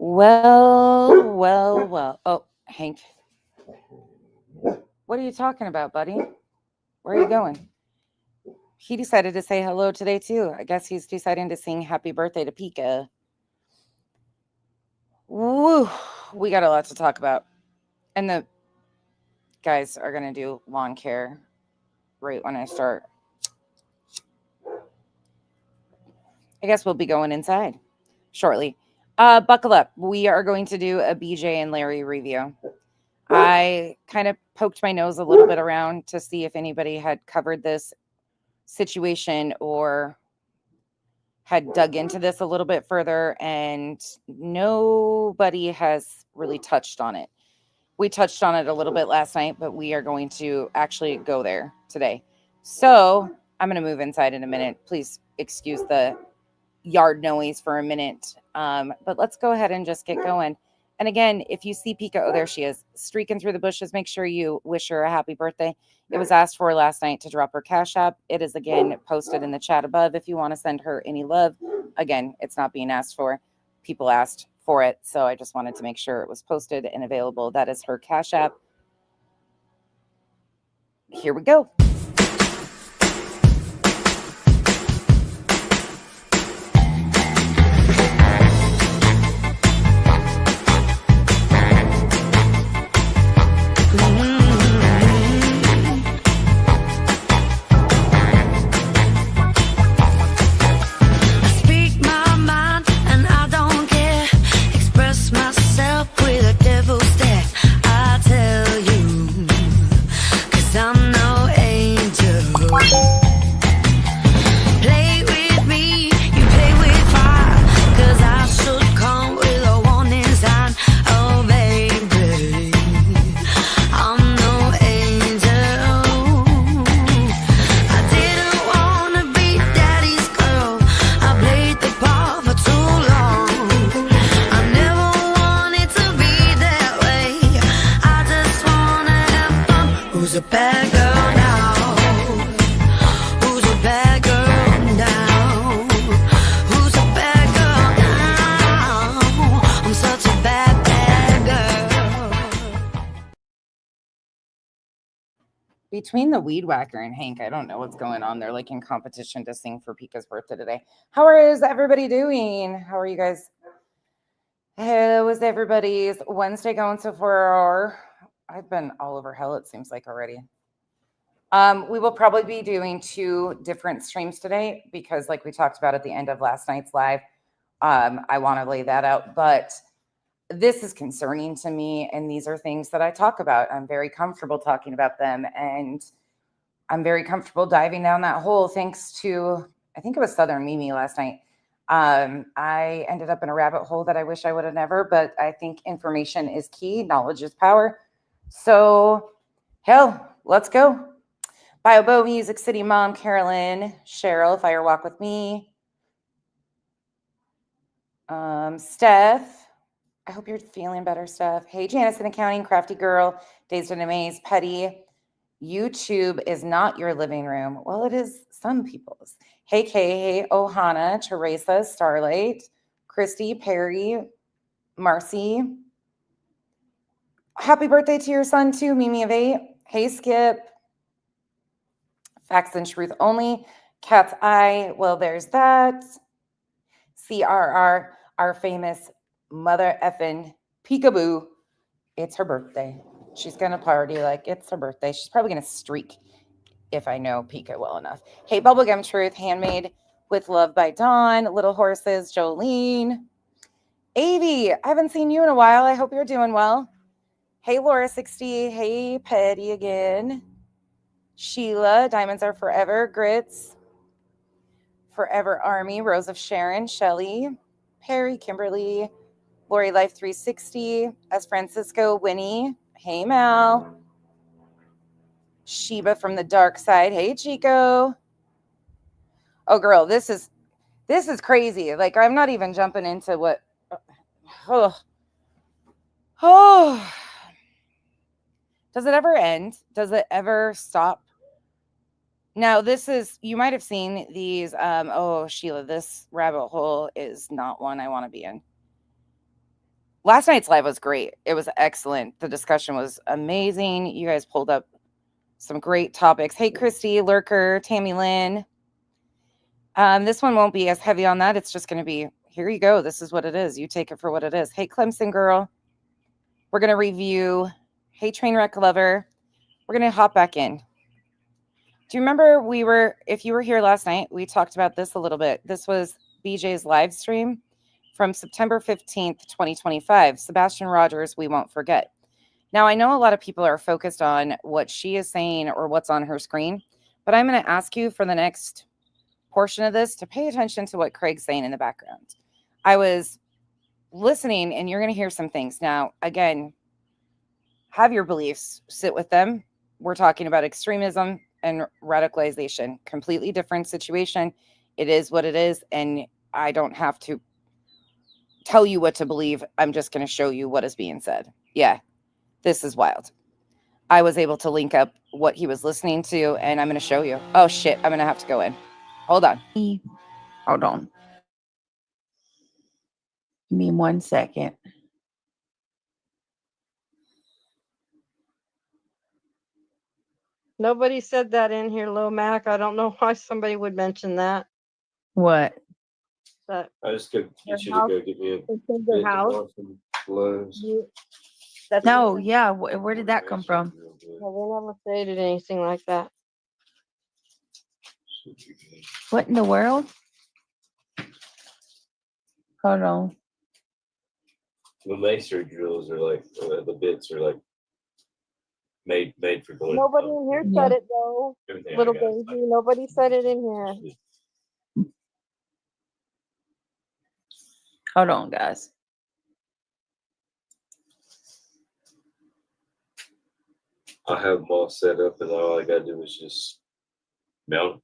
Well. Oh, Hank, what are you talking about, buddy? Where are you going? He decided to say hello today, too. I guess he's deciding to sing happy birthday to Pika. Woo, we got a lot to talk about. And the guys are going to do lawn care right when I start. I guess we'll be going inside shortly. Buckle up. We are going to do a BJ and Larry review. I kind of poked my nose a little bit around to see if anybody had covered this situation or had dug into this a little bit further, and nobody has really touched on it. We touched on it a little bit last night, but we are going to actually go there today. So I'm going to move inside in a minute. Please excuse the yard noise for a minute. But let's go ahead and just get going. And again, if you see Pika, oh, there she is, streaking through the bushes, make sure you wish her a happy birthday. It was asked for last night to drop her Cash App. It is, again, posted in the chat above if you want to send her any love. Again, it's not being asked for. People asked for it, so I just wanted to make sure it was posted and available. That is her Cash App. Here we go. Between the weed whacker and Hank, I don't know what's going on. They're like in competition to sing for Pika's birthday today. How is everybody doing? How are you guys? How is everybody's Wednesday going so far? I've been all over hell, it seems like already. We will probably be doing 2 different streams today because, like we talked about at the end of last night's live, I want to lay that out. But this is concerning to me, and these are things that I talk about. I'm very comfortable talking about them, and I'm very comfortable diving down that hole thanks to, I think it was Southern Mimi last night. I ended up in a rabbit hole that I wish I would have never, but I think information is key. Knowledge is power. So, hell, let's go. Biobo, Music City Mom, Carolyn, Cheryl, Firewalk with Me. Steph, I hope you're feeling better, Steph. Hey, Janice in Accounting, Crafty Girl, Dazed and Amazed, Petty. YouTube is not your living room. Well, it is some people's. Hey, Kay, hey, Ohana, Teresa, Starlight, Christy, Perry, Marcy. Happy birthday to your son, too, Mimi of 8. Hey, Skip. Facts and Truth Only. Cat's Eye. Well, there's that. CRR, our famous mother effing peekaboo. It's her birthday. She's going to party like it's her birthday. She's probably going to streak if I know Pika well enough. Hey, Bubblegum Truth, Handmade with Love by Dawn, Little Horses, Jolene. Avi, I haven't seen you in a while. I hope you're doing well. Hey, Laura 60. Hey, Petty again. Sheila, Diamonds Are Forever. Grits, Forever Army. Rose of Sharon, Shelly, Perry, Kimberly, Lori Life 360, S. Francisco, Winnie. Hey, Mal. Sheba from the dark side. Hey, Chico. Oh, girl, this is crazy. Like, I'm not even jumping into what. Oh. Does it ever end? Does it ever stop? Now, this is, you might have seen these. Oh, Sheila, this rabbit hole is not one I want to be in. last night's live was great. It was excellent. The discussion was amazing. You guys pulled up some great topics. Hey, Christy, Lurker, Tammy Lynn. This one won't be as heavy on that. It's just going to be, here you go. This is what it is. You take it for what it is. Hey, Clemson girl. We're going to review. Hey, Trainwreck Lover. We're going to hop back in. Do you remember if you were here last night, we talked about this a little bit. This was BJ's live stream from September 15th, 2025. Sebastian Rogers, We Won't Forget. Now, I know a lot of people are focused on what she is saying or what's on her screen, but I'm going to ask you for the next portion of this to pay attention to what Craig's saying in the background. I was listening, and you're going to hear some things. Now, again, have your beliefs, sit with them. We're talking about extremism and radicalization. Completely different situation. It is what it is, and I don't have to tell you what to believe. I'm just going to show you what is being said. Yeah, this is wild. I was able to link up what he was listening to, and I'm going to show you. Oh, shit. I'm going to have to go in. Hold on. Hold on. Give me 1 second. Nobody said that in here, Lomac. I don't know why somebody would mention that. What? That I just go get you to go get me a it's in their house. That's No, yeah. Where did that come from? Well, they never stated anything like that. What in the world? Hold on. The masonry drills are like the bits are like made for going. Nobody in here said it though. Everything Little I got is baby, nobody said it in here. Hold on, guys. I have them all set up, and all I gotta do is just mount them.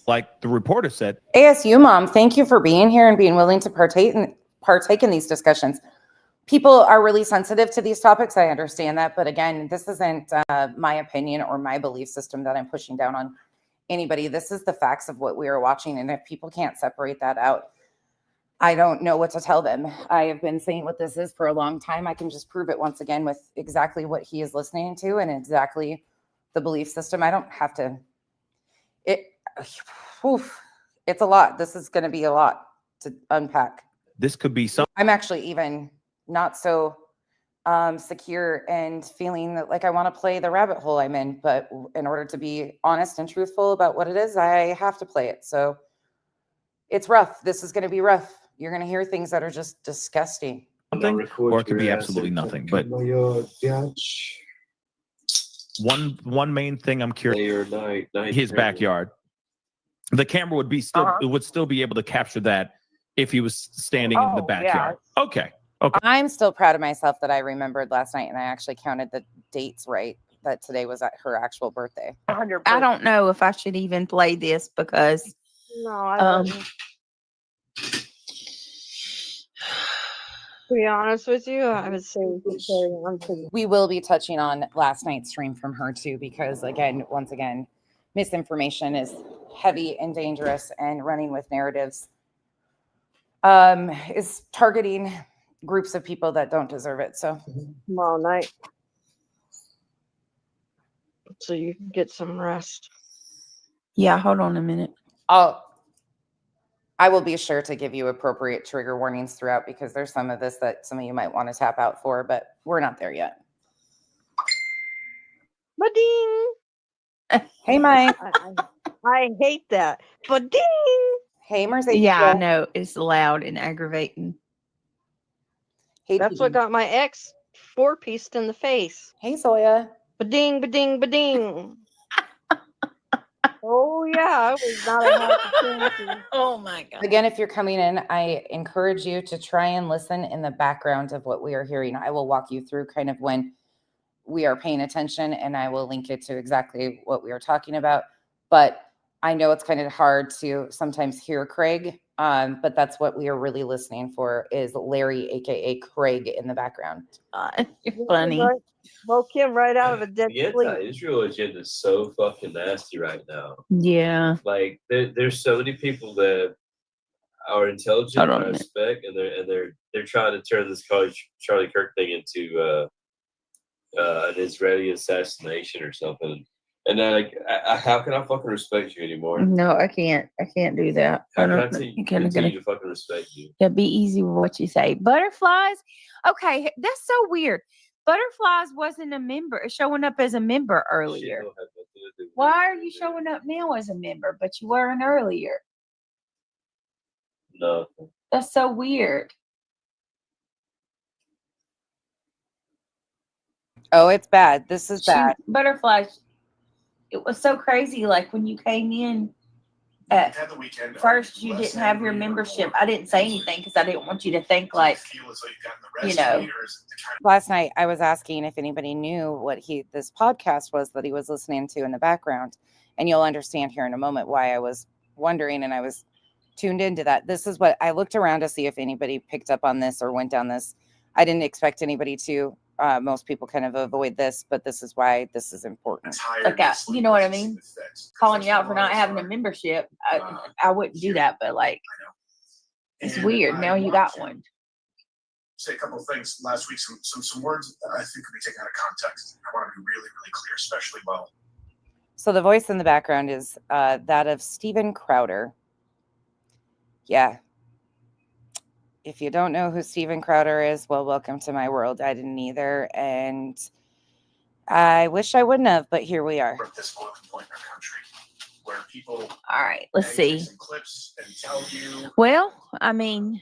Like the reporter said, ASU mom, thank you for being here and being willing to partake in these discussions. People are really sensitive to these topics. I understand that. But again, this isn't my opinion or my belief system that I'm pushing down on anybody. This is the facts of what we are watching. And if people can't separate that out, I don't know what to tell them. I have been saying what this is for a long time. I can just prove it once again with exactly what he is listening to and exactly the belief system. I don't have to. It's a lot. This is going to be a lot to unpack. this could be some. I'm actually even not so secure and feeling that like I want to play the rabbit hole I'm in. But in order to be honest and truthful about what it is, I have to play it. So it's rough. This is going to be rough. You're going to hear things that are just disgusting. Something, or it could be absolutely nothing. But one main thing I'm curious: his backyard. The camera would be still it would still be able to capture that if he was standing in the backyard. Yeah. Okay. I'm still proud of myself that I remembered last night and I actually counted the dates right. That today was at her actual birthday. 100%. I don't know if I should even play this because No, I wouldn't. To be honest with you, I would say we could carry on to We will be touching on last night's stream from her too, because again, once again, misinformation is heavy and dangerous, and running with narratives is targeting groups of people that don't deserve it. So tomorrow night, so you can get some rest. Yeah, hold on a minute. I will be sure to give you appropriate trigger warnings throughout, because there's some of this that some of you might want to tap out for, but we're not there yet. Ba-ding! Hey, Mike. I hate that. Ba-ding! Hey, Mercedes. Yeah, I know. It's loud and aggravating. Hey, that's what got my ex 4-pieced in the face. Hey, Zoya. Ba-ding, ba-ding, ba-ding. Oh, yeah. I was not a happy. Oh, my God. Again, if you're coming in, I encourage you to try and listen in the background of what we are hearing. I will walk you through kind of when we are paying attention, and I will link it to exactly what we are talking about. But I know it's kind of hard to sometimes hear Craig, but that's what we are really listening for is Larry, aka Craig, in the background. You're funny. Woke him right out of a dead sleep. The anti-Israel agenda is so fucking nasty right now. Yeah. Like there's so many people that are intelligent, Hold on I a minute. respect, and they're trying to turn this Charlie Kirk thing into an Israeli assassination or something. And then, like, how can I fucking respect you anymore? No, I can't. I can't do that. How can I You can't continue to fucking respect you? Yeah, be easy with what you say. Butterflies. Okay, that's so weird. Butterflies wasn't a member, showing up as a member earlier. Shit don't have nothing to do with Why are anything, you dude. showing up now as a member, but you weren't earlier? No. That's so weird. Oh, it's bad. This is bad. Butterflies. It was so crazy. Like when you came in at first, you didn't have your membership. I didn't say anything because I didn't want you to think like, you know. Last night I was asking if anybody knew what this podcast was that he was listening to in the background, and you'll understand here in a moment why I was wondering, and I was tuned into that. This is what I looked around to see if anybody picked up on this or went down this. I didn't expect anybody to. Most people kind of avoid this, but this is why this is important. Like, you know what I mean? Calling you out for not having a membership. I wouldn't do that, but like, it's weird. Now you got one. Say a couple of things last week. Some words I think could be taken out of context. I want to be really, really clear, especially while. So the voice in the background is that of Steven Crowder. Yeah. If you don't know who Steven Crowder is, well, welcome to my world. I didn't either, and I wish I wouldn't have, but here we are. We're at this point in our country where people. All right, let's see. Some clips and tell you. Well, I mean,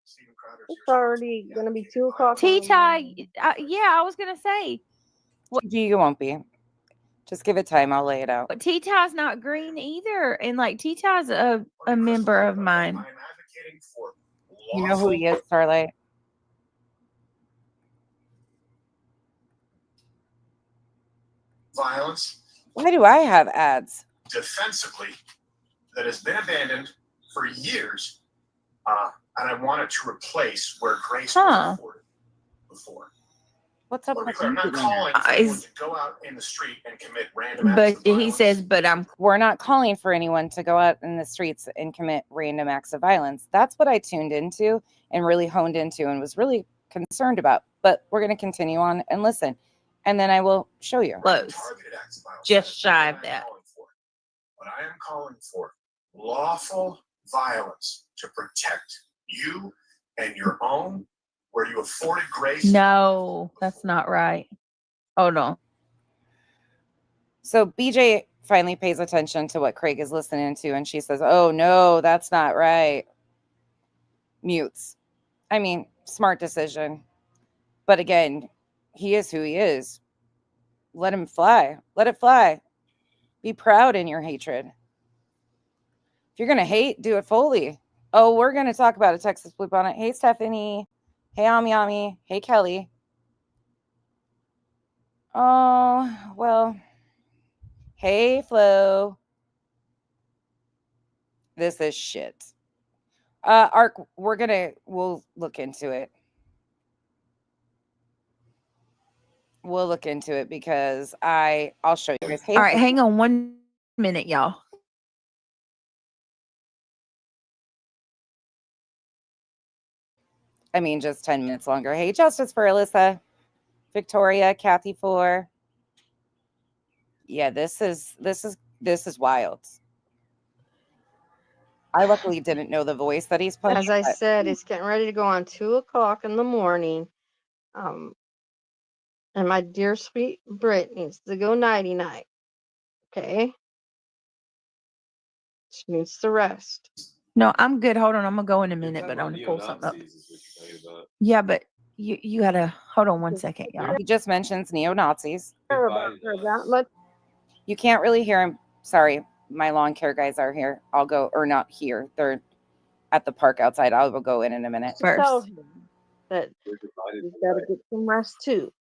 Steven Crowder's It's already going to be 2 o'clock. T-Ty, yeah, I was going to say. You won't be. Just give it time. I'll lay it out. But T-Ty's not green either. And like T-Ty's a member of mine. I'm advocating for You know who he is, Starlight? violence Why do I have ads? defensively that has been abandoned for years, and I wanted to replace where grace was afforded before. What's up Let me with be clear, I'm not you? calling for anyone to go out in the street and commit random acts But of he violence. says, but I'm We're not calling for anyone to go out in the streets and commit random acts of violence. That's what I tuned into and really honed into and was really concerned about. But we're going to continue on and listen. And then I will show you. close. Targeted acts of violence. Just shy of That's that. what I am calling for. Lawful violence to protect you and your own, where you afforded grace. No, that's not right. Hold on. So BJ finally pays attention to what Craig is listening to. And she says, oh, no, that's not right. Mutes. I mean, smart decision. But again, he is who he is. Let him fly. Let it fly. Be proud in your hatred. If you're going to hate, do it fully. Oh, we're going to talk about a Texas Blue Bonnet. Hey, Stephanie. Hey, Ami. Hey, Kelly. Oh, well. Hey, Flo. This is shit. Ark, we'll look into it. We'll look into it because I'll show you guys. Hey, All right, hang on 1 minute, y'all. I mean, just 10 minutes longer. Hey, Justice for Alyssa, Victoria, Kathy for. Yeah, this is wild. I luckily didn't know the voice that he's playing. As I said, it's getting ready to go on 2 o'clock in the morning. And my dear sweet Brit needs to go nighty night. Okay? She needs to rest. No, I'm good. Hold on. I'm going to go in a minute, but I'm going to pull something up. Yeah, but you got to hold on 1 second, y'all. He just mentions neo-Nazis. Care about her that much. You can't really hear him. Sorry, my lawn care guys are here. I'll go, or not here. They're at the park outside. I will go in a minute. Tell First. him that he's got to get some rest too.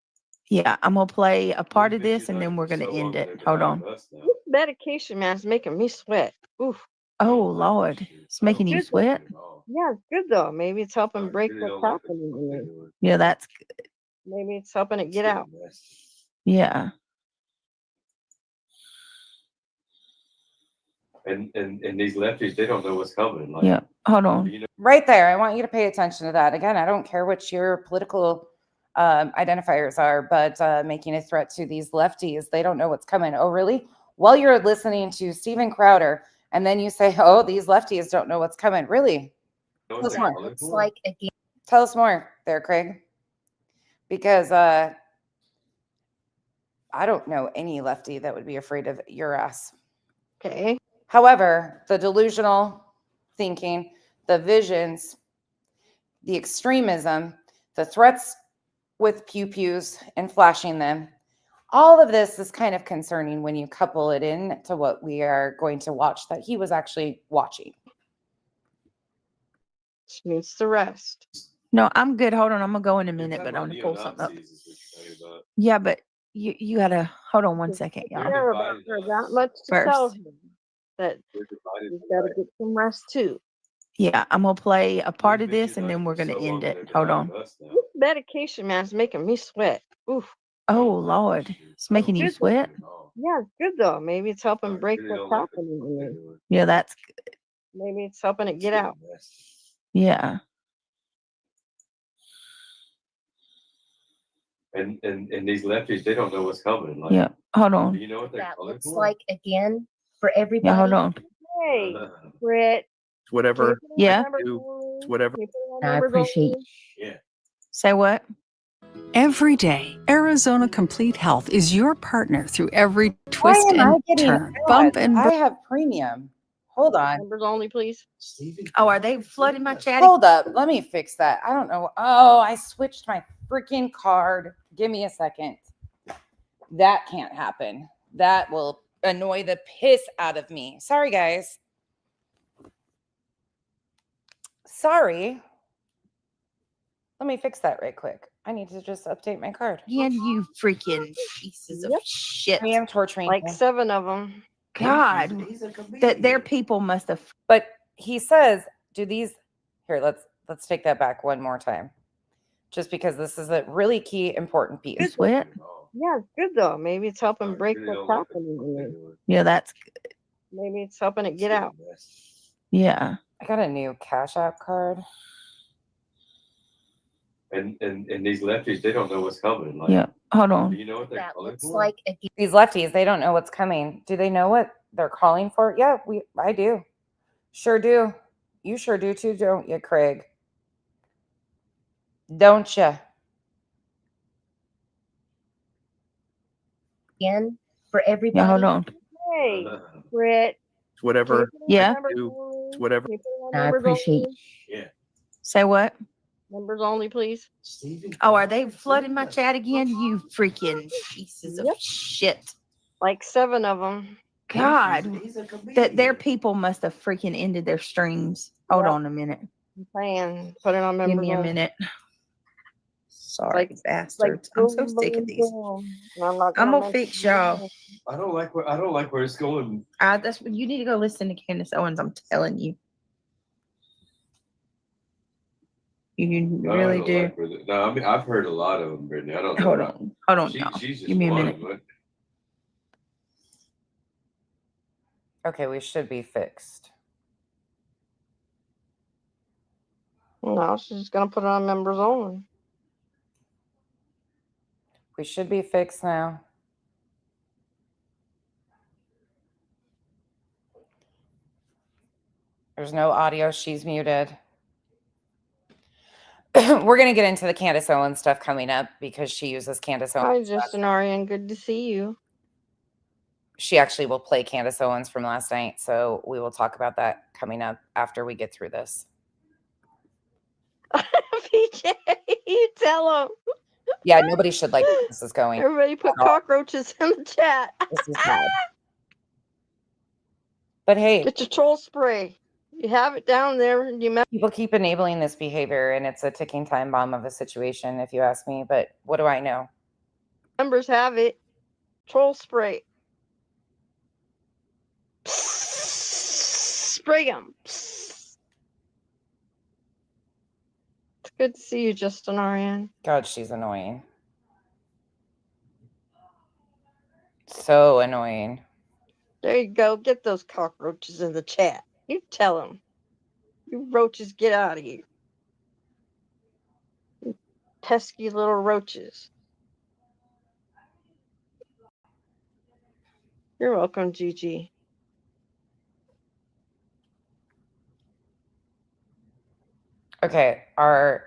Yeah, I'm going to play a part of this and then we're going to end it. Hold on. This medication, man, is making me sweat. Oof. Oh, Lord. It's making you sweat? Yeah, it's good though. Maybe it's helping break what's happening in me. Yeah, that's good. Maybe it's helping it get out. Yeah. And these lefties, they don't know what's coming. Like, Yeah. Hold on. you know, Right there. I want you to pay attention to that. Again, I don't care what your political identifiers are, but making a threat to these lefties, they don't know what's coming. Oh, really? While you're listening to Steven Crowder, and then you say, oh, these lefties don't know what's coming. Really? know Tell what us they're more. calling It's for? like again. Tell us more there, Craig. Because I don't know any lefty that would be afraid of your ass. Okay. However, the delusional thinking, the visions, the extremism, the threats with pew-pews and flashing them, all of this is kind of concerning when you couple it in to what we are going to watch that he was actually watching. She needs to rest. No, I'm good. Hold on. I'm gonna go in a You're minute, talking but I'm about gonna pull something up. neo-Nazis is what you're talking about. Yeah, but you gotta hold on one second, I y'all. care about her that much to First. tell him that We're divided he's for got to right. get some rest too. Yeah, I'm gonna play a part of We've been this and then united we're for gonna so end long, it. they're Hold on. dividing us now. This medication, man, is making me sweat. Oof. Oh Lord, it's making you Good. sweat. Yeah, it's good though. Maybe it's helping I break really what's don't like happening what in they're me. doing. Yeah, that's Maybe it's helping it It's get getting out. nasty. yeah. And these lefties, they don't know what's coming. Like, Yeah. Hold do on. you know what they're That calling looks for? like again for everybody. Yeah, hold on. Hey, Britt. Whatever. Yeah. Whatever. I appreciate Yeah. Say what? Every day, Arizona Complete Health is your partner through every Why twist am I and getting turn, bump ads? and I have premium. Hold on. Members only, please. Oh, are they flooding my chat? Hold up. Let me fix that. I don't know. Oh, I switched my freaking card. Give me a second. That can't happen. That will annoy the piss out of me. Sorry, guys. Sorry. Let me fix that right quick. I need to just update my card. Again, you freaking pieces of Yep. shit. I am torturing Like you. 7 of them. God, that their people must have. But he says, do these here, let's take that back one more time. Just because this is a really key important You piece. sweat? Yeah, it's good though. Maybe it's helping break really what's don't like happening what in they're me. doing. Yeah, that's Maybe it's helping it It's get out. getting nasty. yeah. I got a new Cash App card. And these lefties, they don't know what's coming. Like, Yeah. Hold do on. you know what they're That calling looks for? like again. These lefties, they don't know what's coming. Do they know what they're calling for? Yeah, I do. Sure do. You sure do too, don't you, Craig? Don't you? Again for everybody. Yeah, hold on. Hey, Britt. Whatever. Yeah. Whatever. I appreciate. Yeah. Say what? Members only, please. Oh, are they flooding my chat again? You freaking pieces of Yep. shit. Like 7 of them. God, that their people must have freaking ended their streams. Hold Yep. on a minute. I'm saying, put it on members Give me a only. minute. Sorry, Like bastards. I'm so sick of these. I'm gonna fix y'all. I don't like where it's going. That's you need to go listen to Candace Owens. I'm telling you. You No, I really don't do. like no, I mean I've heard a lot of them, Brittany. I don't know. Hold on, She, y'all. she's just Give me a one, minute. but Okay, we should be fixed. No, she's just gonna put it on members only. We should be fixed now. There's no audio. She's muted. We're going to get into the Candace Owens stuff coming up because she uses Candace Owens. Hi, Justin Arian. Good to see you. She actually will play Candace Owens from last night. So we will talk about that coming up after we get through this. PJ, you tell them. Yeah, nobody should like where this is going. Everybody put cockroaches in the chat. This is bad. But hey, Get your troll spray. You have it down there. people keep enabling this behavior, and it's a ticking time bomb of a situation, if you ask me. But what do I know? Members have it. Troll spray. Spray them. It's good to see you, Justin Arian. God, she's annoying. So annoying. There you go. Get those cockroaches in the chat. You tell them. You roaches, get out of here. You pesky little roaches. You're welcome, Gigi. Okay, our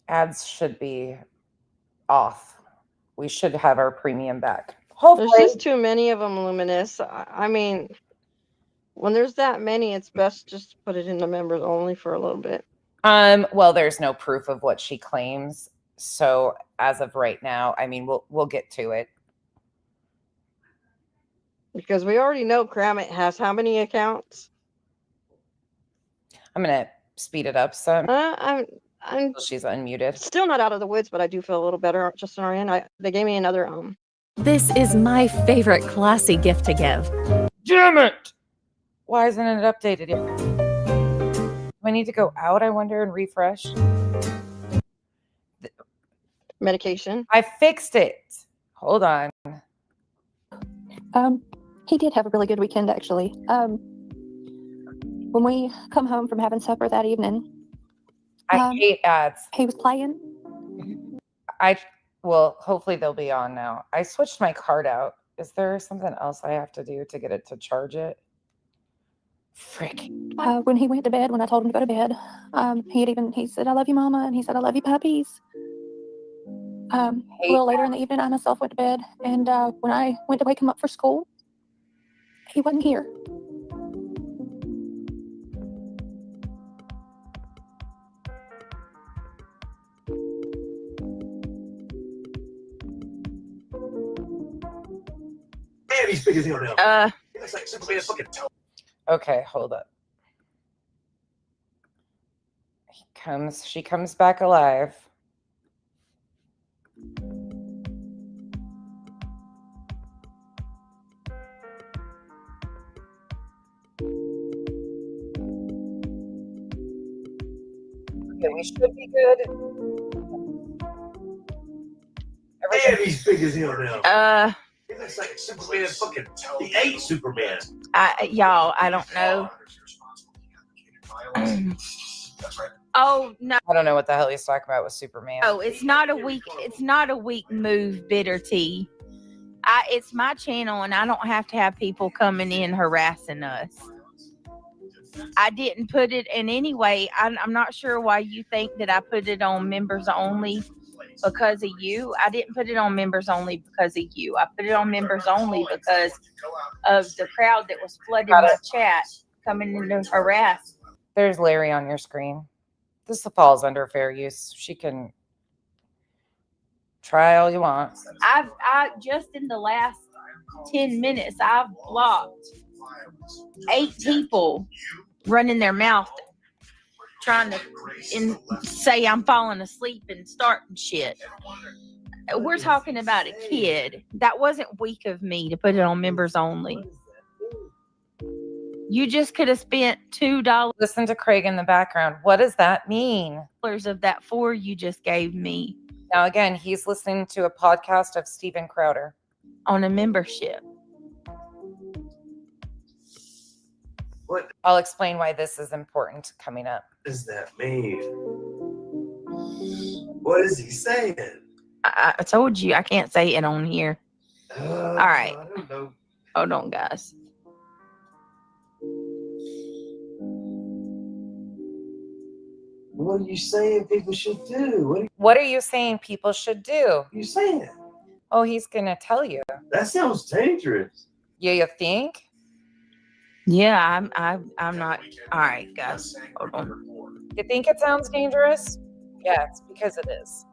ads should be off. We should have our premium back. Hopefully. There's just too many of them, Luminous. I mean, when there's that many, it's best just to put it in the members only for a little bit. Well, there's no proof of what she claims. So as of right now, I mean, we'll get to it. Because we already know Kramit has how many accounts? I'm gonna speed it up some. I'm She's unmuted. Still not out of the woods, but I do feel a little better just on our end. They gave me another This is my favorite classy gift to give. Damn it! Why isn't it updated yet? Do I need to go out, I wonder, and refresh? medication. I fixed it. Hold on. He did have a really good weekend, actually. When we come home from having supper that evening, I hate ads. he was playing. Well, hopefully they'll be on now. I switched my card out. Is there something else I have to do to get it to charge it? Frick. When he went to bed, when I told him to go to bed, he said, "I love you, Mama," and he said, "I love you, puppies." A little later in the evening, I myself went to bed, and when I went to wake him up for school, he wasn't here. Man, he's big as hell now. He looks like simply a fucking toe. Okay, hold up. She comes back alive. Okay, we should be good. Man, he's big as hell now. He looks like Superman fucking toe. He ate Superman. Y'all, I don't know. Oh no! I don't know what the hell he's talking about with Superman. Oh, it's not a weak move, bitter tea. It's my channel, and I don't have to have people coming in harassing us. I didn't put it in any way. I'm not sure why you think that I put it on members only because of you. I didn't put it on members only because of you. I put it on members only because of the crowd that was flooding my chat coming in to harass. There's Larry on your screen. This falls under fair use. She can try all you want. I just in the last 10 minutes, I've blocked 8 people running their mouth trying to say I'm falling asleep and starting shit. We're talking about a kid. That wasn't weak of me to put it on members only. You just could have spent $2. Listen to Craig in the background. What does that mean? Of that $4 you just gave me. Now, again, he's listening to a podcast of Steven Crowder. On a membership. What I'll explain why this is important coming up. does that mean? What is he saying? I told you I can't say it on here. All right. I don't know. Hold on, guys. What are you saying people should do? What are you saying people should do? What are you saying? Oh, he's going to tell you. That sounds dangerous. Yeah, you think? Yeah, I'm not. All right, guys. Hold on. You think it sounds dangerous? Yeah, it's because it is.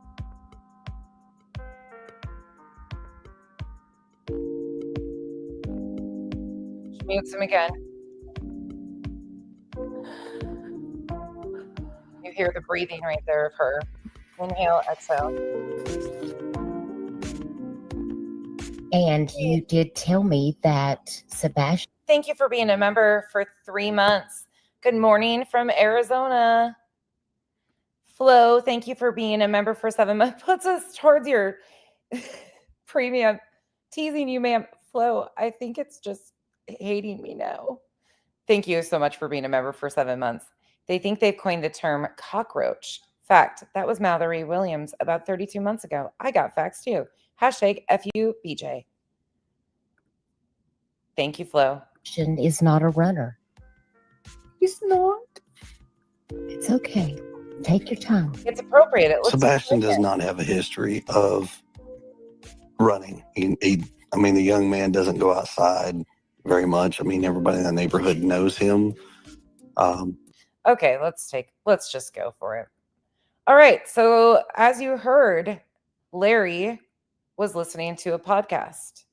She mutes him again. You hear the breathing right there of her. Inhale, exhale. And you did tell me that Sebastian. Thank you for being a member for 3 months. Good morning from Arizona. Flo, thank you for being a member for 7 months. Puts us towards your premium. Teasing you, ma'am. Flo, I think it's just hating me now. Thank you so much for being a member for 7 months. They think they've coined the term cockroach. Fact, that was Mallory Williams about 32 months ago. I got facts too. Hashtag FUBJ. Thank you, Flo. Is not a runner. He's not. It's okay. Take your time. It's appropriate. It looks Sebastian does appropriate. not have a history of running. I mean, the young man doesn't go outside very much. I mean, everybody in the neighborhood knows him. Okay, let's just go for it. All right. So as you heard, Larry was listening to a podcast.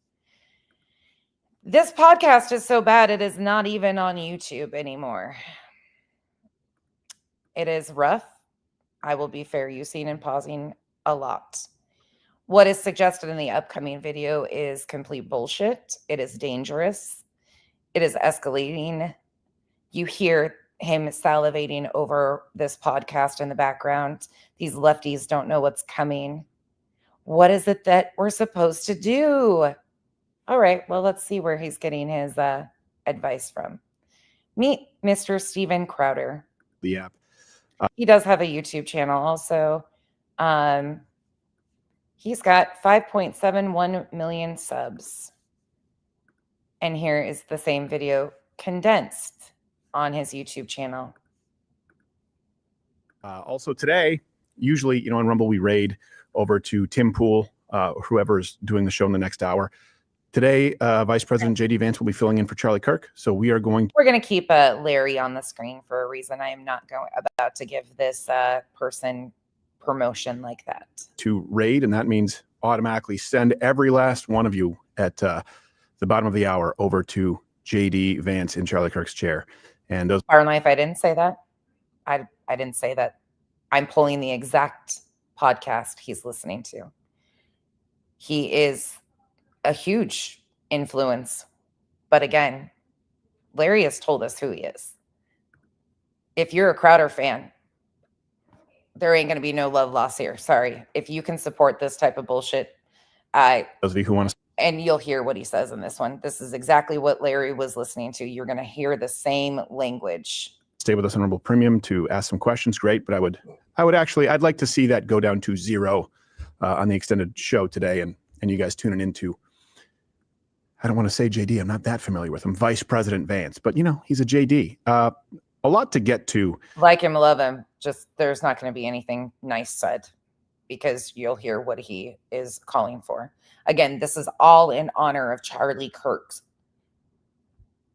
This podcast is so bad it is not even on YouTube anymore. It is rough. I will be fair using and pausing a lot. What is suggested in the upcoming video is complete bullshit. It is dangerous. It is escalating. You hear him salivating over this podcast in the background. These lefties don't know what's coming. What is it that we're supposed to do? All right, well, let's see where he's getting his advice from. Meet Mr. Steven Crowder. The app. He does have a YouTube channel also. He's got 5.71 million subs. And here is the same video condensed on his YouTube channel. Also today, usually, on Rumble, we raid over to Tim Pool, whoever's doing the show in the next hour. Today, Vice President J.D. Vance will be filling in for Charlie Kirk. So we're going to keep Larry on the screen for a reason. I am not about to give this person promotion like that. To raid, and that means automatically send every last one of you at the bottom of the hour over to J.D. Vance in Charlie Kirk's chair. And those Barn Life, I didn't say that. I didn't say that. I'm pulling the exact podcast he's listening to. He is a huge influence. But again, Larry has told us who he is. If you're a Crowder fan, there ain't going to be no love lost here. Sorry. If you can support this type of bullshit, those of you who want to, and you'll hear what he says in this one. This is exactly what Larry was listening to. You're going to hear the same language. Stay with us on Rumble Premium to ask some questions. Great. But I'd like to see that go down to 0 on the extended show today. And you guys tuning into, I don't want to say JD. I'm not that familiar with him. Vice President Vance, but he's a JD. A lot to get to. Like him, love him. Just there's not going to be anything nice said because you'll hear what he is calling for. Again, this is all in honor of Charlie Kirk's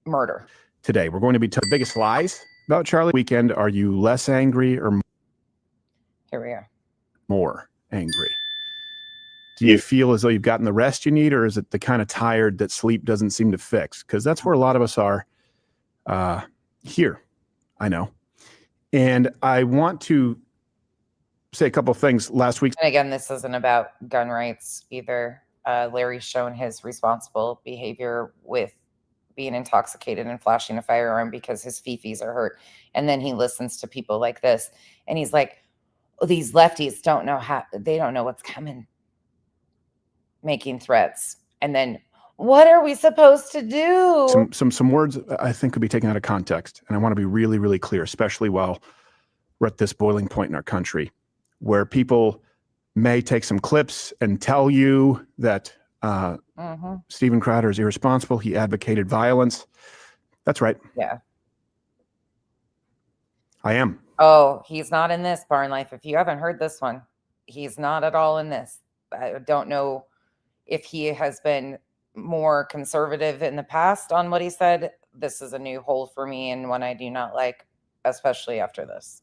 murder. Today, we're going to be the biggest lies about Charlie. Weekend, are you less angry or here we are? More angry? Do you feel as though you've gotten the rest you need, or is it the kind of tired that sleep doesn't seem to fix? Because that's where a lot of us are here. I know. And I want to say a couple of things last week. And again, this isn't about gun rights either. Larry's shown his responsible behavior with being intoxicated and flashing a firearm because his fifis are hurt. And then he listens to people like this. And he's like, oh, these lefties they don't know what's coming. Making threats. And then what are we supposed to do? Some words I think could be taken out of context. And I want to be really, really clear, especially while we're at this boiling point in our country where people may take some clips and tell you that Steven Crowder is irresponsible. He advocated violence. That's right. Yeah. I am. Oh, he's not in this, Barn Life. If you haven't heard this one, he's not at all in this. I don't know if he has been more conservative in the past on what he said. This is a new hole for me and one I do not like, especially after this.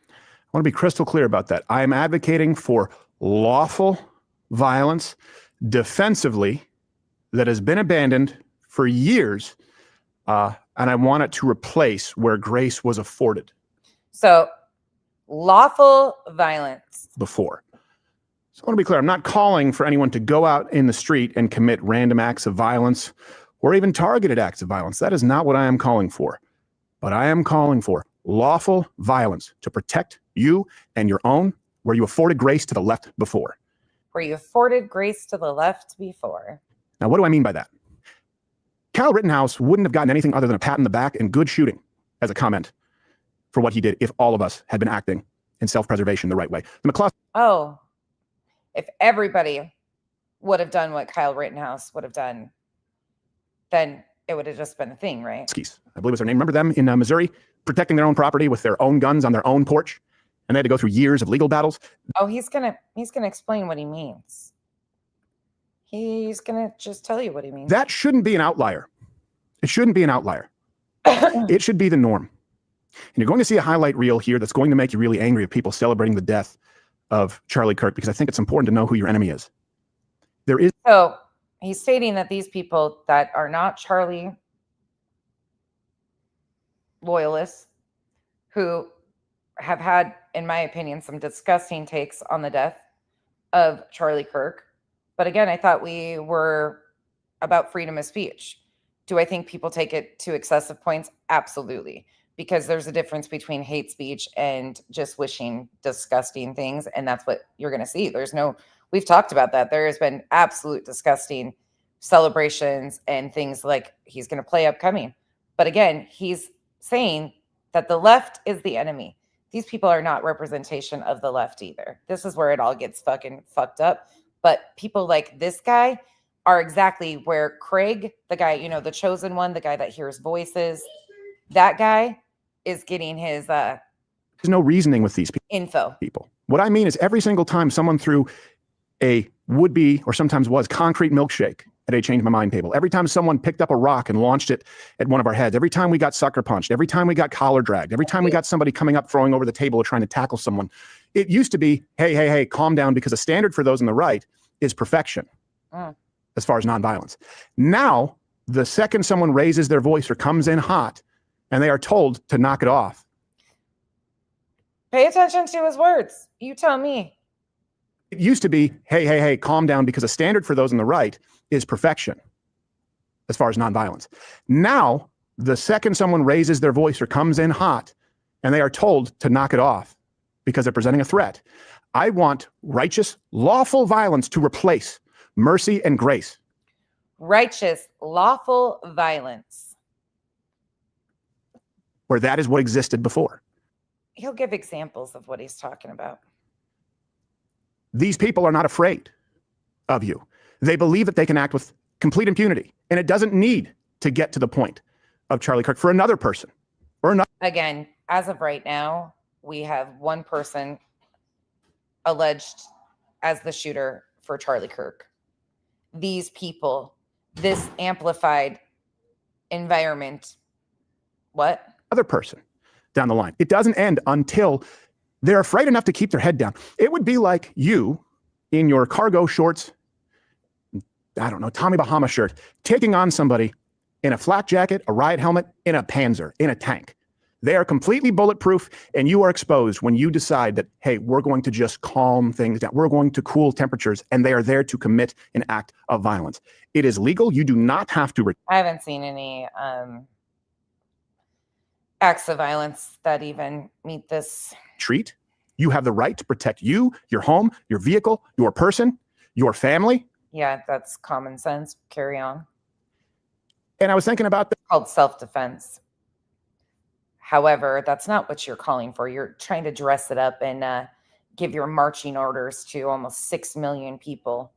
I want to be crystal clear about that. I am advocating for lawful violence defensively that has been abandoned for years, and I want it to replace where grace was afforded. So, lawful violence. Before. So I want to be clear. I'm not calling for anyone to go out in the street and commit random acts of violence or even targeted acts of violence. That is not what I am calling for. But I am calling for lawful violence to protect you and your own, where you afforded grace to the left before. Where you afforded grace to the left before. Now, what do I mean by that? Kyle Rittenhouse wouldn't have gotten anything other than a pat in the back and good shooting as a comment for what he did if all of us had been acting in self-preservation the right way. The McCloskey. Oh, if everybody would have done what Kyle Rittenhouse would have done, then it would have just been a thing, right? I believe was their name. Remember them in Missouri protecting their own property with their own guns on their own porch, and they had to go through years of legal battles. Oh, he's gonna explain what he means. He's gonna just tell you what he means. That shouldn't be an outlier. It shouldn't be an outlier. It should be the norm. And you're going to see a highlight reel here that's going to make you really angry at people celebrating the death of Charlie Kirk, because I think it's important to know who your enemy is. There is. So he's stating that these people that are not Charlie loyalists, who have had, in my opinion, some disgusting takes on the death of Charlie Kirk. But again, I thought we were about freedom of speech. Do I think people take it to excessive points? Absolutely. Because there's a difference between hate speech and just wishing disgusting things. And that's what you're going to see. We've talked about that. There has been absolute disgusting celebrations and things like he's going to play upcoming. But again, he's saying that the left is the enemy. These people are not representation of the left either. This is where it all gets fucking fucked up. But people like this guy are exactly where Craig, the guy, the chosen one, the guy that hears voices, that guy is getting his there's no reasoning with these people. What I mean is every single time someone threw a would-be or sometimes was concrete milkshake at a change my mind table, every time someone picked up a rock and launched it at one of our heads, every time we got sucker punched, every time we got collar dragged, every time we got somebody coming up throwing over the table or trying to tackle someone, it used to be, hey, calm down, because a standard for those on the right is perfection as far as nonviolence. Now, the second someone raises their voice or comes in hot and they are told to knock it off. Pay attention to his words. You tell me. It used to be, hey, calm down, because a standard for those on the right is perfection as far as nonviolence. Now, the second someone raises their voice or comes in hot and they are told to knock it off because they're presenting a threat. I want righteous, lawful violence to replace mercy and grace. Righteous, lawful violence. Where that is what existed before. He'll give examples of what he's talking about. These people are not afraid of you. They believe that they can act with complete impunity, and it doesn't need to get to the point of Charlie Kirk for another person or another. Again, as of right now, we have one person alleged as the shooter for Charlie Kirk. These people, this amplified environment, what? Other person down the line. It doesn't end until they're afraid enough to keep their head down. It would be like you in your cargo shorts, I don't know, Tommy Bahama shirt, taking on somebody in a flak jacket, a riot helmet, in a Panzer, in a tank. They are completely bulletproof, and you are exposed when you decide that, hey, we're going to just calm things down. We're going to cool temperatures, and they are there to commit an act of violence. It is legal. You do not have to. I haven't seen any acts of violence that even meet this. Treat. You have the right to protect you, your home, your vehicle, your person, your family. Yeah, that's common sense. Carry on. And I was thinking about that. Called self-defense. However, that's not what you're calling for. You're trying to dress it up and give your marching orders to almost 6 million people.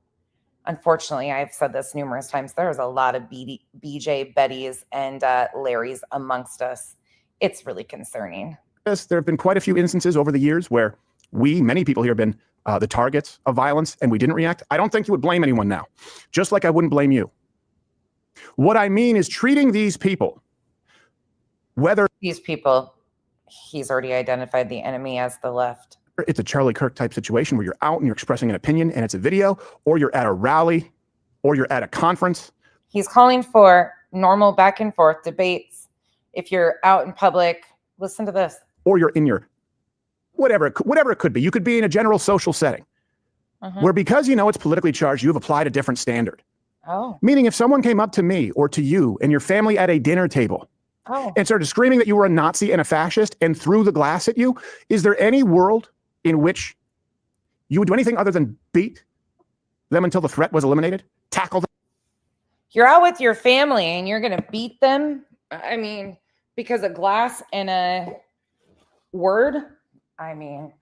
Unfortunately, I've said this numerous times. There's a lot of BJ, Bettys, and Larrys amongst us. It's really concerning. Yes, there have been quite a few instances over the years where many people here have been the targets of violence and we didn't react. I don't think you would blame anyone now, just like I wouldn't blame you. What I mean is treating these people, whether these people, he's already identified the enemy as the left. It's a Charlie Kirk type situation where you're out and you're expressing an opinion and it's a video, or you're at a rally, or you're at a conference. He's calling for normal back and forth debates. If you're out in public, listen to this. Or you're in your whatever it could be. You could be in a general social setting where, because you know it's politically charged, you've applied a different standard. Oh. Meaning if someone came up to me or to you and your family at a dinner table and started screaming that you were a Nazi and a fascist and threw the glass at you, is there any world in which you would do anything other than beat them until the threat was eliminated? Tackle them? You're out with your family and you're going to beat them. I mean, because a glass and a word. I mean,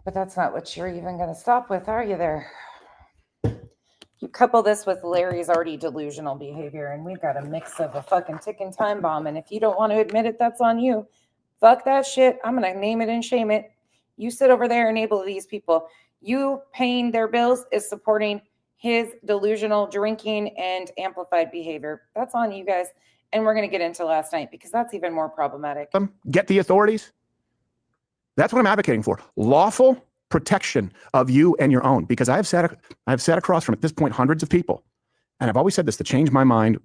but that's not what you're even going to stop with, are you there? You couple this with Larry's already delusional behavior, and we've got a mix of a fucking ticking time bomb. And if you don't want to admit it, that's on you. Fuck that shit. I'm going to name it and shame it. You sit over there and enable these people. You paying their bills is supporting his delusional drinking and amplified behavior. That's on you guys. And we're going to get into last night because that's even more problematic. Get the authorities. That's what I'm advocating for. Lawful protection of you and your own. Because I've sat across from, at this point, hundreds of people. And I've always said this to change my mind.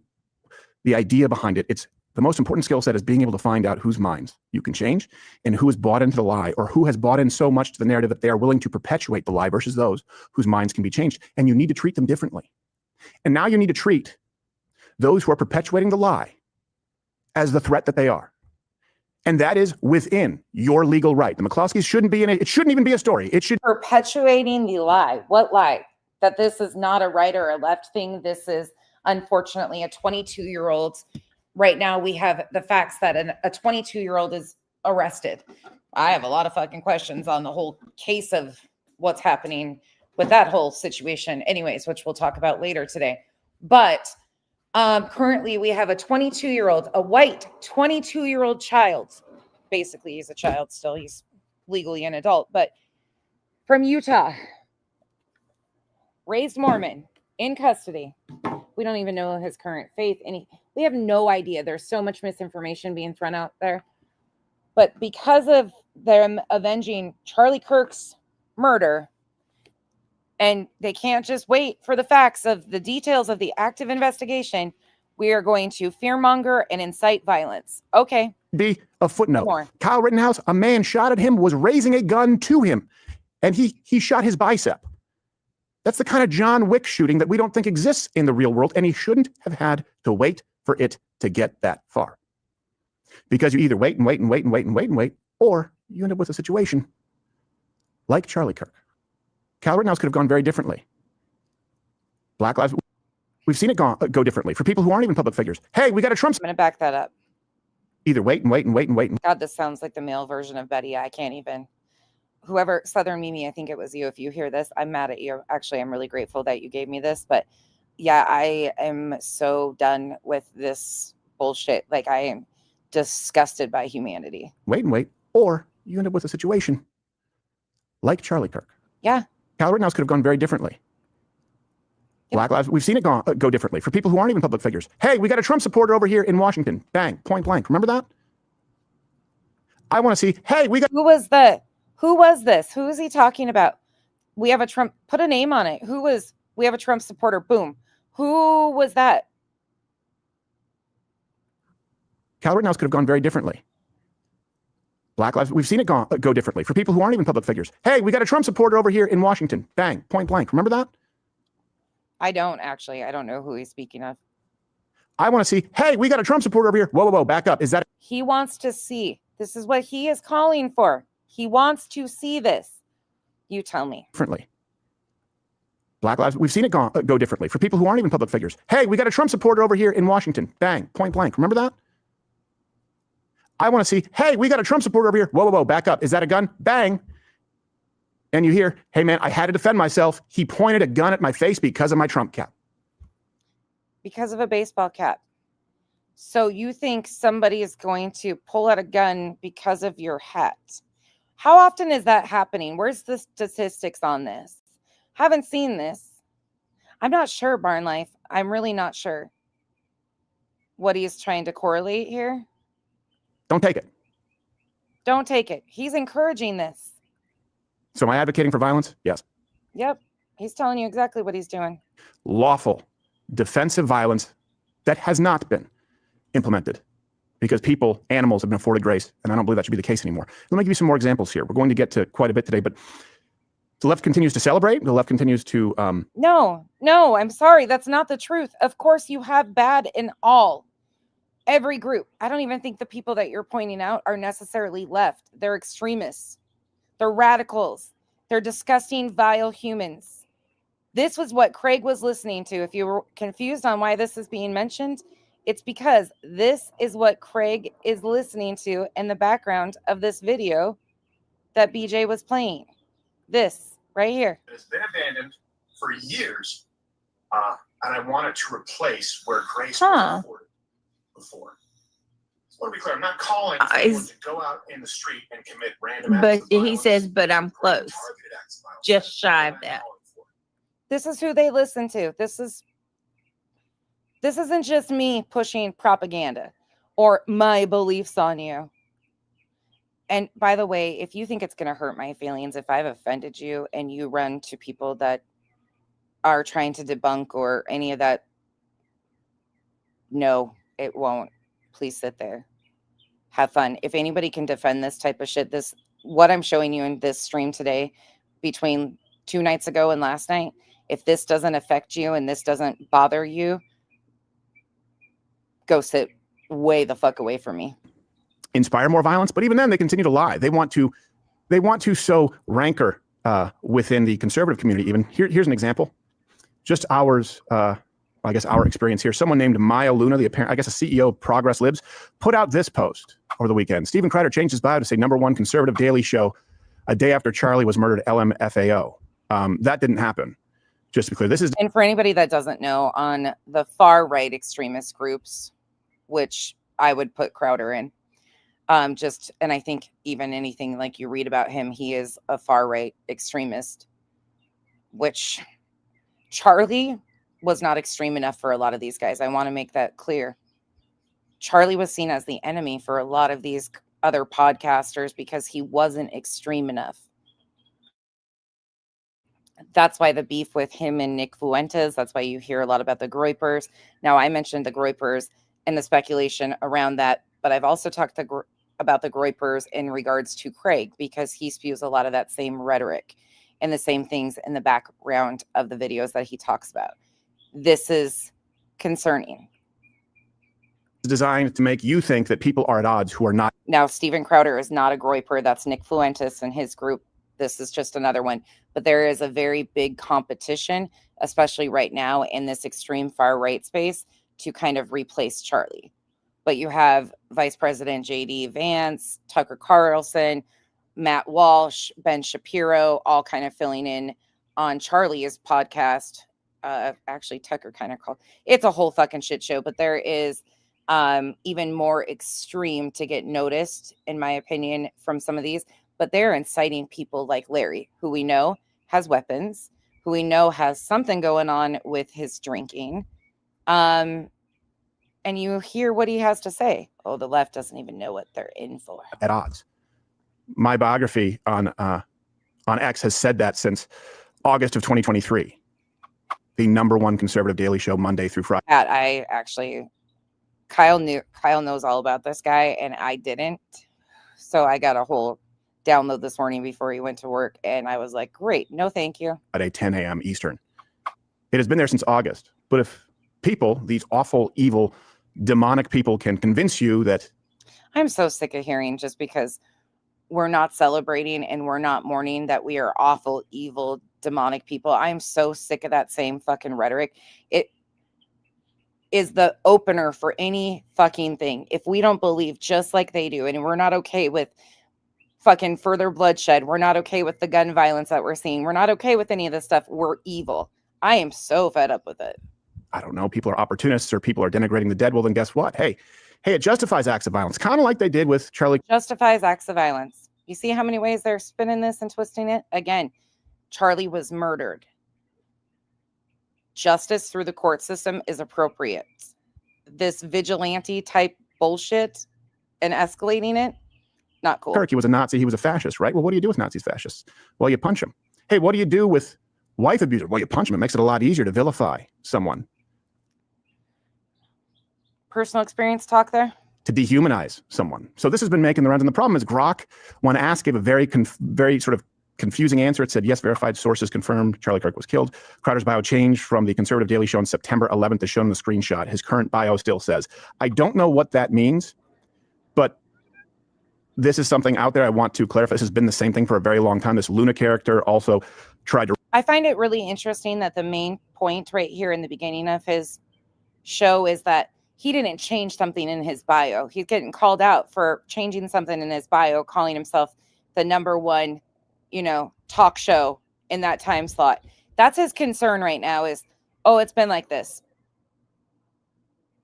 The idea behind it, it's the most important skill set is being able to find out whose minds you can change and who has bought into the lie or who has bought in so much to the narrative that they are willing to perpetuate the lie versus those whose minds can be changed. And you need to treat them differently. And now you need to treat those who are perpetuating the lie as the threat that they are. And that is within your legal right. The McCloskeys shouldn't be in it. It shouldn't even be a story. It should perpetuating the lie. What lie? That this is not a right or a left thing. This is unfortunately a 22-year-old. Right now we have the facts that a 22-year-old is arrested. I have a lot of fucking questions on the whole case of what's happening with that whole situation anyways, which we'll talk about later today. But currently we have a 22-year-old, a white 22-year-old child. Basically, he's a child still. He's legally an adult, but from Utah, raised Mormon, in custody. We don't even know his current faith. We have no idea. There's so much misinformation being thrown out there. But because of them avenging Charlie Kirk's murder, and they can't just wait for the facts of the details of the active investigation, we are going to fearmonger and incite violence. Okay. Be a footnote. Kyle Rittenhouse, a man shot at him, was raising a gun to him, and he shot his bicep. That's the kind of John Wick shooting that we don't think exists in the real world, and he shouldn't have had to wait for it to get that far. Because you either wait and wait and wait and wait and wait and wait, or you end up with a situation like Charlie Kirk. Kyle Rittenhouse could have gone very differently. Black Lives, we've seen it go differently for people who aren't even public figures. Hey, we got a Trump. I'm going to back that up. Either wait and wait and wait and wait. God, this sounds like the male version of Betty. I can't even. Whoever, Southern Mimi, I think it was you. If you hear this, I'm mad at you. Actually, I'm really grateful that you gave me this. But yeah, I am so done with this bullshit. Like, I am disgusted by humanity. Wait and wait, or you end up with a situation like Charlie Kirk. Yeah. Kyle Rittenhouse could have gone very differently. Yep. Black Lives, we've seen it go differently for people who aren't even public figures. Hey, we got a Trump supporter over here in Washington. Bang, point blank. Remember that? I want to see, hey, we got. Who was this? Who is he talking about? We have a Trump, put a name on it. We have a Trump supporter. Boom. Who was that? Kyle Rittenhouse could have gone very differently. Black Lives, we've seen it go differently for people who aren't even public figures. Hey, we got a Trump supporter over here in Washington. Bang, point blank. Remember that? I don't know who he's speaking of. I want to see, hey, we got a Trump supporter over here. Whoa, back up. Is that? He wants to see. This is what he is calling for. He wants to see this. You tell me. Differently. Black Lives, we've seen it go differently for people who aren't even public figures. Hey, we got a Trump supporter over here in Washington. Bang, point blank. Remember that? I want to see, hey, we got a Trump supporter over here. Whoa, back up. Is that a gun? Bang. And you hear, hey, man, I had to defend myself. He pointed a gun at my face because of my Trump cap. Because of a baseball cap. So you think somebody is going to pull out a gun because of your hat? How often is that happening? Where's the statistics on this? Haven't seen this. I'm not sure, Barn Life. I'm really not sure what he's trying to correlate here. Don't take it. Don't take it. He's encouraging this. So am I advocating for violence? Yes. Yep. He's telling you exactly what he's doing. Lawful defensive violence that has not been implemented because animals have been afforded grace, and I don't believe that should be the case anymore. Let me give you some more examples here. We're going to get to quite a bit today, but the left continues to celebrate. The left continues to... No, I'm sorry. That's not the truth. Of course, you have bad in every group. I don't even think the people that you're pointing out are necessarily left. They're extremists. They're radicals. They're disgusting, vile humans. This was what Craig was listening to. If you were confused on why this is being mentioned, it's because this is what Craig is listening to in the background of this video that BJ was playing. This right here. It has been abandoned for years, and I wanted to replace where Grace was afforded before. So I want to be clear, I'm not calling someone to go out in the street and commit random acts But of he violence says, but I'm or close. targeted acts of violence. Just shy of That's what I'm that. calling for. This is who they listen to. This isn't just me pushing propaganda or my beliefs on you. And by the way, if you think it's going to hurt my feelings if I've offended you and you run to people that are trying to debunk or any of that, no, it won't. Please sit there. Have fun. If anybody can defend this type of shit, what I'm showing you in this stream today between 2 nights ago and last night, if this doesn't affect you and this doesn't bother you, go sit way the fuck away from me. Inspire more violence, but even then they continue to lie. They want to sow rancor within the conservative community. Even here's an example. Just our experience here. Someone named Maya Luna, a CEO of Progress Libs, put out this post over the weekend. Steven Kreider changed his bio to say #1 conservative daily show a day after Charlie was murdered at LMFAO. That didn't happen. Just to be clear, this is. And for anybody that doesn't know, on the far right extremist groups, which I would put Crowder in, and I think even anything like you read about him, he is a far right extremist, which Charlie was not extreme enough for a lot of these guys. I want to make that clear. Charlie was seen as the enemy for a lot of these other podcasters because he wasn't extreme enough. That's why the beef with him and Nick Fuentes, that's why you hear a lot about the Groypers. Now, I mentioned the Groypers and the speculation around that, but I've also talked about the Groypers in regards to Craig because he spews a lot of that same rhetoric and the same things in the background of the videos that he talks about. This is concerning. Designed to make you think that people are at odds who are not. Now, Steven Crowder is not a Groyper. That's Nick Fuentes and his group. This is just another one. But there is a very big competition, especially right now in this extreme far right space, to kind of replace Charlie. But you have Vice President J.D. Vance, Tucker Carlson, Matt Walsh, Ben Shapiro, all kind of filling in on Charlie's podcast. Actually, Tucker kind of called. It's a whole fucking shit show, but there is even more extreme to get noticed, in my opinion, from some of these. But they're inciting people like Larry, who we know has weapons, who we know has something going on with his drinking. And you hear what he has to say. Oh, the left doesn't even know what they're in for. At odds. My biography on X has said that since August of 2023. The #1 conservative daily show, Monday through Friday. Kyle knows all about this guy, and I didn't. So I got a whole download this morning before he went to work, and I was like, great, no thank you. At 10 a.m. Eastern. It has been there since August. But if people, these awful, evil, demonic people, can convince you that. I'm so sick of hearing just because we're not celebrating and we're not mourning that we are awful, evil, demonic people. I'm so sick of that same fucking rhetoric. It is the opener for any fucking thing. If we don't believe just like they do, and we're not okay with fucking further bloodshed, we're not okay with the gun violence that we're seeing, we're not okay with any of this stuff, we're evil. I am so fed up with it. I don't know, people are opportunists or people are denigrating the dead. Well, then guess what? Hey, it justifies acts of violence, kind of like they did with Charlie. Justifies acts of violence. You see how many ways they're spinning this and twisting it? Again, Charlie was murdered. Justice through the court system is appropriate. This vigilante type bullshit and escalating it, not cool. Kirk, he was a Nazi, he was a fascist, right? Well, what do you do with Nazis, fascists? Well, you punch them. Hey, what do you do with wife abuser? Well, you punch them. It makes it a lot easier to vilify someone. Personal experience talk there? To dehumanize someone. So this has been making the rounds. And the problem is Grok, when asked, gave a very sort of confusing answer. It said, yes, verified sources confirmed Charlie Kirk was killed. Crowder's bio changed from the conservative daily show on September 11th as shown in the screenshot. His current bio still says. I don't know what that means, but this is something out there I want to clarify. This has been the same thing for a very long time. This Luna character also tried to I find it really interesting that the main point right here in the beginning of his show is that he didn't change something in his bio. He's getting called out for changing something in his bio, calling himself the #1, talk show in that time slot. That's his concern right now is, oh, it's been like this.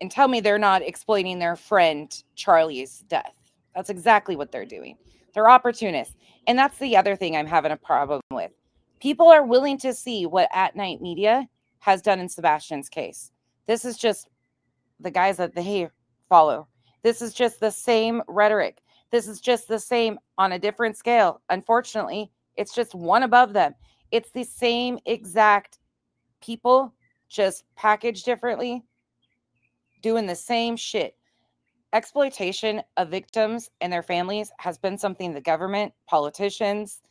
And tell me they're not exploiting their friend Charlie's death. That's exactly what they're doing. They're opportunists. And that's the other thing I'm having a problem with. People are willing to see what At Night Media has done in Sebastian's case. This is just the guys that they follow. This is just the same rhetoric. This is just the same on a different scale. Unfortunately, it's just one above them. It's the same exact people, just packaged differently, doing the same shit. Exploitation of victims and their families has been something the government, politicians,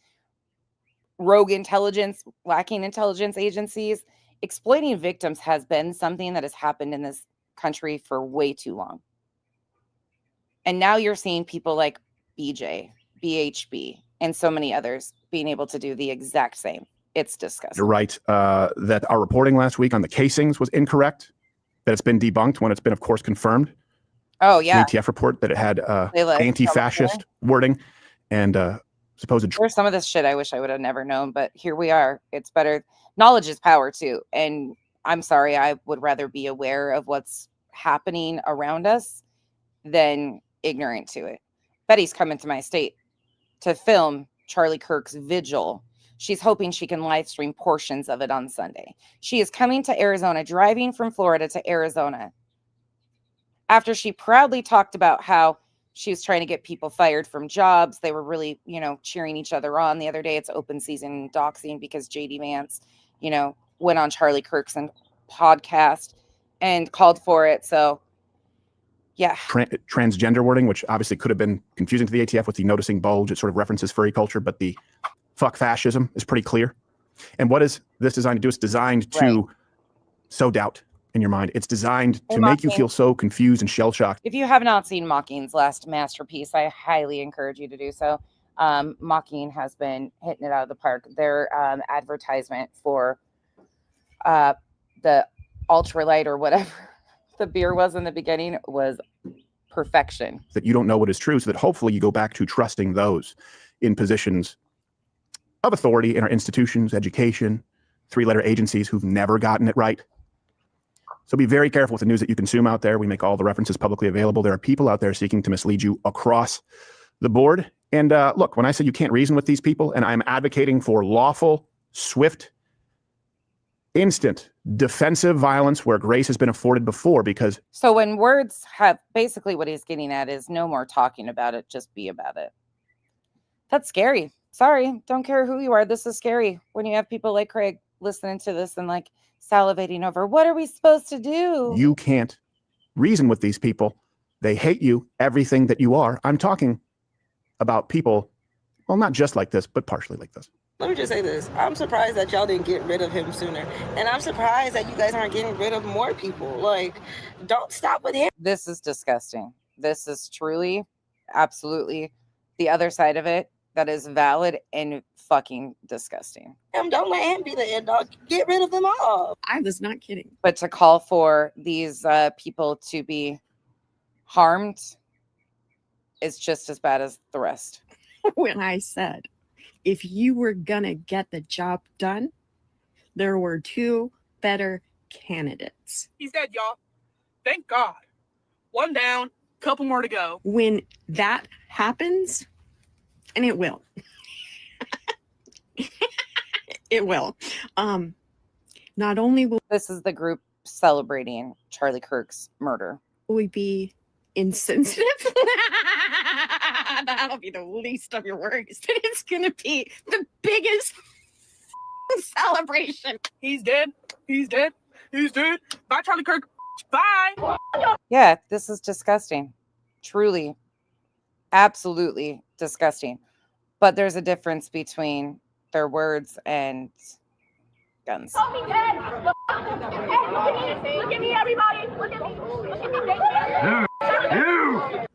rogue intelligence, lacking intelligence agencies, exploiting victims has been something that has happened in this country for way too long. And now you're seeing people like BJ, BHB, and so many others being able to do the exact same. It's disgusting. You're right that our reporting last week on the casings was incorrect, that it's been debunked when it's been, of course, confirmed. Oh, yeah. An ATF report that it had anti-fascist wording and supposed... There's some of this shit I wish I would have never known, but here we are. It's better. Knowledge is power, too. And I'm sorry, I would rather be aware of what's happening around us than ignorant to it. Betty's coming to my state to film Charlie Kirk's vigil. She's hoping she can live stream portions of it on Sunday. She is coming to Arizona, driving from Florida to Arizona, after she proudly talked about how she was trying to get people fired from jobs. They were really, cheering each other on. The other day, it's open season doxing because JD Vance, went on Charlie Kirk's podcast and called for it. So, yeah. Transgender wording, which obviously could have been confusing to the ATF with the noticing bulge. It sort of references furry culture, but the fuck fascism is pretty clear. And what is this designed to do? It's designed to sow doubt in your mind. It's designed to make you feel so confused and shell-shocked. If you have not seen Mocking's last masterpiece, I highly encourage you to do so. Mocking has been hitting it out of the park. Their advertisement for the ultralight or whatever the beer was in the beginning was perfection. That you don't know what is true, so that hopefully you go back to trusting those in positions of authority in our institutions, education, three-letter agencies who've never gotten it right. So be very careful with the news that you consume out there. We make all the references publicly available. There are people out there seeking to mislead you across the board. And look, when I say you can't reason with these people, and I'm advocating for lawful, swift, instant, defensive violence where grace has been afforded before, because... So when words have... Basically what he's getting at is no more talking about it, just be about it. That's scary. Sorry, don't care who you are. This is scary when you have people like Craig listening to this and salivating over, what are we supposed to do? You can't reason with these people. They hate you, everything that you are. I'm talking about people, well, not just like this, but partially like this. Let me just say this. I'm surprised that y'all didn't get rid of him sooner. And I'm surprised that you guys aren't getting rid of more people. Don't stop with him. This is disgusting. This is truly, absolutely the other side of it that is valid and fucking disgusting. Don't let him be the end dog. Get rid of them all. I was not kidding. But to call for these people to be harmed is just as bad as the rest. When I said, if you were gonna get the job done, there were two better candidates. He's dead, y'all. Thank God. One down, couple more to go. When that happens, and it will. It will. Not only will this is the group celebrating Charlie Kirk's murder. We be insensitive. That'll be the least of your worries. But it's gonna be the biggest celebration. He's dead. He's dead. He's dead. Bye, Charlie Kirk. Bye. Yeah, this is disgusting. Truly, absolutely disgusting. But there's a difference between their words and guns. Look at me, everybody. Look at me. You.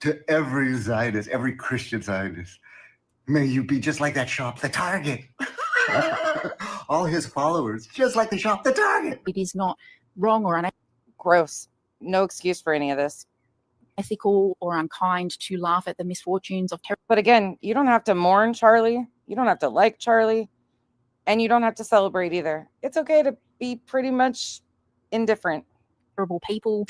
To every Zionist, every Christian Zionist, May you be just like that shop, the Target. All his followers, just like the shop, the Target. It is not wrong or Gross. No excuse for any of this. unethical or unkind to laugh at the misfortunes of But again, you don't have to mourn Charlie. You don't have to like Charlie. And you don't have to celebrate either. It's okay to be pretty much indifferent. terrible people.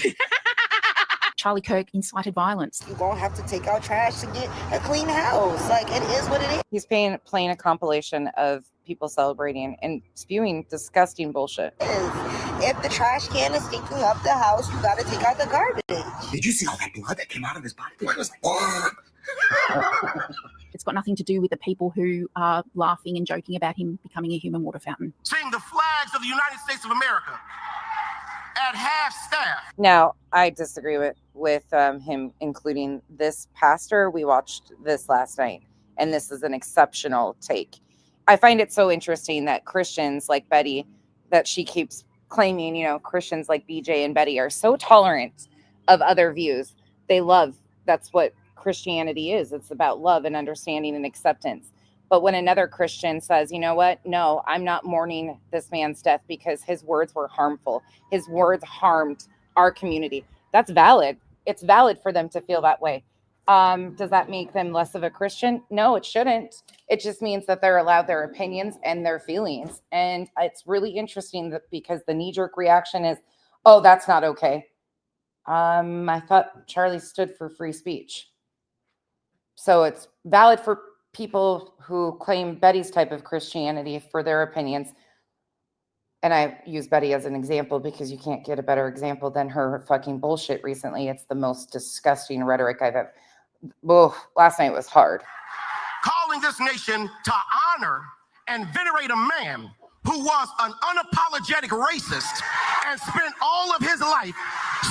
Charlie Kirk incited violence. You're going to have to take out trash to get a clean house. Like, it is what it is. He's playing a compilation of people celebrating and spewing disgusting bullshit. If the trash can is stinking up the house, you got to take out the garbage. Did you see all that blood that came out of his body? It was like, It's got nothing to do with the people who are laughing and joking about him becoming a human water fountain. Seeing the flags of the United States of America at half staff. Now, I disagree with him including this pastor. We watched this last night, and this is an exceptional take. I find it so interesting that Christians like Betty, that she keeps claiming, you know, Christians like BJ and Betty are so tolerant of other views. They love, that's what Christianity is. It's about love and understanding and acceptance. But when another Christian says, you know what, no, I'm not mourning this man's death because his words were harmful. His words harmed our community. That's valid. It's valid for them to feel that way. Does that make them less of a Christian? No, it shouldn't. It just means that they're allowed their opinions and their feelings. And it's really interesting that because the knee-jerk reaction is, oh, that's not okay. I thought Charlie stood for free speech. So it's valid for people who claim Betty's type of Christianity for their opinions. And I use Betty as an example because you can't get a better example than her fucking bullshit recently. It's the most disgusting rhetoric I've ever. Oh, last night was hard. Calling this nation to honor and venerate a man who was an unapologetic racist and spent all of his life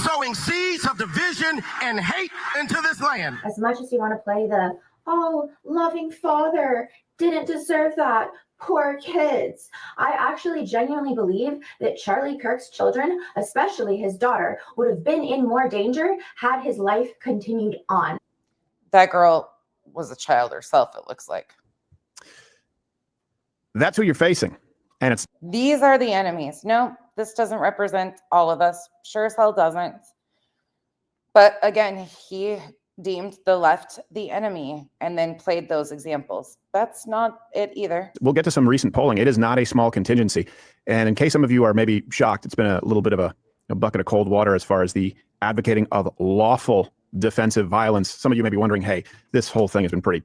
sowing seeds of division and hate into this land. As much as you want to play the, oh, loving father didn't deserve that, poor kids, I actually genuinely believe that Charlie Kirk's children, especially his daughter, would have been in more danger had his life continued on. That girl was a child herself, it looks like. That's who you're facing. And it's These are the enemies. No, this doesn't represent all of us. Sure as hell doesn't. But again, he deemed the left the enemy and then played those examples. That's not it either. We'll get to some recent polling. It is not a small contingency. And in case some of you are maybe shocked, it's been a little bit of a bucket of cold water as far as the advocating of lawful defensive violence. Some of you may be wondering, hey, this whole thing has been pretty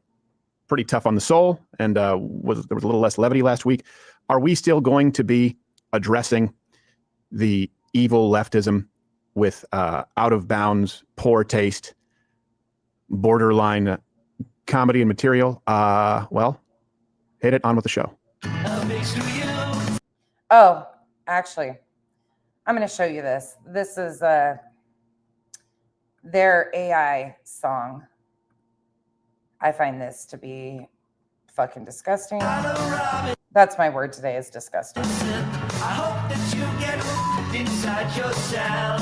tough on the soul, and there was a little less levity last week. Are we still going to be addressing the evil leftism with out of bounds, poor taste, borderline comedy and material? Well, hit it on with the show. Oh, actually, I'm going to show you this. This is their AI song. I find this to be fucking disgusting. That's my word today, is disgusting. I hope that you get inside yourself,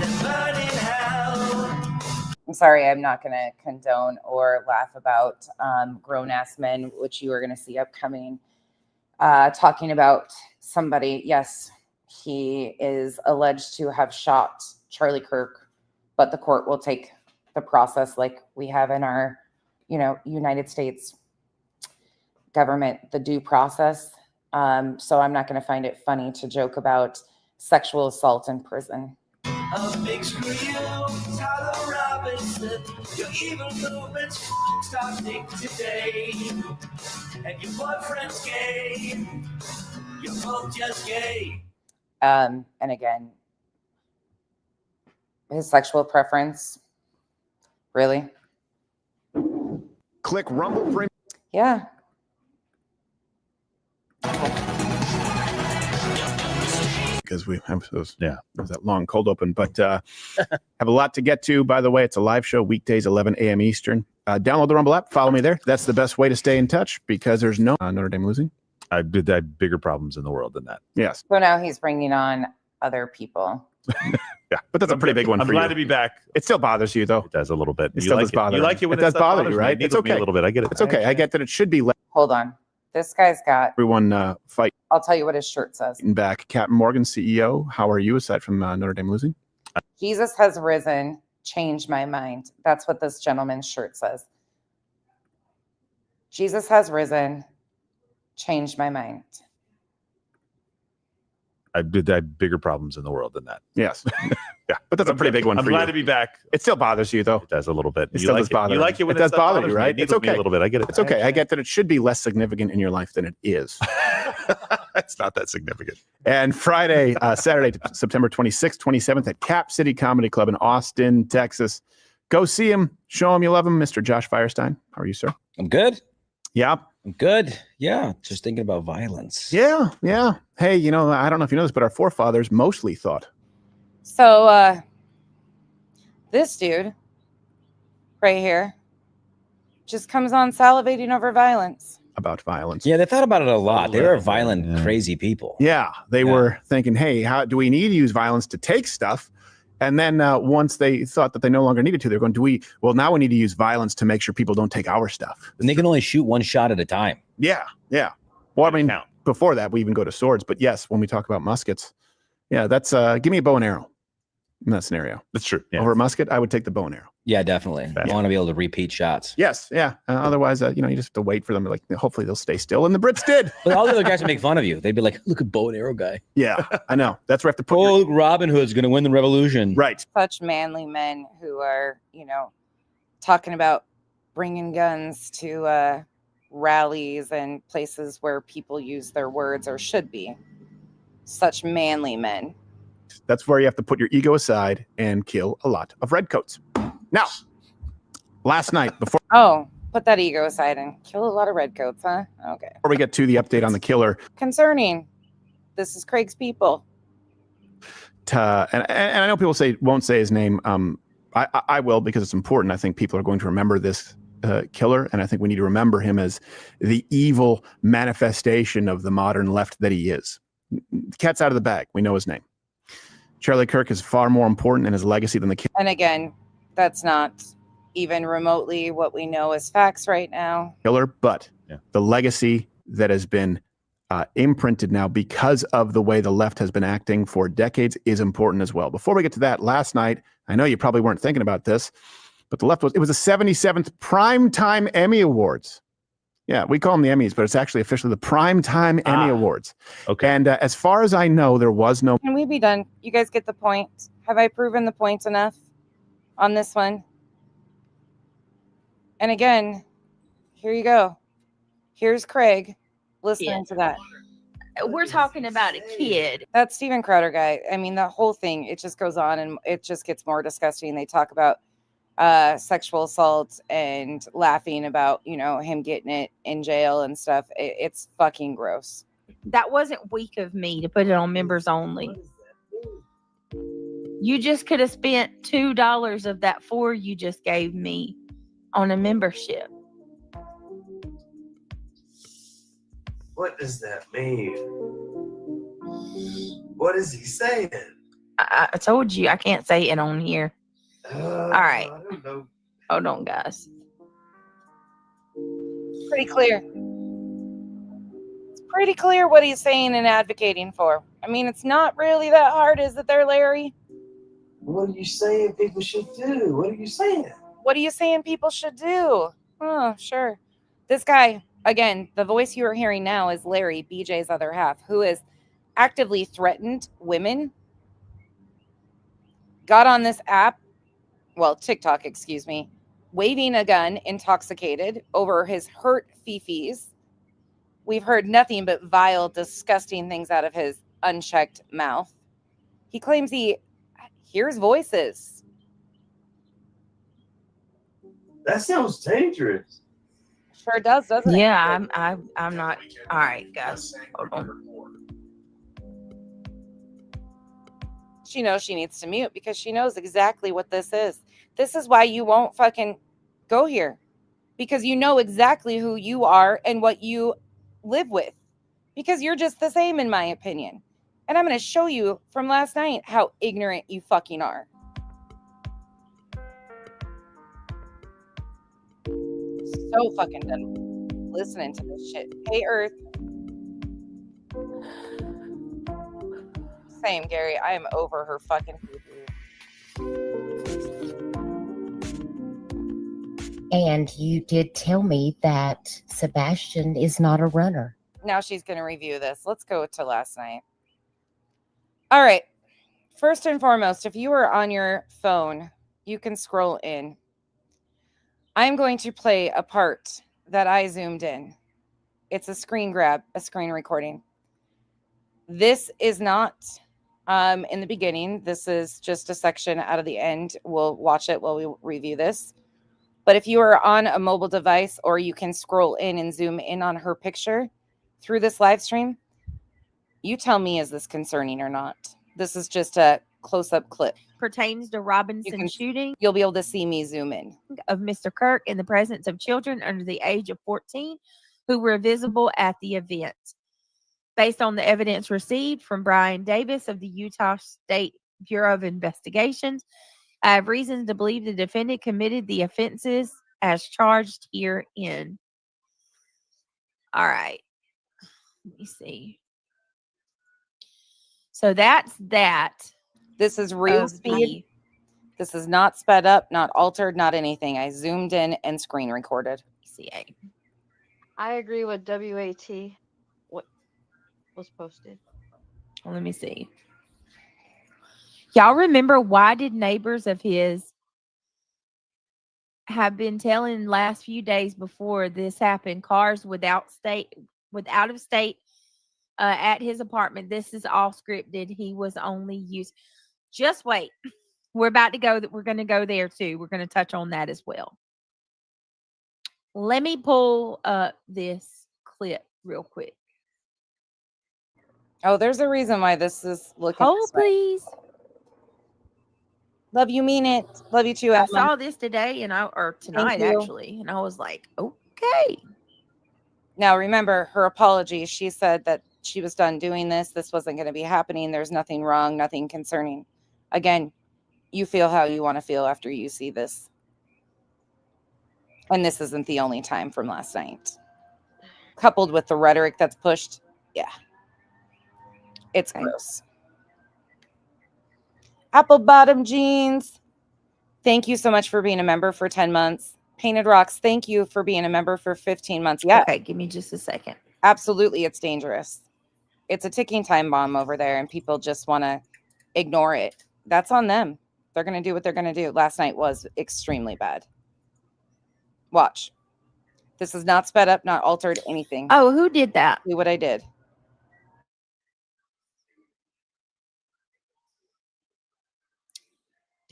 then burn in hell. I'm sorry, I'm not going to condone or laugh about grown-ass men, which you are going to see upcoming, talking about somebody. Yes, he is alleged to have shot Charlie Kirk, but the court will take the process like we have in our, United States government, the due process. So I'm not going to find it funny to joke about sexual assault in prison. A big screw you, Tyler Robinson. Your evil movements starting today. And your boyfriend's gay. You're both just gay. And again, his sexual preference. Really? Click Rumble Premium. Yeah. Because we have those, it was that long cold open, but have a lot to get to. By the way, it's a live show weekdays, 11 a.m. Eastern. Download the Rumble app, follow me there. That's the best way to stay in touch because there's no Notre Dame losing. I had bigger problems in the world than that. Yes. So now he's bringing on other people Yeah, but that's a pretty big one I'm for glad you. to be back. It still bothers you, though. It does a little bit. It You still like does it. bother. You like it when it does stuff bother bothers you, me. right? It It's needles me okay. a little bit. I get it. It's okay. I get that it should be let Hold on. This guy's got. everyone fight I'll tell you what his shirt says. back. Captain Morgan, CEO. How are you aside from Notre Dame losing? Jesus has risen, changed my mind. That's what this gentleman's shirt says. Jesus has risen, changed my mind. I had bigger problems in the world than that. Yes. Yeah, but that's a pretty big one I'm for glad you. to be back. It still bothers you, though. It does a little bit. It You still like does it. bother You me. like it when it does stuff bother bothers you, me. right? It It's needles me okay. a little bit. I get it. It's okay. I get that it should be less significant in your life than it is. It's not that significant. And Friday, Saturday, September 26th, 27th at Cap City Comedy Club in Austin, Texas. Go see him. Show him you love him. Mr. Josh Firestein. How are you, sir? I'm good. Yeah. I'm good. Yeah. Just thinking about violence. Yeah. Yeah. Hey, I don't know if you know this, but our forefathers mostly thought. So, this dude right here just comes on salivating over violence. About violence. Yeah, they thought about it a lot. They were violent, crazy people. Yeah. They were thinking, hey, how do we need to use violence to take stuff? And then once they thought that they no longer needed to, they're going, now we need to use violence to make sure people don't take our stuff. And they can only shoot one shot at a time. Yeah. Yeah. Well, I mean, before that, we even go to swords. But yes, when we talk about muskets, yeah, that's give me a bow and arrow in that scenario. That's true. Yeah. Over a musket, I would take the bow and arrow. Yeah, definitely. I want to be able to repeat shots. Yes. Yeah. Otherwise, you just have to wait for them. Like, hopefully they'll stay still. And the Brits did. But all the other guys would make fun of you. They'd be like, look at bow and arrow guy. Yeah, I know. That's where I have to put look, Robin Hood's going to win the revolution. Right. Such manly men who are, talking about bringing guns to rallies and places where people use their words or should be. Such manly men. That's where you have to put your ego aside and kill a lot of redcoats. Now, last night before put that ego aside and kill a lot of redcoats, huh? Okay. before we get to the update on the killer, Concerning. This is Craig's people. and I know people won't say his name. I will because it's important. I think people are going to remember this killer, and I think we need to remember him as the evil manifestation of the modern left that he is. The cat's out of the bag. We know his name. Charlie Kirk is far more important in his legacy than the killer. And again, that's not even remotely what we know as facts right now. But the legacy that has been imprinted now because of the way the left has been acting for decades is important as well. Before we get to that, last night, I know you probably weren't thinking about this, but it was the 77th Primetime Emmy Awards. Yeah, we call them the Emmys, but it's actually officially the Primetime Emmy Awards. Okay. And as far as I know, there was no... Can we be done? You guys get the point. Have I proven the point enough on this one? And again, here you go. Here's Craig listening to that. We're talking about a kid. That Steven Crowder guy, I mean, the whole thing, it just goes on and it just gets more disgusting. They talk about sexual assault and laughing about, him getting it in jail and stuff. It's fucking gross. That wasn't weak of me to put it on members only. You just could have spent $2 of that $4 you just gave me on a membership. What does that mean? What is he saying? I told you I can't say it on here. All right. I don't know. Hold on, guys. Pretty clear. It's pretty clear what he's saying and advocating for. I mean, it's not really that hard, is it there, Larry? What are you saying people should do? What are you saying? What are you saying people should do? Oh, sure. This guy, again, the voice you are hearing now is Larry, BJ's other half, who has actively threatened women. Got on this app, TikTok, excuse me, waving a gun, intoxicated, over his hurt fifis. We've heard nothing but vile, disgusting things out of his unchecked mouth. He claims he hears voices. That sounds dangerous. Sure does, doesn't it? Yeah, I'm not. All right, guys. Hold on. She knows she needs to mute because she knows exactly what this is. This is why you won't fucking go here, because you know exactly who you are and what you live with, because you're just the same, in my opinion. And I'm going to show you from last night how ignorant you fucking are. So fucking done listening to this shit. Hey, Earth. Same, Gary. I am over her fucking And you did tell me that Sebastian is not a runner. Now she's going to review this. Let's go to last night. All right. First and foremost, if you are on your phone, you can scroll in. I'm going to play a part that I zoomed in. It's a screen grab, a screen recording. This is not in the beginning. This is just a section out of the end. We'll watch it while we review this. But if you are on a mobile device, or you can scroll in and zoom in on her picture through this live stream, you tell me, is this concerning or not? This is just a close-up clip. Pertains to Robinson shooting. You'll be able to see me zoom in. Of Mr. Kirk in the presence of children under the age of 14 who were visible at the event. Based on the evidence received from Brian Davis of the Utah State Bureau of Investigations, I have reason to believe the defendant committed the offenses as charged herein. All right. Let me see. So that's that. This is real speed. This is not sped up, not altered, not anything. I zoomed in and screen recorded. CA. I agree with WAT. What was posted? Well, let me see. Y'all remember, why did neighbors of his have been telling last few days before this happened, cars without of state at his apartment? This is all scripted. He was only used. Just wait. We're about to go. We're going to go there too. We're going to touch on that as well. Let me pull up this clip real quick. Oh, there's a reason why this is looking. Hold, please. Love you, mean it. Love you too. I saw this today or tonight actually, and I was like, okay. Now remember her apology. She said that she was done doing this. This wasn't going to be happening. There's nothing wrong, nothing concerning. Again, you feel how you want to feel after you see this. And this isn't the only time from last night. Coupled with the rhetoric that's pushed, yeah. It's gross. Apple bottom jeans. Thank you so much for being a member for 10 months. Painted Rocks, thank you for being a member for 15 months. Yeah. Okay, give me just a second. Absolutely, it's dangerous. It's a ticking time bomb over there, and people just want to ignore it. That's on them. They're going to do what they're going to do. Last night was extremely bad. Watch. This is not sped up, not altered, anything. Oh, who did that? See what I did.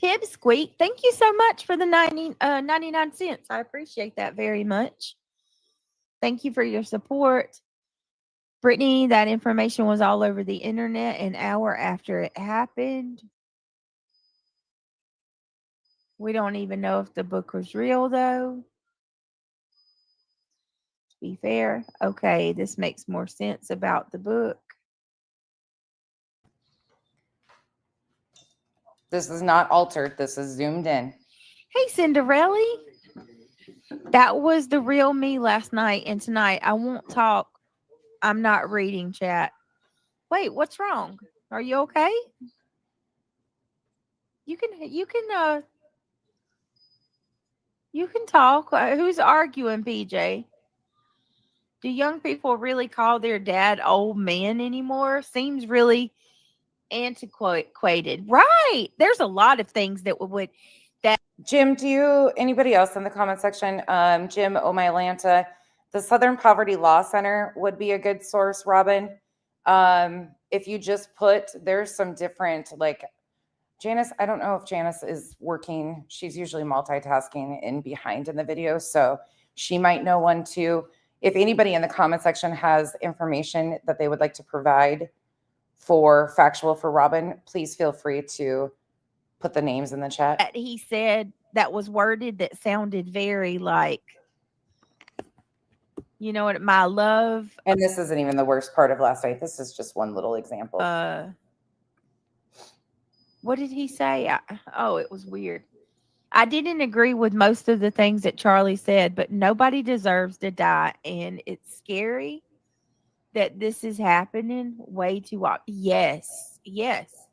Pipsqueak, thank you so much for the 99 cents. I appreciate that very much. Thank you for your support. Brittany, that information was all over the internet an hour after it happened. We don't even know if the book was real, though. To be fair. Okay, this makes more sense about the book. This is not altered. This is zoomed in. Hey, Cinderella. That was the real me last night and tonight. I won't talk. I'm not reading chat. Wait, what's wrong? Are you okay? You can talk. Who's arguing, PJ? Do young people really call their dad old man anymore? Seems really antiquated. Right. There's a lot of things that would Jim, anybody else in the comment section? Jim, Oh My Atlanta, the Southern Poverty Law Center would be a good source, Robin. If you just there's some different, like Janice, I don't know if Janice is working. She's usually multitasking in the video. So she might know one too. If anybody in the comment section has information that they would like to provide for factual for Robin, please feel free to put the names in the chat. He said that was worded that sounded very like You know what? My love. And this isn't even the worst part of last night. This is just one little example. What did he say? It was weird. I didn't agree with most of the things that Charlie said, but nobody deserves to die. And it's scary that this is happening way too often. Yes. Yes.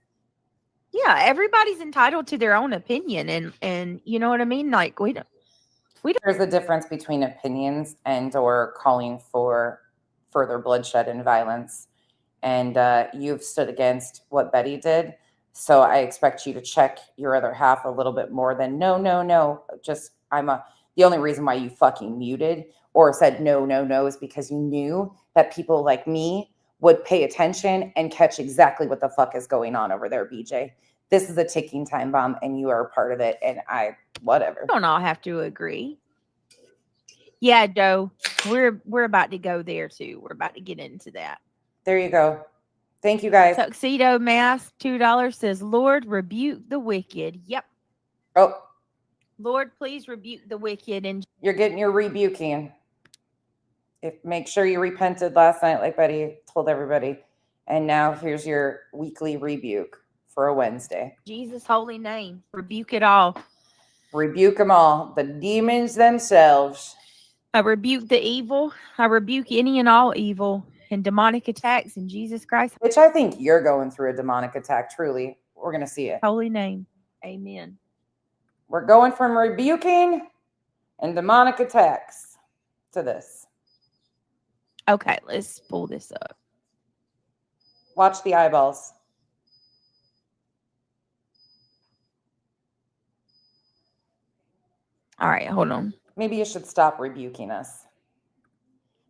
Yeah. Everybody's entitled to their own opinion. And you know what I mean? Like we don't. There's a difference between opinions and or calling for further bloodshed and violence. And you've stood against what Betty did. So I expect you to check your other half a little bit more than no. Just the only reason why you fucking muted or said no is because you knew that people like me would pay attention and catch exactly what the fuck is going on over there, BJ. This is a ticking time bomb and you are a part of it. And whatever. We don't all have to agree. Yeah, Joe, we're about to go there too. We're about to get into that. There you go. Thank you, guys. Tuxedo Mask, $2 says, Lord, rebuke the wicked. Yep. Oh. Lord, please rebuke the wicked. And you're getting your rebuking. Make sure you repented last night, like Betty told everybody. And now here's your weekly rebuke for a Wednesday. Jesus' holy name, rebuke it all. Rebuke them all. The demons themselves. I rebuke the evil. I rebuke any and all evil and demonic attacks in Jesus Christ. Which I think you're going through a demonic attack, truly. We're going to see it. Holy name. Amen. We're going from rebuking and demonic attacks to this. Okay, let's pull this up. Watch the eyeballs. All right, hold on. Maybe you should stop rebuking us.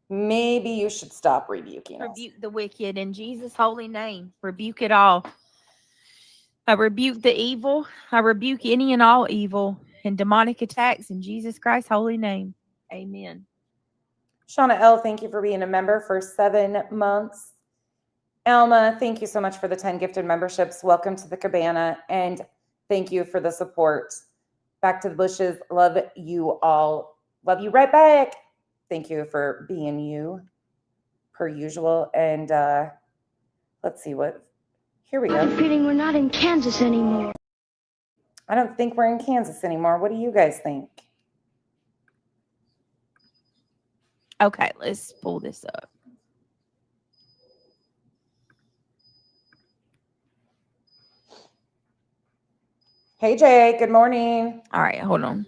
Maybe you should stop rebuking us. Rebuke the wicked in Jesus' holy name. Rebuke it all. I rebuke the evil. I rebuke any and all evil and demonic attacks in Jesus Christ's holy name. Amen. Shauna L., thank you for being a member for 7 months. Alma, thank you so much for the 10 gifted memberships. Welcome to the cabana, and thank you for the support. Back to the bushes. Love you all. Love you right back. Thank you for being you, per usual. And let's see what. Here we go. I'm feeling we're not in Kansas anymore. I don't think we're in Kansas anymore. What do you guys think? Okay, let's pull this up. Hey, Jay. Good morning. All right, hold on.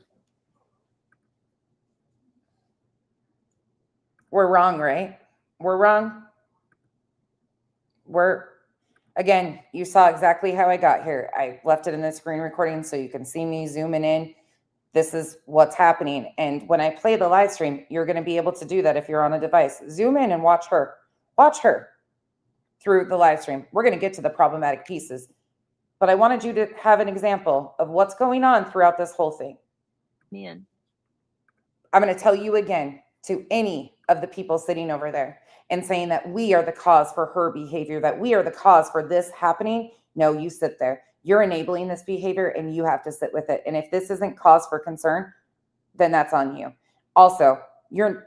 We're wrong, right? We're wrong. Again, you saw exactly how I got here. I left it in the screen recording so you can see me zooming in. This is what's happening. And when I play the live stream, you're going to be able to do that if you're on a device. Zoom in and watch her. Watch her through the live stream. We're going to get to the problematic pieces. But I wanted you to have an example of what's going on throughout this whole thing. Man. I'm going to tell you again to any of the people sitting over there and saying that we are the cause for her behavior, that we are the cause for this happening. No, you sit there. You're enabling this behavior and you have to sit with it. And if this isn't cause for concern, then that's on you. Also, there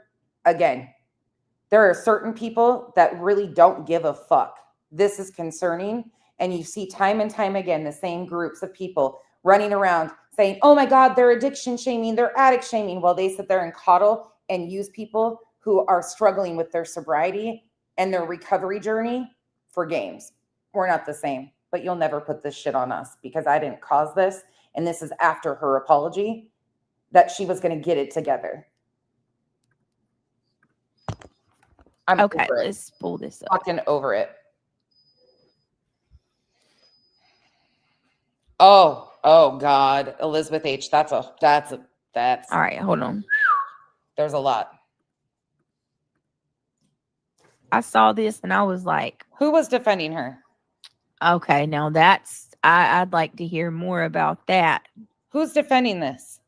are certain people that really don't give a fuck. This is concerning. And you see time and time again, the same groups of people running around saying, oh my God, they're addiction shaming, they're addict shaming, while they sit there and coddle and use people who are struggling with their sobriety and their recovery journey for games. We're not the same, but you'll never put this shit on us because I didn't cause this. And this is after her apology that she was going to get it together. I'm okay, let's pull this up. Fucking over it. Oh God, Elizabeth H. That's all right. Hold on. There's a lot. I saw this and I was like, who was defending her? Okay, now I'd like to hear more about that. Who's defending this?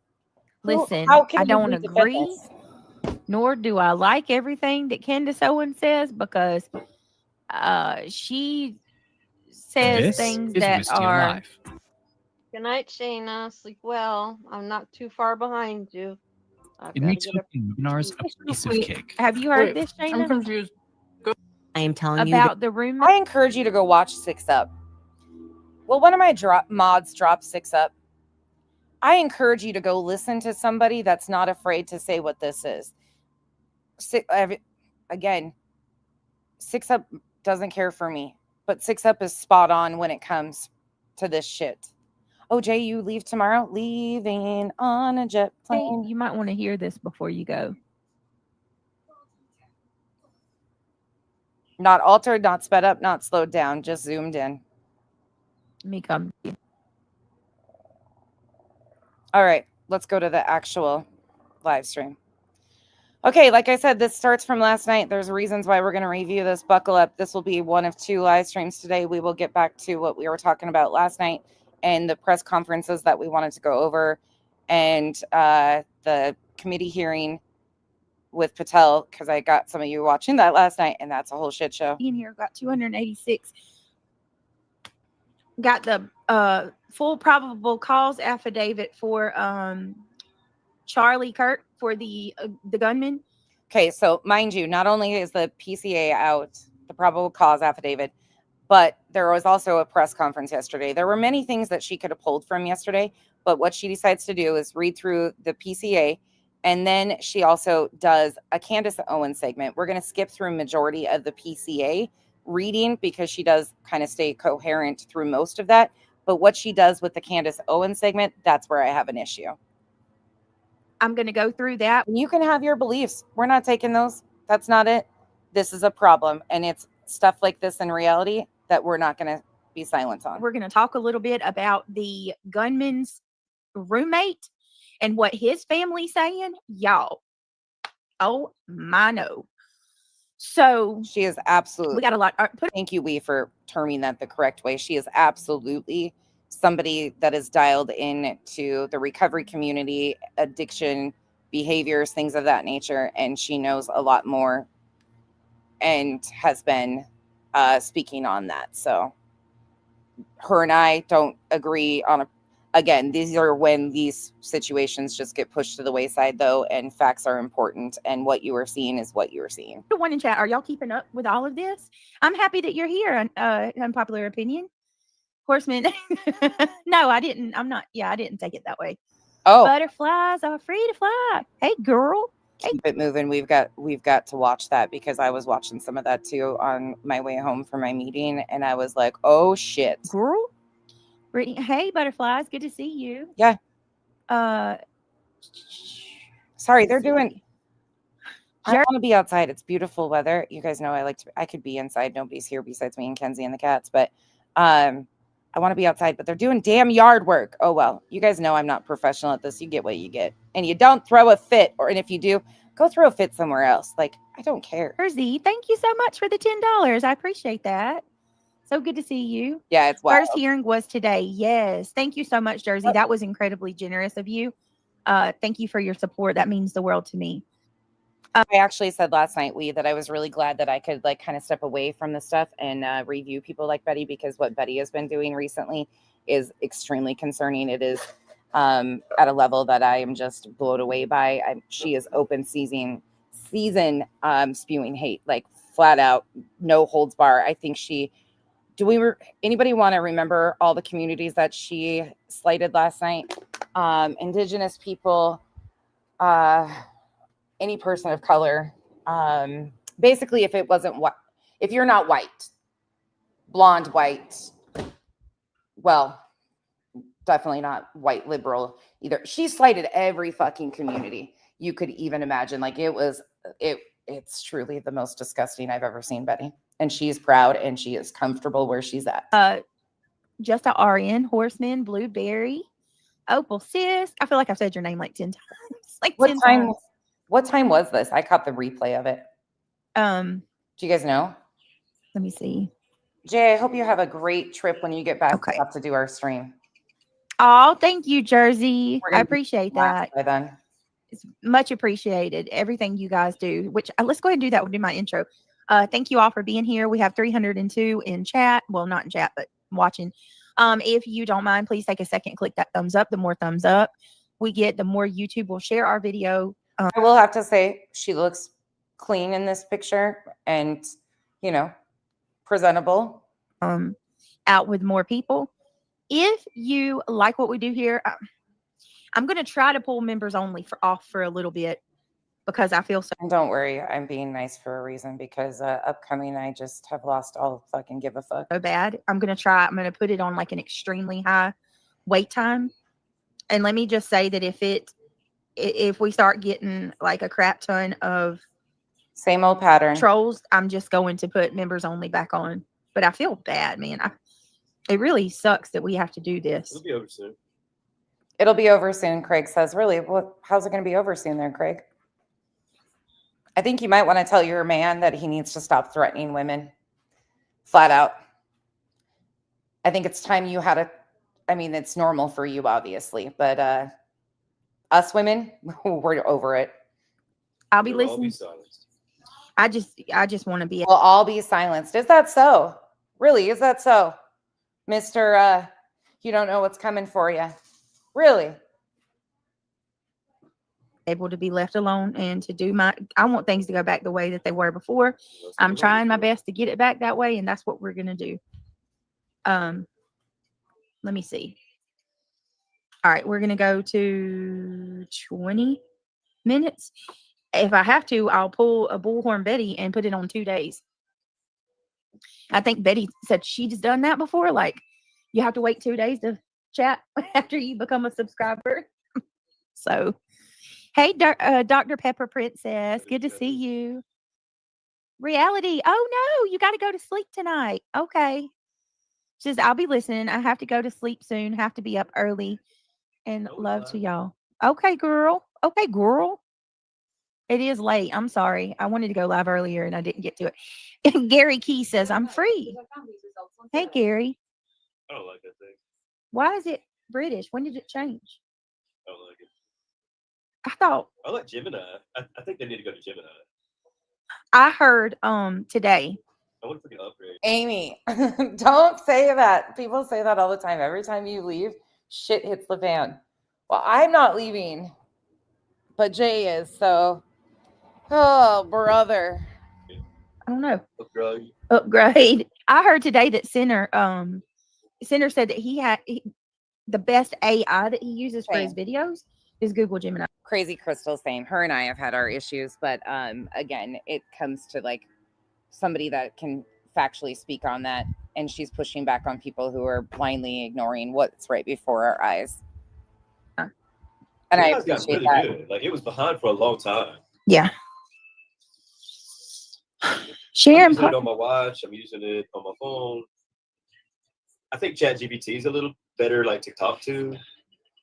Listen, I don't agree, nor do I like everything that Candace Owens says because she says things that are. Good night, Shayna. Sleep well. I'm not too far behind you. I've It gotta makes get up. hosting webinars a piece of cake. Have you heard this, I'm Shayna? confused. I am telling you About the roommate? I encourage you to go watch 6 Up. Well, one of my mods dropped 6 Up. I encourage you to go listen to somebody that's not afraid to say what this is. Again, 6 Up doesn't care for me, but 6 Up is spot on when it comes to this shit. Oh, Jay, you leave tomorrow? Leaving on a jet plane. Hey, you might want to hear this before you go. Not altered, not sped up, not slowed down, just zoomed in. Let me come. All right, let's go to the actual live stream. Okay, like I said, this starts from last night. There's reasons why we're going to review this. Buckle up. This will be one of 2 live streams today. We will get back to what we were talking about last night and the press conferences that we wanted to go over and the committee hearing with Patel, because I got some of you watching that last night, and that's a whole shit show. In here, got 286. Got the full probable cause affidavit for Charlie Kirk for the gunman. Okay, so mind you, not only is the PCA out, the probable cause affidavit, but there was also a press conference yesterday. There were many things that she could have pulled from yesterday, but what she decides to do is read through the PCA, and then she also does a Candace Owens segment. We're going to skip through majority of the PCA reading because she does kind of stay coherent through most of that. But what she does with the Candace Owens segment, that's where I have an issue. I'm going to go through that. You can have your beliefs. We're not taking those. That's not it. This is a problem. And it's stuff like this in reality that we're not going to be silent on. We're going to talk a little bit about the gunman's roommate and what his family's saying. Y'all. Oh, my no. So she is absolutely. We got a lot. Thank you, Wee, for terming that the correct way. She is absolutely somebody that is dialed in to the recovery community, addiction, behaviors, things of that nature. And she knows a lot more and has been speaking on that. So her and I don't agree on again, these are when these situations just get pushed to the wayside, though, and facts are important. And what you are seeing is what you are seeing. The one in chat, are y'all keeping up with all of this? I'm happy that you're here. Unpopular opinion. Horseman. No, I didn't. I'm not. Yeah, I didn't take it that way. Oh, butterflies are free to fly. Hey, girl. Keep it moving. We've got to watch that because I was watching some of that too on my way home from my meeting, and I was like, "Oh shit, girl." Brittany, hey, butterflies. Good to see you. Yeah. Sorry, they're doing. I want to be outside. It's beautiful weather. You guys know I could be inside. Nobody's here besides me and Kenzie and the cats, but I want to be outside, but they're doing damn yard work. Oh, well, you guys know I'm not professional at this. You get what you get. And you don't throw a fit, and if you do, go throw a fit somewhere else. Like, I don't care. Jersey, thank you so much for the $10. I appreciate that. So good to see you. Yeah, it's wild. First hearing was today. Yes. Thank you so much, Jersey. That was incredibly generous of you. Thank you for your support. That means the world to me. I actually said last night, that I was really glad that I could kind of step away from the stuff and review people like Betty, because what Betty has been doing recently is extremely concerning. It is at a level that I am just blown away by. She is open season spewing hate, like flat out, no holds bar. I think anybody want to remember all the communities that she slighted last night? Indigenous people, any person of color, basically, if you're not white, blonde, white, well, definitely not white liberal either. She slighted every fucking community you could even imagine. Like it's truly the most disgusting I've ever seen, Betty. And she's proud and she is comfortable where she's at. Just a Aryan, Horseman, Blueberry, Opal Sis. I feel like I've said your name like 10 times. What time was this? I caught the replay of it. Do you guys know? Let me see. Jay, I hope you have a great trip when you get back up to do our stream. Oh, thank you, Jersey. I appreciate that. By then. It's much appreciated. Everything you guys do, which let's go ahead and do that. We'll do my intro. Thank you all for being here. We have 302 in chat. Well, not in chat, but watching. If you don't mind, please take a second, click that thumbs up. The more thumbs up we get, the more YouTube will share our video I will have to say she looks clean in this picture and, you know, presentable. Out with more people. If you like what we do here, I'm going to try to pull members only off for a little bit because I feel so. And don't worry, I'm being nice for a reason because upcoming, I just have lost all fucking give a fuck. So bad. I'm going to put it on like an extremely high wait time. And let me just say that if we start getting like a crap ton of same old pattern trolls, I'm just going to put members only back on. But I feel bad, man. It really sucks that we have to do this. It'll be over soon. It'll be over soon, Craig says. Really? How's it going to be over soon there, Craig? I think you might want to tell your man that he needs to stop threatening women. Flat out. I think it's time you had it's normal for you, obviously, but us women, we're over it. I'll be listening. I just want to be. We'll all be silenced. Is that so? Really? Is that so? Mr. You don't know what's coming for you. Really? Able to be left alone and to do I want things to go back the way that they were before. I'm trying my best to get it back that way, and that's what we're going to do. Let me see. All right, we're going to go to 20 minutes. If I have to, I'll pull a Bullhorn Betty and put it on 2 days. I think Betty said she's done that before. Like, you have to wait 2 days to chat after you become a subscriber. So, hey, Dr. Pepper Princess, good to see you. Reality. Oh, no, you got to go to sleep tonight. Okay. She says, I'll be listening. I have to go to sleep soon. Have to be up early. And love to y'all. Okay, girl. Okay, girl. It is late. I'm sorry. I wanted to go live earlier and I didn't get to it. Gary Key says, I'm free. Hey, Gary. I don't like that thing. Why is it British? When did it change? I don't like it. I like Gemini. I think they need to go to Gemini. I heard today. I want to freaking upgrade. Amy, don't say that. People say that all the time. Every time you leave, shit hits the fan. Well, I'm not leaving, but Jay is. So, oh, brother. I don't know. Upgrade. I heard today that Center said that he had the best AI that he uses for his videos is Google Gemini. Crazy Crystal, same. Her and I have had our issues, but again, it comes to like somebody that can factually speak on that, and she's pushing back on people who are blindly ignoring what's right before our eyes. And I appreciate really that. Good. Like, it was behind for a long time. Yeah. I'm Sharon, using it on my watch. I'm using it on my phone. I think ChatGPT is a little better, like, to talk to.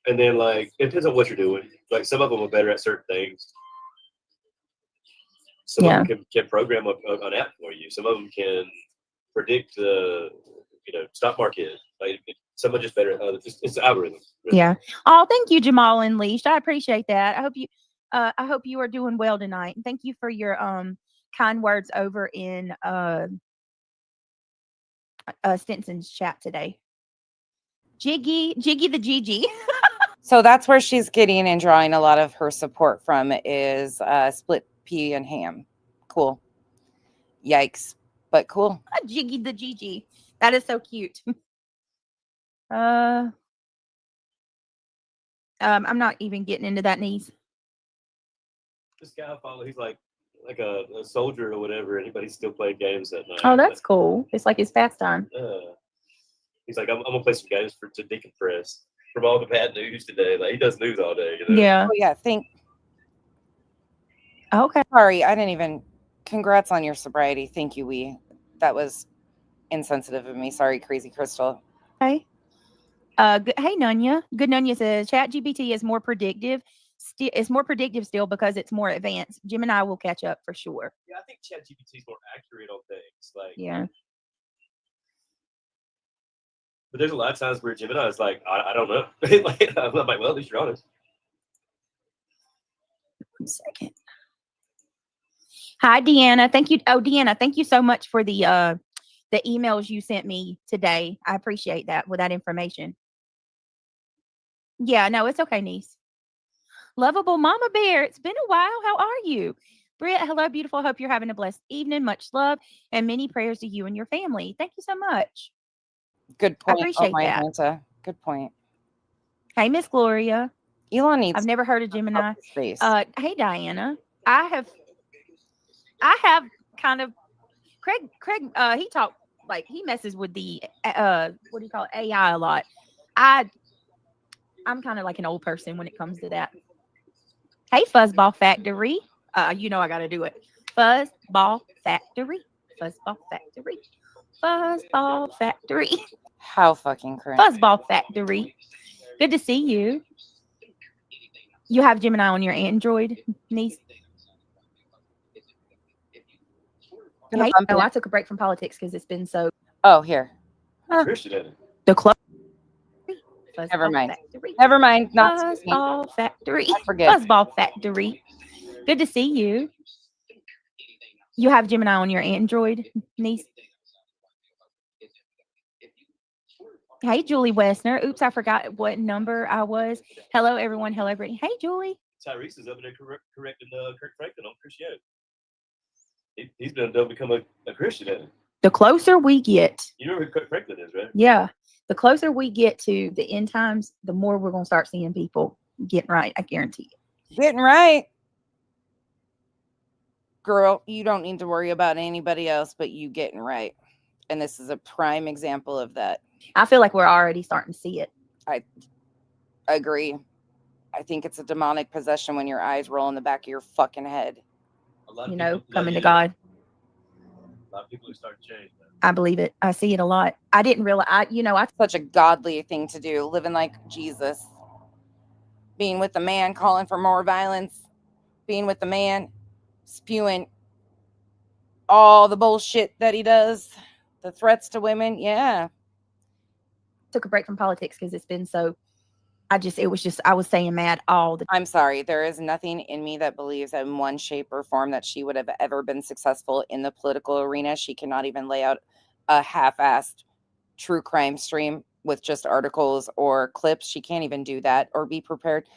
And then, like, it depends on what you're doing. Like, some of them are better at certain things. Some of them can program an app for you. Some of them can predict the, stock market. Like, some are just better at others. It's algorithms. Really. Yeah. Oh, thank you, Jamal Unleashed. I appreciate that. I hope you are doing well tonight. And thank you for your kind words over in Stinson's chat today. Jiggy the Gigi. So that's where she's getting and drawing a lot of her support from is split pea and ham. Cool. Yikes, but cool. Jiggy the Gigi. That is so cute. I'm not even getting into that, niece. This guy I follow, he's like a soldier or whatever, and he's still playing games at night. Oh, that's cool. It's like his pastime. He's like, I'm gonna play some games to decompress from all the bad news today. Like, he does news all day. Yeah. Oh yeah. Okay. Sorry, I didn't even. Congrats on your sobriety. Thank you, That was insensitive of me. Sorry, Crazy Crystal. Okay. Hey, Nunya. Good Nunya says ChatGPT is more predictive. It's more predictive still because it's more advanced. Gemini will catch up for sure. Yeah, I think ChatGPT is more accurate on things. Like, yeah. But there's a lot of times where Gemini is like, I don't know. Like, I'm like, well, at least you're honest. 1 second. Hi, Deanna. Thank you. Oh, Deanna, thank you so much for the emails you sent me today. I appreciate that with that information. Yeah, no, it's okay, niece. Lovable Mama Bear, it's been a while. How are you? Britt, hello, beautiful. Hope you're having a blessed evening. Much love and many prayers to you and your family. Thank you so much. Good I point. appreciate my that. Santa. Good point. Hey, Miss Gloria. Elon needs. I've never heard of Gemini. Space. Hey, Diana. I have kind of Craig. He talked like he messes with the what do you call it, AI a lot. I'm kind of like an old person when it comes to that. Hey, Fuzzball Factory. You know I got to do it. Fuzzball Factory. Fuzzball Factory. Fuzzball Factory. How fucking cringe. Fuzzball Factory. Good to see you. You have Gemini on your Android, niece? Hey, I took a break from politics because it's been so. Oh, here. The club. Never mind. Never mind. Not Fuzzball Factory. I forget. Fuzzball Factory. Good to see you. You have Gemini on your Android, niece? Hey, Julie Westner. Oops, I forgot what number I was. Hello, everyone. Hello, Brittany. Hey, Julie. Tyrese is over there correcting Kirk Franklin on Christianity. He's going to become a Christian, isn't he? The closer we get. You know who Kirk Franklin is, right? Yeah. The closer we get to the end times, the more we're going to start seeing people getting right. I guarantee you. Getting right. Girl, you don't need to worry about anybody else but you getting right. And this is a prime example of that. I feel like we're already starting to see it. I agree. I think it's a demonic possession when your eyes roll in the back of your fucking head. You know, coming to God. A lot of people are starting to change. I believe it. I see it a lot. I didn't realize, I such a godly thing to do, living like Jesus. Being with the man, calling for more violence. Being with the man, spewing all the bullshit that he does. The threats to women. Yeah. Took a break from politics because it's been so, I was saying mad all the time. I'm sorry. There is nothing in me that believes in one shape or form that she would have ever been successful in the political arena. She cannot even lay out a half-assed true crime stream with just articles or clips. She can't even do that or be prepared.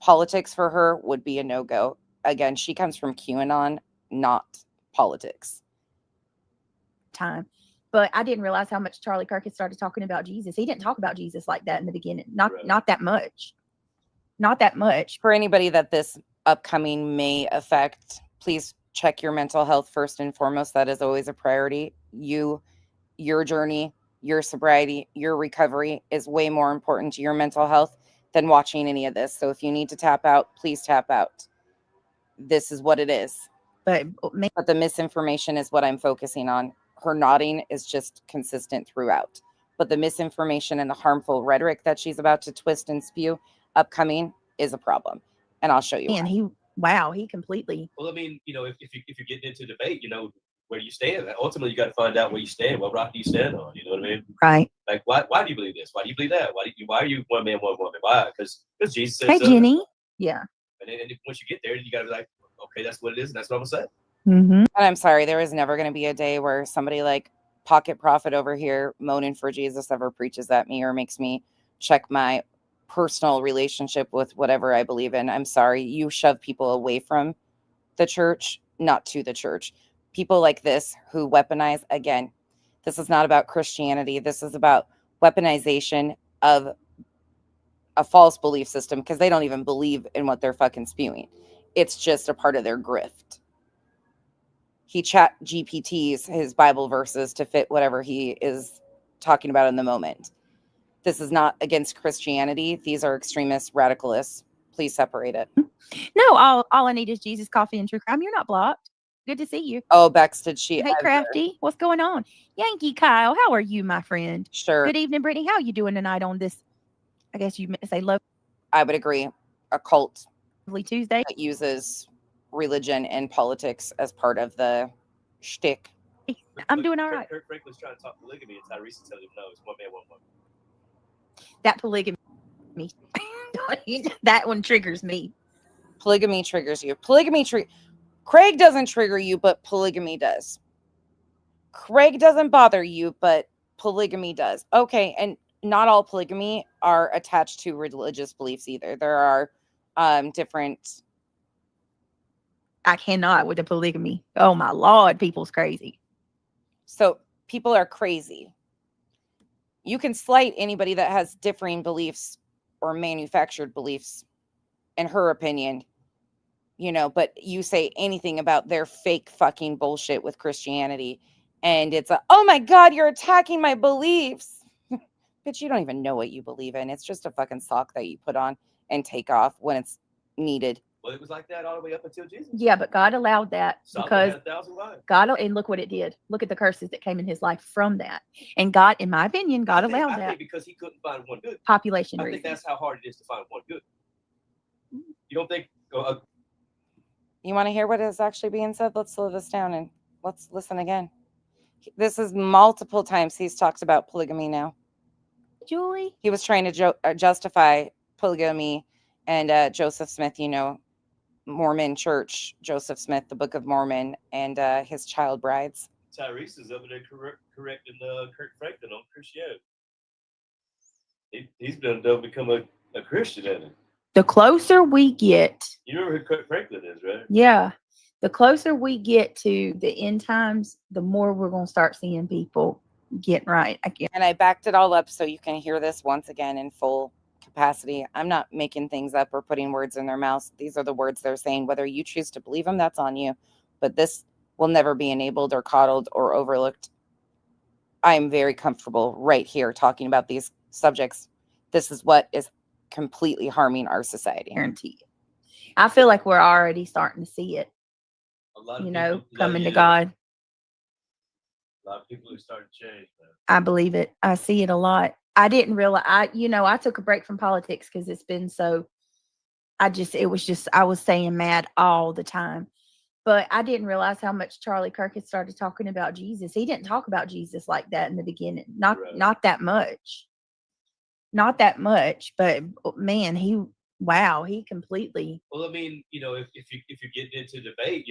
Politics for her would be a no-go. Again, she comes from QAnon, not politics. Time. But I didn't realize how much Charlie Kirk had started talking about Jesus. He didn't talk about Jesus like that in the beginning. Not that much. Not that much. For anybody that this upcoming may affect, please check your mental health first and foremost. That is always a priority. Your journey, your sobriety, your recovery is way more important to your mental health than watching any of this. So if you need to tap out, please tap out. This is what it is. But the misinformation is what I'm focusing on. Her nodding is just consistent throughout. But the misinformation and the harmful rhetoric that she's about to twist and spew upcoming is a problem. And I'll show you. And he completely. Well, I mean, if you're getting into debate, where you stand. Ultimately, you got to find out where you stand. What rock do you stand on? You know what I mean? Right. Like, why do you believe this? Why do you believe that? Why are you one man, one woman? Why? Because Jesus said Hey, so. Jenny. Yeah. And once you get there, you got to be like, okay, that's what it is, and that's what I'm gonna say. Mm-hmm. And I'm sorry, there is never going to be a day where somebody like Pocket Prophet over here moaning for Jesus ever preaches at me or makes me check my personal relationship with whatever I believe in. I'm sorry, you shove people away from the church, not to the church. People like this who weaponize, again, this is not about Christianity. This is about weaponization of a false belief system because they don't even believe in what they're fucking spewing. It's just a part of their grift. He chat GPTs his Bible verses to fit whatever he is talking about in the moment. This is not against Christianity. These are extremist radicalists. Please separate it. No, all I need is Jesus, coffee, and true crime. You're not blocked. Good to see you. Oh, Bex, did she? Hey, Crafty. What's going on? Yankee Kyle, how are you, my friend? Sure. Good evening, Brittany. How are you doing tonight on this? I guess you meant to say love. I would agree. A cult. Tuesday. That uses religion and politics as part of the shtick. I'm doing all right. Kirk Franklin's trying to talk polygamy, and Tyrese is telling him no, it's one man, one woman. That polygamy. That one triggers me. Polygamy triggers you. Craig doesn't trigger you, but polygamy does. Craig doesn't bother you, but polygamy does. Okay, and not all polygamy are attached to religious beliefs either. There are different. I cannot with the polygamy. Oh my Lord, people's crazy. So people are crazy. You can slight anybody that has differing beliefs or manufactured beliefs, in her opinion, but you say anything about their fake fucking bullshit with Christianity, and it's oh my God, you're attacking my beliefs. Bitch, you don't even know what you believe in. It's just a fucking sock that you put on and take off when it's needed. Well, it was like that all the way up until Jesus. Yeah, but God allowed that because had 1,000 wives. and look what it did. Look at the curses that came in his life from that. And God, in my opinion, God allowed I that. think because he couldn't find one good. Population I reason. think that's how hard it is to find one good. You don't think? You want to hear what is actually being said? Let's slow this down and let's listen again. This is multiple times he's talked about polygamy now. Julie? He was trying to justify polygamy and Joseph Smith, Mormon church, Joseph Smith, the Book of Mormon, and his child brides. Tyrese is over there correcting Kirk Franklin on Christianity. He's going to become a Christian, isn't he? The closer we get. You know who Kirk Franklin is, right? Yeah. The closer we get to the end times, the more we're going to start seeing people getting right again. And I backed it all up so you can hear this once again in full capacity. I'm not making things up or putting words in their mouths. These are the words they're saying. Whether you choose to believe them, that's on you. But this will never be enabled or coddled or overlooked. I'm very comfortable right here talking about these subjects. This is what is completely harming our society. Guarantee it. I feel like we're already starting to see it. A lot of coming to God. A lot of people who started to change, man. I believe it. I see it a lot. I didn't realize. I took a break from politics because it's been so. I was staying mad all the time, but I didn't realize how much Charlie Kirk had started talking about Jesus. He didn't talk about Jesus like that in the beginning. Not that much. Not that much, but man, he completely. Well, I mean, if you're getting into debate,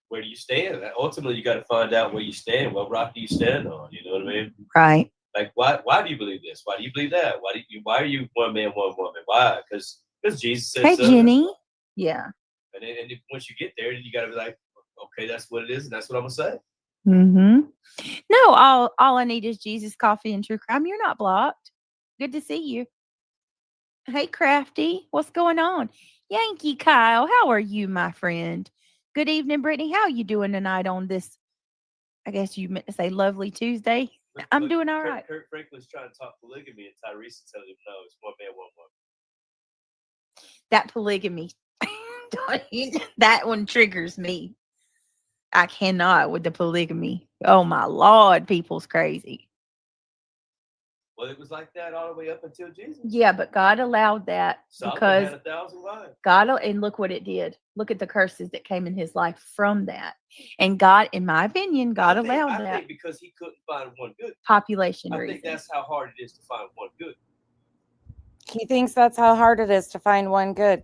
where do you stand? Ultimately, you got to find out where you stand. What rock do you stand on? You know what I mean? Right. Like, why do you believe this? Why do you believe that? Why are you one man, one woman? Why? Because Jesus said Hey, so. Jenny. Yeah. And once you get there, then you got to be like, okay, that's what it is, and that's what I'm gonna say. Mm-hmm. No, all I need is Jesus, coffee, and true crime. You're not blocked. Good to see you. Hey, Crafty, what's going on? Yankee Kyle, how are you, my friend? Good evening, Brittany. How are you doing tonight on this? I guess you meant to say lovely Tuesday. I'm doing all right. Kirk Franklin's trying to talk polygamy, and Tyrese is telling him no, it's one man, one woman. That polygamy, that one triggers me. I cannot with the polygamy. Oh my Lord, people's crazy. Well, it was like that all the way up until Jesus. Yeah, but God allowed that because had 1,000 wives. and look what it did. Look at the curses that came in his life from that. And God, in my opinion, allowed that. I think because he couldn't find one good. Population I reason. think that's how hard it is to find one good. He thinks that's how hard it is to find one good.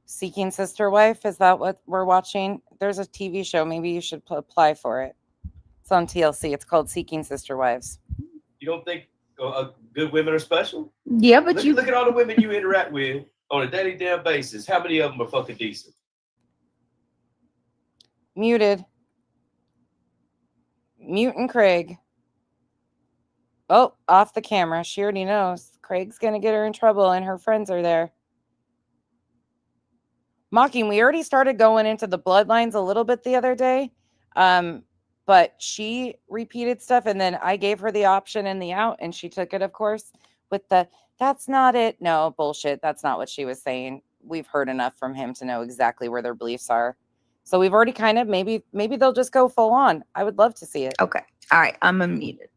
Seeking Sister Wife, is that what we're watching? There's a TV show. Maybe you should apply for it. It's on TLC. It's called Seeking Sister Wives. You don't think good women are special? Yeah, but look at all the women you interact with on a daily damn basis. How many of them are fucking decent? Muted. Mute and Craig. Oh, off the camera. She already knows. Craig's going to get her in trouble and her friends are there. Mocking, we already started going into the bloodlines a little bit the other day. But she repeated stuff and then I gave her the option in the out and she took it, of course, with that's not it. No, bullshit. That's not what she was saying. We've heard enough from him to know exactly where their beliefs are. So we've already kind of, maybe they'll just go full on. I would love to see it. Okay. All right. I'm unmuted.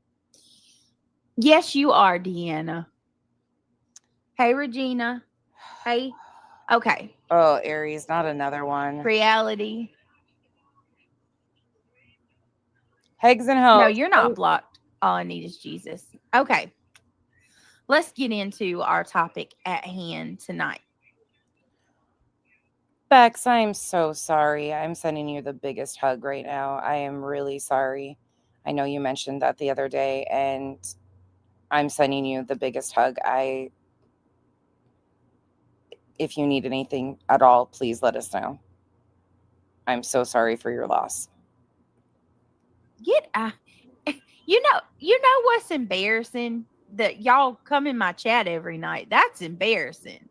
Yes, you are, Deanna. Hey, Regina. Hey. Okay. Oh, Aries, not another one. Reality. Hegs and hoes. No, you're not blocked. All I need is Jesus. Okay. Let's get into our topic at hand tonight. Bex, I'm so sorry. I'm sending you the biggest hug right now. I am really sorry. I know you mentioned that the other day, and I'm sending you the biggest hug. if you need anything at all, please let us know. I'm so sorry for your loss. You know what's embarrassing? That y'all come in my chat every night. That's embarrassing.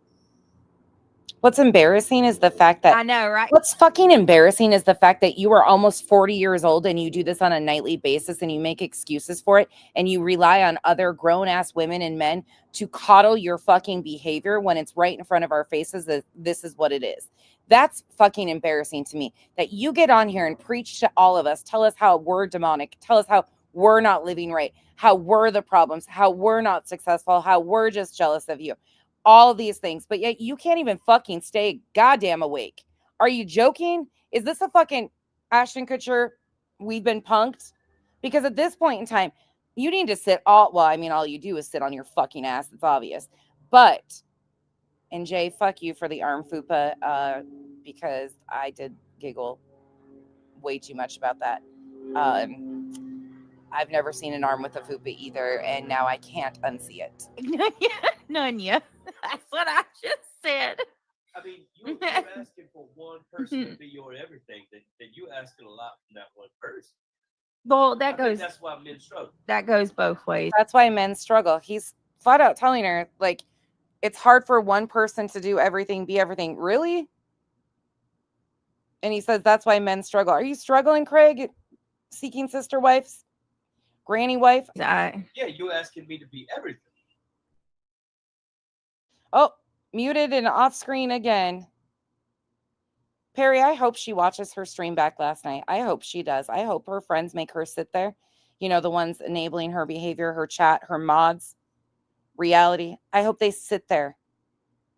What's embarrassing is the fact that I know, right? What's fucking embarrassing is the fact that you are almost 40 years old and you do this on a nightly basis and you make excuses for it and you rely on other grown-ass women and men to coddle your fucking behavior when it's right in front of our faces that this is what it is. That's fucking embarrassing to me that you get on here and preach to all of us, tell us how we're demonic, tell us how we're not living right, how we're the problems, how we're not successful, how we're just jealous of you. All of these things, but yet you can't even fucking stay goddamn awake. Are you joking? Is this a fucking Ashton Kutcher? We've been punked? Because at this point in time, you need to sit all you do is sit on your fucking ass. It's obvious. But, and Jay, fuck you for the arm fupa, because I did giggle way too much about that. I've never seen an arm with a fupa either, and now I can't unsee it. None, yeah. That's what I just said. I mean, you're asking for one person to be your everything. That you asking a lot from that one person. Well, that's why men struggle. That goes both ways. That's why men struggle. He's flat out telling her, like, it's hard for one person to do everything, be everything. Really? And he says that's why men struggle. Are you struggling, Craig? Seeking sister wives? Granny wife? Yeah, you asking me to be everything. Oh, muted and off screen again. Perry, I hope she watches her stream back last night. I hope she does. I hope her friends make her sit there. You know, the ones enabling her behavior, her chat, her mods, reality. I hope they sit there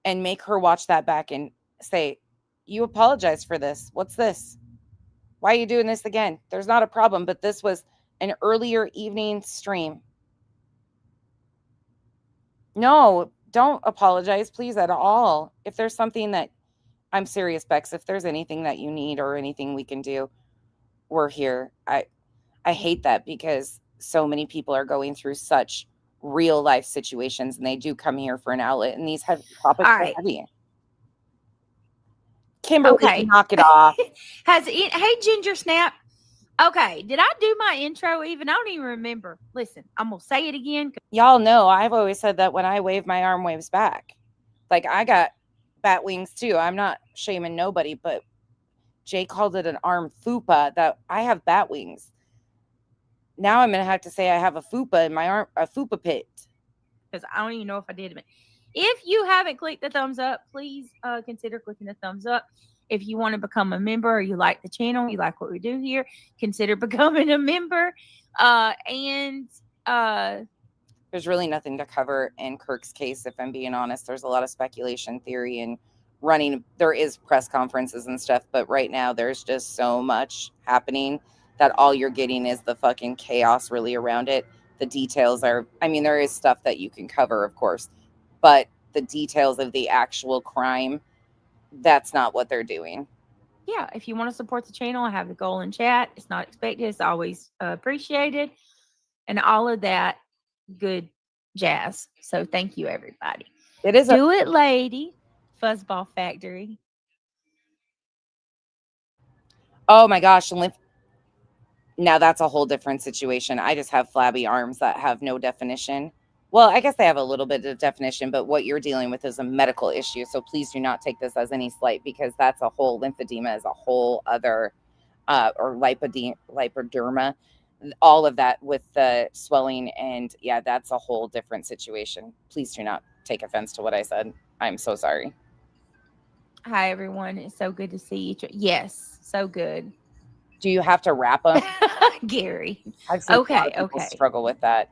and make her watch that back and say, you apologize for this. What's this? Why are you doing this again? There's not a problem, but this was an earlier evening stream. No, don't apologize, please, at all. If there's something that, I'm serious, Bex, if there's anything that you need or anything we can do, we're here. I hate that because so many people are going through such real life situations and they do come here for an outlet, and these topics are heavy. Kimberly, Okay. knock it off. Hey, Ginger Snap. Okay, did I do my intro even? I don't even remember. Listen, I'm going to say it again. Y'all know I've always said that when I wave, my arm waves back. Like, I got bat wings too. I'm not shaming nobody, but Jay called it an arm fupa. That I have bat wings. Now I'm going to have to say I have a fupa in my arm, a fupa pit. Because I don't even know if I did. If you haven't clicked the thumbs up, please consider clicking the thumbs up. If you want to become a member or you like the channel, you like what we do here, consider becoming a member. There's really nothing to cover in Kirk's case, if I'm being honest. There's a lot of speculation, theory, and running. There is press conferences and stuff, but right now there's just so much happening that all you're getting is the fucking chaos really around it. The details are, I mean, there is stuff that you can cover, of course, but the details of the actual crime, that's not what they're doing. Yeah, if you want to support the channel, I have the goal in chat. It's not expected. It's always appreciated. And all of that good jazz. So thank you, everybody. It is Do it, lady. Fuzzball Factory. Oh my gosh. Now that's a whole different situation. I just have flabby arms that have no definition. Well, I guess they have a little bit of definition, but what you're dealing with is a medical issue. So please do not take this as any slight, because that's a whole lymphedema is a whole other, or lipoderma, all of that with the swelling. And yeah, that's a whole different situation. Please do not take offense to what I said. I'm so sorry. Hi, everyone. It's so good to see each other. Yes, so good. Do you have to wrap them? Gary. I've seen a lot of people struggle with that.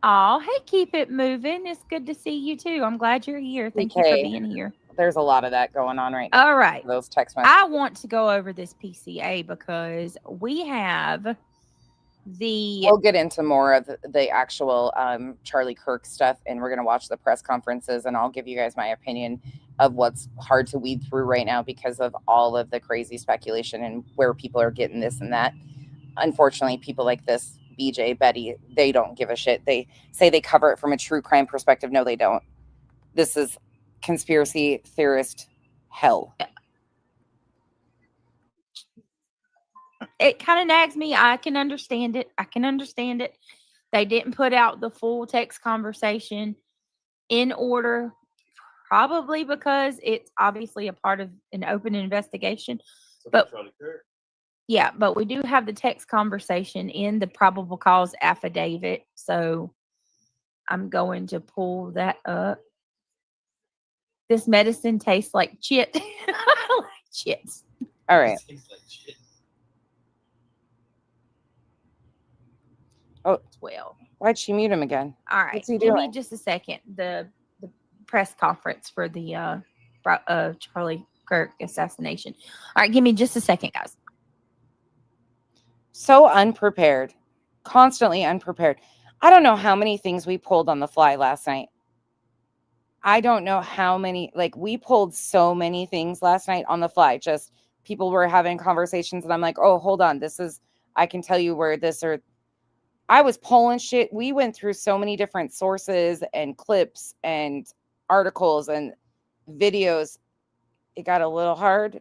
Oh, hey, keep it moving. It's good to see you too. I'm glad you're here. Thank you for being here. There's a lot of that going on right now. All right. Those text messages. I want to go over this PCA because we have We'll get into more of the actual Charlie Kirk stuff, and we're going to watch the press conferences, and I'll give you guys my opinion of what's hard to weed through right now because of all of the crazy speculation and where people are getting this and that. Unfortunately, people like this, BJ, Betty, they don't give a shit. They say they cover it from a true crime perspective. No, they don't. This is conspiracy theorist hell. It kind of nags me. I can understand it. They didn't put out the full text conversation in order, probably because it's obviously a part of an open investigation. But yeah, but we do have the text conversation in the probable cause affidavit. So I'm going to pull that up. This medicine tastes like shit. Like chips. All right. Oh, 12. Why'd she mute him again? All right. What's he Give doing? me just a second. The press conference for the Charlie Kirk assassination. All right. Give me just a second, guys. So unprepared. Constantly unprepared. I don't know how many things we pulled on the fly last night. I don't know how many, like, we pulled so many things last night on the fly. Just people were having conversations, and I'm like, oh, hold on. I can tell you where this, or I was pulling shit. We went through so many different sources and clips and articles and videos. It got a little hard.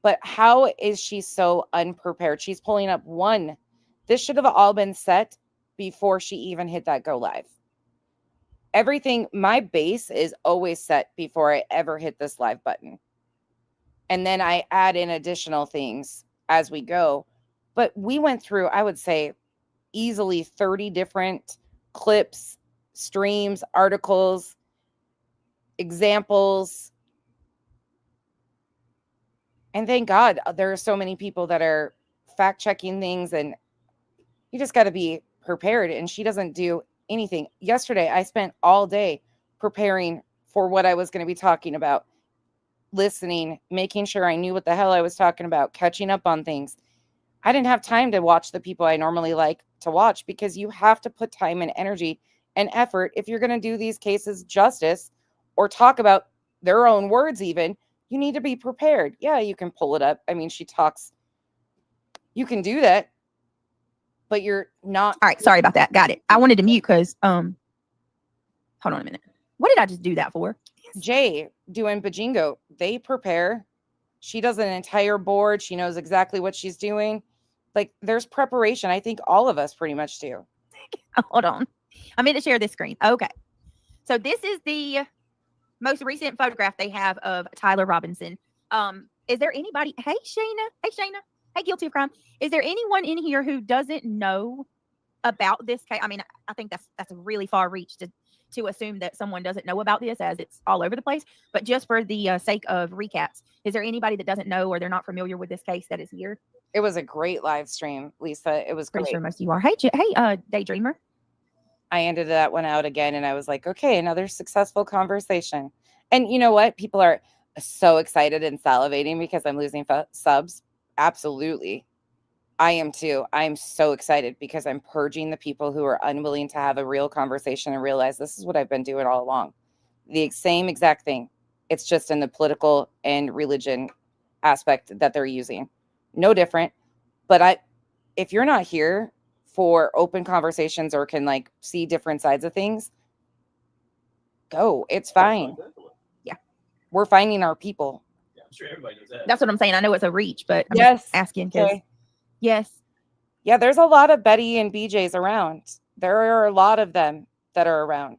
But how is she so unprepared? She's pulling up one. This should have all been set before she even hit that go live. Everything, my base is always set before I ever hit this live button. And then I add in additional things as we go. But we went through, I would say, easily 30 different clips, streams, articles, examples. And thank God there are so many people that are fact checking things, and you just got to be prepared. And she doesn't do anything. Yesterday, I spent all day preparing for what I was going to be talking about, listening, making sure I knew what the hell I was talking about, catching up on things. I didn't have time to watch the people I normally like to watch, because you have to put time and energy and effort if you're going to do these cases justice or talk about their own words even. You need to be prepared. Yeah, you can pull it up. I mean, she talks. You can do that, but you're not. All right. Sorry about that. Got it. I wanted to mute because, hold on a minute. What did I just do that for? Jay doing Bajingo. They prepare. She does an entire board. She knows exactly what she's doing. Like, there's preparation. I think all of us pretty much do. Hold on. I'm going to share this screen. Okay. So this is the most recent photograph they have of Tyler Robinson. Is there anybody? Hey, Shayna. Hey, guilty of crime. Is there anyone in here who doesn't know about this case? I mean, I think that's a really far reach to assume that someone doesn't know about this, as it's all over the place. But just for the sake of recaps, is there anybody that doesn't know or they're not familiar with this case that is here? It was a great live stream, Lisa. It was great. Pretty sure most of you are. Hey, Daydreamer. I ended that one out again, and I was like, okay, another successful conversation. And you know what? People are so excited and salivating because I'm losing subs. Absolutely. I am too. I'm so excited because I'm purging the people who are unwilling to have a real conversation and realize this is what I've been doing all along. The same exact thing. It's just in the political and religion aspect that they're using. No different. But if you're not here for open conversations or can like see different sides of things, go. It's fine. Yeah. We're finding our people. Yeah, I'm sure everybody knows that. That's what I'm saying. I know it's a reach, but I'm yes, just asking because yes. Yeah, there's a lot of Betty and BJs around. There are a lot of them that are around.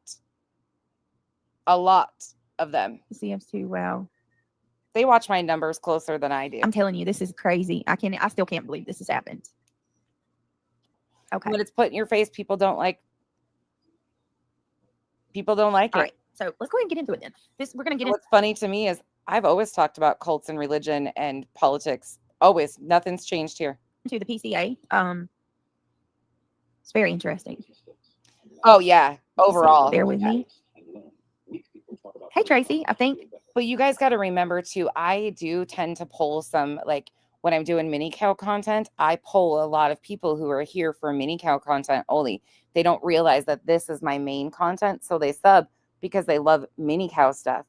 A lot of them. CF2, wow. They watch my numbers closer than I do. I'm telling you, this is crazy. I still can't believe this has happened. Okay. When it's put in your face, people don't like it. All right. So let's go ahead and get into it then. We're going to get into what's funny to me is I've always talked about cults and religion and politics. Always. Nothing's changed here. To the PCA. It's very interesting. Oh yeah. Overall. So bear with me. Hey Tracy, I think. But you guys got to remember too, I do tend to pull some, like when I'm doing mini cow content, I pull a lot of people who are here for mini cow content only. They don't realize that this is my main content. So they sub because they love mini cow stuff.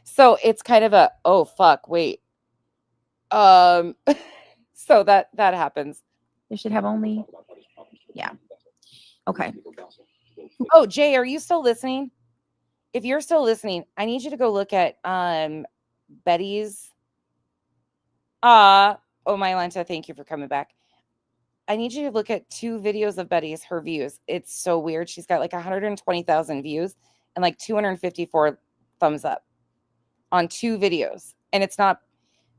So it's kind of a, oh fuck, wait. So that happens. They should have only, yeah. Okay. Oh, Jay, are you still listening? if you're still listening, I need you to go look at Betty's. Oh, Mylanta, thank you for coming back. I need you to look at 2 videos of Betty's, her views. It's so weird. She's got like 120,000 views and like 254 thumbs up on 2 videos. And it's not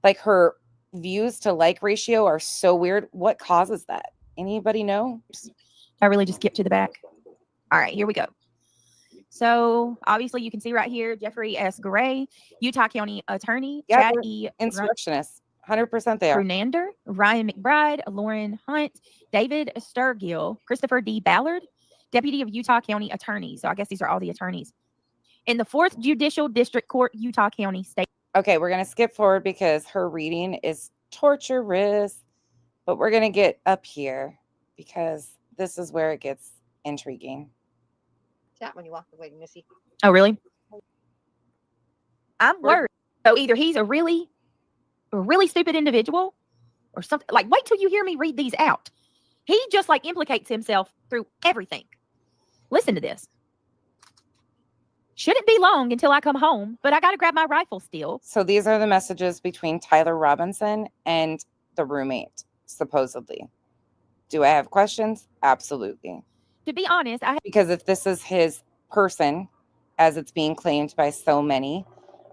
like her views to like ratio are so weird. What causes that? Anybody know? I really just skipped to the back. All right, here we go. So obviously you can see right here, Jeffrey S. Gray, Utah County Attorney, Yeah, Chad they're E. insurrectionists. 100% they are. Brunander, Ryan McBride, Lauren Hunt, David Sturgill, Christopher D. Ballard, Deputy of Utah County Attorney. So I guess these are all the attorneys. In the 4th Judicial District Court, Utah County State. Okay, we're going to skip forward because her reading is torturous. But we're going to get up here because this is where it gets intriguing. Chat when you walked away, Missy. Oh, really? I'm worried. So either he's a really stupid individual or something. Like, wait till you hear me read these out. He just like implicates himself through everything. Listen to this. Shouldn't be long until I come home, but I got to grab my rifle still. So these are the messages between Tyler Robinson and the roommate, supposedly. Do I have questions? Absolutely. To be honest, because if this is his person, as it's being claimed by so many,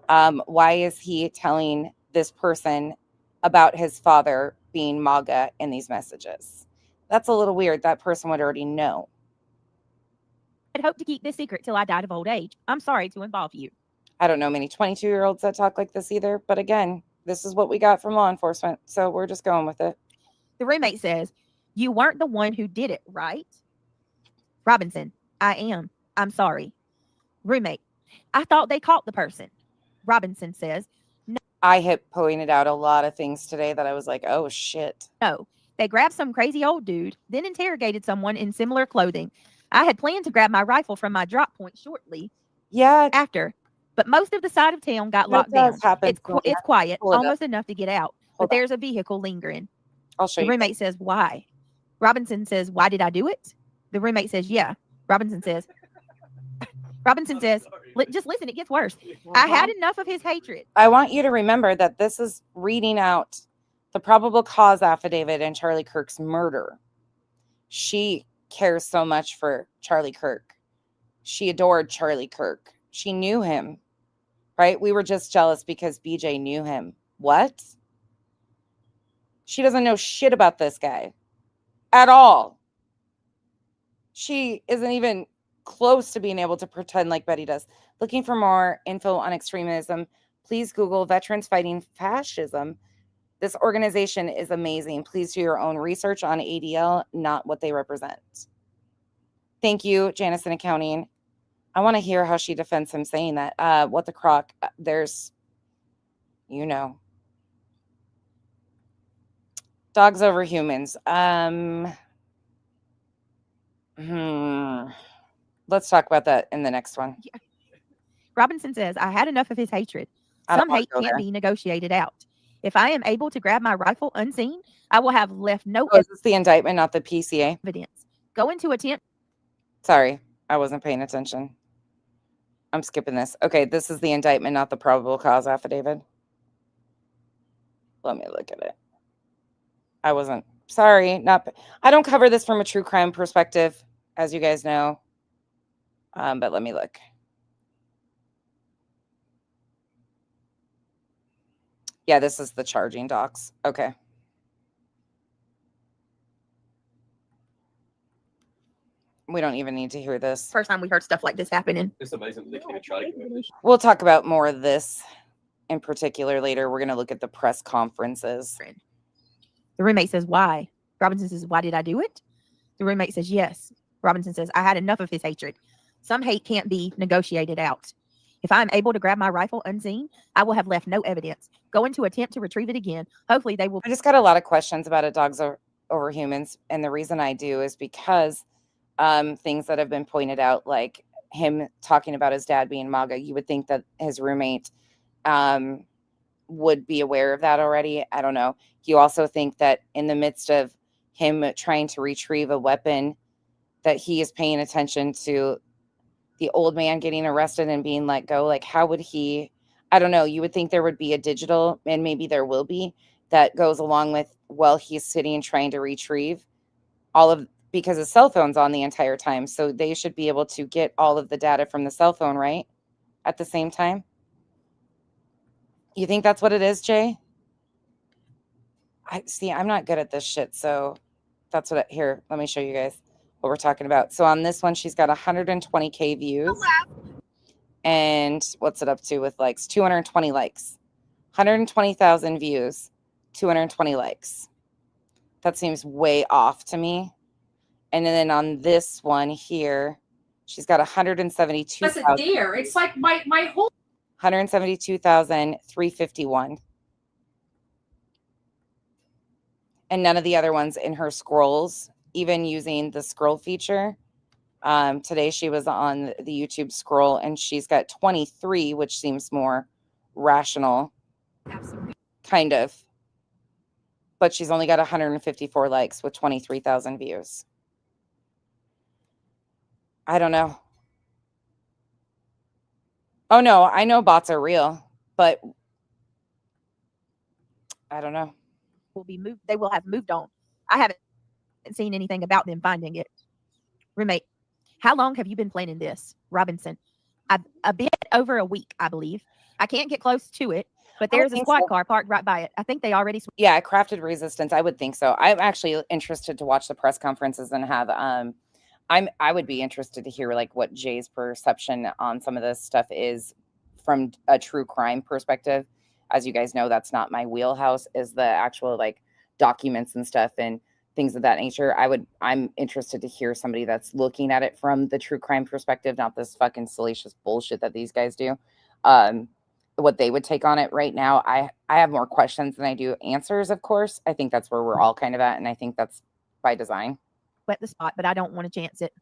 why is he telling this person about his father being MAGA in these messages? That's a little weird. That person would already know. I'd hope to keep this secret till I died of old age. I'm sorry to involve you. I don't know many 22-year-olds that talk like this either. But again, this is what we got from law enforcement. So we're just going with it. The roommate says, you weren't the one who did it, right? Robinson, I am. I'm sorry. Roommate, I thought they caught the person. Robinson says, no. I had pointed out a lot of things today that I was like, oh, shit. No, they grabbed some crazy old dude, then interrogated someone in similar clothing. I had planned to grab my rifle from my drop point shortly after, but most of the side of town got locked down. It's quiet, almost enough to get out, but there's a vehicle lingering. I'll show you. The roommate says, why? Robinson says, why did I do it? The roommate says, yeah. Robinson says, just listen, it gets worse. I had enough of his hatred. I want you to remember that this is reading out the probable cause affidavit in Charlie Kirk's murder. She cares so much for Charlie Kirk. She adored Charlie Kirk. She knew him, right? We were just jealous because BJ knew him. What? She doesn't know shit about this guy at all. She isn't even close to being able to pretend like Betty does. Looking for more info on extremism, please Google Veterans Fighting Fascism. This organization is amazing. Please do your own research on ADL, not what they represent. Thank you, Janice in accounting. I want to hear how she defends him saying that. What the crock? There's, dogs over humans. Let's talk about that in the next one. Yeah. Robinson says, I had enough of his hatred. Some hate can't be negotiated out. If I am able to grab my rifle unseen, I will have left no is this the indictment, not the PCA? Evidence. Go into attempt. Sorry, I wasn't paying attention. I'm skipping this. Okay, this is the indictment, not the probable cause affidavit. Let me look at it. I wasn't. Sorry, I don't cover this from a true crime perspective, as you guys know. But let me look. Yeah, this is the charging docs. Okay. We don't even need to hear this. First time we heard stuff like this happening. It's amazing they can't try to do this. We'll talk about more of this in particular later. We're going to look at the press conferences. The roommate says, why? Robinson says, why did I do it? The roommate says, yes. Robinson says, I had enough of his hatred. Some hate can't be negotiated out. If I am able to grab my rifle unseen, I will have left no evidence. Going to attempt to retrieve it again. Hopefully they will. I just got a lot of questions about it, dogs over humans. And the reason I do is because things that have been pointed out, like him talking about his dad being MAGA, you would think that his roommate would be aware of that already. I don't know. You also think that in the midst of him trying to retrieve a weapon, that he is paying attention to the old man getting arrested and being let go. Like, how would he? I don't know. You would think there would be a digital, and maybe there will be, that goes along with while he's sitting trying to retrieve all of, because his cell phone's on the entire time. So they should be able to get all of the data from the cell phone, right? At the same time. You think that's what it is, Jay? I'm not good at this shit. So that's what here, let me show you guys what we're talking about. So on this one, she's got 120K views. And what's it up to with likes? 220 likes. 120,000 views, 220 likes. That seems way off to me. And then on this one here, she's got 172,000. That's a deer. It's like my whole 172,351. And none of the other ones in her scrolls, even using the scroll feature. Today she was on the YouTube scroll and she's got 23, which seems more rational. Kind of. But she's only got 154 likes with 23,000 views. I don't know. Oh no, I know bots are real, but I don't know. Will be moved. They will have moved on. I haven't seen anything about them finding it. Roommate, how long have you been planning this, Robinson? A bit over a week, I believe. I can't get close to it, but there's a squad car parked right by it. I think they already. Yeah, crafted resistance. I would think so. I'm actually interested to watch the press conferences and have. I would be interested to hear like what Jay's perception on some of this stuff is from a true crime perspective. As you guys know, that's not my wheelhouse, is the actual like documents and stuff and things of that nature. I'm interested to hear somebody that's looking at it from the true crime perspective, not this fucking salacious bullshit that these guys do. What they would take on it right now. I have more questions than I do answers, of course. I think that's where we're all kind of at, and I think that's by design. Wet the spot, but I don't want to chance it.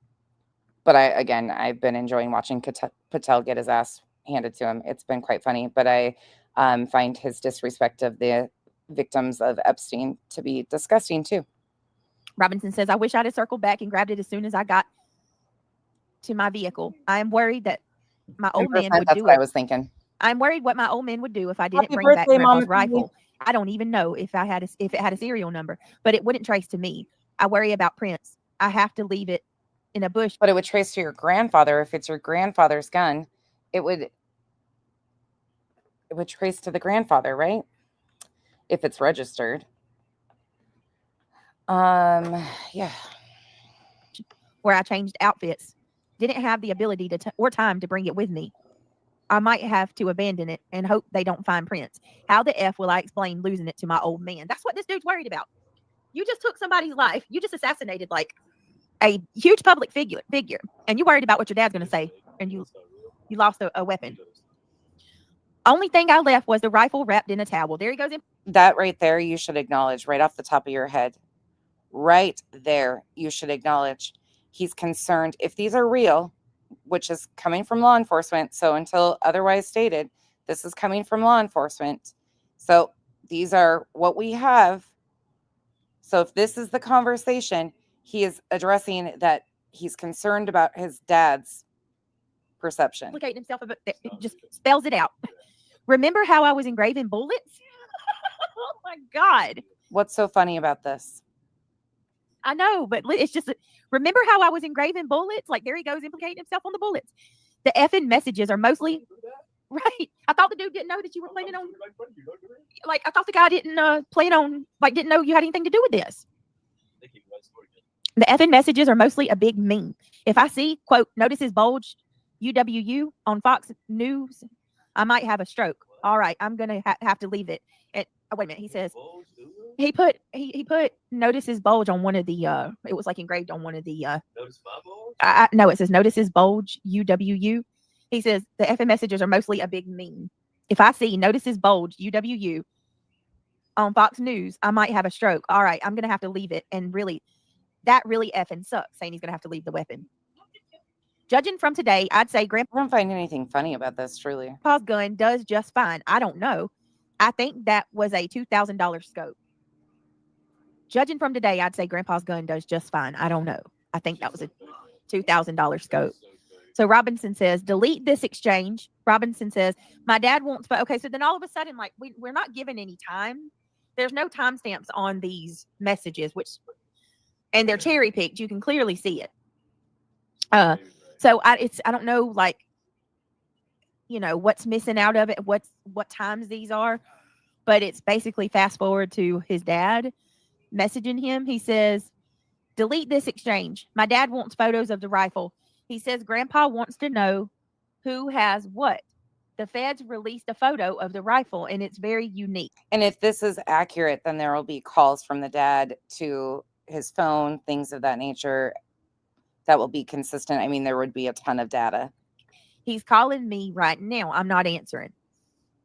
But I've been enjoying watching Patel get his ass handed to him. It's been quite funny, but I find his disrespect of the victims of Epstein to be disgusting too. Robinson says, I wish I'd have circled back and grabbed it as soon as I got to my vehicle. I am worried that my old man would That's do what it. I was thinking. I'm worried what my old man would do if I didn't Happy bring back birthday, Grandpa's Mama rifle. I don't even know if it had a serial number, but it wouldn't trace to me. I worry about Prince. I have to leave it in a bush. But it would trace to your grandfather. If it's your grandfather's gun, it would trace to the grandfather, right? If it's registered. Yeah. Where I changed outfits. Didn't have the ability or time to bring it with me. I might have to abandon it and hope they don't find Prince. How the F will I explain losing it to my old man? That's what this dude's worried about. You just took somebody's life. You just assassinated like a huge public figure, and you worried about what your dad's going to say, and you lost a weapon. Only thing I left was the rifle wrapped in a towel. There he goes. That right there, you should acknowledge right off the top of your head. Right there, you should acknowledge he's concerned if these are real, which is coming from law enforcement. So until otherwise stated, this is coming from law enforcement. So these are what we have. So if this is the conversation, he is addressing that he's concerned about his dad's perception. Implicating himself, it just spells it out. Remember how I was engraving bullets? Oh my God. What's so funny about this? I know, but it's just, remember how I was engraving bullets? Like, there he goes, implicating himself on the bullets. The effing messages are mostly, right. I thought the dude didn't know that you were planning on, like, I thought the guy didn't plan on, like, didn't know you had anything to do with this. The effing messages are mostly a big meme. If I see, quote, notices bulge UWU on Fox News, I might have a stroke. All right, I'm going to have to leave it. And, oh, wait a minute. He says, he put notices bulge on one of the, it was like engraved on one of the, notice my bulge? No, it says notices bulge UWU. He says the effing messages are mostly a big meme. If I see notices bulge UWU on Fox News, I might have a stroke. All right, I'm going to have to leave it. And really, that really effing sucks, saying he's going to have to leave the weapon. Judging from today, I'd say I don't find anything funny about this, truly. Grandpa's gun does just fine. I don't know. I think that was a $2,000 scope. Judging from today, I'd say Grandpa's gun does just fine. I don't know. I think that was a $2,000 scope. So Robinson says, delete this exchange. Robinson says, my dad wants, but okay. So then all of a sudden, like we're not given any time. There's no timestamps on these messages, and they're cherry picked. You can clearly see it. So I don't know, like, what's missing out of it, what times these are, but it's basically fast forward to his dad messaging him. He says, delete this exchange. My dad wants photos of the rifle. He says Grandpa wants to know who has what. The feds released a photo of the rifle, and it's very unique. And if this is accurate, then there will be calls from the dad to his phone, things of that nature that will be consistent. I mean, there would be a ton of data. He's calling me right now. I'm not answering.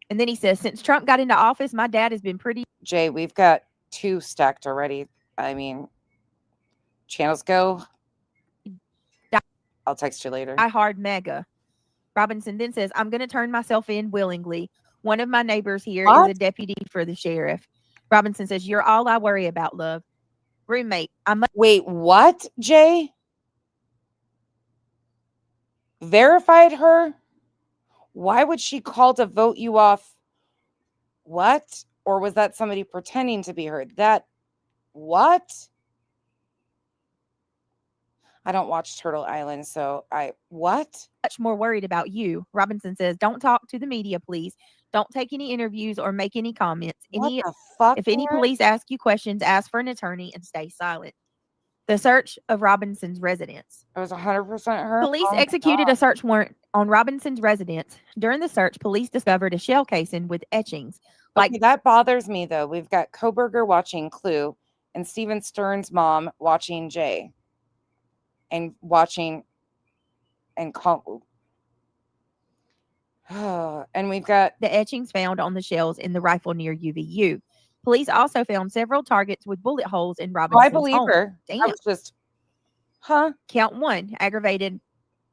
And then he says, since Trump got into office, my dad has been pretty. Jay, we've got 2 stacked already. I mean, channels go. I'll text you later. I hard mega. Robinson then says, I'm going to turn myself in willingly. One of my neighbors here is a deputy for the sheriff. Robinson says, you're all I worry about, love. Roommate. Wait, what, Jay? Verified her? Why would she call to vote you off? What? Or was that somebody pretending to be her? What? I don't watch Turtle Island, so what? Much more worried about you. Robinson says, don't talk to the media, please. Don't take any interviews or make any comments. What the fuck? If any police ask you questions, ask for an attorney and stay silent. The search of Robinson's residence. It was 100% her. Police executed a search warrant on Robinson's residence. During the search, police discovered a shell casing with etchings. Okay, that bothers me, though. We've got Koberger watching Clue and Steven Stern's mom watching Jay. And watching and and we've got the etchings found on the shells in the rifle near UVU. Police also found several targets with bullet holes in Robinson's I believe home. her. Damn. I was just, Count 1, aggravated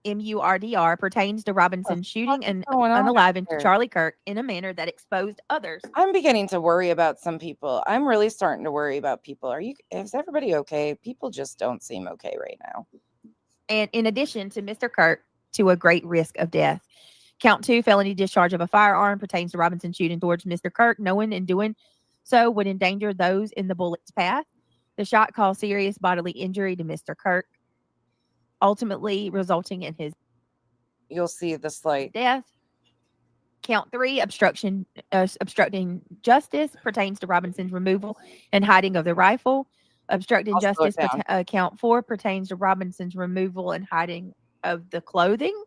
MURDR, pertains to Robinson shooting and unaliving Charlie Kirk in a manner that exposed others. I'm beginning to worry about some people. I'm really starting to worry about people. Is everybody okay? People just don't seem okay right now. And in addition to Mr. Kirk, to a great risk of death. Count 2, felony discharge of a firearm, pertains to Robinson shooting towards Mr. Kirk, knowing and doing so would endanger those in the bullet's path. The shot caused serious bodily injury to Mr. Kirk, ultimately resulting in his. You'll see the slight death. Count 3, obstructing justice, pertains to Robinson's removal and hiding of the rifle. Obstructing justice. Count 4 pertains to Robinson's removal and hiding of the clothing.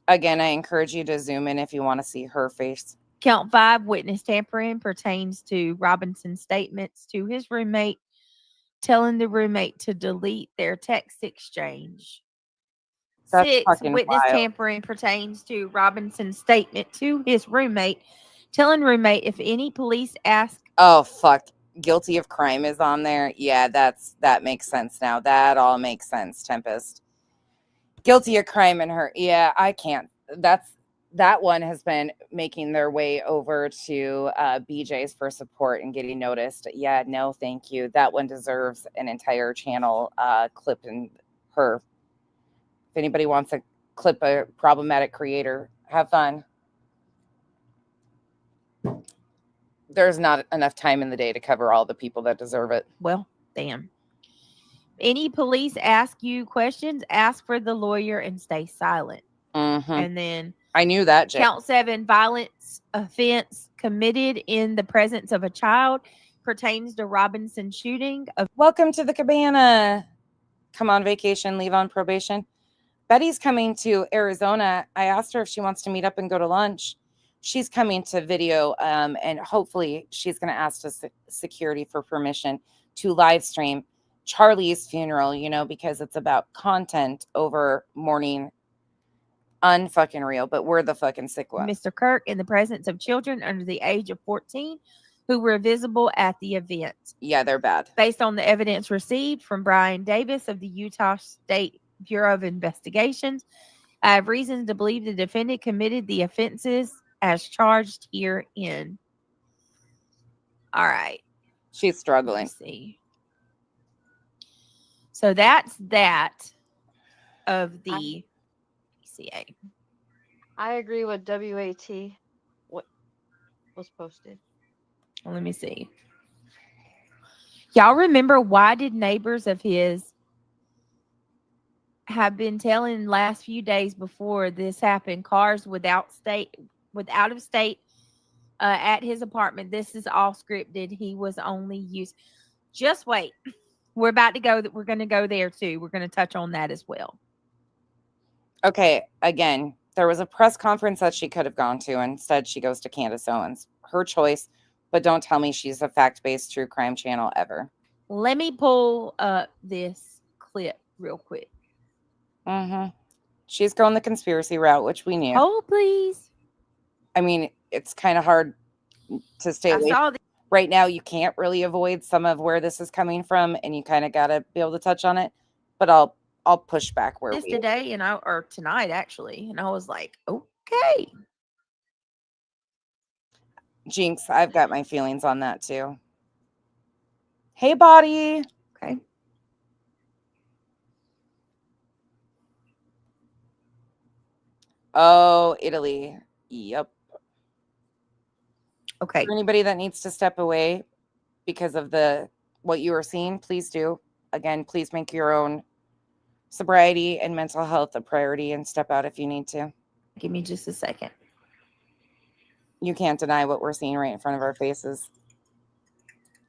Again, I encourage you to zoom in if you want to see her face. Count 5, witness tampering, pertains to Robinson's statements to his roommate, telling the roommate to delete their text exchange. That's 6, witness wild. tampering, pertains to Robinson's statement to his roommate, telling roommate if any police ask. Oh, fuck. Guilty of crime is on there. Yeah, that makes sense now. That all makes sense, Tempest. Guilty of crime in her. Yeah, I can't. That one has been making their way over to BJ's for support and getting noticed. Yeah, no, thank you. That one deserves an entire channel clip in her. If anybody wants to clip a problematic creator, have fun. There's not enough time in the day to cover all the people that deserve it. Well, damn. Any police ask you questions, ask for the lawyer and stay silent. Mm-hmm. And then I knew that, Jay. Count 7, violence offense committed in the presence of a child, pertains to Robinson shooting. Welcome to the cabana. Come on vacation, leave on probation. Betty's coming to Arizona. I asked her if she wants to meet up and go to lunch. She's coming to video, and hopefully she's going to ask the security for permission to live stream Charlie's funeral, because it's about content over mourning. Unfucking real, but we're the fucking sick ones. Mr. Kirk in the presence of children under the age of 14 who were visible at the event. Yeah, they're bad. Based on the evidence received from Brian Davis of the Utah State Bureau of Investigations, I have reason to believe the defendant committed the offenses as charged herein. All right. She's struggling. Let's see. So that's that of the CA. I agree with WAT. What was posted? Let me see. Y'all remember, why did neighbors of his have been telling last few days before this happened, cars with out of state at his apartment? This is all scripted. He was only used. Just wait. We're about to go. We're going to go there too. We're going to touch on that as well. Okay, again, there was a press conference that she could have gone to. Instead, she goes to Candace Owens. Her choice, but don't tell me she's a fact-based true crime channel ever. Let me pull up this clip real quick. She's going the conspiracy route, which we knew. Hold, please. I mean, it's kind of hard to stay away. Right now, you can't really avoid some of where this is coming from, and you kind of got to be able to touch on it. But I'll push back where This we today or tonight actually, and I was like, okay. Jinx, I've got my feelings on that too. Hey, body. Okay. Oh, Italy. Yep. Okay. For anybody that needs to step away because of what you are seeing, please do. Again, please make your own sobriety and mental health a priority and step out if you need to. Give me just a second. You can't deny what we're seeing right in front of our faces.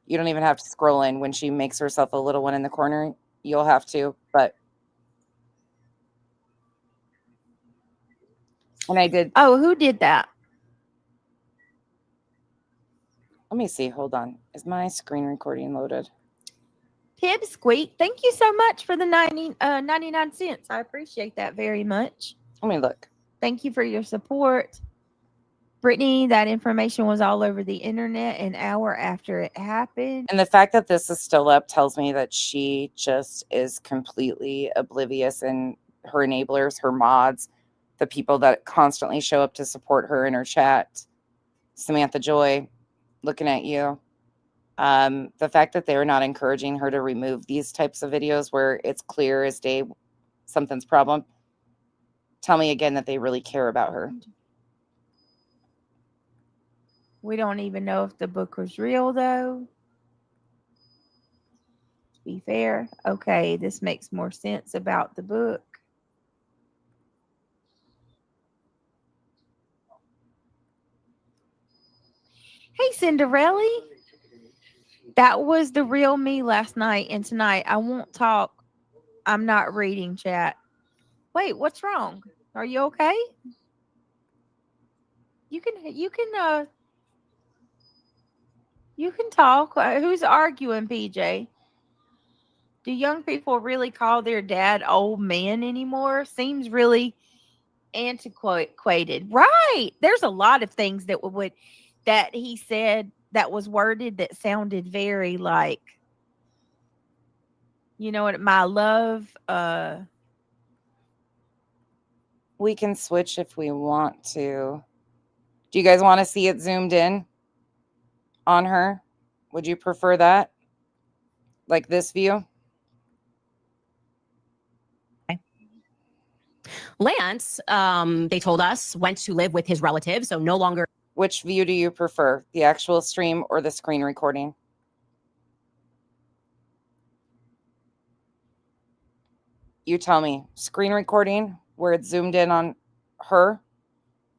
You don't even have to scroll in when she makes herself a little one in the corner. You'll have to, but. And I did. Oh, who did that? Let me see. Hold on. Is my screen recording loaded? Pipsqueak, thank you so much for the 99 cents. I appreciate that very much. Let me look. Thank you for your support. Brittany, that information was all over the internet an hour after it happened. And the fact that this is still up tells me that she just is completely oblivious, and her enablers, her mods, the people that constantly show up to support her in her chat. Samantha Joy, looking at you. The fact that they're not encouraging her to remove these types of videos where it's clear as day something's problem. Tell me again that they really care about her. We don't even know if the book was real, though. To be fair. Okay, this makes more sense about the book. Hey, Cinderella. That was the real me last night, and tonight I won't talk. I'm not reading chat. Wait, what's wrong? Are you okay? You can talk. Who's arguing, PJ? Do young people really call their dad old man anymore? Seems really antiquated. Right. There's a lot of things that he said that was worded that sounded very like, you know what, my love. We can switch if we want to. Do you guys want to see it zoomed in on her? Would you prefer that? Like this view? Lance, they told us, went to live with his relatives, so no longer. Which view do you prefer? The actual stream or the screen recording? You tell me. Screen recording where it's zoomed in on her,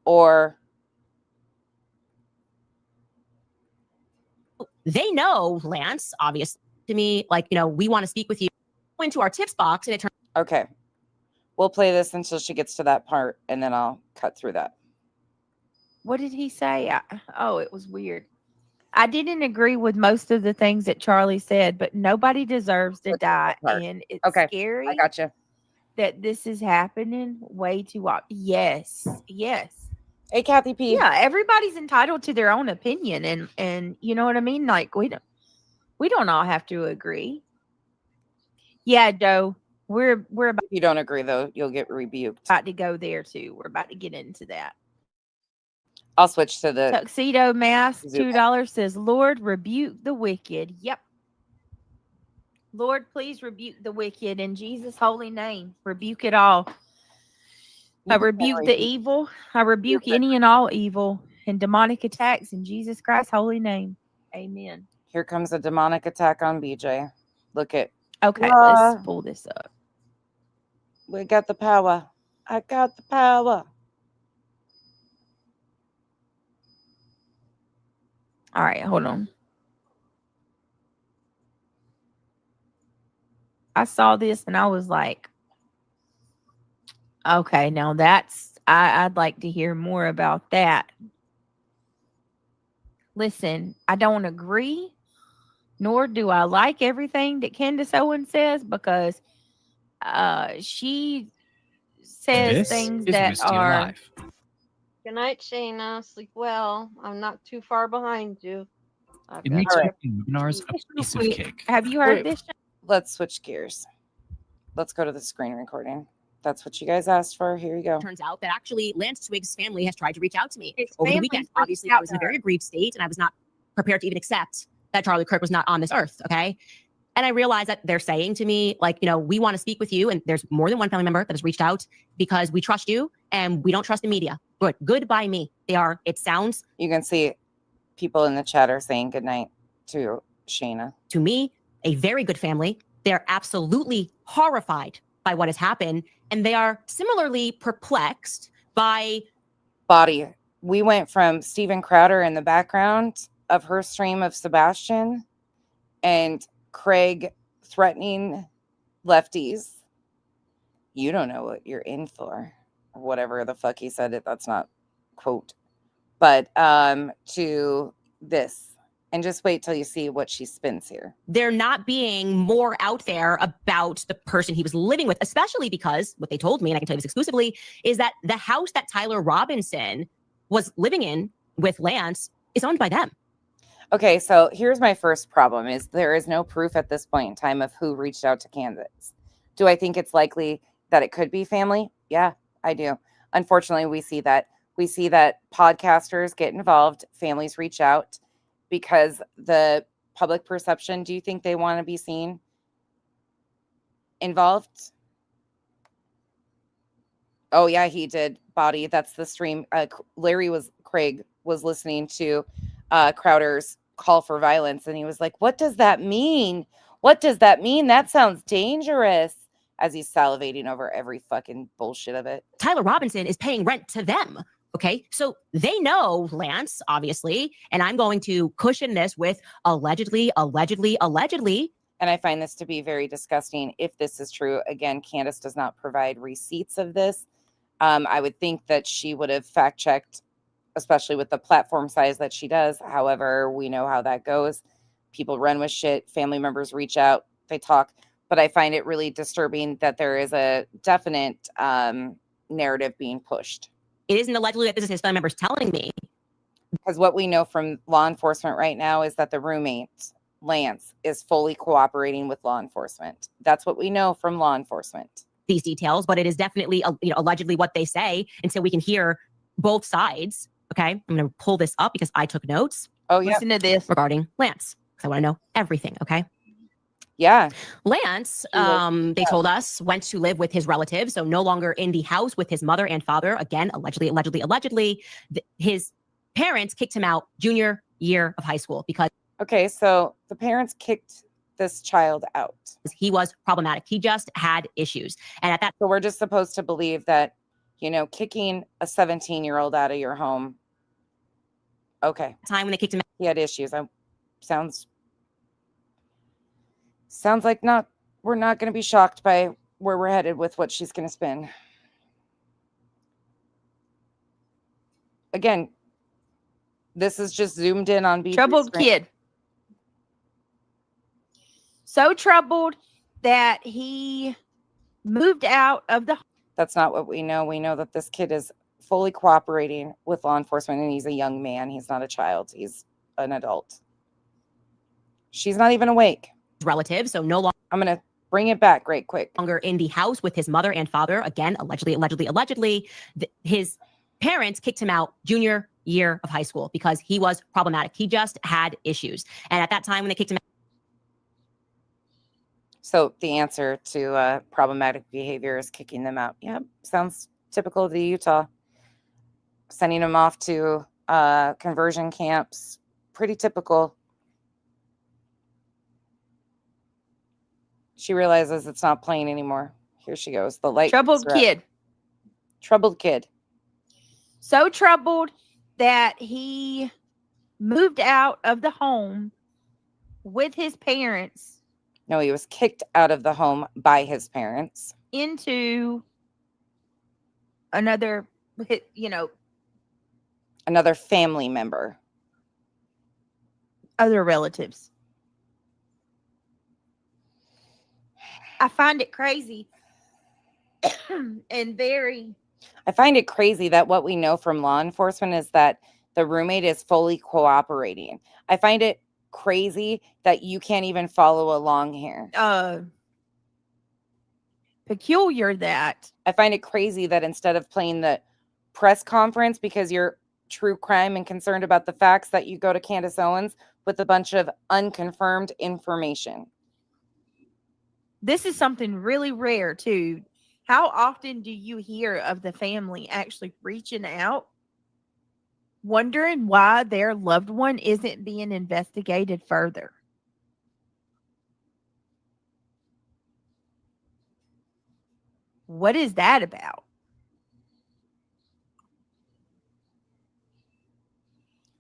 or they know, Lance, obviously, to me, like, we want to speak with you. Went to our tips box and it turned. Okay. We'll play this until she gets to that part, and then I'll cut through that. What did he say? It was weird. I didn't agree with most of the things that Charlie said, but nobody deserves to die. And it's scary. I gotcha. That this is happening way too often. Yes. Hey, Kathy P. Yeah, everybody's entitled to their own opinion, and you know what I mean? Like, we don't all have to agree. Yeah, Joe. We're about. If you don't agree, though, you'll get rebuked. About to go there too. We're about to get into that. I'll switch to the tuxedo mask. $2 says, Lord, rebuke the wicked. Yep. Lord, please rebuke the wicked in Jesus' holy name. Rebuke it all. I rebuke the evil. I rebuke any and all evil and demonic attacks in Jesus Christ's holy name. Amen. Here comes a demonic attack on BJ. Look at. Okay, let's pull this up. We got the power. I got the power. All right, hold on. I saw this and I was like, okay, now I'd like to hear more about that. Listen, I don't agree, nor do I like everything that Candace Owen says, because she says things that are. Good night, Shayna. Sleep well. I'm not too far behind you. It makes webinars a piece of cake. Have you heard this? Let's switch gears. Let's go to the screen recording. That's what you guys asked for. Here you go. Turns out that actually Lance Twig's family has tried to reach out to me His over the family's weekend. reached Obviously, out I was in a to her. very aggrieved state and I was not prepared to even accept that Charlie Kirk was not on this earth. Okay. And I realized that they're saying to me, like, we want to speak with you. And there's more than one family member that has reached out because we trust you and we don't trust the media. Good by me. It sounds. You can see people in the chat are saying goodnight to Shayna. To me, a very good family. They're absolutely horrified by what has happened. And they are similarly perplexed by. Body. We went from Steven Crowder in the background of her stream of Sebastian and Craig threatening lefties. You don't know what you're in for, or whatever the fuck he said. That's not quote, but to this. And just wait till you see what she spins here. They're not being more out there about the person he was living with, especially because what they told me, and I can tell you this exclusively, is that the house that Tyler Robinson was living in with Lance is owned by them. Okay, so here's my first problem is there is no proof at this point in time of who reached out to Candace. Do I think it's likely that it could be family? Yeah, I do. Unfortunately, we see that podcasters get involved, families reach out because the public perception, do you think they want to be seen involved? Oh yeah, he did. Body. That's the stream. Craig was listening to Crowder's call for violence, and he was like, "What does that mean? What does that mean? That sounds dangerous." As he's salivating over every fucking bullshit of it. Tyler Robinson is paying rent to them. Okay, so they know Lance, obviously, and I'm going to cushion this with allegedly. And I find this to be very disgusting if this is true. Again, Candace does not provide receipts of this. I would think that she would have fact checked, especially with the platform size that she does. However, we know how that goes. People run with shit. Family members reach out. They talk. But I find it really disturbing that there is a definite narrative being pushed. It isn't allegedly that this is his family members telling me. Because what we know from law enforcement right now is that the roommate, Lance, is fully cooperating with law enforcement. That's what we know from law enforcement. These details, but it is definitely allegedly what they say until we can hear both sides. Okay, I'm going to pull this up because I took notes. Oh, yeah. Listen to this regarding Lance because I want to know everything. Okay. Yeah. Lance, they told us, went to live with his relatives, so no longer in the house with his mother and father. Again, allegedly. His parents kicked him out junior year of high school because. Okay, so the parents kicked this child out. He was problematic. He just had issues. And at that. So we're just supposed to believe that, kicking a 17-year-old out of your home. Okay. Time when they kicked him out. He had issues. Sounds like we're not going to be shocked by where we're headed with what she's going to spin. Again, this is just zoomed in on BJ's troubled screen. Kid. So troubled that he moved out of the. That's not what we know. We know that this kid is fully cooperating with law enforcement, and he's a young man. He's not a child. He's an adult. She's not even awake. Relatives, so no longer. I'm going to bring it back right quick. Longer in the house with his mother and father. Again, allegedly. His parents kicked him out junior year of high school because he was problematic. He just had issues. And at that time when they kicked him out. So the answer to problematic behavior is kicking them out. Yeah, sounds typical of the Utah. Sending them off to conversion camps, pretty typical. She realizes it's not playing anymore. Here she goes. The light. Troubled kid. Troubled kid. So troubled that he moved out of the home with his parents. No, he was kicked out of the home by his parents. Into another, another family member. Other relatives. I find it crazy and very. I find it crazy that what we know from law enforcement is that the roommate is fully cooperating. I find it crazy that you can't even follow along here. Peculiar that. I find it crazy that instead of playing the press conference because you're true crime and concerned about the facts, that you go to Candace Owens with a bunch of unconfirmed information. This is something really rare too. How often do you hear of the family actually reaching out, wondering why their loved one isn't being investigated further? What is that about?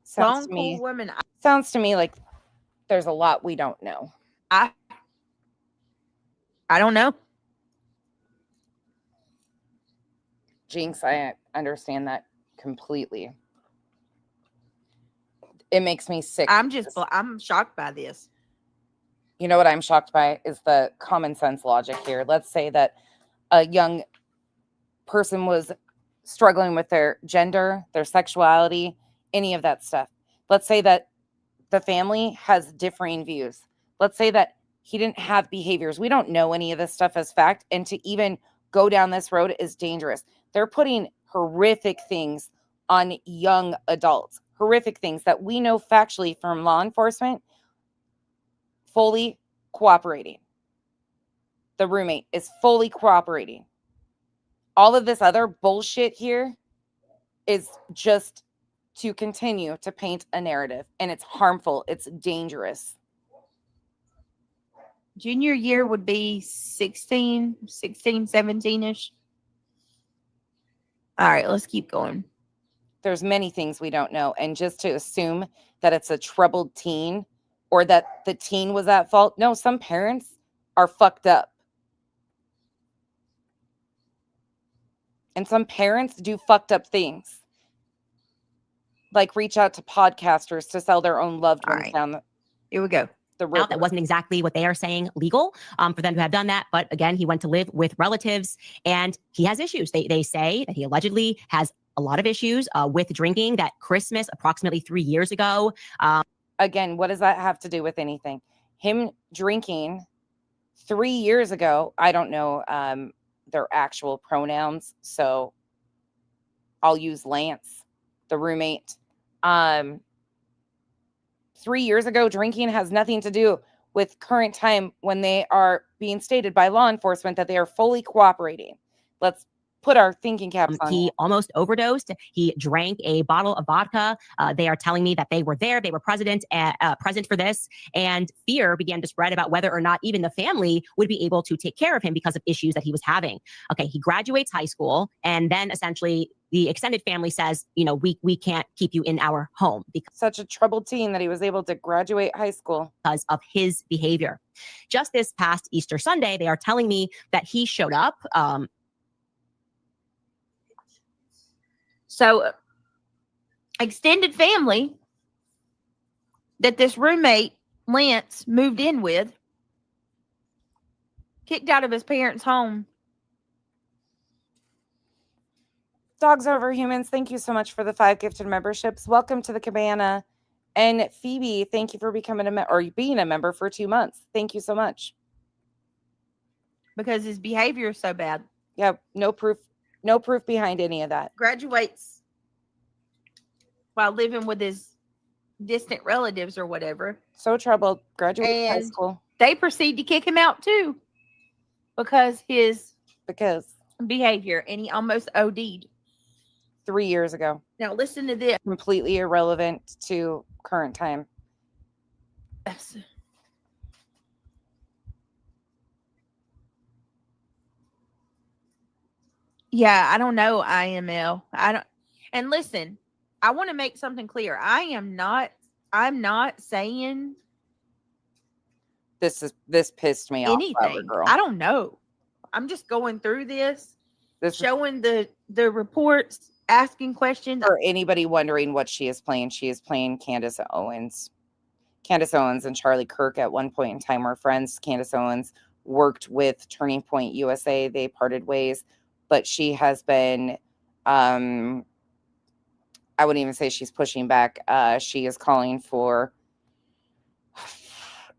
Sounds to me like there's a lot we don't know. I don't know. Jinx, I understand that completely. It makes me sick. I'm shocked by this. You know what I'm shocked by is the common sense logic here. Let's say that a young person was struggling with their gender, their sexuality, any of that stuff. Let's say that the family has differing views. Let's say that he didn't have behaviors. We don't know any of this stuff as fact. And to even go down this road is dangerous. They're putting horrific things on young adults, horrific things that we know factually from law enforcement, fully cooperating. The roommate is fully cooperating. All of this other bullshit here is just to continue to paint a narrative, and it's harmful. It's dangerous. Junior year would be 16, 17-ish. All right, let's keep going. There's many things we don't know. And just to assume that it's a troubled teen or that the teen was at fault. No, some parents are fucked up. And some parents do fucked up things. Like reach out to podcasters to sell their own loved ones down the. Here we go. Out that wasn't exactly what they are saying legal for them to have done that. But again, he went to live with relatives and he has issues. They say that he allegedly has a lot of issues with drinking. That Christmas, approximately 3 years ago. Again, what does that have to do with anything? Him drinking 3 years ago. I don't know their actual pronouns. So I'll use Lance, the roommate. 3 years ago, drinking has nothing to do with current time when they are being stated by law enforcement that they are fully cooperating. Let's put our thinking caps on. He almost overdosed. He drank a bottle of vodka. They are telling me that they were there. They were present for this. And fear began to spread about whether or not even the family would be able to take care of him because of issues that he was having. Okay, he graduates high school. And then essentially the extended family says, we can't keep you in our home. Because such a troubled teen that he was able to graduate high school. Because of his behavior. Just this past Easter Sunday, they are telling me that he showed up. So, extended family that this roommate, Lance, moved in with, kicked out of his parents' home. Dogs Over Humans, thank you so much for the 5 gifted memberships. Welcome to the cabana. And Phoebe, thank you for becoming being a member for 2 months. Thank you so much. Because his behavior is so bad. Yeah, no proof behind any of that. Graduates while living with his distant relatives or whatever. So troubled. Graduated high school. They proceed to kick him out too. Because behavior, and he almost OD'd. 3 years ago. Now listen to this. Completely irrelevant to current time. Yeah, I don't know, IML. I don't. And listen, I want to make something clear. I'm not saying This pissed me off. anything. Girl. I don't know. I'm just going through this showing the reports, asking questions. For anybody wondering what she is playing Candace Owens. Candace Owens and Charlie Kirk at one point in time were friends. Candace Owens worked with Turning Point USA. They parted ways, but she has been, I wouldn't even say she's pushing back. She is calling for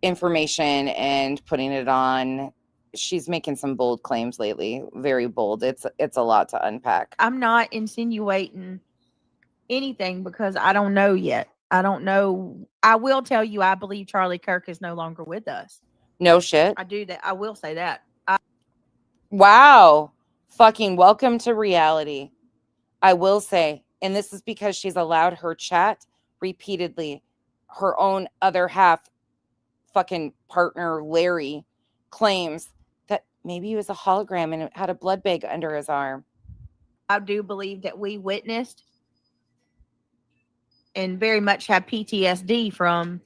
information and putting it on. She's making some bold claims lately, very bold. It's a lot to unpack. I'm not insinuating anything because I don't know yet. I don't know. I will tell you, I believe Charlie Kirk is no longer with us. No shit. I do that. I will say that. Wow. Fucking welcome to reality. I will say, and this is because she's allowed her chat repeatedly. Her own other half fucking partner, Larry, claims that maybe he was a hologram and had a blood bag under his arm. I do believe that we witnessed and very much have PTSD from.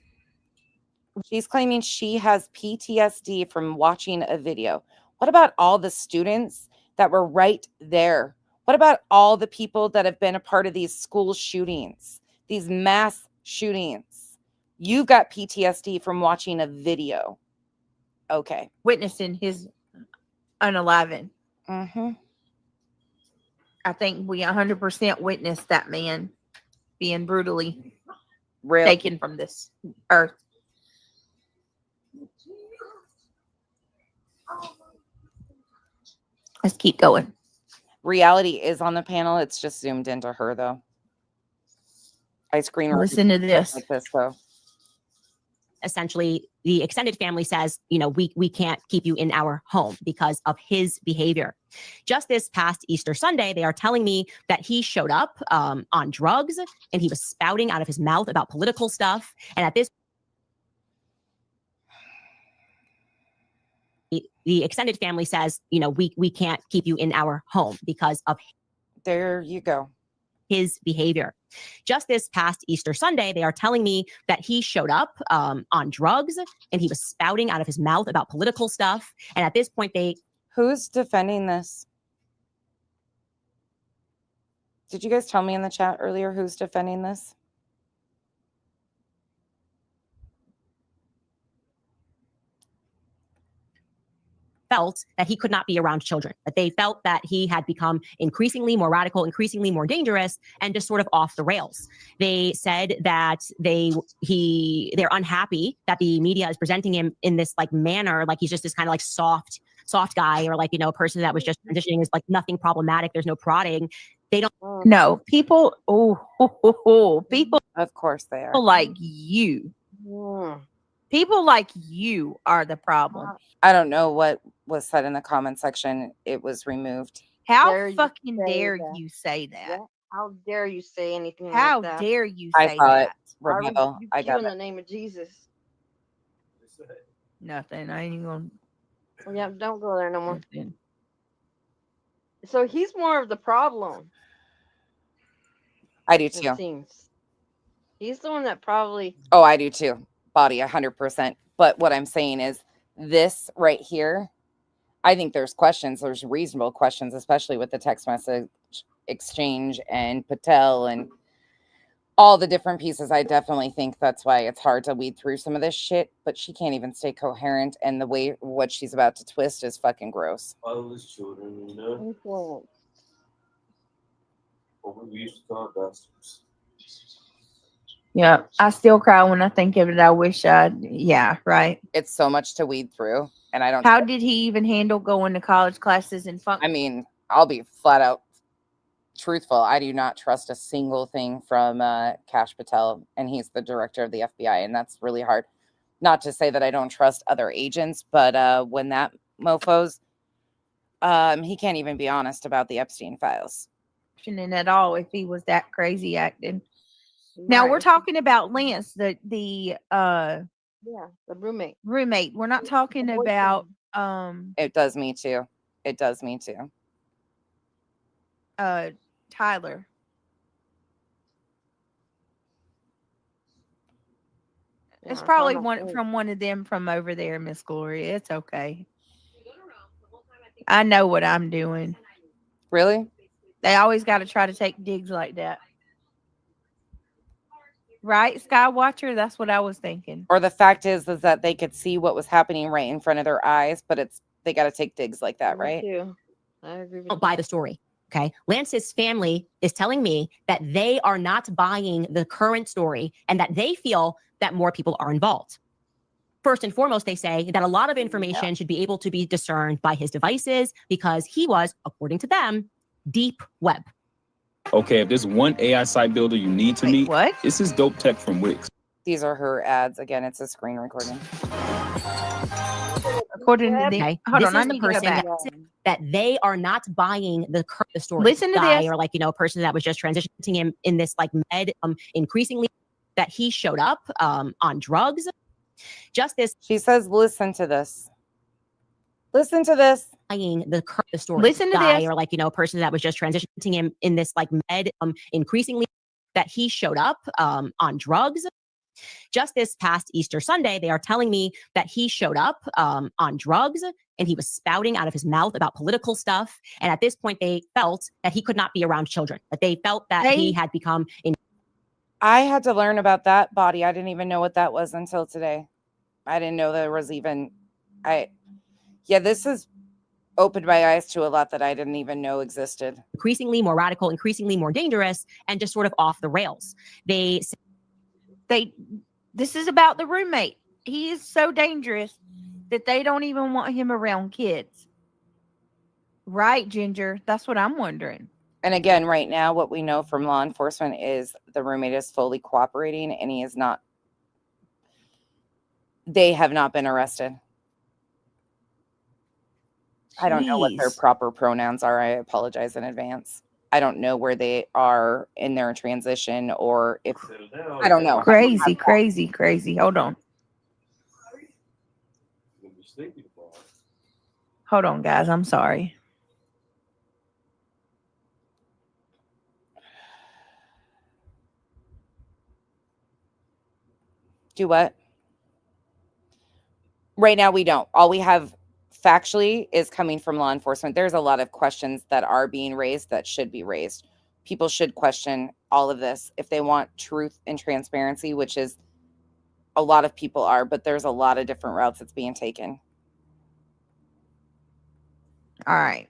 She's claiming she has PTSD from watching a video. What about all the students that were right there? What about all the people that have been a part of these school shootings, these mass shootings? You've got PTSD from watching a video. Okay. Witnessing his unaliving. Mm-hmm. I think we 100% witnessed that man being brutally taken from this earth. Let's keep going. Reality is on the panel. It's just zoomed into her, though. I screen listen to this. Like this, though. Essentially, the extended family says, we can't keep you in our home because of his behavior. Just this past Easter Sunday, they are telling me that he showed up on drugs and he was spouting out of his mouth about political stuff. And at this, the extended family says, we can't keep you in our home because of. There you go. His behavior. Just this past Easter Sunday, they are telling me that he showed up on drugs and he was spouting out of his mouth about political stuff. And at this point, who's defending this? Did you guys tell me in the chat earlier who's defending this? Felt that he could not be around children, that they felt that he had become increasingly more radical, increasingly more dangerous, and just sort of off the rails. They said that they're unhappy that the media is presenting him in this manner, like he's just this kind of soft guy, or a person that was just transitioning is nothing problematic. There's no prodding. They don't know people. People. Of course they are. People like you. People like you are the problem. I don't know what was said in the comment section. It was removed. How fucking dare you say that? How dare you say anything How like that? dare you I say saw that? it. Rebecca, I got in it. the name of Jesus. Nothing. I ain't even gonna. Yeah, don't go there no more. Nothing. So he's more of the problem. I do It too. seems. He's the one that probably. Oh, I do too. Body 100%. But what I'm saying is this right here, I think there's questions. There's reasonable questions, especially with the text message exchange and Patel and all the different pieces. I definitely think that's why it's hard to weed through some of this shit, but she can't even stay coherent. And the way what she's about to twist is fucking gross. Fatherless children, what we used to call bastards. Yeah, I still cry when I think of it. I wish yeah, right. It's so much to weed through, and I don't. How did he even handle going to college classes and fun? I mean, I'll be flat out truthful. I do not trust a single thing from Kash Patel, and he's the director of the FBI, and that's really hard. Not to say that I don't trust other agents, but when that mofo's He can't even be honest about the Epstein files. At all if he was that crazy acting. Now we're talking about Lance, the roommate. We're not talking about It does me too. It does me too. Tyler. It's probably one of them from over there, Miss Gloria. It's okay. I know what I'm doing. Really? They always got to try to take digs like that. Right, Skywatcher? That's what I was thinking. Or the fact is that they could see what was happening right in front of their eyes, but they got to take digs like that, right? I agree with Don't buy the story. Okay. Lance's family is telling me that they are not buying the current story and that they feel that more people are involved. First and foremost, they say that a lot of information should be able to be discerned by his devices because he was, according to them, deep web. Okay, if there's one AI site builder you need to meet, this is Dope Tech from Wix. These are her ads. Again, it's a screen recording. According to Okay. hold This on, I is the need to go person back. that they are not buying the story. Listen to guy this. or a person that was just transitioning him in this med increasingly that he showed up on drugs. Just this. She says, listen to this. Listen to this. Buying the story. Listen to guy this. or person that was just transitioning him in this med increasingly that he showed up on drugs. Just this past Easter Sunday, they are telling me that he showed up on drugs and he was spouting out of his mouth about political stuff. And at this point, they felt that he could not be around children, that they felt that he had become. I had to learn about that body. I didn't even know what that was until today. I didn't know there was even. This has opened my eyes to a lot that I didn't even know existed. Increasingly more radical, increasingly more dangerous, and just sort of off the rails. This is about the roommate. He is so dangerous that they don't even want him around kids. Right, Ginger? That's what I'm wondering. And again, right now, what we know from law enforcement is the roommate is fully cooperating and he is not. They have not been arrested. I don't know what their proper pronouns are. I apologize in advance. I don't know where they are in their transition or if I don't know. Crazy. Hold on. Hold on, guys. I'm sorry. Do what? Right now, we don't. All we have factually is coming from law enforcement. There's a lot of questions that are being raised that should be raised. People should question all of this if they want truth and transparency, which is a lot of people are, but there's a lot of different routes that's being taken. All right.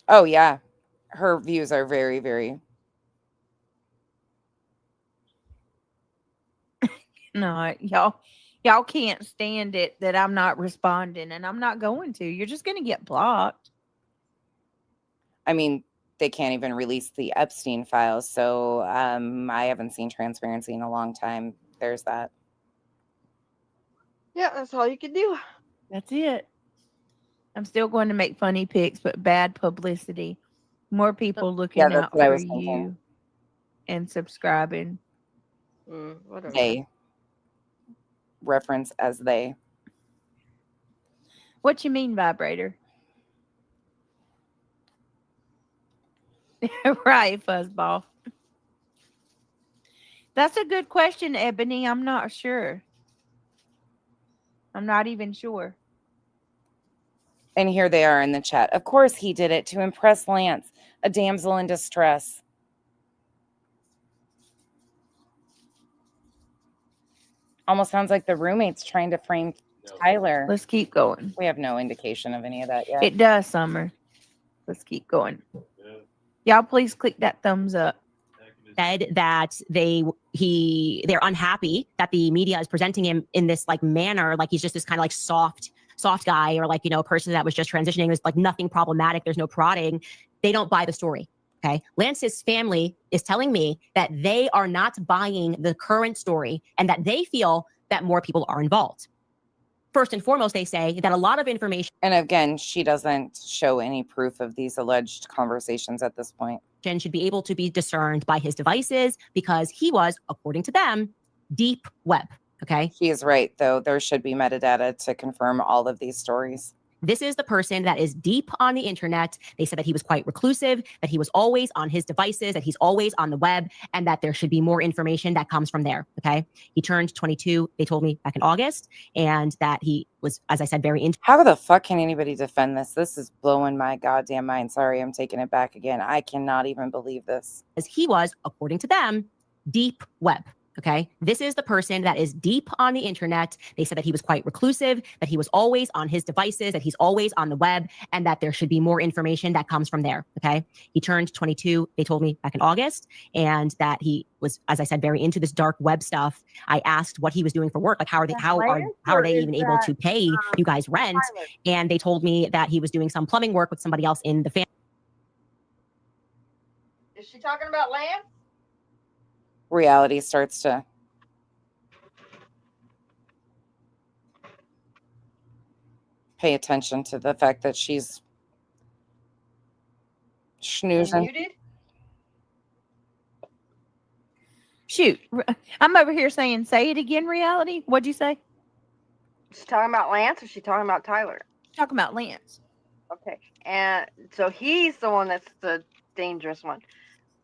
Oh, yeah. Her views are very, very. No, y'all can't stand it that I'm not responding, and I'm not going to. You're just going to get blocked. I mean, they can't even release the Epstein files, so I haven't seen transparency in a long time. There's that. Yeah, that's all you can do. That's it. I'm still going to make funny pics, but bad publicity. More people looking out for you and subscribing. Whatever. They reference as they. What you mean, vibrator? Right, fuzzball. That's a good question, Ebony. I'm not sure. I'm not even sure. And here they are in the chat. Of course he did it to impress Lance, a damsel in distress. Almost sounds like the roommate's trying to frame Tyler. Let's keep going. We have no indication of any of that yet. It does, Summer. Let's keep going. Y'all please click that thumbs up. Said that they're unhappy that the media is presenting him in this manner, like he's just this kind of soft guy, or a person that was just transitioning. There's nothing problematic. There's no prodding. They don't buy the story. Okay. Lance's family is telling me that they are not buying the current story and that they feel that more people are involved. First and foremost, they say that a lot of information. And again, she doesn't show any proof of these alleged conversations at this point. Should be able to be discerned by his devices because he was, according to them, deep web. Okay. He is right, though. There should be metadata to confirm all of these stories. This is the person that is deep on the internet. They said that he was quite reclusive, that he was always on his devices, that he's always on the web, and that there should be more information that comes from there. Okay. He turned 22, they told me, back in August, and that he was, as I said, very into. How the fuck can anybody defend this? This is blowing my goddamn mind. Sorry, I'm taking it back again. I cannot even believe this. As he was, according to them, deep web. Okay. This is the person that is deep on the internet. They said that he was quite reclusive, that he was always on his devices, that he's always on the web, and that there should be more information that comes from there. Okay. He turned 22, they told me, back in August, and that he was, as I said, very into this dark web stuff. I asked what he was doing for work. Like, how are they even able to pay you guys rent? And they told me that he was doing some plumbing work with somebody else in the family. Is she talking about land? Reality starts to pay attention to the fact that she's schnoozing. Muted? Shoot, I'm over here saying, say it again, Reality. What'd you say? She's talking about Lance or she talking about Tyler? Talking about Lance. Okay. And so he's the one that's the dangerous one.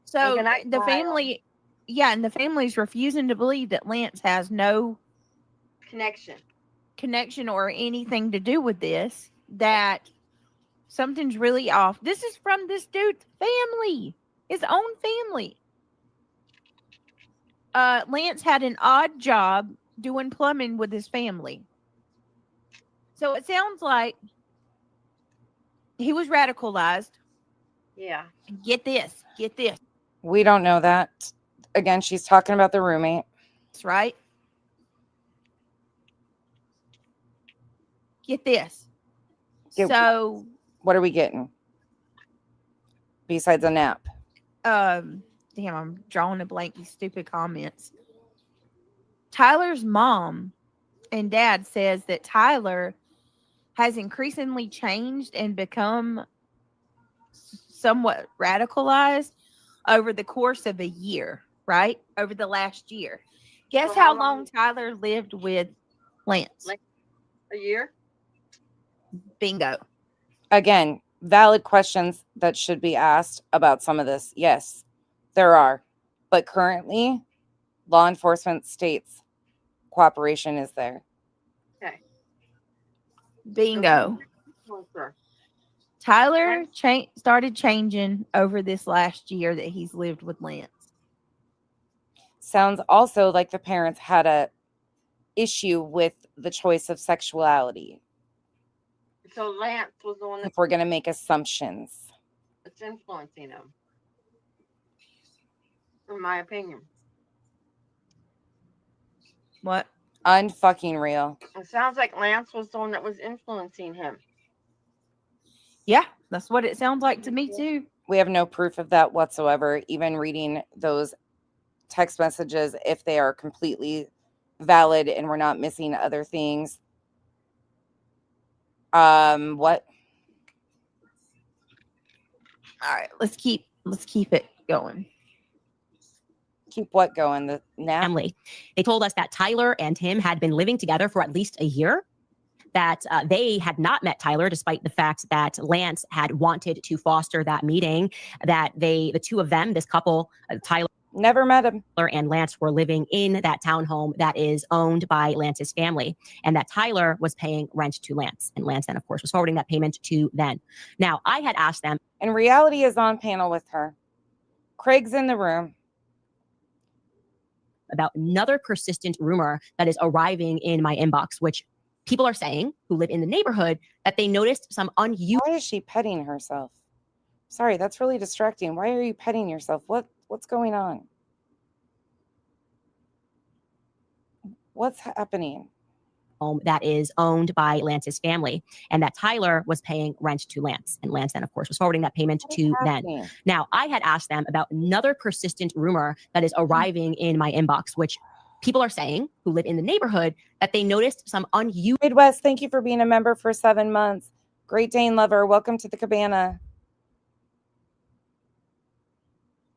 So the family, yeah, and the family's refusing to believe that Lance has no connection or anything to do with this, that something's really off. This is from this dude's family, his own family. Lance had an odd job doing plumbing with his family. So it sounds like he was radicalized. Yeah. Get this. We don't know that. Again, she's talking about the roommate. That's right. Get this. So what are we getting? Besides a nap. Damn, I'm drawing a blank, these stupid comments. Tyler's mom and dad says that Tyler has increasingly changed and become somewhat radicalized over the course of a year, right? Over the last year. Guess how long Tyler lived with Lance? Like a year? Bingo. Again, valid questions that should be asked about some of this. Yes, there are. But currently, law enforcement states cooperation is there. Okay. Bingo. Tyler started changing over this last year that he's lived with Lance. Sounds also like the parents had a issue with the choice of sexuality. So Lance was the one If we're going to make assumptions. that's influencing him. In my opinion. What? Unfucking real. It sounds like Lance was the one that was influencing him. Yeah, that's what it sounds like to me too. We have no proof of that whatsoever. Even reading those text messages, if they are completely valid and we're not missing other things. What? All right, let's keep it going. Keep what going? The family. They told us that Tyler and him had been living together for at least a year, that they had not met Tyler, despite the fact that Lance had wanted to foster that meeting, that the two of them, this couple, Tyler, never met him, and Lance were living in that townhome that is owned by Lance's family, and that Tyler was paying rent to Lance, and Lance then, of course, was forwarding that payment to them. Now, I had asked them, and Reality is on panel with her. Craig's in the room. About another persistent rumor that is arriving in my inbox, which people are saying who live in the neighborhood that they noticed some unusual. Why is she petting herself? Sorry, that's really distracting. Why are you petting yourself? What's going on? What's happening? Home that is owned by Lance's family, and that Tyler was paying rent to Lance, and Lance then, of course, was forwarding that payment to them. Now, I had asked them about another persistent rumor that is arriving in my inbox, which people are saying who live in the neighborhood that they noticed some unusual. Midwest, thank you for being a member for 7 months. Great Dane lover, welcome to the cabana.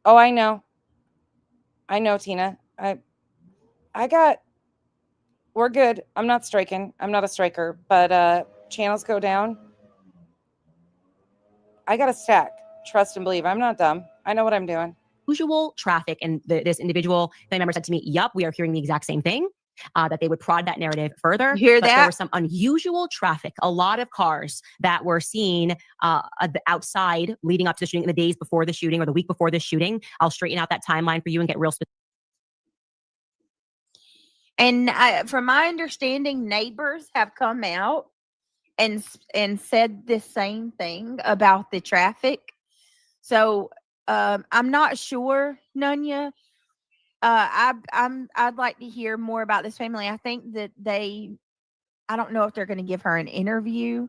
Oh, I know, Tina. We're good. I'm not striking. I'm not a striker, but channels go down. I got a stack. Trust and believe. I'm not dumb. I know what I'm doing. Usual traffic, and this individual family member said to me, "Yup, we are hearing the exact same thing." That they would prod that narrative further. You hear but that? There was some unusual traffic, a lot of cars that were seen outside leading up to the shooting, in the days before the shooting or the week before the shooting. I'll straighten out that timeline for you and get real specific. And from my understanding, neighbors have come out and said the same thing about the traffic. So I'm not sure, Nunya. I'd like to hear more about this family. I think that I don't know if they're going to give her an interview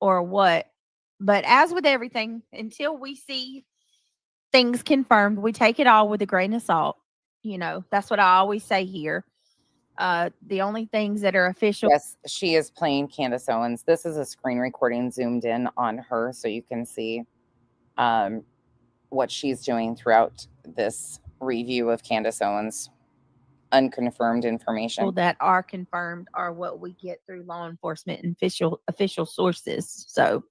or what. But as with everything, until we see things confirmed, we take it all with a grain of salt. You know, that's what I always say here. The only things that are official. Yes, she is playing Candace Owens. This is a screen recording zoomed in on her, so you can see what she's doing throughout this review of Candace Owens. Unconfirmed information that are confirmed are what we get through law enforcement and official sources. So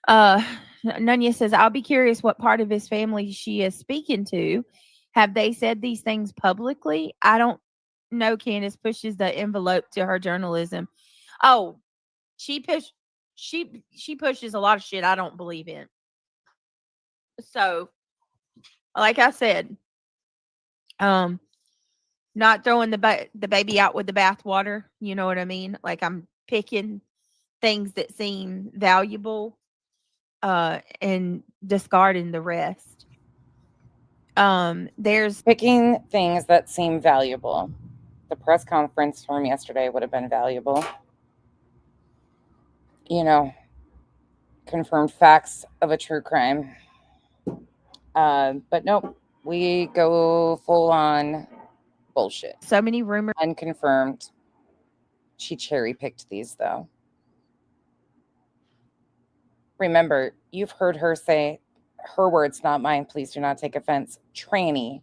Nunya says, I'll be curious what part of his family she is speaking to. Have they said these things publicly? I don't know. Candace pushes the envelope to her journalism. Oh, she pushes a lot of shit I don't believe in. So like I said, not throwing the baby out with the bathwater. You know what I mean? Like, I'm picking things that seem valuable and discarding the rest. There's picking things that seem valuable. The press conference from yesterday would have been valuable. You know, confirmed facts of a true crime. But nope, we go full on bullshit. So many rumors. Unconfirmed. She cherry picked these though. Remember, you've heard her say, her words, not mine, please do not take offense, tranny,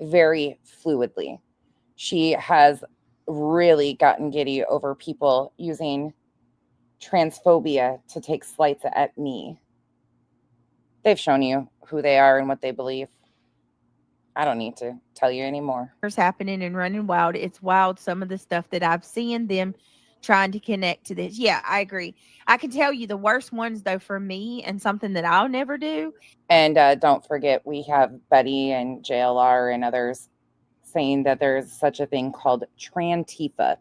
very fluidly. She has really gotten giddy over people using transphobia to take slights at me. They've shown you who they are and what they believe. I don't need to tell you anymore. There's happening and running wild. It's wild, some of the stuff that I've seen them trying to connect to this. Yeah, I agree. I can tell you the worst ones, though, for me, and something that I'll never do. And don't forget, we have Betty and JLR and others saying that there's such a thing called Trantifa.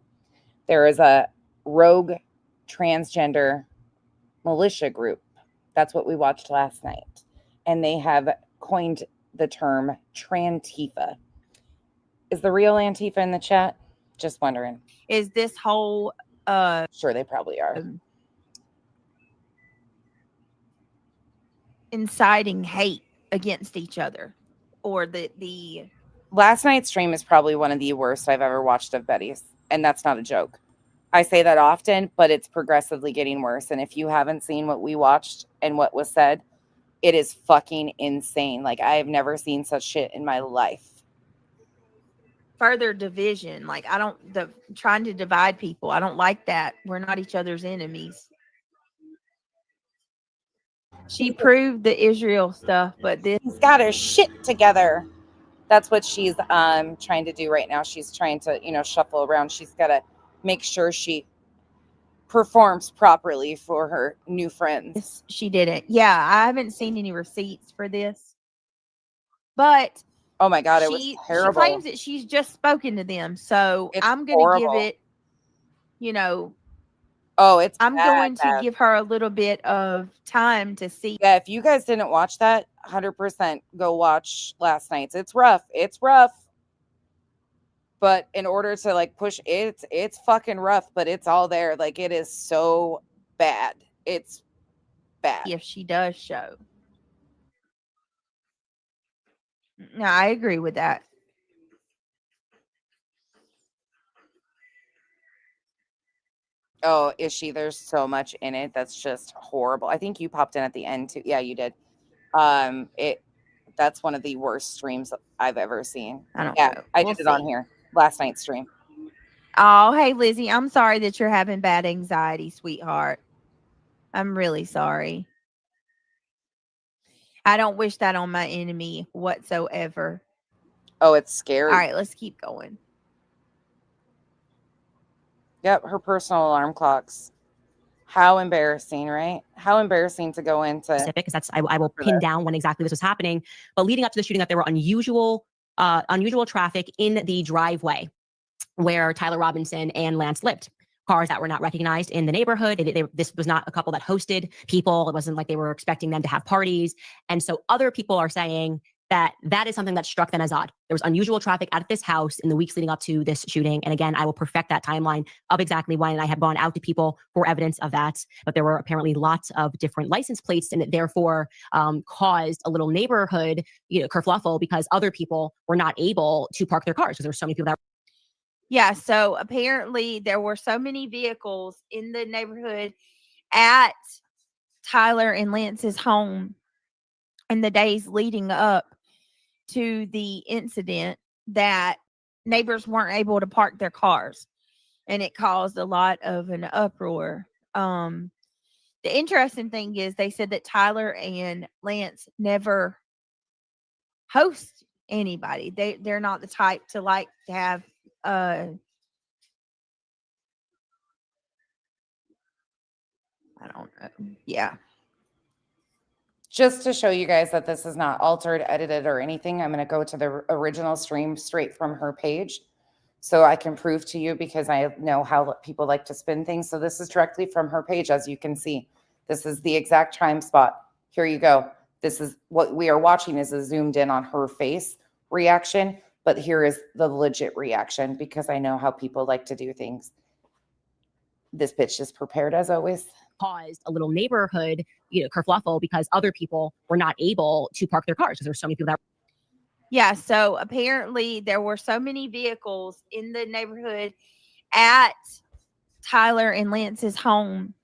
There is a rogue transgender militia group. That's what we watched last night. And they have coined the term Trantifa. Is the real Antifa in the chat? Just wondering. Is this whole sure, they probably are. Inciting hate against each other, or the last night's stream is probably one of the worst I've ever watched of Betty's, and that's not a joke. I say that often, but it's progressively getting worse. And if you haven't seen what we watched and what was said, it is fucking insane. Like, I have never seen such shit in my life. Further division. Like, trying to divide people. I don't like that. We're not each other's enemies. She proved the Israel stuff, but she's got her shit together. That's what she's trying to do right now. She's trying to, shuffle around. She's got to make sure she performs properly for her new friends. She didn't. Yeah, I haven't seen any receipts for this. But oh my God, it was terrible. She claims that she's just spoken to them. So I'm going to give it, I'm going to give her a little bit of time to see. Yeah, if you guys didn't watch that, 100% go watch last night's. It's rough. But in order to push it's fucking rough, but it's all there. Like, it is so bad. It's bad. If she does show. No, I agree with that. Oh, is she? There's so much in it that's just horrible. I think you popped in at the end too. Yeah, you did. That's one of the worst streams I've ever seen. I don't Yeah, know. I We'll did it on see. here last night's stream. Oh, hey, Lizzie. I'm sorry that you're having bad anxiety, sweetheart. I'm really sorry. I don't wish that on my enemy whatsoever. Oh, it's scary. All right, let's keep going. Yep, her personal alarm clocks. How embarrassing, right? How embarrassing to go into specific, because that's I will pin down when exactly this was happening. But leading up to the shooting, that there were unusual traffic in the driveway where Tyler Robinson and Lance lived. Cars that were not recognized in the neighborhood. This was not a couple that hosted people. It wasn't like they were expecting them to have parties. And so other people are saying that is something that struck them as odd. There was unusual traffic at this house in the weeks leading up to this shooting. And again, I will perfect that timeline of exactly when. And I have gone out to people for evidence of that. But there were apparently lots of different license plates, and it therefore caused a little neighborhood, kerfluffle, because other people were not able to park their cars because there were so many people that. Yeah, so apparently there were so many vehicles in the neighborhood at Tyler and Lance's home in the days leading up to the incident that neighbors weren't able to park their cars, and it caused a lot of an uproar. The interesting thing is they said that Tyler and Lance never host anybody. They're not the type to like to have I don't know. Yeah. Just to show you guys that this is not altered, edited, or anything, I'm going to go to the original stream straight from her page so I can prove to you, because I know how people like to spin things. So this is directly from her page, as you can see. This is the exact time spot. Here you go. This is what we are watching, is a zoomed in on her face reaction, but here is the legit reaction, because I know how people like to do things. This bitch is prepared as always. Caused a little neighborhood, kerfluffle, because other people were not able to park their cars because there were so many people that. Yeah, so apparently there were so many vehicles in the neighborhood at Tyler and Lance's home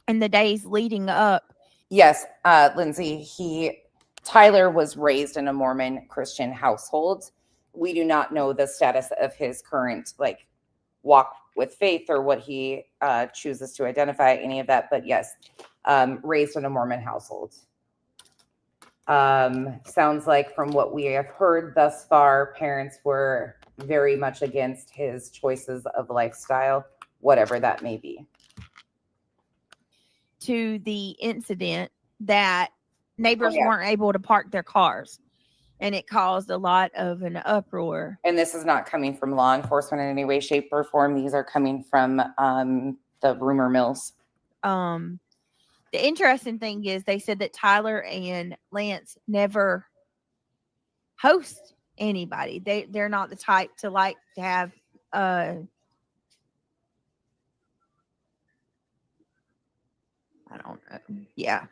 in the days leading up. Yes, Lindsay, Tyler was raised in a Mormon Christian household. We do not know the status of his current walk with faith or what he chooses to identify, any of that. But yes, raised in a Mormon household. Sounds like from what we have heard thus far, parents were very much against his choices of lifestyle, whatever that may be. To the incident that neighbors weren't able to park their cars, and it caused a lot of an uproar. And this is not coming from law enforcement in any way, shape, or form. These are coming from the rumor mills. The interesting thing is they said that Tyler and Lance never host anybody. They're not the type to like to have I don't know. Yeah.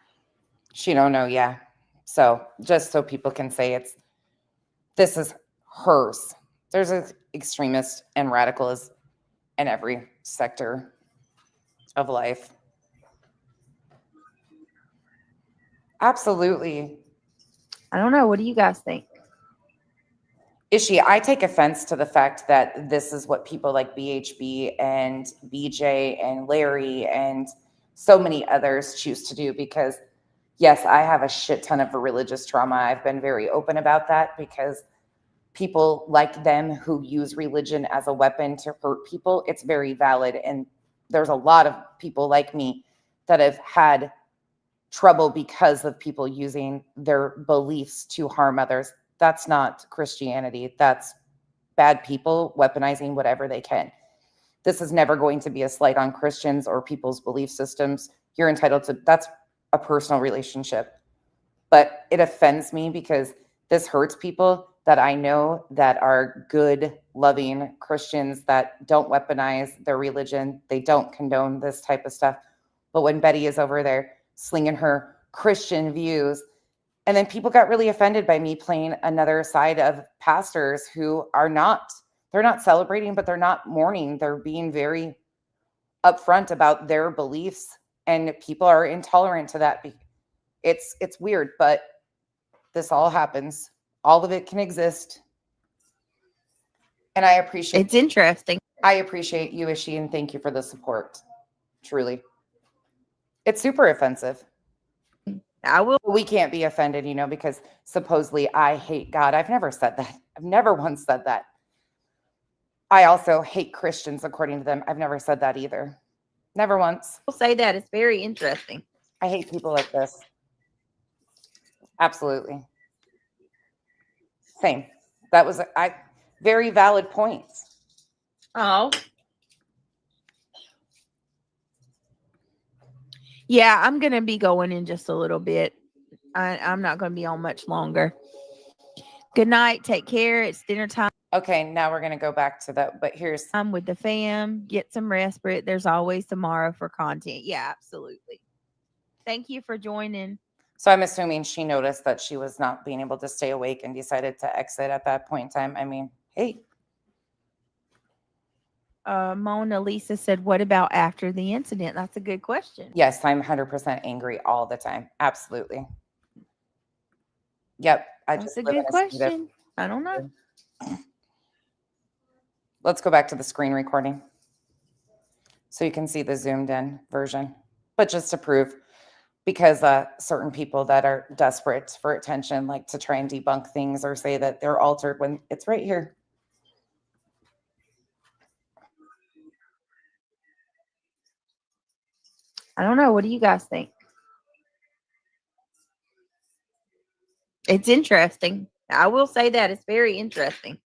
She don't know. Yeah. So just so people can say this is hers. There's an extremist and radicals in every sector of life. Absolutely. I don't know. What do you guys think? I take offense to the fact that this is what people like BHB and BJ and Larry and so many others choose to do, because yes, I have a shit ton of religious trauma. I've been very open about that, because people like them who use religion as a weapon to hurt people, it's very valid. And there's a lot of people like me that have had trouble because of people using their beliefs to harm others. That's not Christianity. That's bad people weaponizing whatever they can. This is never going to be a slight on Christians or people's belief systems. You're entitled to, that's a personal relationship. But it offends me because this hurts people that I know that are good, loving Christians that don't weaponize their religion. They don't condone this type of stuff. But when Betty is over there slinging her Christian views, and then people got really offended by me playing another side of pastors who are not, they're not celebrating, but they're not mourning. They're being very upfront about their beliefs, and people are intolerant to that. It's weird, but this all happens. All of it can exist. And I appreciate It's interesting. I appreciate you, Ishi, and thank you for the support. Truly. It's super offensive. I will. We can't be offended, because supposedly I hate God. I've never said that. I've never once said that. I also hate Christians, according to them. I've never said that either. Never once. I'll say that. It's very interesting. I hate people like this. Absolutely. Same. That was very valid points. Oh. Yeah, I'm going to be going in just a little bit. I'm not going to be on much longer. Good night. Take care. It's dinner time. Okay, now we're going to go back to that. But here's... I'm with the fam. Get some rest, but there's always tomorrow for content. Yeah, absolutely. Thank you for joining. So I'm assuming she noticed that she was not being able to stay awake and decided to exit at that point in time. I mean, hey. Mona Lisa said, what about after the incident? That's a good question. Yes, I'm 100% angry all the time. Absolutely. Yep. That's a good question. I don't know. Let's go back to the screen recording so you can see the zoomed in version. But just to prove, because certain people that are desperate for attention like to try and debunk things or say that they're altered when it's right here. I don't know. What do you guys think? It's interesting. I will say that. It's very interesting.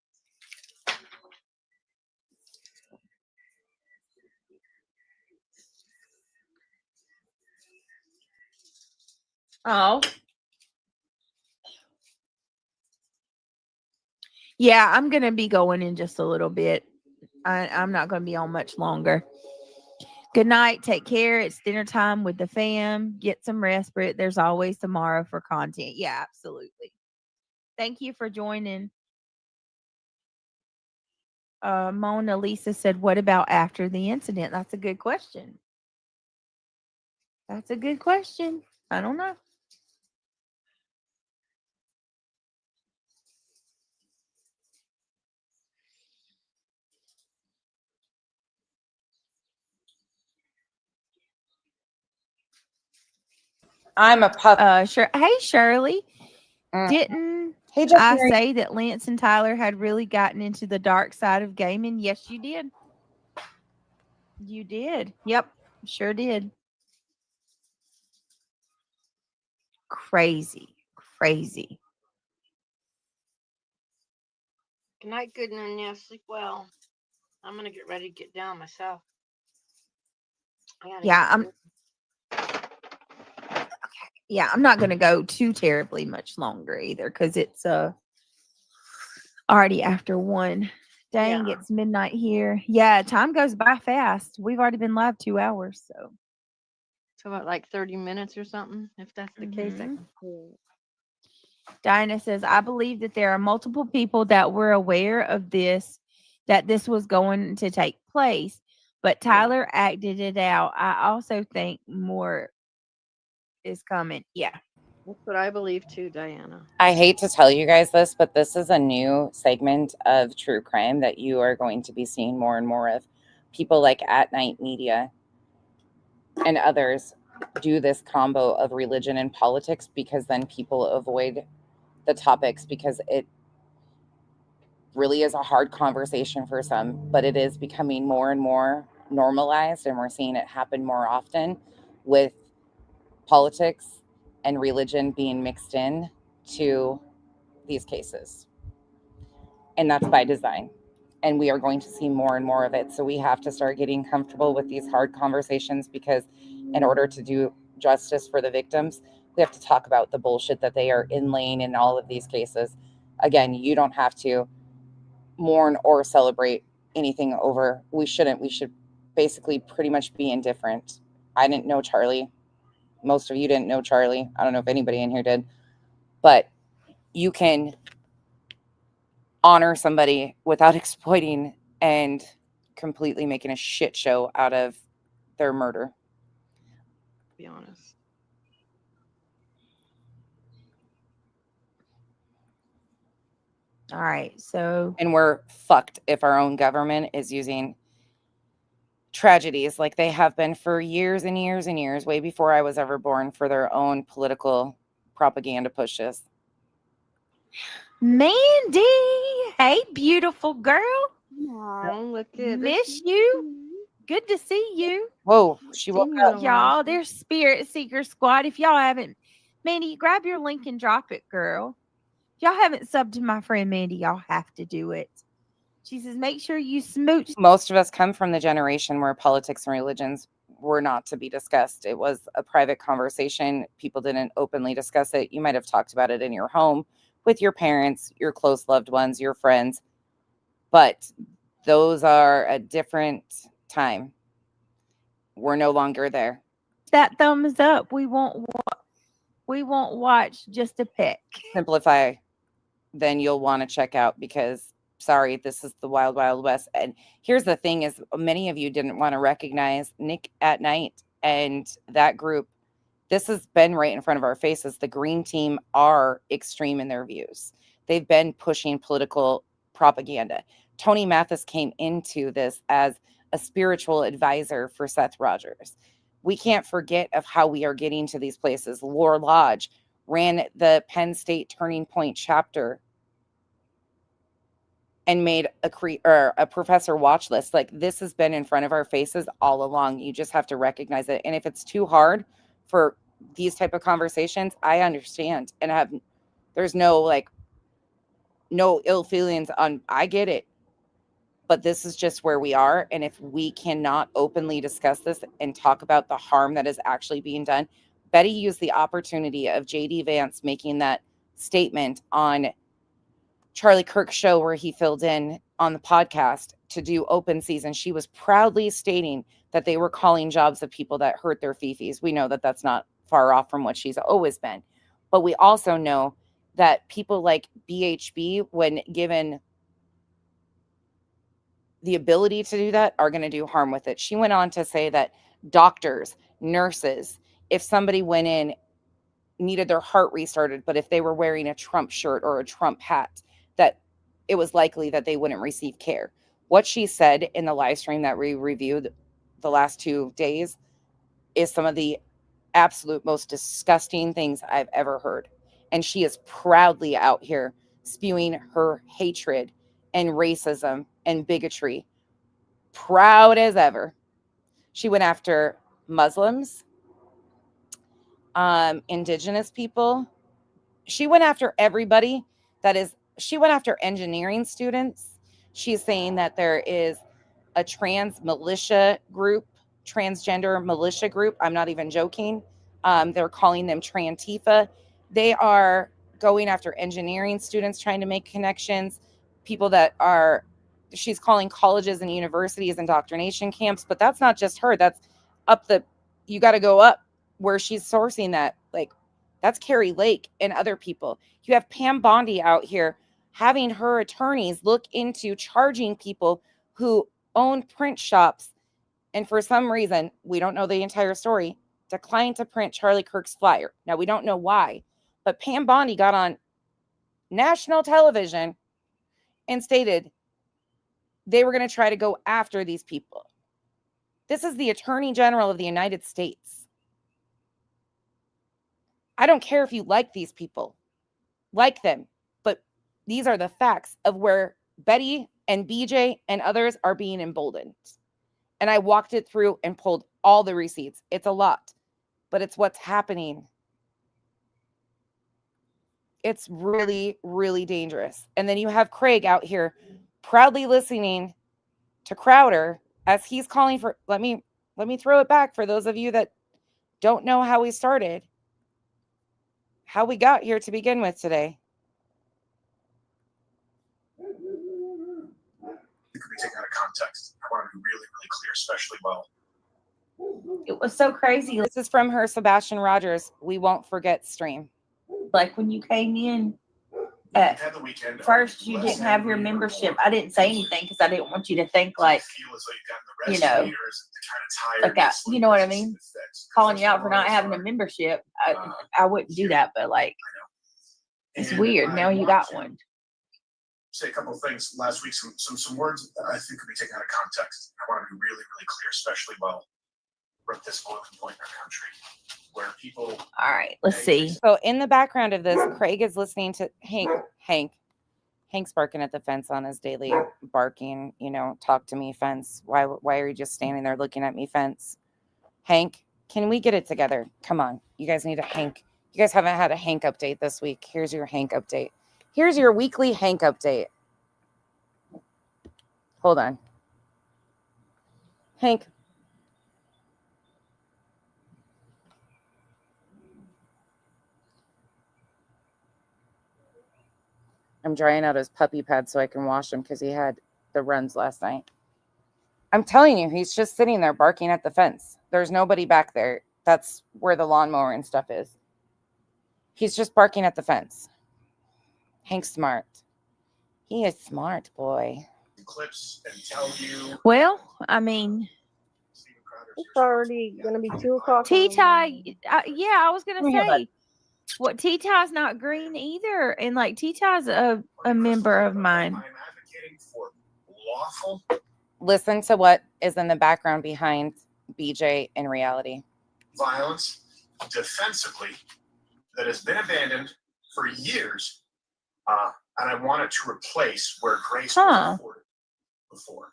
Oh. Yeah, I'm going to be going in just a little bit. I'm not going to be on much longer. Good night. Take care. It's dinner time with the fam. Get some rest, but there's always tomorrow for content. Yeah, absolutely. Thank you for joining. Mona Lisa said, what about after the incident? That's a good question. That's a good question. I don't know. I'm a pup. Sure. Hey, Shirley. Didn't I say that Lance and Tyler had really gotten into the dark side of gaming? Yes, you did. You did. Yep. Sure did. Crazy. Crazy. Good night, good night. Yeah, sleep well. I'm gonna get ready to get down myself. Yeah, I'm not going to go too terribly much longer either because it's already after 1. Dang, it's midnight here. Yeah, time goes by fast. We've already been live 2 hours, so about like 30 minutes or something. If that's the case, I can pull. Dinah says, I believe that there are multiple people that were aware of this, that this was going to take place, but Tyler acted it out. I also think more is coming. Yeah. That's what I believe too, Diana. I hate to tell you guys this, but this is a new segment of true crime that you are going to be seeing more and more of. People like At Night Media and others do this combo of religion and politics because then people avoid the topics because it really is a hard conversation for some, but it is becoming more and more normalized, and we're seeing it happen more often with politics and religion being mixed in to these cases. And that's by design. And we are going to see more and more of it. So we have to start getting comfortable with these hard conversations because in order to do justice for the victims, we have to talk about the bullshit that they are inlaying in all of these cases. Again, you don't have to mourn or celebrate anything over. We shouldn't. We should basically pretty much be indifferent. I didn't know Charlie. Most of you didn't know Charlie. I don't know if anybody in here did. But you can honor somebody without exploiting and completely making a shit show out of their murder. To be honest. All right, so And we're fucked if our own government is using tragedies like they have been for years and years and years, way before I was ever born, for their own political propaganda pushes. Mandy, hey, beautiful girl. Oh, look at Miss you. Good to see you. Whoa, she woke up. Y'all, there's Spirit Seeker Squad. If y'all haven't, Mandy, grab your link and drop it, girl. If y'all haven't subbed to my friend Mandy, y'all have to do it. She says, make sure you smooch. Most of us come from the generation where politics and religions were not to be discussed. It was a private conversation. People didn't openly discuss it. You might have talked about it in your home with your parents, your close loved ones, your friends. But those are a different time. We're no longer there. That thumbs up. We won't watch just a peck. Simplify, then you'll want to check out, because sorry, this is the wild, wild west. And here's the thing is, many of you didn't want to recognize Nick at Night and that group. This has been right in front of our faces. The Green Team are extreme in their views. They've been pushing political propaganda. Tony Mathis came into this as a spiritual advisor for Seth Rogers. We can't forget of how we are getting to these places. Lore Lodge ran the Penn State Turning Point chapter and made a professor watch list. Like, this has been in front of our faces all along. You just have to recognize it. And if it's too hard for these type of conversations, I understand. And there's no ill feelings on, I get it. But this is just where we are. And if we cannot openly discuss this and talk about the harm that is actually being done, Betty used the opportunity of J.D. Vance making that statement on Charlie Kirk's show where he filled in on the podcast to do open season. She was proudly stating that they were calling jobs of people that hurt their fifis. We know that that's not far off from what she's always been. But we also know that people like BHB, when given the ability to do that, are going to do harm with it. She went on to say that doctors, nurses, if somebody went in, needed their heart restarted, but if they were wearing a Trump shirt or a Trump hat, that it was likely that they wouldn't receive care. What she said in the live stream that we reviewed the last 2 days is some of the absolute most disgusting things I've ever heard. And she is proudly out here spewing her hatred and racism and bigotry, proud as ever. She went after Muslims, indigenous people. She went after everybody she went after engineering students. She's saying that there is a transgender militia group. I'm not even joking. They're calling them Trantifa. They are going after engineering students, trying to make connections, people that are, she's calling colleges and universities indoctrination camps. But that's not just her. That's you got to go up where she's sourcing that. Like, that's Carrie Lake and other people. You have Pam Bondi out here having her attorneys look into charging people who own print shops, and for some reason, we don't know the entire story, declined to print Charlie Kirk's flyer. Now, we don't know why, but Pam Bondi got on national television and stated they were going to try to go after these people. This is the Attorney General of the United States. I don't care if you like these people, like them, but these are the facts of where Betty and BJ and others are being emboldened. And I walked it through and pulled all the receipts. It's a lot, but it's what's happening. It's really, really dangerous. And then you have Craig out here proudly listening to Crowder as he's calling for, let me throw it back for those of you that don't know how we started, how we got here to begin with today. It could be taken out of context. I want to be really, really clear, especially while It was so crazy. This is from her Sebastian Rogers We Won't Forget stream. Like when you came in at first, you didn't have your membership. I didn't say anything because I didn't want you to think like, you know, like you know what I mean? Calling you out for not having a membership. I wouldn't do that, but like, it's weird. Now you got one. Say a couple of things last week, some words that I think could be taken out of context. I want to be really, really clear, especially while we're at this boiling point in our country where people. All right, let's see. So in the background of this, Craig is listening to Hank's barking at the fence on his daily barking, you know, talk to me fence. Why are you just standing there looking at me fence? Hank, can we get it together? Come on. You guys need a Hank. You guys haven't had a Hank update this week. Here's your Hank update. Here's your weekly Hank update. Hold on. Hank. I'm drying out his puppy pad so I can wash him because he had the runs last night. I'm telling you, he's just sitting there barking at the fence. There's nobody back there. That's where the lawnmower and stuff is. He's just barking at the fence. Hank's smart. He is smart, boy. Clips and tell you. Well, I mean, it's already gonna be 2:00. T-Ty, yeah, I was gonna say, what T-Ty's not green either, and like T-Ty's a member of mine. I'm advocating for lawful. Listen to what is in the background behind BJ in reality. Violence defensively that has been abandoned for years, and I want it to replace where grace was afforded before.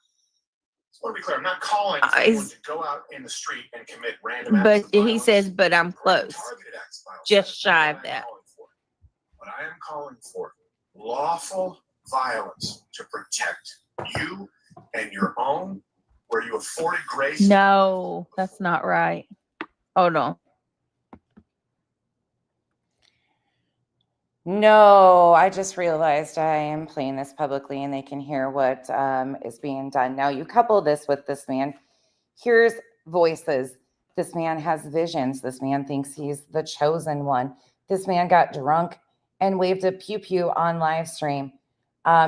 So I want to be clear, I'm not calling for anyone to go out in the street and commit random acts But of he violence, says, but I'm close, targeted acts of violence. just shy of that. But I am calling for lawful violence to protect you and your own, where you afforded grace. No, that's not right. Hold on. No, I just realized I am playing this publicly and they can hear what is being done. Now you couple this with this man. Here's voices. This man has visions. This man thinks he's the chosen one. This man got drunk and waved a pew-pew on live stream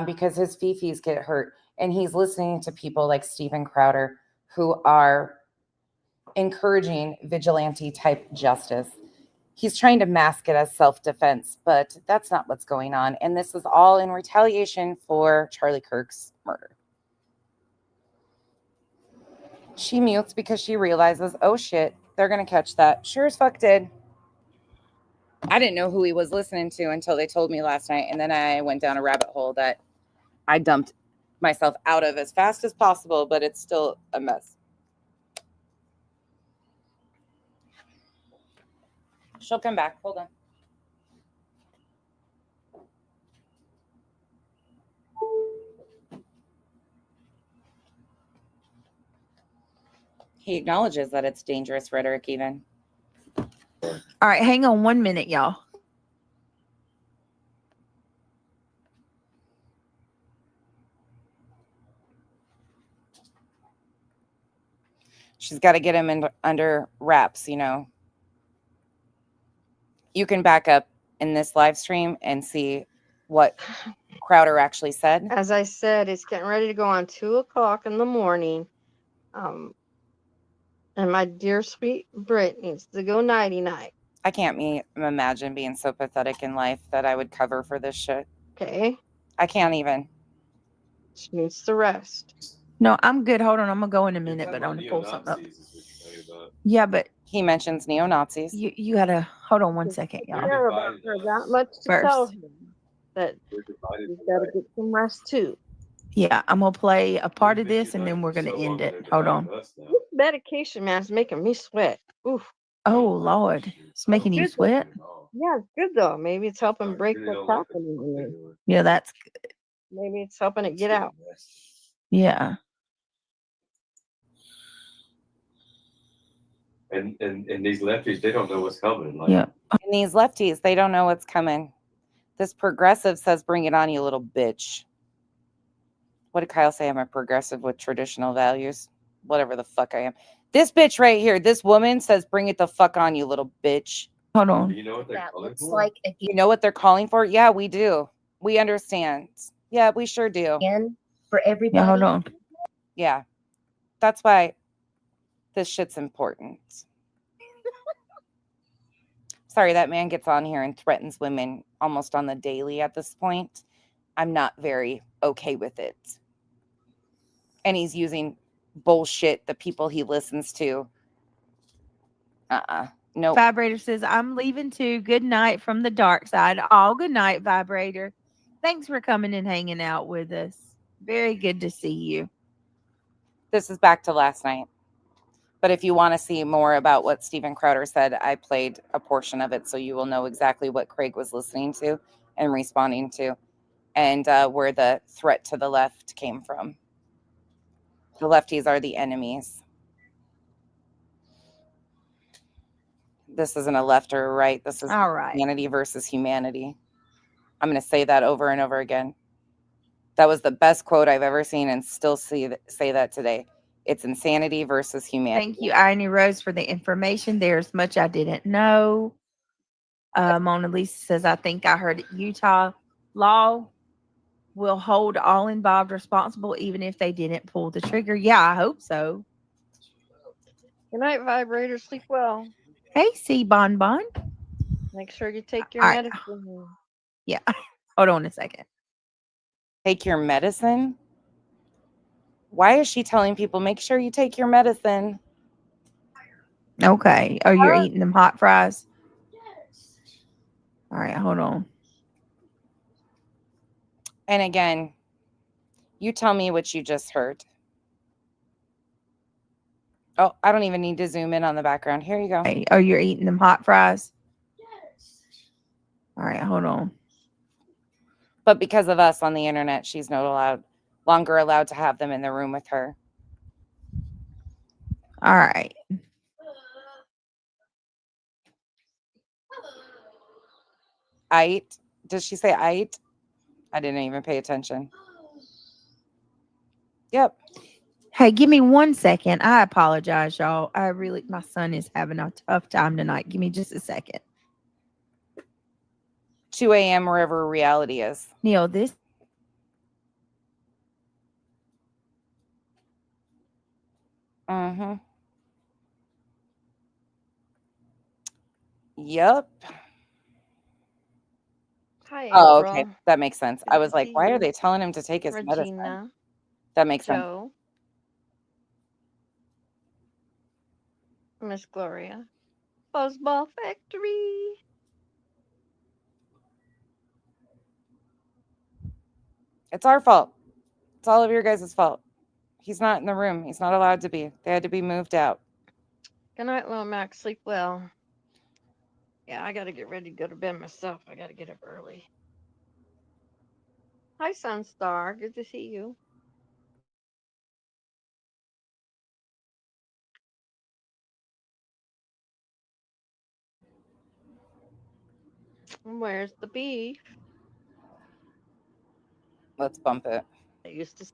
because his fifis get hurt. And he's listening to people like Steven Crowder who are encouraging vigilante type justice. He's trying to mask it as self-defense, but that's not what's going on. And this is all in retaliation for Charlie Kirk's murder. She mutes because she realizes, oh shit, they're going to catch that. Sure as fuck did. I didn't know who he was listening to until they told me last night. And then I went down a rabbit hole that I dumped myself out of as fast as possible, but it's still a mess. She'll come back. Hold on. He acknowledges that it's dangerous rhetoric even. All right, hang on 1 minute, y'all. She's got to get him under wraps, you know. You can back up in this live stream and see what Crowder actually said. As I said, it's getting ready to go on 2:00 in the morning. And my dear sweet Brit needs to go nighty-night. I can't imagine being so pathetic in life that I would cover for this shit. Okay. I can't even. She needs to rest. No, I'm good. Hold on. I'm going to go in a minute, but I'm going to pull something up. Yeah, but he mentions neo-Nazis. You got to hold on 1 second, y'all. I care about her that much to tell him that he's got to get some rest too. Yeah, I'm going to play a part of this and then we're going to end it. Hold on. This medication, man, is making me sweat. Oof. Oh, Lord. It's making you sweat? Yeah, it's good though. Maybe it's helping break what's happening in me. Yeah, that's good. Maybe it's helping it get out. Yeah. And these lefties, they don't know what's coming. Like, yeah. And these lefties, they don't know what's coming. This progressive says, bring it on, you little bitch. What did Kyle say? I'm a progressive with traditional values. Whatever the fuck I am. This bitch right here, this woman says, bring it the fuck on, you little bitch. Hold on. Do you know what they're calling for? Like you know what they're calling for? Yeah, we do. We understand. Yeah, we sure do. again for everybody. Yeah, hold on. Yeah. That's why this shit's important. Sorry, that man gets on here and threatens women almost on the daily at this point. I'm not very okay with it. And he's using bullshit, the people he listens to. No. Vibrator says, I'm leaving too. Good night from the dark side. All good night, Vibrator. Thanks for coming and hanging out with us. Very good to see you. This is back to last night. But if you want to see more about what Steven Crowder said, I played a portion of it so you will know exactly what Craig was listening to and responding to, and where the threat to the left came from. The lefties are the enemies. This isn't a left or a right. This is all right. Humanity versus humanity. I'm going to say that over and over again. That was the best quote I've ever seen, and still say that today. It's insanity versus humanity. Thank you, Irony Rose, for the information. There's much I didn't know. Mona Lisa says, I think I heard Utah law will hold all involved responsible even if they didn't pull the trigger. Yeah, I hope so. Good night, Vibrator. Sleep well. Hey, C Bonbon. Make sure you take your All right. medicine. Yeah. Hold on a second. Take your medicine? Why is she telling people, make sure you take your medicine? Okay. Oh, you're eating them hot fries? Yes. All right, hold on. And again, you tell me what you just heard. Oh, I don't even need to zoom in on the background. Here you go. Hey, oh, you're eating them hot fries? Yes. All right, hold on. But because of us on the internet, she's no longer allowed to have them in the room with her. All right. Ait? Did she say ait? I didn't even pay attention. Yep. Hey, give me 1 second. I apologize, y'all. My son is having a tough time tonight. Give me just a second. 2 a.m. wherever reality is. Neil, this. Mm-hmm. Yep. Hi, Oh, April. okay. That makes sense. Good I to was like, see why are you. they telling him to take his medicine? Regina. That makes sense. Joe. Miss Gloria. Buzzball Factory. It's our fault. It's all of your guys' fault. He's not in the room. He's not allowed to be. They had to be moved out. Good night, Lil Max. Sleep well. Yeah, I got to get ready to go to bed myself. I got to get up early. Hi, Sunstar. Good to see you. Where's the beef? Let's bump it. I used to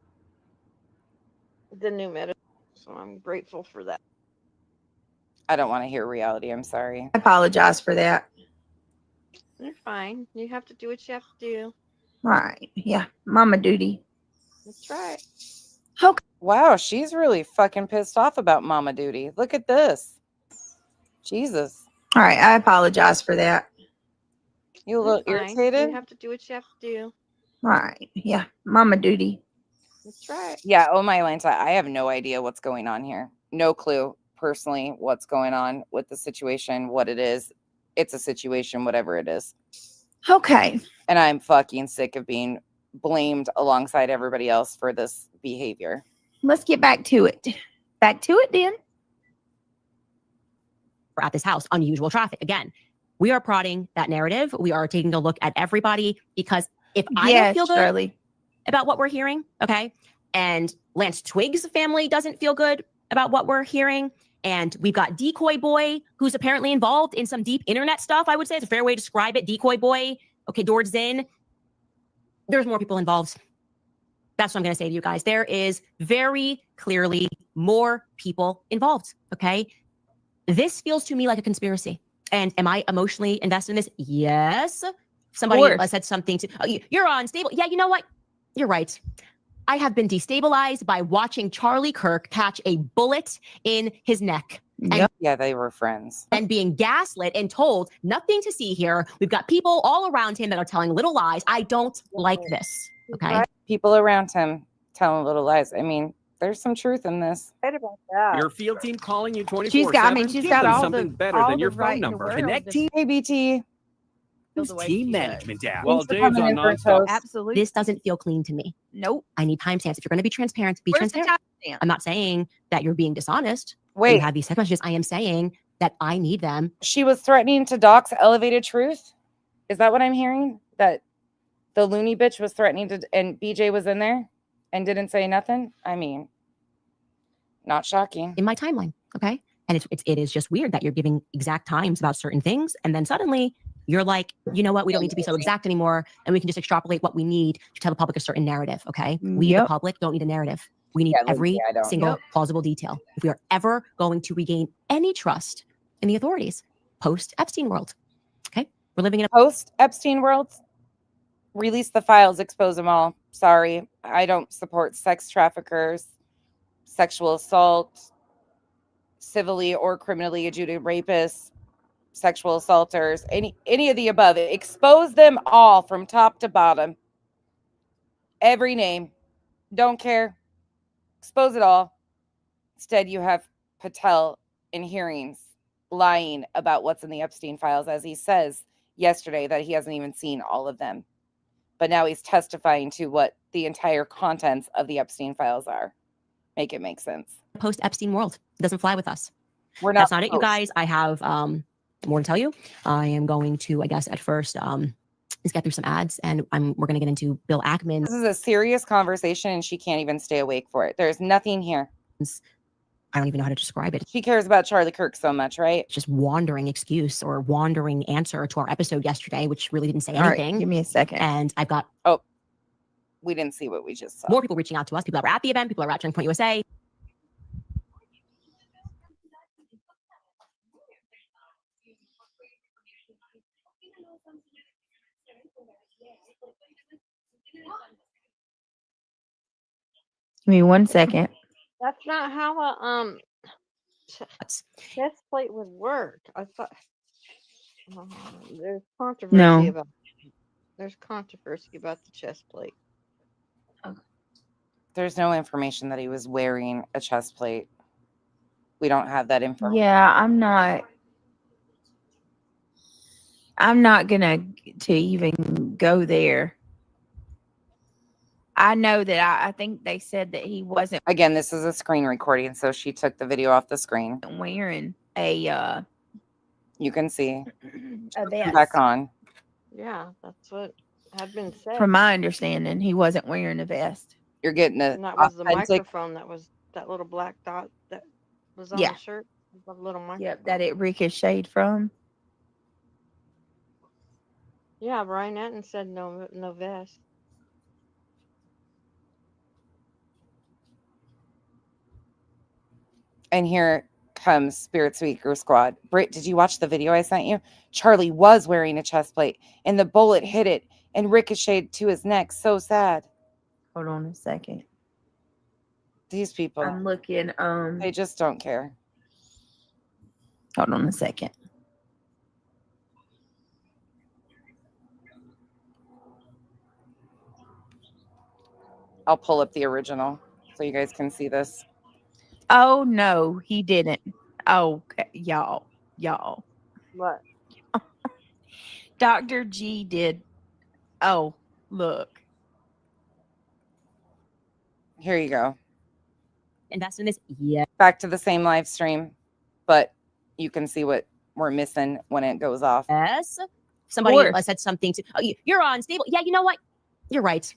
the new medicine, so I'm grateful for that. I don't want to hear reality. I'm sorry. I apologize for that. You're fine. You have to do what you have to do. All right. Yeah. Mama duty. That's right. Okay. Wow, she's really fucking pissed off about mama duty. Look at this. Jesus. All right. I apologize for that. You a little You're fine. irritated? You have to do what you have to do. All right. Yeah. Mama duty. That's right. Yeah. Oh my Lanta, I have no idea what's going on here. No clue personally what's going on with the situation, what it is. It's a situation, whatever it is. Okay. And I'm fucking sick of being blamed alongside everybody else for this behavior. Let's get back to it. Back to it then. We're at this house, unusual traffic. Again, we are prodding that narrative. We are taking a look at everybody because if I don't feel good Shirley. about what we're hearing, okay, and Lance Twig's family doesn't feel good about what we're hearing, and we've got Decoy Boy, who's apparently involved in some deep internet stuff, I would say. It's a fair way to describe it. Decoy Boy, okay, Dord Zinn. There's more people involved. That's what I'm going to say to you guys. There is very clearly more people involved, okay? This feels to me like a conspiracy. And am I emotionally invested in this? Yes. Somebody said something to, oh, you're unstable. Yeah, you know what? You're right. I have been destabilized by watching Charlie Kirk catch a bullet in his neck. And Yeah, they were friends. and being gaslit and told nothing to see here. We've got people all around him that are telling little lies. I don't like this. Okay. People around him telling little lies. I mean, there's some truth in this. Right about that. Your field team calling you 24/7. She's got. I mean, she's Give got them all something the better all than your the right phone in the number. world Connect to team. Hey, BT. feel the way Team she management down. Thanks While for Dave's coming on in for nonstop. toast. Absolutely. This doesn't feel clean to me. Nope. I need timestamps. If you're going to be transparent, be Where's the transparent. timestamp? I'm not saying that you're being dishonest. You Wait, have these text messages. I am saying that I need them. she was threatening to dox Elevated Truth? Is that what I'm hearing? That the loony bitch was threatening to, and BJ was in there and didn't say nothing? I mean, not shocking. In my timeline. Okay. And it is just weird that you're giving exact times about certain things. And then suddenly you're like, you know what? We don't need to be so exact anymore. And we can just extrapolate what we need to tell the public a certain narrative. Okay. We, the public, don't need a narrative. We need every single plausible detail. If we are ever going to regain any trust in the authorities post Epstein world. Okay. We're living in a Post Epstein world. Release the files, expose them all. Sorry. I don't support sex traffickers, sexual assault, civilly or criminally adjudicated rapists, sexual assaulters, any of the above. Expose them all from top to bottom. Every name. Don't care. Expose it all. Instead, you have Patel in hearings lying about what's in the Epstein files, as he says yesterday that he hasn't even seen all of them. But now he's testifying to what the entire contents of the Epstein files are. Make it make sense. post Epstein world. It doesn't fly with us. We're not. That's not it, you guys. I have more to tell you. I am going to, I guess, at first, let's get through some ads, and we're going to get into Bill Ackman. This is a serious conversation, and she can't even stay awake for it. There's nothing here. I don't even know how to describe it. She cares about Charlie Kirk so much, right? Just wandering excuse or wandering answer to our episode yesterday, which really didn't say All right, anything. give me a second. And I've got We didn't see what we just saw. more people reaching out to us. People that were at the event, people that were at Turning Point USA. Give me 1 second. That's not how a chest plate would work. I thought there's controversy No. about there's controversy about the chest plate. There's no information that he was wearing a chest plate. We don't have that information. Yeah, I'm not gonna to even go there. I know that I think they said that he wasn't Again, this is a screen recording, so she took the video off the screen. wearing a You can see. a vest. Back on. Yeah, that's what had been said. From my understanding, he wasn't wearing a vest. You're getting a And that was the authentic. microphone that was that little black dot that was on Yeah. the shirt. The little microphone. Yep, that it ricocheted from. Yeah, Brian Etten said no vest. And here comes Spirit Speaker Squad. Britt, did you watch the video I sent you? Charlie was wearing a chest plate, and the bullet hit it and ricocheted to his neck. So sad. Hold on a second. These people, I'm looking. they just don't care. Hold on a second. I'll pull up the original so you guys can see this. Oh no, he didn't. Okay, y'all. What? Dr. G did. Oh, look. Here you go. Invest in this. Yeah. Back to the same live stream, but you can see what we're missing when it goes off. Yes. Somebody said something to, you're unstable. Yeah, you know what? You're right.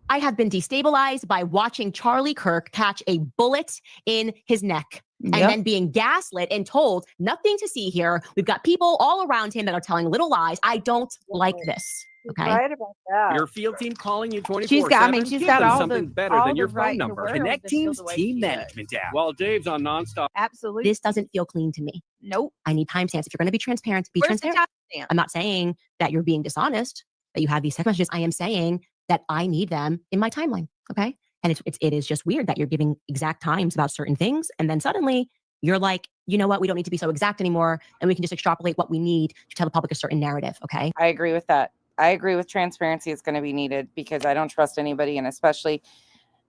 I have been destabilized by watching Charlie Kirk catch a bullet in his neck and then being gaslit and told nothing to see here. We've got people all around him that are telling little lies. I don't like this. Okay. Right about that. Your field team calling you 24/7. She's got. I mean, she's Give got them all something the better all than the your right phone in the number. world Connect to feel team's the way team she management does. down. While Dave's on nonstop. Absolutely. This doesn't feel clean to me. Nope. I need timestamps. If you're going to be transparent, be Where's the transparent. timestamp? I'm not saying that you're being dishonest, that you have these text messages. I am saying that I need them in my timeline. Okay. And it is just weird that you're giving exact times about certain things. And then suddenly you're like, you know what? We don't need to be so exact anymore. And we can just extrapolate what we need to tell the public a certain narrative. Okay. I agree with that. I agree with transparency is going to be needed because I don't trust anybody, and especially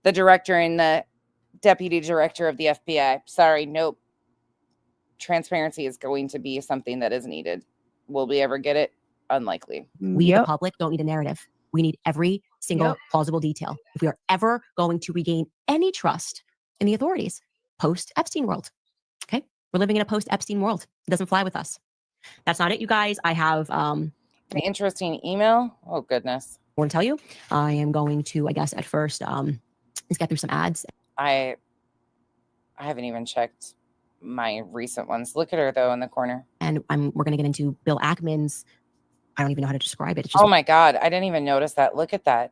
the director and the deputy director of the FBI. Sorry, nope. Transparency is going to be something that is needed. Will we ever get it? Unlikely. We, the public, don't need a narrative. We need every single plausible detail. If we are ever going to regain any trust in the authorities, post-Epstein world. Okay? We're living in a post-Epstein world. It doesn't fly with us. That's not it, you guys. I have an interesting email. Oh, goodness. I want to tell you. I am going to, I guess, at first, let's get through some ads. I haven't even checked my recent ones. Look at her, though, in the corner. And we're going to get into Bill Ackman's. I don't even know how to describe it. It's just, oh my God. I didn't even notice that. Look at that.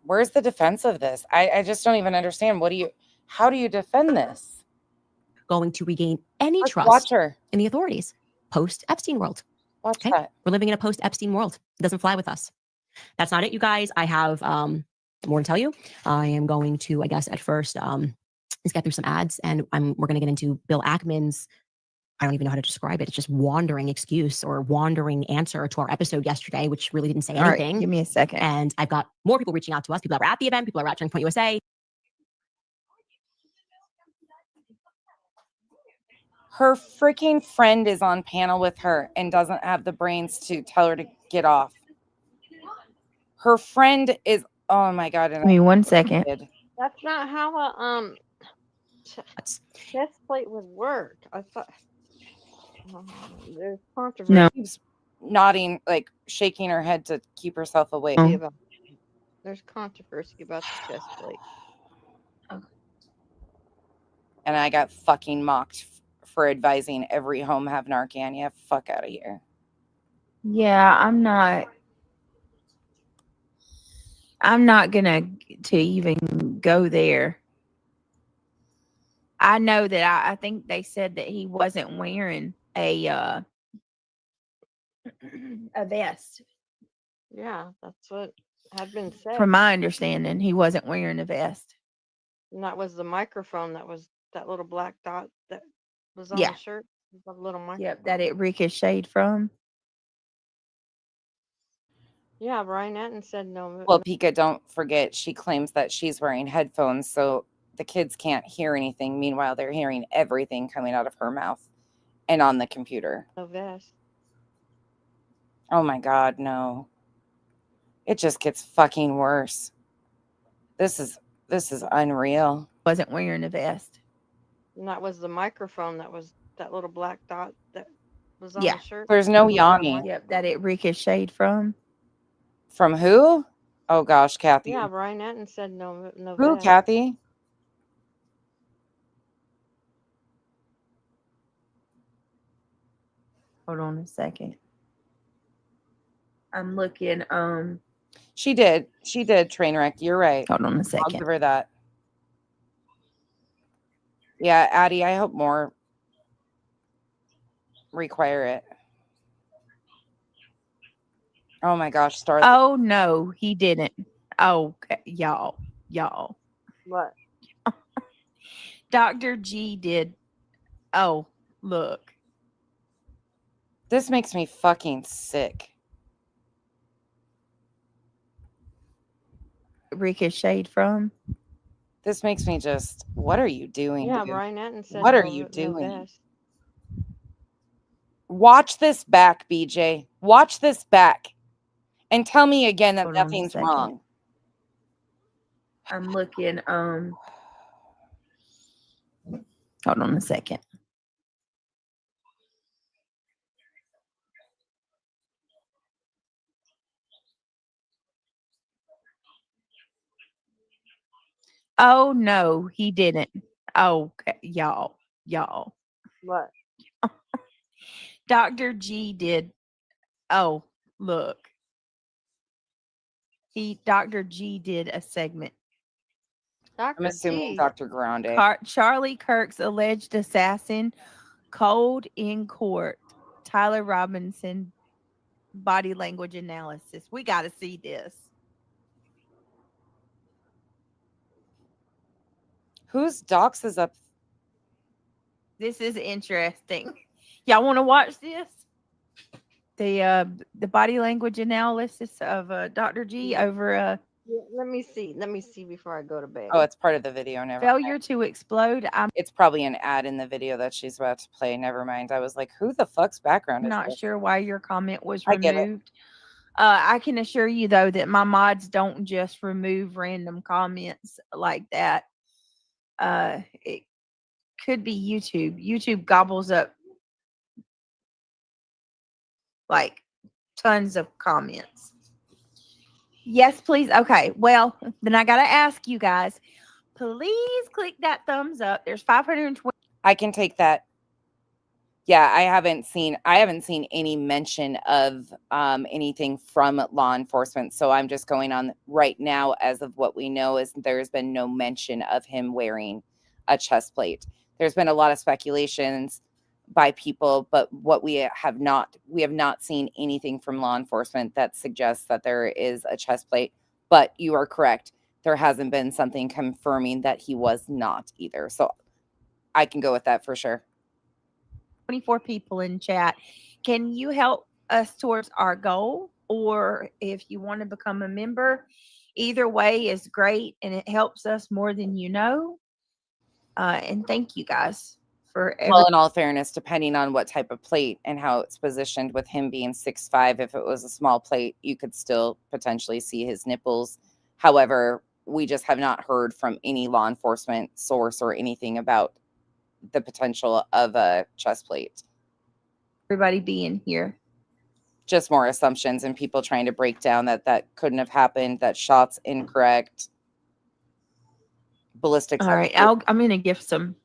Where's the defense of this? I just don't even understand. How do you defend this? Going to regain any trust watch her. In the authorities. Post-Epstein world. Watch that. We're living in a post-Epstein world. It doesn't fly with us. That's not it, you guys. I have more to tell you. I am going to, I guess, at first, let's get through some ads. And we're going to get into Bill Ackman's. I don't even know how to describe it. It's just wandering excuse or wandering answer to our episode yesterday, which really didn't say anything. All right, give me a second. And I've got more people reaching out to us. People that were at the event, people that were at Turning Point USA. Her freaking friend is on panel with her and doesn't have the brains to tell her to get off. Her friend is, oh my God. Give me 1 second. That's not how a chest plate would work. I thought there's controversy. No. She's nodding, like shaking her head to keep herself awake. There's controversy about the chest plate. And I got fucking mocked for advising every home have Narcan. Yeah, fuck out of here. Yeah, I'm not gonna to even go there. I know that I think they said that he wasn't wearing a vest. Yeah, that's what had been said. From my understanding, he wasn't wearing a vest. And that was the microphone. That was that little black dot that was on Yeah. the shirt. The little microphone. Yep, that it ricocheted from. Yeah, Brian Atten said no. Well, Pika, don't forget, she claims that she's wearing headphones, so the kids can't hear anything. Meanwhile, they're hearing everything coming out of her mouth and on the computer. No vest. Oh my God, no. It just gets fucking worse. This is unreal. Wasn't wearing a vest. And that was the microphone. That was that little black dot that was on Yeah. the shirt. There's no Yanni. Yep, that it ricocheted from. From who? Oh gosh, Kathy. Yeah, Brian Atten said no Who, vest. Kathy? Hold on a second. I'm looking. She did, Trainwreck. You're right. Hold on a I'll second. give her that. Yeah, Addie, I hope more require it. Oh my gosh, Star. Oh no, he didn't. Oh, okay. y'all. What? Dr. G did. Oh, look. This makes me fucking sick. Ricocheted from. This makes me just. What are you doing? Yeah, dude? Brian Atten said What are no- you no doing? vest. Watch this back, BJ. Watch this back, and tell me again that Hold on a nothing's second. wrong. I'm looking. Hold on a second. Oh no, he didn't. Oh, okay. y'all. What? Dr. G did. Oh, look. Dr. G did a segment. I'm assuming Dr. Grande. Charlie Kirk's alleged assassin, cold in court. Tyler Robinson body language analysis. We got to see this. Whose docs is up? This is interesting. Y'all want to watch this? The body language analysis of Dr. G over Yeah, let me see. Let me see before I go to bed. Oh, it's part of the video. Never failure mind. to explode. I'm It's probably an ad in the video that she's about to play. Never mind. I was like, who the fuck's background is not this? sure why your comment was I get it. removed. I can assure you though that my mods don't just remove random comments like that. It could be YouTube. YouTube gobbles up like tons of comments. Yes, please. Okay. Well, then I got to ask you guys, please click that thumbs up. There's 520. I can take that. Yeah, I haven't seen any mention of anything from law enforcement. So I'm just going on right now as of what we know is there's been no mention of him wearing a chest plate. There's been a lot of speculations by people, but what we have not seen anything from law enforcement that suggests that there is a chest plate. But you are correct. There hasn't been something confirming that he was not either. So I can go with that for sure. 24 people in chat. Can you help us towards our goal? Or if you want to become a member, either way is great and it helps us more than you know. And thank you guys for Well, in all fairness, depending on what type of plate and how it's positioned, with him being 6'5", if it was a small plate, you could still potentially see his nipples. However, we just have not heard from any law enforcement source or anything about the potential of a chest plate. everybody being here. Just more assumptions and people trying to break down that couldn't have happened, that shot's incorrect. Ballistics. All right, I'm going to give some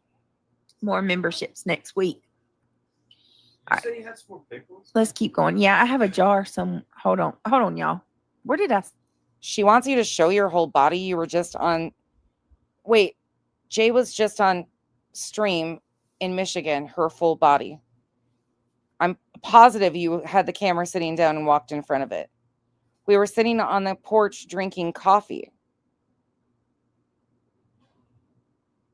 more memberships next week. All right. You had some more pickles? Let's keep going. Yeah, I have a jar. Hold on, y'all. Where did I? She wants you to show your whole body. You were just on. Wait, Jay was just on stream in Michigan, her full body. I'm positive you had the camera sitting down and walked in front of it. We were sitting on the porch drinking coffee.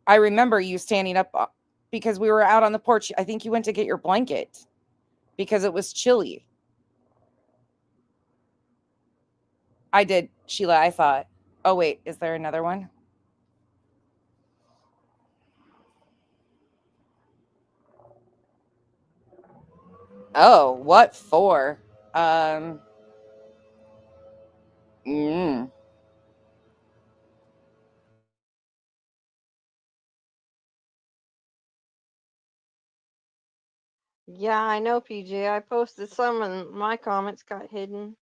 I remember you standing up because we were out on the porch. I think you went to get your blanket because it was chilly. I did, Sheila. I saw it. Oh, wait. Is there another one? Oh, what for? Yeah, I know, PJ. I posted some and my comments got hidden.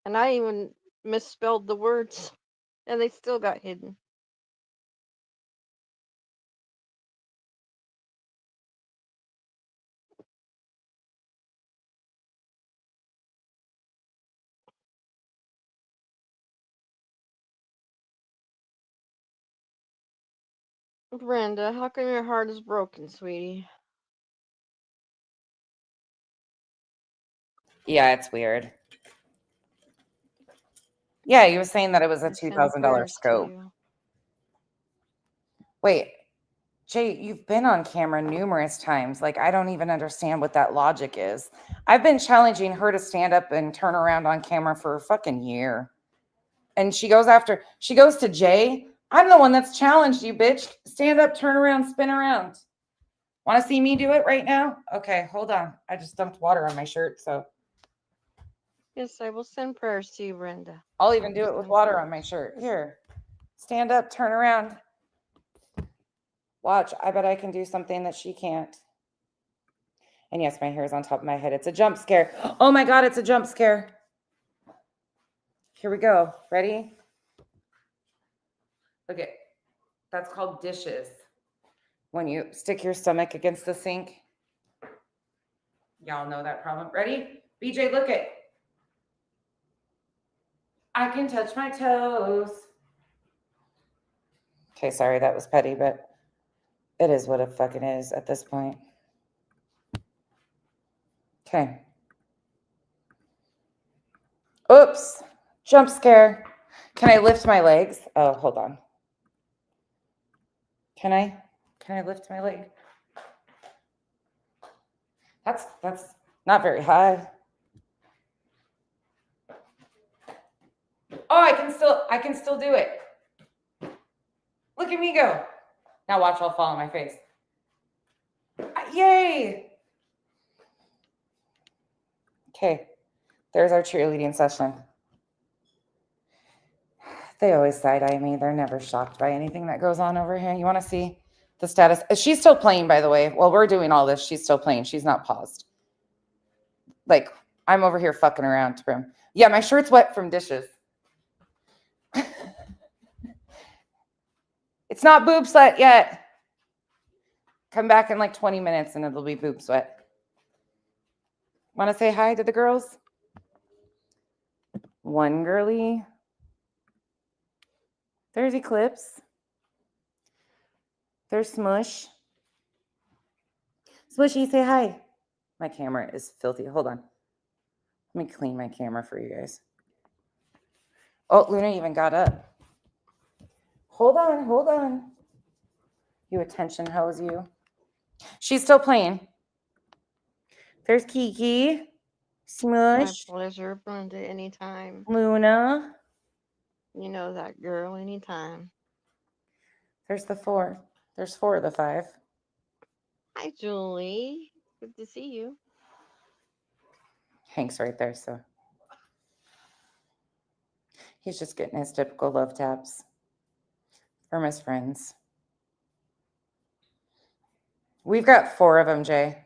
And I even misspelled the words and they still got hidden. Brenda, how come your heart is broken, sweetie? Yeah, it's weird. Yeah, you were saying that it was a Send $2,000 prayers to scope. you. Wait, Jay, you've been on camera numerous times. Like, I don't even understand what that logic is. I've been challenging her to stand up and turn around on camera for a fucking year. And she goes to Jay. I'm the one that's challenged you, bitch. Stand up, turn around, spin around. Want to see me do it right now? Okay, hold on. I just dumped water on my shirt, so. Yes, I will send prayers to you, Brenda. I'll even do it with water on my shirt. Here, stand up, turn around. Watch, I bet I can do something that she can't. And yes, my hair is on top of my head. It's a jump scare. Oh my God, it's a jump scare. Here we go. Ready? Okay, that's called dishes. When you stick your stomach against the sink. Y'all know that problem. Ready? BJ, look it. I can touch my toes. Okay, sorry, that was petty, but it is what it fucking is at this point. Okay. Oops. Jump scare. Can I lift my legs? Oh, hold on. Can I lift my leg? That's not very high. Oh, I can still do it. Look at me go. Now watch, I'll fall on my face. Yay! Okay, there's our cheerleading session. They always side-eye me. They're never shocked by anything that goes on over here. You want to see the status? She's still playing, by the way. While we're doing all this, she's still playing. She's not paused. Like, I'm over here fucking around to him. Yeah, my shirt's wet from dishes. It's not boob sweat yet. Come back in like 20 minutes and it'll be boob sweat. Want to say hi to the girls? One girly. There's Eclipse. There's Smush. Smushy, say hi. My camera is filthy. Hold on. Let me clean my camera for you guys. Oh, Luna even got up. Hold on. You attention hose, you. She's still playing. There's Kiki. Smush. My pleasure, Brenda, anytime. Luna. You know that girl, anytime. There's the 4. There's 4 of the 5. Hi, Julie. Good to see you. Hank's right there, so. He's just getting his typical love taps from his friends. We've got 4 of them, Jay.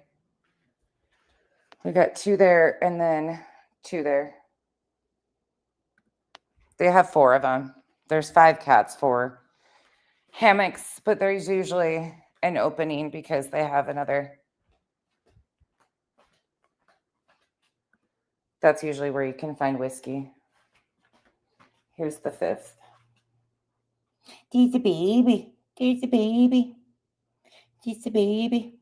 We've got 2 there and then 2 there. They have 4 of them. There's 5 cats, 4 hammocks, but there's usually an opening because they have another. That's usually where you can find whiskey. Here's the 5th. There's a baby. There's a baby. There's a baby.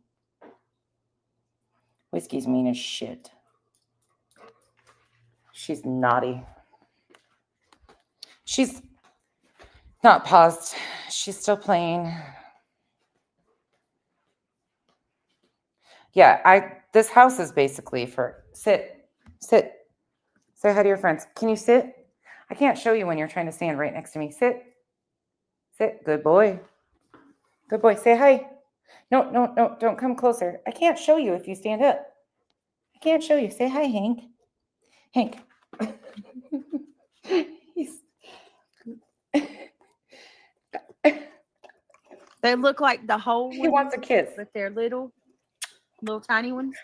Whiskey's mean as shit. She's naughty. She's not paused. She's still playing. Yeah, this house is basically for sit. Say hi to your friends. Can you sit? I can't show you when you're trying to stand right next to me. Sit. Good boy. Good boy. Say hi. No. Don't come closer. I can't show you if you stand up. I can't show you. Say hi, Hank. Hank. They look like the whole He wants a kiss. But they're little tiny ones.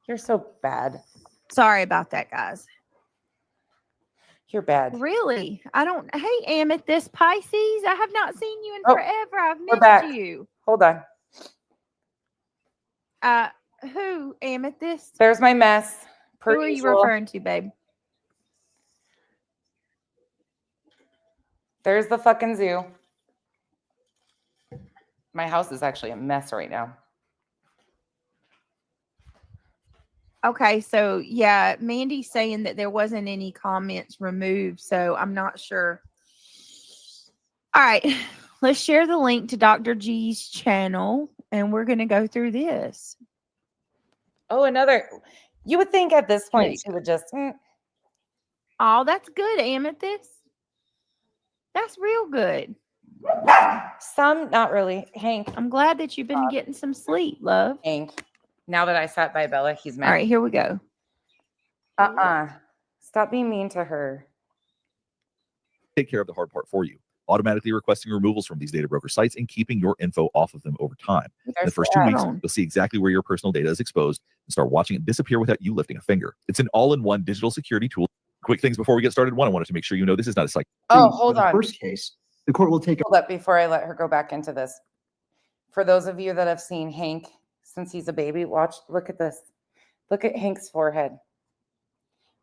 You're so bad. Sorry about that, guys. You're bad. Really? I don't. Hey, Amethyst Pisces. I have not seen you in forever. I've we're back. missed you. Hold on. Who? Amethyst? There's my mess. Who are you referring to, babe? There's the fucking zoo. My house is actually a mess right now. Okay, so yeah, Mandy's saying that there wasn't any comments removed, so I'm not sure. All right, let's share the link to Dr. G's channel, and we're going to go through this. Oh, another. You would think at this point she would just. Oh, that's good, Amethyst. That's real good. Some, not really. Hank. I'm glad that you've been getting some sleep, love. Hank. Now that I sat by Bella, he's mad. All right, here we go. Stop being mean to her. Take care of the hard part for you. Automatically requesting removals from these data broker sites and keeping your info off of them over time. In the first 2 weeks, you'll see exactly where your personal data is exposed and start watching it disappear without you lifting a finger. It's an all-in-one digital security tool. Quick things before we get started. One, I wanted to make sure you know this is not a site. Oh, hold on. First case, the court will take. Hold up before I let her go back into this. For those of you that have seen Hank since he's a baby, look at this. Look at Hank's forehead.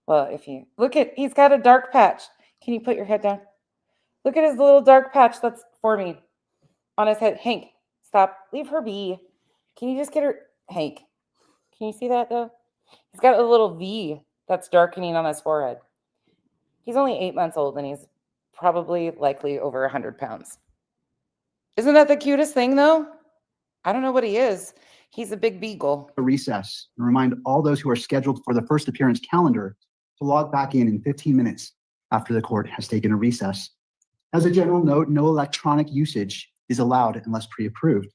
Well, if you look at, he's got a dark patch. Can you put your head down? Look at his little dark patch that's forming on his head. Hank, stop. Leave her be. Can you just get her? Hank, can you see that though? He's got a little V that's darkening on his forehead. He's only 8 months old and he's probably likely over 100 pounds. Isn't that the cutest thing, though? I don't know what he is. He's a big beagle. A recess and remind all those who are scheduled for the first appearance calendar to log back in 15 minutes after the court has taken a recess. As a general note, no electronic usage is allowed unless pre-approved.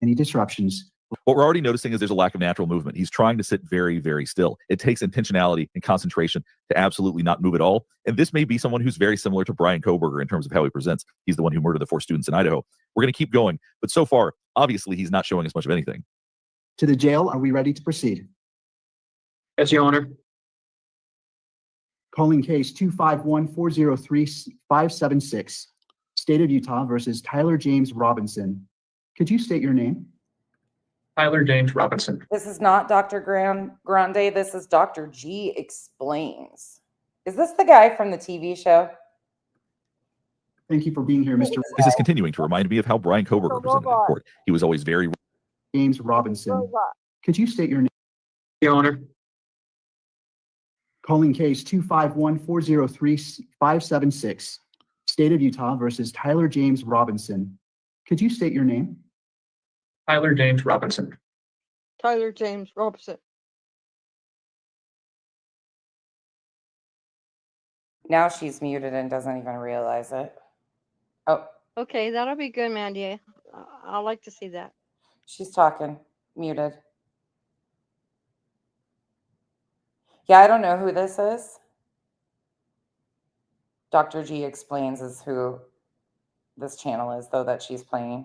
Any disruptions. What we're already noticing is there's a lack of natural movement. He's trying to sit very, very still. It takes intentionality and concentration to absolutely not move at all. And this may be someone who's very similar to Brian Koberger in terms of how he presents. He's the one who murdered the 4 students in Idaho. We're going to keep going. But so far, obviously, he's not showing us much of anything. To the jail, are we ready to proceed? Yes, Your Honor. Calling case 251-403-576, State of Utah versus Tyler James Robinson. Could you state your name? Tyler James Robinson. This is not Dr. Grande. This is Dr. G Explains. Is this the guy from the TV show? Thank you for being here, Mr. This is continuing to remind me of how Brian Koberger presented in court. He was always very... James Robinson. Could you state your name? Your Honor. Calling case 251-403-576, State of Utah versus Tyler James Robinson. Could you state your name? Tyler James Robinson. Tyler James Robinson. Now she's muted and doesn't even realize it. Oh. Okay, that'll be good, Mandy. I'd like to see that. She's talking. Muted. Yeah, I don't know who this is. Dr. G Explains is who this channel is, though, that she's playing.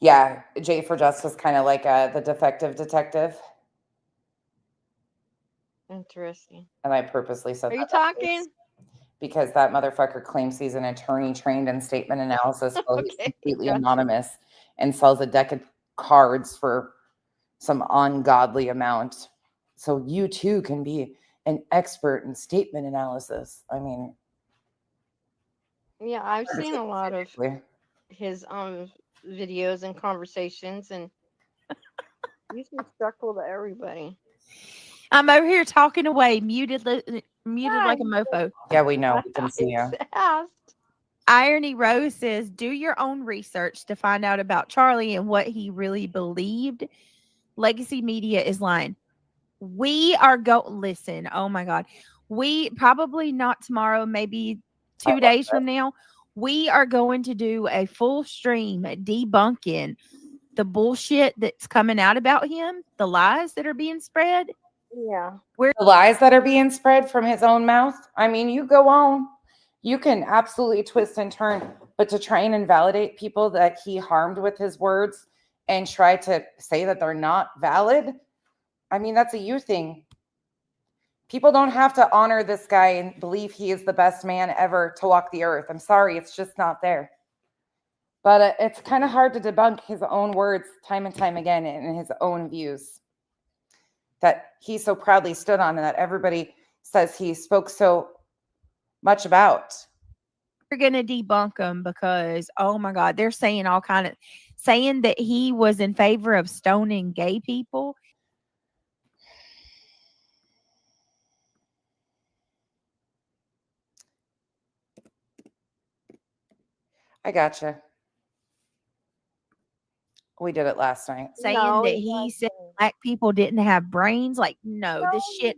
Yeah, J for Justice, kind of like the defective detective. Interesting. And I purposely said Are you that talking? because that motherfucker claims he's an attorney trained in statement analysis, while he's completely anonymous and sells a deck of cards for some ungodly amount. So you too can be an expert in statement analysis. I mean, Yeah, I've seen a lot of his videos and conversations, and he's respectful to everybody. I'm over here talking away, muted like a mofo. Yeah, we know. We can see you. Irony Rose says, do your own research to find out about Charlie and what he really believed. Legacy Media is lying. We are listen, oh my God. We probably not tomorrow, maybe 2 days from now. We are going to do a full stream debunking the bullshit that's coming out about him, the lies that are being spread. Yeah. The lies that are being spread from his own mouth. I mean, you go on. You can absolutely twist and turn, but to try and invalidate people that he harmed with his words and try to say that they're not valid, I mean, that's a you thing. People don't have to honor this guy and believe he is the best man ever to walk the earth. I'm sorry, it's just not there. But it's kind of hard to debunk his own words time and time again and his own views that he so proudly stood on and that everybody says he spoke so much about. We're going to debunk them because, oh my God, they're saying saying that he was in favor of stoning gay people. I gotcha. We did it last night. Saying that he said black people didn't have brains. Like, no, this shit.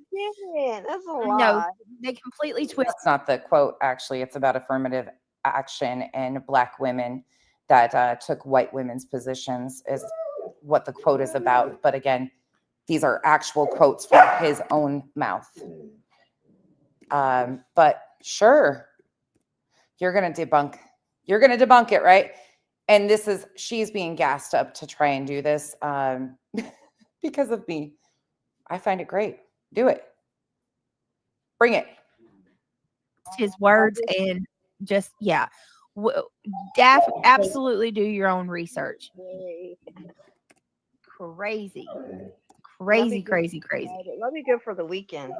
That's a lie. No, they completely twist. That's not the quote, actually. It's about affirmative action and black women that took white women's positions is what the quote is about. But again, these are actual quotes from his own mouth. But sure, you're going to debunk it, right? And she's being gassed up to try and do this because of me. I find it great. Do it. Bring it. His words and just, yeah. Absolutely do your own research. Crazy. Crazy. That'll be good for the weekend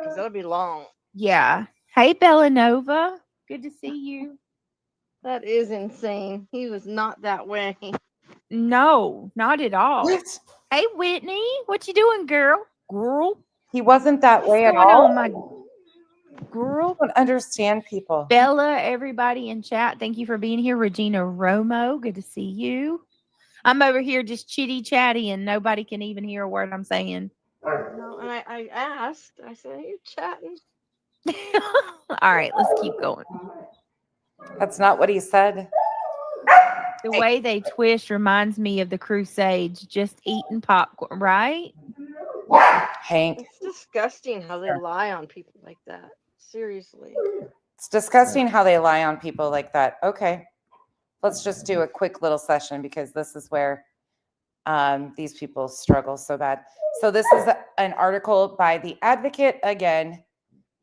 because that'll be long. Yeah. Hey, Bellanova. Good to see you. That is insane. He was not that way. No, not at all. What? Hey, Whitney. What you doing, girl? He wasn't that way at all. girl. I don't understand people. Bella, everybody in chat, thank you for being here. Regina Romo, good to see you. I'm over here just chitty chatty and nobody can even hear a word I'm saying. No, and I asked. I said, "Are you chatting?" All right, let's keep going. That's not what he said. The way they twist reminds me of the Crusades, just eating popcorn, right? Hank. It's disgusting how they lie on people like that. Seriously. It's disgusting how they lie on people like that. Okay. Let's just do a quick little session because this is where these people struggle so bad. So this is an article by The Advocate. Again,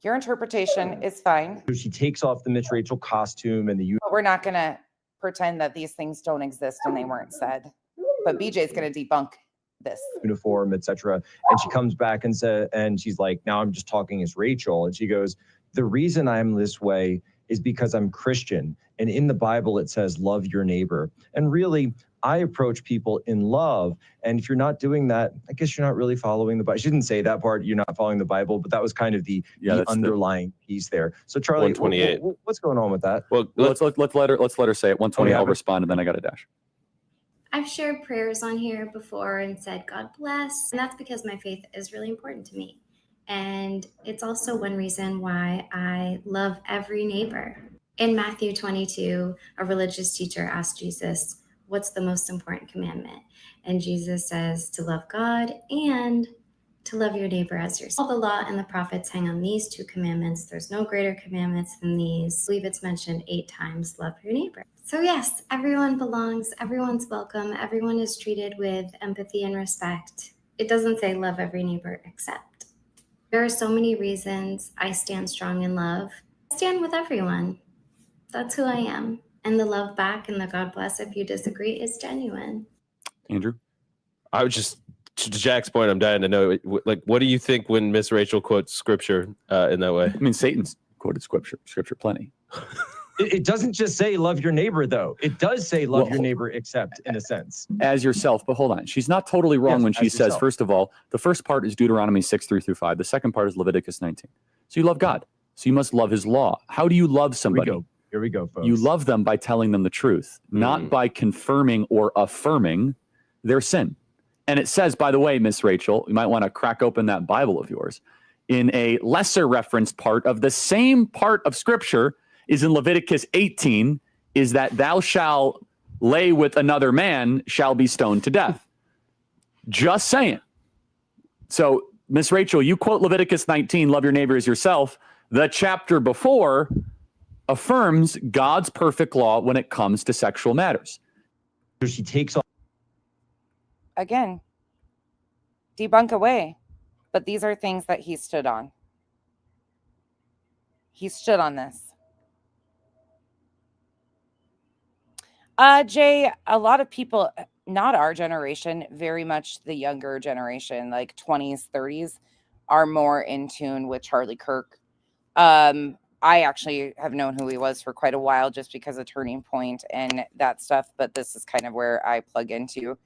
your interpretation is fine. She takes off the Miss Rachel costume and the But we're not going to pretend that these things don't exist and they weren't said. But BJ's going to debunk this. uniform, etc. And she comes back and she's like, now I'm just talking as Rachel. And she goes, the reason I'm this way is because I'm Christian. And in the Bible, it says, love your neighbor. And really, I approach people in love. And if you're not doing that, I guess you're not really following the Bible. She didn't say that part, you're not following the Bible, but that was kind of the underlying piece there. So Charlie, 128. What's going on with that? Well, let's let her say it. 120. I'll respond, and then I got a dash. I've shared prayers on here before and said, God bless. And that's because my faith is really important to me. And it's also one reason why I love every neighbor. In Matthew 22, a religious teacher asked Jesus, what's the most important commandment? And Jesus says to love God and to love your neighbor as yourself. All the law and the prophets hang on these two commandments. There's no greater commandments than these. I believe it's mentioned 8 times, love your neighbor. So yes, everyone belongs, everyone's welcome, everyone is treated with empathy and respect. It doesn't say love every neighbor except. There are so many reasons I stand strong in love. I stand with everyone. That's who I am. And the love back and the God bless if you disagree is genuine. Andrew? I was just, to Jack's point, I'm dying to know, like, what do you think when Miss Rachel quotes scripture in that way? I mean, Satan's quoted scripture plenty. It doesn't just say love your neighbor, though. It does say love your neighbor, except in a sense. As yourself, but hold on. She's not totally wrong when she says, yourself. first of all, the first part is Deuteronomy 6:3-5. The second part is Leviticus 19. So you love God. So you must love his law. How do you love somebody? Here we go, folks. You love them by telling them the truth, not by confirming or affirming their sin. And it says, by the way, Miss Rachel, you might want to crack open that Bible of yours. In a lesser referenced part of the same part of scripture is in Leviticus 18, is that thou shalt lay with another man shall be stoned to death. Just saying. So, Miss Rachel, you quote Leviticus 19, love your neighbor as yourself. The chapter before affirms God's perfect law when it comes to sexual matters. She takes off. Again, debunk away. But these are things that he stood on. He stood on this. Jay, a lot of people, not our generation, very much the younger generation, like 20s, 30s, are more in tune with Charlie Kirk. I actually have known who he was for quite a while just because of Turning Point and that stuff, but this is kind of where I plug into.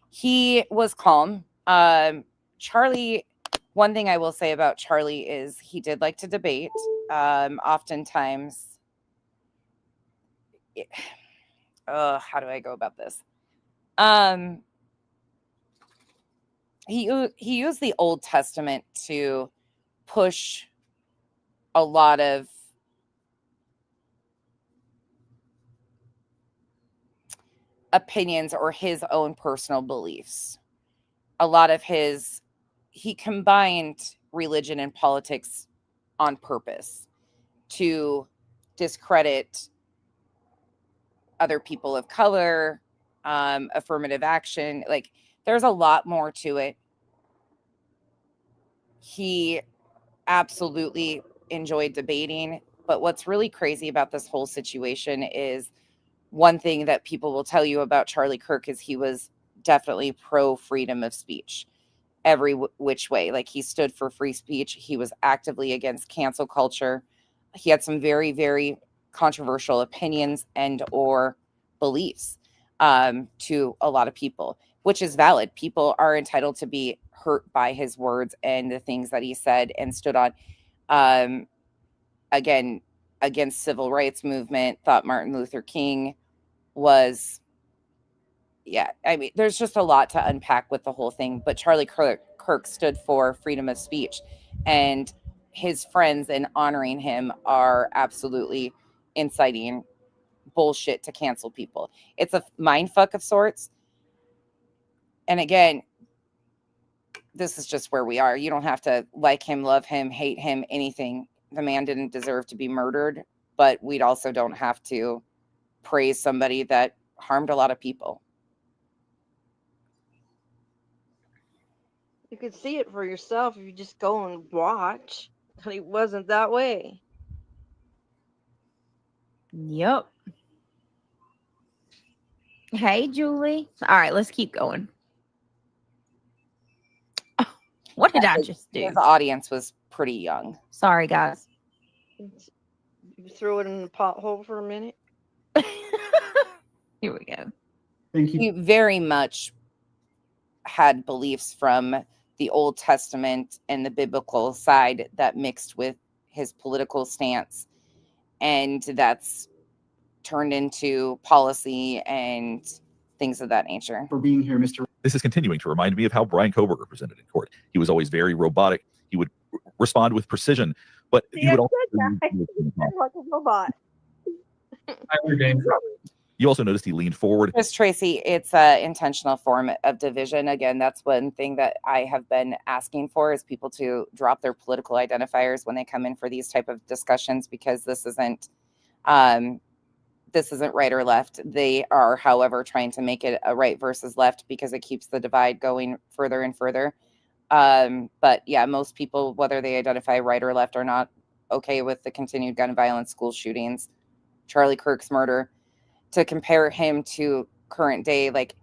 He was calm. Charlie, one thing I will say about Charlie is he did like to debate. Oftentimes, how do I go about this? He used the Old Testament to push a lot of opinions or his own personal beliefs. A lot of he combined religion and politics on purpose to discredit other people of color, affirmative action. Like, there's a lot more to it. He absolutely enjoyed debating, but what's really crazy about this whole situation is one thing that people will tell you about Charlie Kirk is he was definitely pro freedom of speech every which way. Like, he stood for free speech. He was actively against cancel culture. He had some very, very controversial opinions and or beliefs to a lot of people, which is valid. People are entitled to be hurt by his words and the things that he said and stood on. again, against civil rights movement, thought Martin Luther King was, yeah, I mean, there's just a lot to unpack with the whole thing. But Charlie Kirk stood for freedom of speech, and his friends in honoring him are absolutely inciting bullshit to cancel people. It's a mind fuck of sorts. And again, this is just where we are. You don't have to like him, love him, hate him, anything. The man didn't deserve to be murdered, but we also don't have to praise somebody that harmed a lot of people. You could see it for yourself if you just go and watch. But it wasn't that way. Yep. Hey, Julie. All right, let's keep going. Oh, what did I just do? His audience was pretty young. Sorry, guys. You throw it in the pothole for a minute. Here we go. Thank you. He very much had beliefs from the Old Testament and the biblical side that mixed with his political stance. And that's turned into policy and things of that nature. For being here, Mr. This is continuing to remind me of how Brian Koberger presented in court. He was always very robotic. He would respond with precision, but he would also like a robot. Tyler James Robinson. You also noticed he leaned forward. Chris Tracy, it's an intentional form of division. Again, that's one thing that I have been asking for is people to drop their political identifiers when they come in for these type of discussions, because this isn't right or left. They are, however, trying to make it a right versus left because it keeps the divide going further and further. But yeah, most people, whether they identify right or left, are not okay with the continued gun violence, school shootings, Charlie Kirk's murder. To compare him to current day, like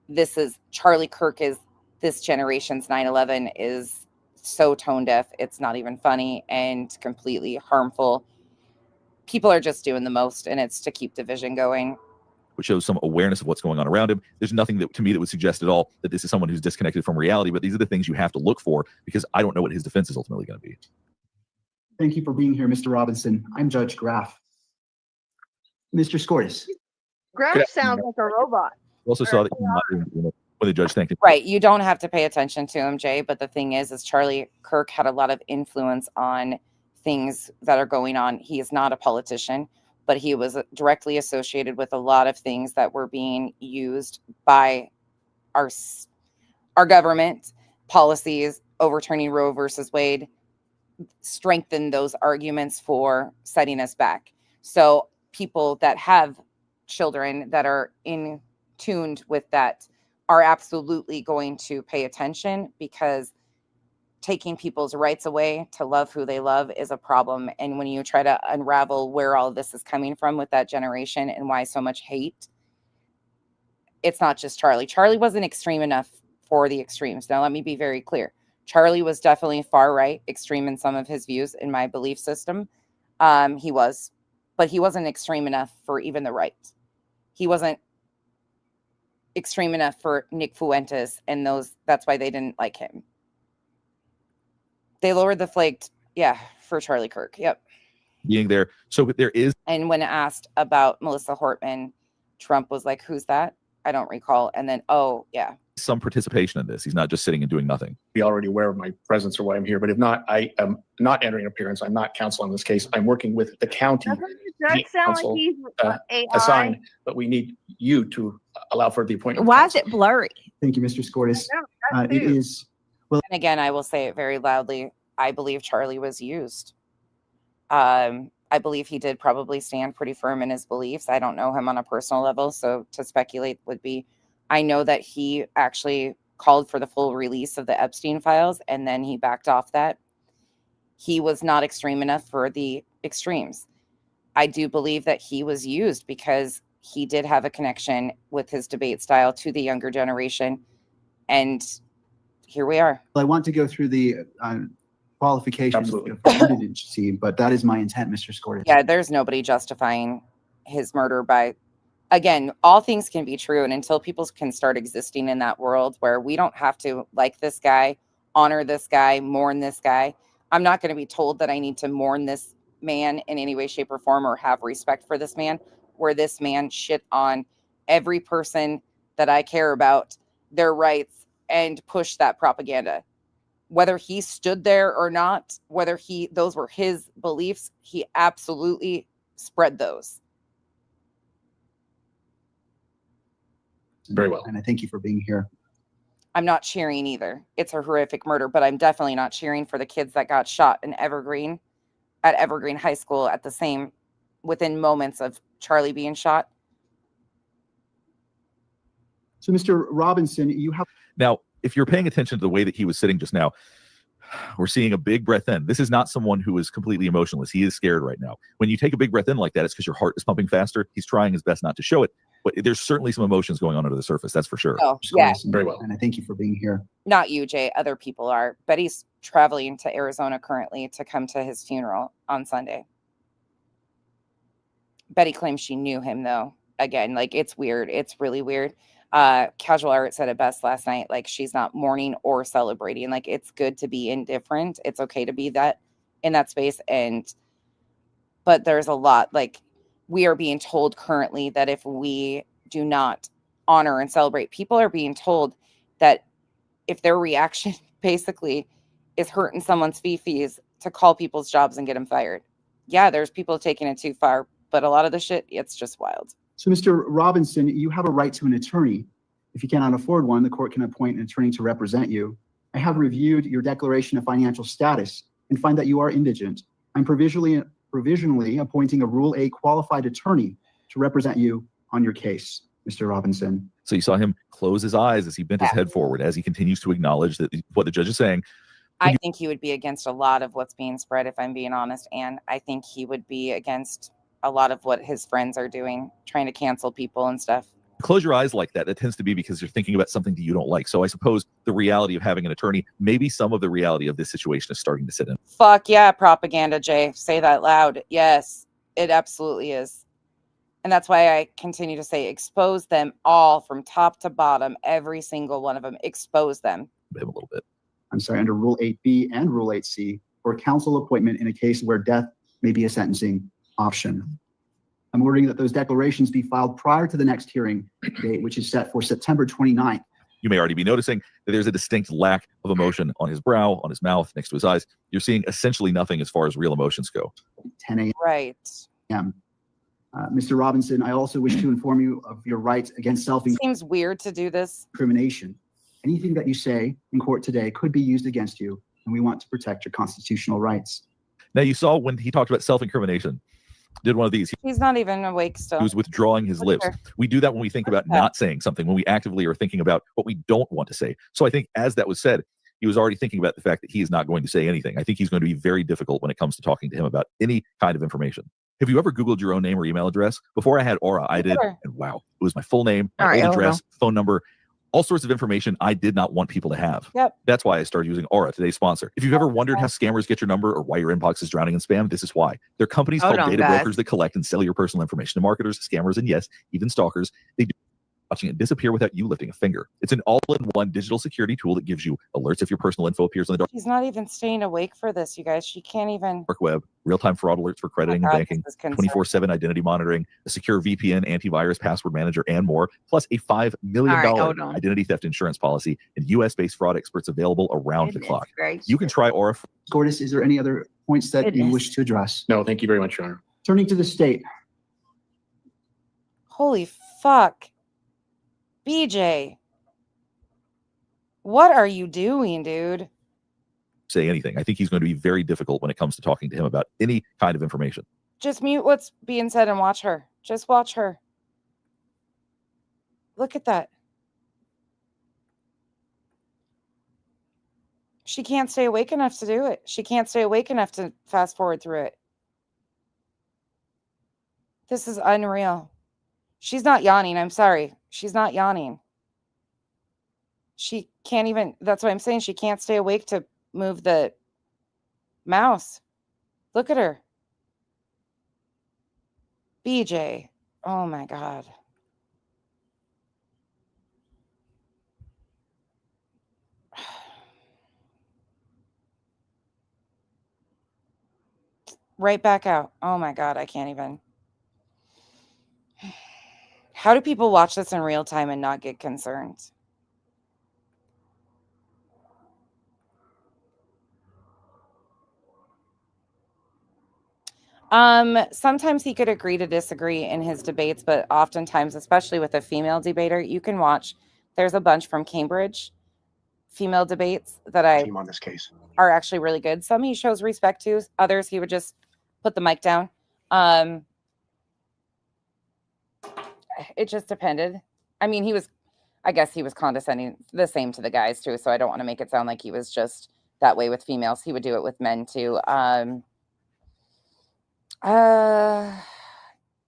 this is Charlie Kirk is this generation's 9/11 is so tone deaf. It's not even funny and completely harmful. People are just doing the most, and it's to keep division going. Which shows some awareness of what's going on around him. There's nothing that to me that would suggest at all that this is someone who's disconnected from reality, but these are the things you have to look for because I don't know what his defense is ultimately going to be. Thank you for being here, Mr. Robinson. I'm Judge Graff. Mr. Scortis. Graf sounds like a robot. We also saw that when the judge thanked him. Right. You don't have to pay attention to him, Jay. But the thing is Charlie Kirk had a lot of influence on things that are going on. He is not a politician, but he was directly associated with a lot of things that were being used by our government policies, overturning Roe versus Wade, strengthen those arguments for setting us back. So people that have children that are in tuned with that are absolutely going to pay attention, because taking people's rights away to love who they love is a problem. And when you try to unravel where all of this is coming from with that generation and why so much hate, it's not just Charlie. Charlie wasn't extreme enough for the extremes. Now, let me be very clear. Charlie was definitely far right, extreme in some of his views in my belief system. He was, but he wasn't extreme enough for even the right. He wasn't extreme enough for Nick Fuentes and those. That's why they didn't like him. They lowered the flag, for Charlie Kirk. Yep. Being there. So there is. And when asked about Melissa Hortman, Trump was like, who's that? I don't recall. And then, oh, yeah. Some participation in this. He's not just sitting and doing nothing. Be already aware of my presence or why I'm here, but if not, I am not entering appearance. I'm not counsel on this case. I'm working with the county. Doesn't the judge sound like he's AI? Assigned, but we need you to allow for the appointment. Why is it blurry? Thank you, Mr. Scortis. It is. Well, and again, I will say it very loudly. I believe Charlie was used. I believe he did probably stand pretty firm in his beliefs. I don't know him on a personal level, so to speculate would be, I know that he actually called for the full release of the Epstein files, and then he backed off that. He was not extreme enough for the extremes. I do believe that he was used because he did have a connection with his debate style to the younger generation. And here we are. I want to go through the qualifications of candidacy, but that is my intent, Mr. Scortis. Yeah, there's nobody justifying his murder by, again, all things can be true. And until people can start existing in that world where we don't have to like this guy, honor this guy, mourn this guy. I'm not going to be told that I need to mourn this man in any way, shape, or form or have respect for this man, where this man shit on every person that I care about, their rights, and push that propaganda. Whether he stood there or not, whether those were his beliefs, he absolutely spread those. Very well. And I thank you for being here. I'm not cheering either. It's a horrific murder, but I'm definitely not cheering for the kids that got shot in Evergreen at Evergreen High School within moments of Charlie being shot. So, Mr. Robinson, you have. Now, if you're paying attention to the way that he was sitting just now, we're seeing a big breath in. This is not someone who is completely emotionless. He is scared right now. When you take a big breath in like that, it's because your heart is pumping faster. He's trying his best not to show it, but there's certainly some emotions going on under the surface. That's for sure. Oh, yeah. Very well. And I thank you for being here. Not you, Jay. Other people are. Betty's traveling to Arizona currently to come to his funeral on Sunday. Betty claims she knew him, though. Again, like, it's weird. It's really weird. Casual Art said it best last night. Like, she's not mourning or celebrating. Like, it's good to be indifferent. It's okay to be that in that space. But there's a lot, like, we are being told currently that if we do not honor and celebrate, people are being told that if their reaction basically is hurting someone's fee-fees, to call people's jobs and get them fired. Yeah, there's people taking it too far, but a lot of the shit, it's just wild. So, Mr. Robinson, you have a right to an attorney. If you cannot afford one, the court can appoint an attorney to represent you. I have reviewed your declaration of financial status and find that you are indigent. I'm provisionally appointing a Rule 8 qualified attorney to represent you on your case, Mr. Robinson. So you saw him close his eyes as he bent his head forward, as he continues to acknowledge that what the judge is saying. I think he would be against a lot of what's being spread, if I'm being honest. And I think he would be against a lot of what his friends are doing, trying to cancel people and stuff. Close your eyes like that. That tends to be because you're thinking about something that you don't like. So I suppose the reality of having an attorney, maybe some of the reality of this situation is starting to sit in. Fuck yeah, propaganda, Jay. Say that loud. Yes, it absolutely is. And that's why I continue to say expose them all from top to bottom, every single one of them. Expose them. A little bit. I'm sorry, under Rule 8B and Rule 8C for counsel appointment in a case where death may be a sentencing option. I'm ordering that those declarations be filed prior to the next hearing date, which is set for September 29th. You may already be noticing that there's a distinct lack of emotion on his brow, on his mouth, next to his eyes. You're seeing essentially nothing as far as real emotions go. 10 a.m. Right. Mr. Robinson, I also wish to inform you of your rights against Seems weird to do this. Incrimination. Anything that you say in court today could be used against you, and we want to protect your constitutional rights. Now, you saw when he talked about self-incrimination, did one of these. He's not even awake still. He was withdrawing his lips. We do that when we think about not saying something, when we actively are thinking about what we don't want to say. So I think as that was said, he was already thinking about the fact that he is not going to say anything. I think he's going to be very difficult when it comes to talking to him about any kind of information. Have you ever Googled your own name or email address? Before I had Aura, I did. And wow, it was my full name, my old address, phone number, all sorts of information I did not want people to have. Yep. That's why I started using Aura, today's sponsor. If you've ever wondered how scammers get your number or why your inbox is drowning in spam, this is why. They're companies called data brokers that collect and sell your personal information to marketers, scammers, and yes, even stalkers. They do watching it disappear without you lifting a finger. It's an all-in-one digital security tool that gives you alerts if your personal info appears on the dark She's not even staying awake for this, you guys. She can't even. web, real-time fraud alerts for crediting and banking, 24/7 identity monitoring, a secure VPN, antivirus, password manager, and more, plus a $5 million identity theft insurance policy and U.S.-based fraud experts available around the clock. You can try Aura. Gordis, is there any other points that you wish to address? No, thank you very much, Your Honor. Turning to the state. Holy fuck. BJ. What are you doing, dude? Say anything. I think he's going to be very difficult when it comes to talking to him about any kind of information. Just mute what's being said and watch her. Just watch her. Look at that. She can't stay awake enough to do it. She can't stay awake enough to fast forward through it. This is unreal. She's not yawning. I'm sorry. She's not yawning. She can't even, that's what I'm saying. She can't stay awake to move the mouse. Look at her. BJ. Oh my God. right back out. Oh my God, I can't even. How do people watch this in real time and not get concerned? Sometimes he could agree to disagree in his debates, but oftentimes, especially with a female debater, you can watch. There's a bunch from Cambridge female debates that on this case are actually really good. Some he shows respect to, others he would just put the mic down. It just depended. I mean, I guess he was condescending the same to the guys too, so I don't want to make it sound like he was just that way with females. He would do it with men too.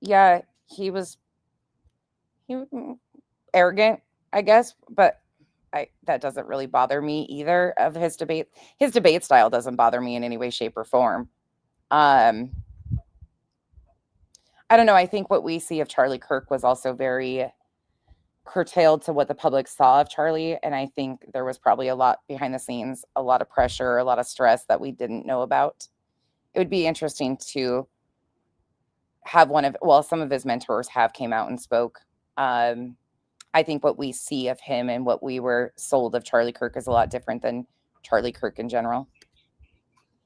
Yeah, he was arrogant, I guess, but that doesn't really bother me either of his debate. His debate style doesn't bother me in any way, shape, or form. I don't know. I think what we see of Charlie Kirk was also very curtailed to what the public saw of Charlie. And I think there was probably a lot behind the scenes, a lot of pressure, a lot of stress that we didn't know about. It would be interesting to have some of his mentors have came out and spoke. I think what we see of him and what we were sold of Charlie Kirk is a lot different than Charlie Kirk in general.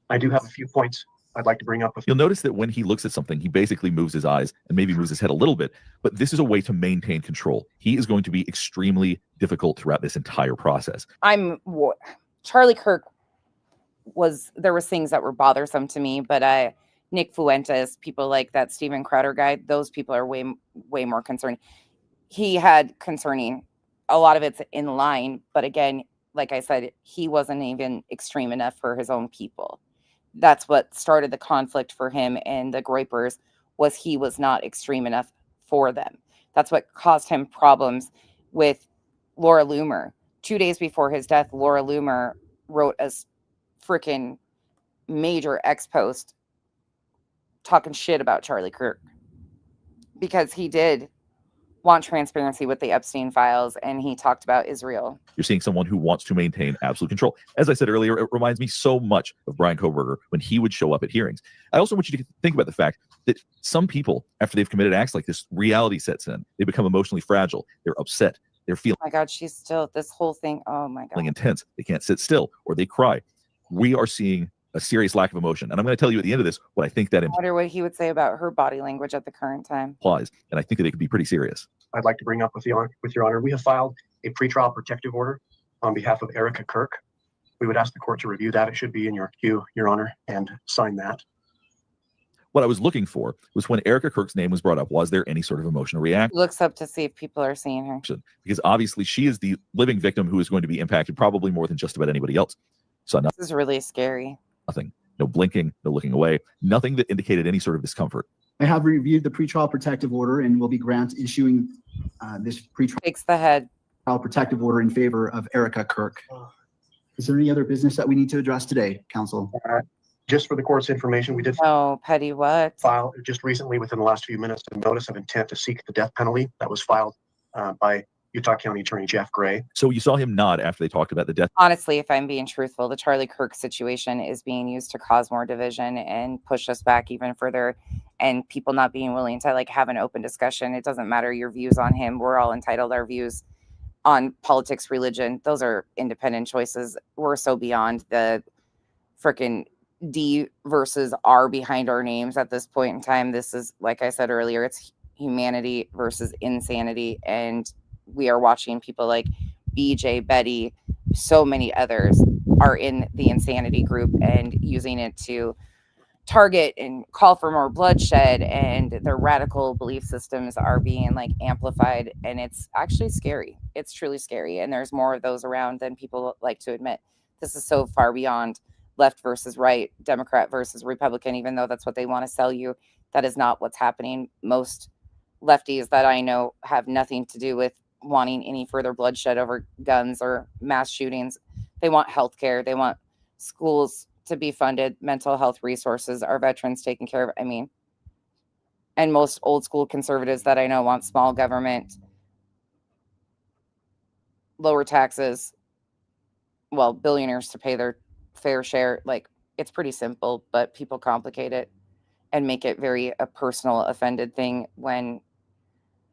I do have a few points I'd like to bring up. You'll notice that when he looks at something, he basically moves his eyes and maybe moves his head a little bit, but this is a way to maintain control. He is going to be extremely difficult throughout this entire process. Charlie Kirk there was things that were bothersome to me, but Nick Fuentes, people like that Steven Crowder guy, those people are way more concerned. He had concerning, a lot of it's in line, but again, like I said, he wasn't even extreme enough for his own people. That's what started the conflict for him and the Groypers, was he was not extreme enough for them. That's what caused him problems with Laura Loomer. 2 days before his death, Laura Loomer wrote a freaking major post talking shit about Charlie Kirk because he did want transparency with the Epstein files, and he talked about Israel. You're seeing someone who wants to maintain absolute control. As I said earlier, it reminds me so much of Brian Koberger when he would show up at hearings. I also want you to think about the fact that some people, after they've committed acts like this, reality sets in. They become emotionally fragile. They're upset. They're feeling oh my God, she's still this whole thing. Oh my God. Intense. They can't sit still or they cry. We are seeing a serious lack of emotion. And I'm going to tell you at the end of this what I think that I wonder what he would say about her body language at the current time. implies. And I think that it could be pretty serious. I'd like to bring up with Your Honor, we have filed a pretrial protective order on behalf of Erica Kirk. We would ask the court to review that. It should be in your queue, Your Honor, and sign that. What I was looking for was when Erica Kirk's name was brought up, was there any sort of emotional reaction? He looks up to see if people are seeing her. Because obviously she is the living victim who is going to be impacted probably more than just about anybody else. So this is really scary. Nothing. No blinking, no looking away, nothing that indicated any sort of discomfort. I have reviewed the pretrial protective order and will be issuing this pretrial takes the head protective order in favor of Erica Kirk. Is there any other business that we need to address today, counsel? Just for the court's information, we did petty what? File just recently within the last few minutes a notice of intent to seek the death penalty that was filed by Utah County Attorney Jeff Gray. So you saw him nod after they talked about the death. Honestly, if I'm being truthful, the Charlie Kirk situation is being used to cause more division and push us back even further, and people not being willing to have an open discussion. It doesn't matter your views on him. We're all entitled our views on politics, religion. Those are independent choices. We're so beyond the freaking D versus R behind our names at this point in time. This is, like I said earlier, it's humanity versus insanity, and we are watching people like BJ, Betty, so many others are in the insanity group and using it to target and call for more bloodshed, and their radical belief systems are being amplified, and it's actually scary. It's truly scary, and there's more of those around than people like to admit. This is so far beyond left versus right, Democrat versus Republican, even though that's what they want to sell you. That is not what's happening. Most lefties that I know have nothing to do with wanting any further bloodshed over guns or mass shootings. They want healthcare. They want schools to be funded, mental health resources, our veterans taken care of. I mean, and most old school conservatives that I know want small government, lower taxes, billionaires to pay their fair share. It's pretty simple, but people complicate it. and make it very a personal offended thing when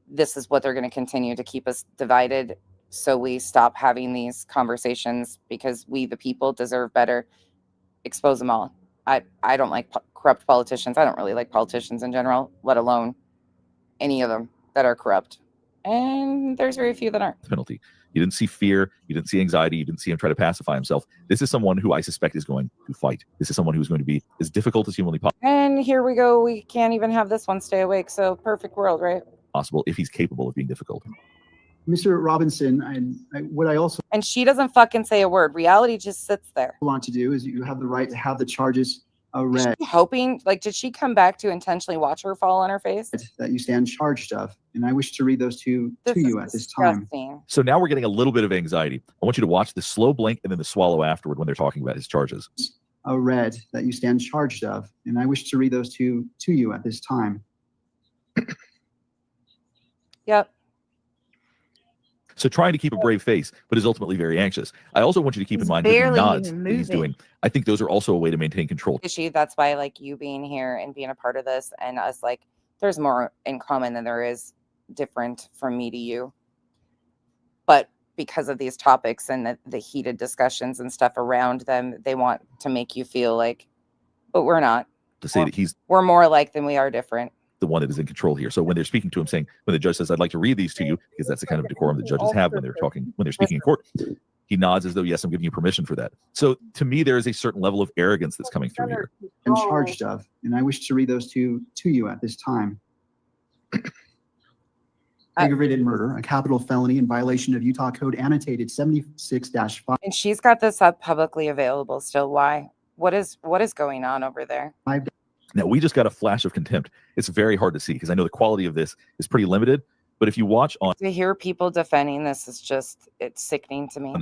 this is what they're going to continue to keep us divided. So we stop having these conversations because we, the people, deserve better. Expose them all. I don't like corrupt politicians. I don't really like politicians in general, let alone any of them that are corrupt. And there's very few that aren't. Penalty. You didn't see fear. You didn't see anxiety. You didn't see him try to pacify himself. This is someone who I suspect is going to fight. This is someone who's going to be as difficult as humanly And here we go. We can't even have this one stay awake. So perfect world, right? possible if he's capable of being difficult. Mr. Robinson, what I also And she doesn't fucking say a word. Reality just sits there. want to do is you have the right to have the charges read Hoping, like, did she come back to intentionally watch her fall on her face? that you stand charged of, and I wish to read those to you at this time. So now we're getting a little bit of anxiety. I want you to watch the slow blink and then the swallow afterward when they're talking about his charges. Read that you stand charged of, and I wish to read those to you at this time. Yep. So trying to keep a brave face, but is ultimately very anxious. I also want you to keep in mind that the barely nods even that he's moving. doing. I think those are also a way to maintain control. Issue. That's why, like, you being here and being a part of this and us, like, there's more in common than there is different from me to you. But because of these topics and the heated discussions and stuff around them, they want to make you feel like, but we're not. To say that he's We're more alike than we are different. the one that is in control here. So when they're speaking to him, saying, when the judge says, I'd like to read these to you, because that's the kind of decorum that judges have when they're talking, when they're speaking in court, he nods as though, yes, I'm giving you permission for that. So to me, there is a certain level of arrogance that's coming through here. And charged of, and I wish to read those to you at this time. Aggravated murder, a capital felony in violation of Utah Code annotated 76-5. And she's got this up publicly available still. Why? What is going on over there? Now, we just got a flash of contempt. It's very hard to see because I know the quality of this is pretty limited. But if you watch on To hear people defending this is just, it's sickening to me.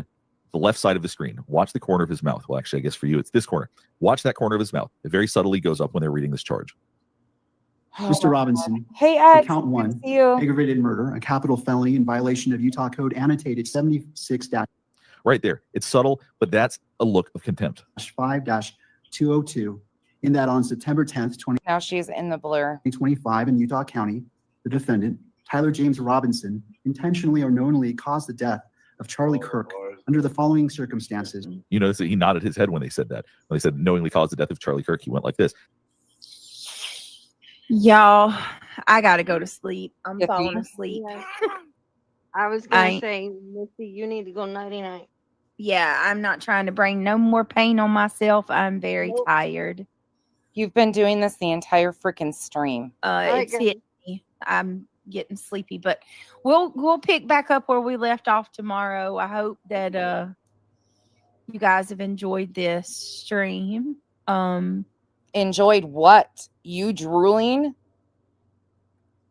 the left side of the screen, watch the corner of his mouth. Well, actually, I guess for you, it's this corner. Watch that corner of his mouth. It very subtly goes up when they're reading this charge. Mr. Robinson. Hey, Ed. Count one. Good to see you. Aggravated murder, a capital felony in violation of Utah Code annotated 76-5-202. Right there. It's subtle, but that's a look of contempt. In that on September 10th, Now she's in the blur. 2025 in Utah County, the defendant, Tyler James Robinson, intentionally or knowingly caused the death of Charlie Kirk under the following circumstances. You notice that he nodded his head when they said that. When they said knowingly caused the death of Charlie Kirk, he went like this. Y'all, I gotta go to sleep. I'm falling asleep. I was gonna say, Missy, you need to go nighty night. Yeah, I'm not trying to bring no more pain on myself. I'm very tired. You've been doing this the entire freaking stream. It's hit me. I'm getting sleepy, but we'll pick back up where we left off tomorrow. I hope that you guys have enjoyed this stream. Enjoyed what? You drooling?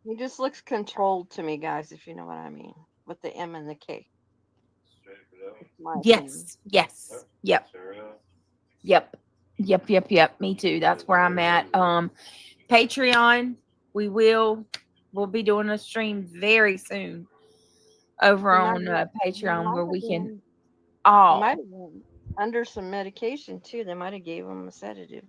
He just looks controlled to me, guys, if you know what I mean, with the M and the K. Yes. Yep. Me too. That's where I'm at. Patreon, we'll be doing a stream very soon over on Patreon where we can all might have been under some medication too. They might have gave him a sedative.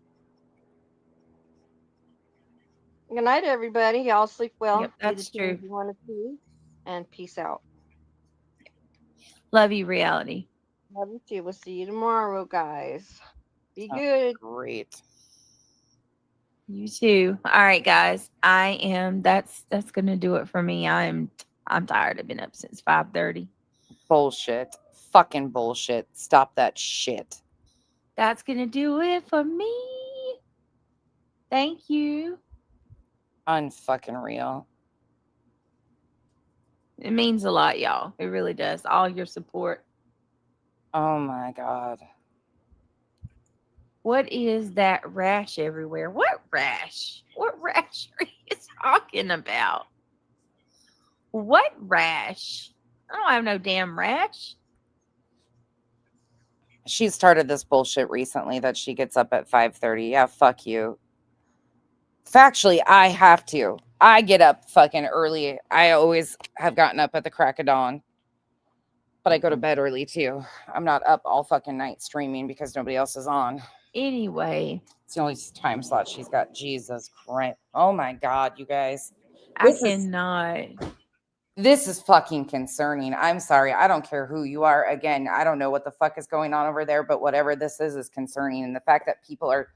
Good night, everybody. Y'all sleep well. Yep, that's Do the things true. You want to see, and peace out. Love you, reality. Love you too. We'll see you tomorrow, guys. Be good. Great. You too. All right, guys. That's gonna do it for me. I'm tired. I've been up since 5:30. Bullshit. Fucking bullshit. Stop that shit. That's gonna do it for me. Thank you. Unfucking real. It means a lot, y'all. It really does. All your support. Oh my God. What is that rash everywhere? What rash? What rash are you talking about? What rash? I don't have no damn rash. She started this bullshit recently that she gets up at 5:30. Yeah, fuck you. Factually, I have to. I get up fucking early. I always have gotten up at the crack of dawn. But I go to bed early too. I'm not up all fucking night streaming because nobody else is on. Anyway, it's the only time slot she's got. Jesus Christ! Oh my God, you guys, I cannot. This is fucking concerning. I'm sorry. I don't care who you are. Again, I don't know what the fuck is going on over there, but whatever this is concerning. And the fact that people are,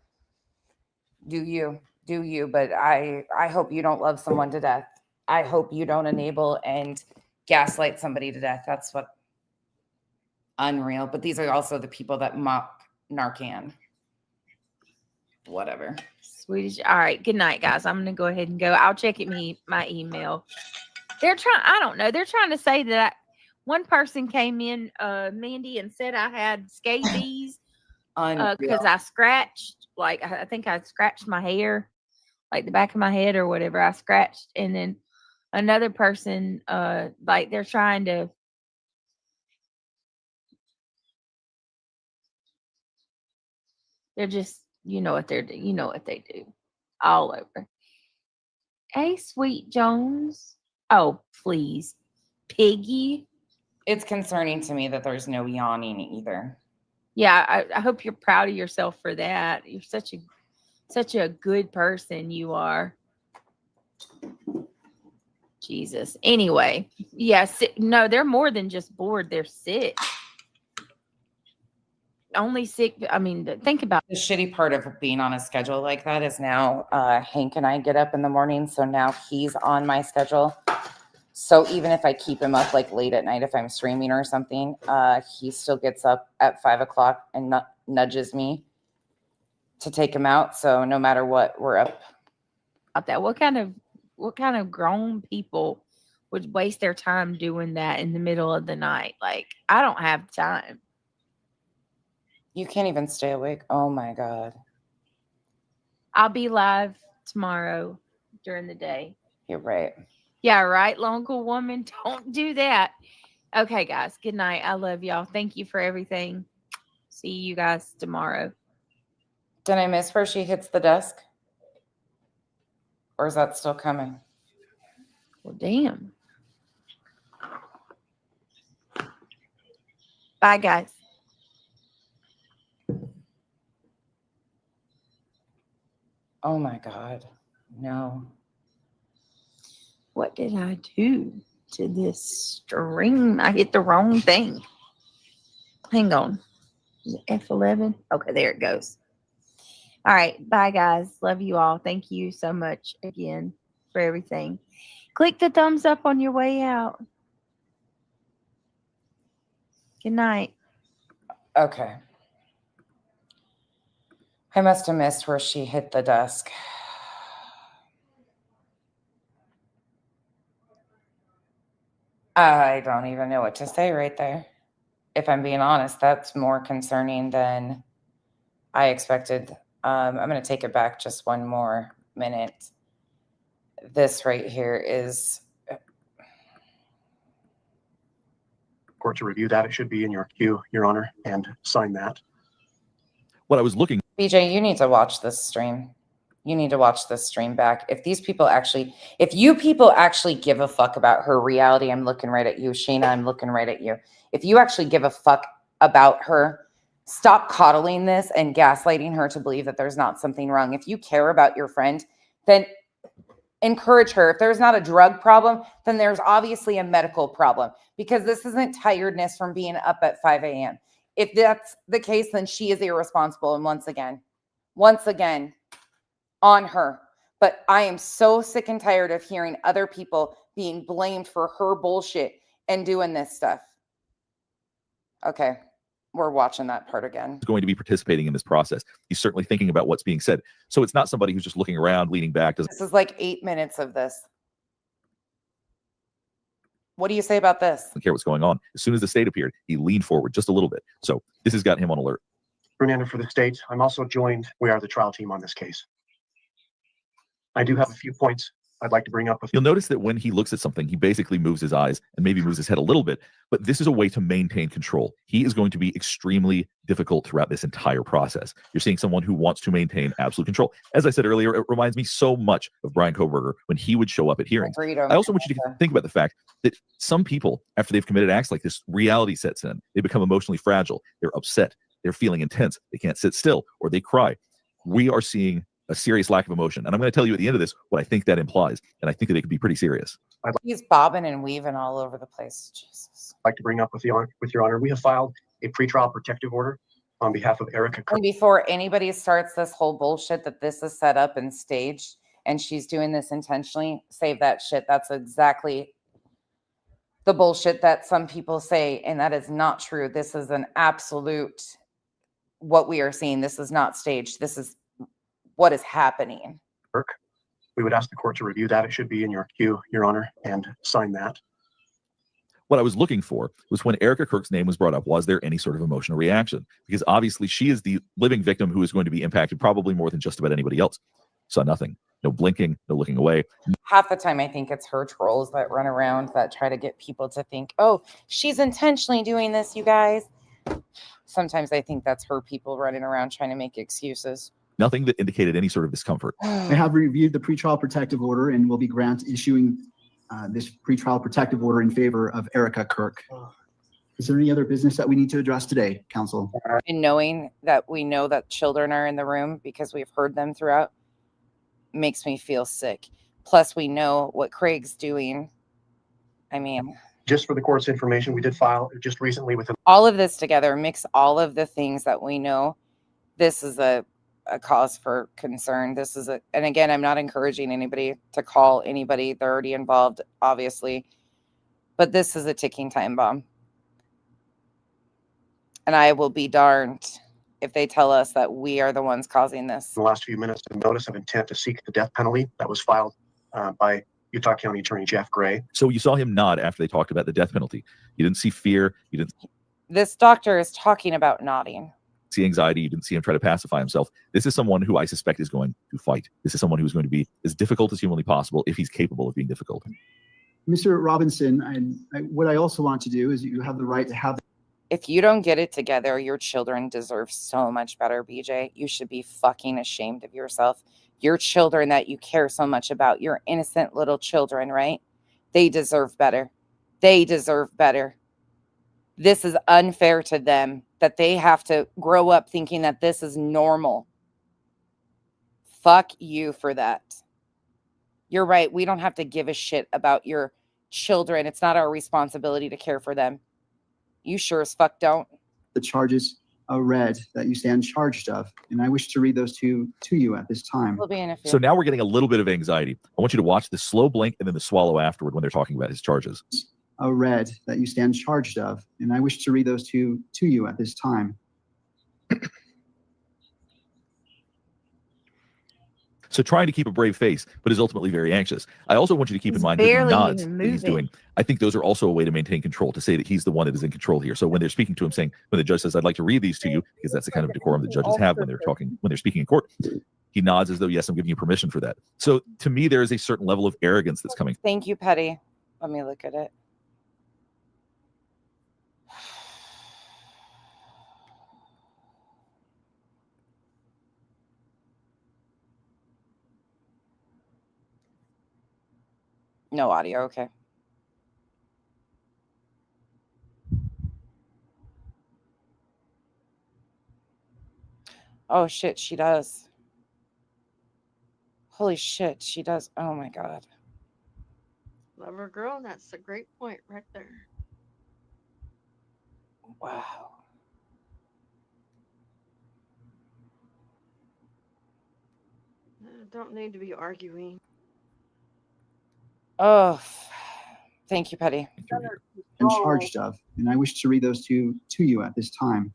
do you, but I hope you don't love someone to death. I hope you don't enable and gaslight somebody to death. That's what unreal. But these are also the people that mock Narcan. Whatever. Swedish. All right. Good night, guys. I'm gonna go ahead and go. I'll check my email. They're trying. I don't know. They're trying to say that one person came in, Mandy, and said I had scabies because I scratched. Like I think I scratched my hair, like the back of my head or whatever. I scratched, and then another person, like they're trying to. They're just, you know what they do, all over. Hey, Sweet Jones. Oh, please, Piggy. It's concerning to me that there's no yawning either. Yeah, I hope you're proud of yourself for that. You're such a good person. You are. Jesus. Anyway, yes. No, they're more than just bored. They're sick. Only sick. I mean, think about the shitty part of being on a schedule like that is now Hank and I get up in the morning, so now he's on my schedule. So even if I keep him up like late at night, if I'm streaming or something, he still gets up at 5 o'clock and nudges me to take him out. So no matter what, we're up. about that. What kind of grown people would waste their time doing that in the middle of the night? Like, I don't have time. You can't even stay awake. Oh my God. I'll be live tomorrow during the day. You're right. Yeah, right, local woman. Don't do that. Okay, guys. Good night. I love y'all. Thank you for everything. See you guys tomorrow. Did I miss where she hits the desk? Or is that still coming? Well, damn. Bye, guys. Oh my God. No. What did I do to this stream? I hit the wrong thing. Hang on. F11. Okay, there it goes. All right. Bye, guys. Love you all. Thank you so much again for everything. Click the thumbs up on your way out. Good night. Okay. I must have missed where she hit the desk. I don't even know what to say right there. If I'm being honest, that's more concerning than I expected. I'm going to take it back just one more minute. This right here is... Court to review that. It should be in your queue, Your Honor, and sign that. What I was looking... BJ, you need to watch this stream. You need to watch this stream back. If you people actually give a fuck about her reality, I'm looking right at you. Sheena, I'm looking right at you. If you actually give a fuck about her, stop coddling this and gaslighting her to believe that there's not something wrong. If you care about your friend, then encourage her. If there's not a drug problem, then there's obviously a medical problem, because this isn't tiredness from being up at 5 a.m. If that's the case, then she is irresponsible. And once again, on her. But I am so sick and tired of hearing other people being blamed for her bullshit and doing this stuff. Okay, we're watching that part again. Going to be participating in this process. He's certainly thinking about what's being said. So it's not somebody who's just looking around, leaning back. This is like 8 minutes of this. What do you say about this? Doesn't care what's going on. As soon as the state appeared, he leaned forward just a little bit. So this has got him on alert. Fernando for the state. I'm also joined. We are the trial team on this case. I do have a few points I'd like to bring up with You'll notice that when he looks at something, he basically moves his eyes and maybe moves his head a little bit, but this is a way to maintain control. He is going to be extremely difficult throughout this entire process. You're seeing someone who wants to maintain absolute control. As I said earlier, it reminds me so much of Brian Koberger when he would show up at hearings. I also want you to think about the fact that some people, after they've committed acts like this, reality sets in. They become emotionally fragile. They're upset. they're feeling intense, they can't sit still, or they cry. We are seeing a serious lack of emotion. And I'm going to tell you at the end of this what I think that implies. And I think that it could be pretty serious. He's bobbing and weaving all over the place. Jesus. I'd like to bring up with your honor, we have filed a pretrial protective order on behalf of Erica Kirk. And before anybody starts this whole bullshit that this is set up and staged and she's doing this intentionally, save that shit. That's exactly the bullshit that some people say, and that is not true. This is an absolute what we are seeing. This is not staged. This is what is happening. Kirk. We would ask the court to review that. It should be in your queue, Your Honor, and sign that. What I was looking for was when Erica Kirk's name was brought up, was there any sort of emotional reaction? Because obviously she is the living victim who is going to be impacted probably more than just about anybody else. Saw nothing, no blinking, no looking away. Half the time, I think it's her trolls that run around that try to get people to think, oh, she's intentionally doing this, you guys. Sometimes I think that's her people running around trying to make excuses. Nothing that indicated any sort of discomfort. I have reviewed the pretrial protective order and will be issuing this pretrial protective order in favor of Erica Kirk. Is there any other business that we need to address today, counsel? And knowing that we know that children are in the room because we've heard them throughout makes me feel sick. Plus, we know what Craig's doing. I mean, just for the court's information, we did file just recently with all of this together, mix all of the things that we know. This is a cause for concern. This is and again, I'm not encouraging anybody to call anybody. They're already involved, obviously, but this is a ticking time bomb. And I will be darned if they tell us that we are the ones causing this. In the last few minutes, a notice of intent to seek the death penalty that was filed by Utah County Attorney Jeff Gray. So you saw him nod after they talked about the death penalty. You didn't see fear. You didn't. This doctor is talking about nodding. See anxiety. You didn't see him try to pacify himself. This is someone who I suspect is going to fight. This is someone who's going to be as difficult as humanly possible if he's capable of being difficult. Mr. Robinson, what I also want to do is you have the right to have. If you don't get it together, your children deserve so much better, BJ. You should be fucking ashamed of yourself. Your children that you care so much about, your innocent little children, right? They deserve better. They deserve better. This is unfair to them that they have to grow up thinking that this is normal. Fuck you for that. You're right. We don't have to give a shit about your children. It's not our responsibility to care for them. You sure as fuck don't. The charges are read that you stand charged of, and I wish to read those to you at this time. So now we're getting a little bit of anxiety. I want you to watch the slow blink and then the swallow afterward when they're talking about his charges. Read that you stand charged of, and I wish to read those to you at this time. So trying to keep a brave face, but is ultimately very anxious. I also want you to keep in mind that the nods that he's doing. I think those are also a way to maintain control, to say that he's the one that is in control here. So when they're speaking to him, saying, when the judge says, I'd like to read these to you, because that's the kind of decorum that judges have when they're talking, when they're speaking in court, he nods as though, yes, I'm giving you permission for that. So to me, there is a certain level of arrogance that's coming. Thank you, Petty. Let me look at it. No audio, okay. Oh shit, she does. Holy shit, she does. Oh my God. Love her girl. That's a great point right there. Wow. Don't need to be arguing. Oh, thank you, Petty. And charged of, and I wish to read those to you at this time.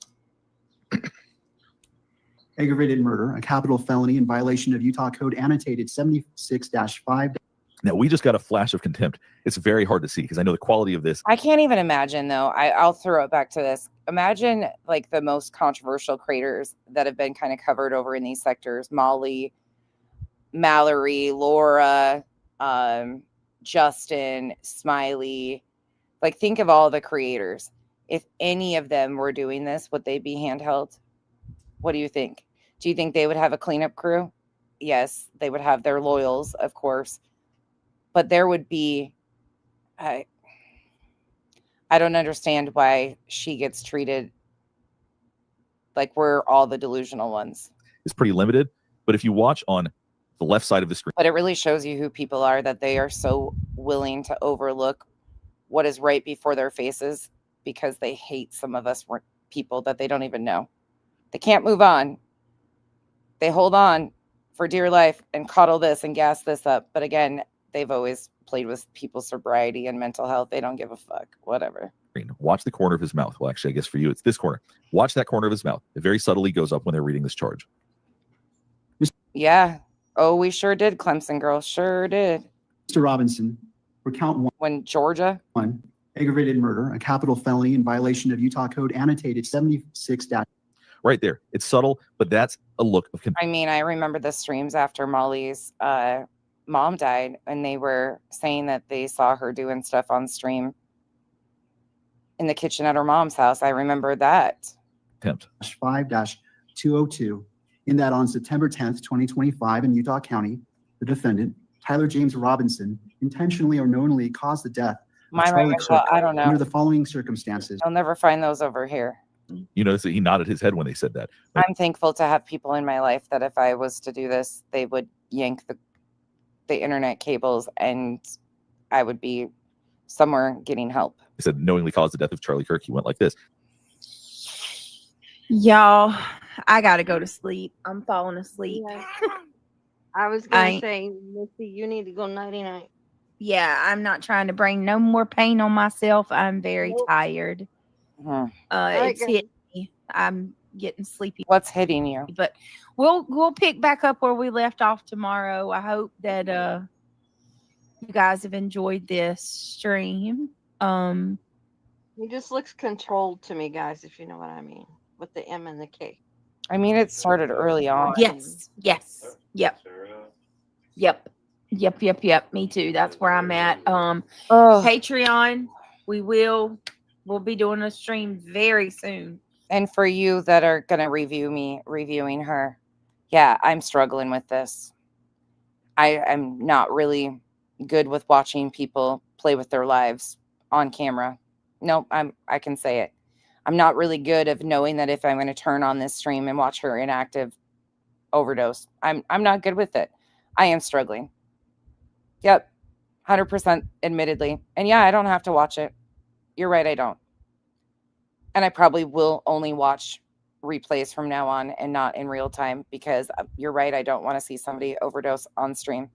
Aggravated murder, a capital felony in violation of Utah Code annotated 76-5. Now, we just got a flash of contempt. It's very hard to see because I know the quality of this. I can't even imagine, though. I'll throw it back to this. Imagine like the most controversial creators that have been kind of covered over in these sectors. Molly, Mallory, Laura, Justin, Smiley. Like, think of all the creators. If any of them were doing this, would they be handheld? What do you think? Do you think they would have a cleanup crew? Yes, they would have their loyals, of course. But there would be, I don't understand why she gets treated Like we're all the delusional ones. It's pretty limited. But if you watch on the left side of the screen, But it really shows you who people are, that they are so willing to overlook what is right before their faces because they hate some of us people that they don't even know. They can't move on. They hold on for dear life and coddle this and gas this up. But again, they've always played with people's sobriety and mental health. They don't give a fuck. Whatever. watch the corner of his mouth. Well, actually, I guess for you, it's this corner. Watch that corner of his mouth. It very subtly goes up when they're reading this charge. Yeah. Oh, we sure did, Clemson girl. Sure did. Mr. Robinson, for count one. When Georgia. One, aggravated murder, a capital felony in violation of Utah Code annotated 76. Right there. It's subtle, but that's a look of I mean, I remember the streams after Molly's mom died, and they were saying that they saw her doing stuff on stream in the kitchen at her mom's house. I remember that. Contempt. 5-202. In that on September 10th, 2025 in Utah County, the defendant, Tyler James Robinson, intentionally or knowingly caused the death of Charlie Kirk I don't know. under the following circumstances. I'll never find those over here. You notice that he nodded his head when they said that. I'm thankful to have people in my life that if I was to do this, they would yank the internet cables and I would be somewhere getting help. He said knowingly caused the death of Charlie Kirk. He went like this. Y'all, I gotta go to sleep. I'm falling asleep. Yeah. I was gonna say, Missy, you need to go nighty night. Yeah, I'm not trying to bring no more pain on myself. I'm very tired. It's hitting me. I'm getting sleepy. What's hitting you? But we'll pick back up where we left off tomorrow. I hope that you guys have enjoyed this stream. He just looks controlled to me, guys, if you know what I mean, with the M and the K. I mean, it started early on. Yes. Yep. Me too. That's where I'm at. Patreon, we'll be doing a stream very soon. And for you that are going to reviewing her, yeah, I'm struggling with this. I'm not really good with watching people play with their lives on camera. Nope, I can say it. I'm not really good of knowing that if I'm going to turn on this stream and watch her inactive overdose. I'm not good with it. I am struggling. Yep, 100% admittedly. And yeah, I don't have to watch it. You're right, I don't. And I probably will only watch replays from now on and not in real time because you're right, I don't want to see somebody overdose on stream.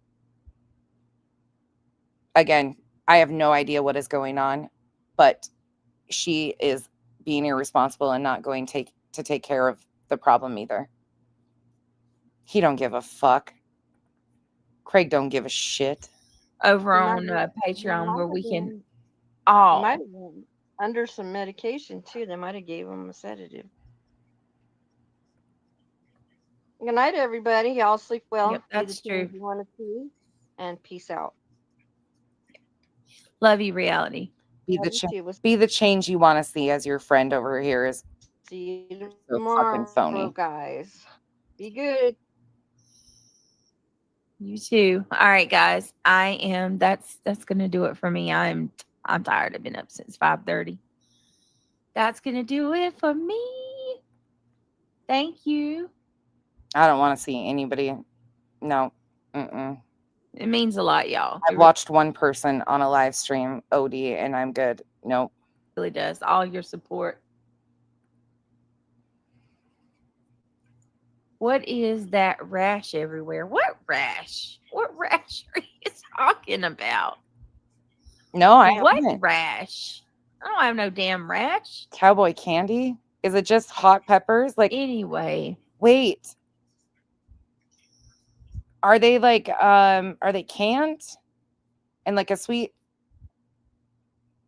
Again, I have no idea what is going on, but she is being irresponsible and not going to take care of the problem either. He don't give a fuck. Craig don't give a shit. Over on Patreon where we can might have been under some medication too. They might have gave him a sedative. Good night, everybody. Y'all sleep well. Yep, that's true. You want to see, and peace out. Love you, reality. Be the change you want to see, as your friend over here is. See you So tomorrow, fucking phony. guys. Be good. You too. All right, guys. That's gonna do it for me. I'm tired. I've been up since 5:30. That's gonna do it for me. Thank you. I don't want to see anybody. No. It means a lot, y'all. I've watched one person on a live stream OD and I'm good. Nope. It really does. All your support. What is that rash everywhere? What rash? What rash are you talking about? No, I What haven't. rash? I don't have no damn rash. Cowboy candy? Is it just hot peppers? Like, anyway. Wait. Are they are they canned? And like a sweet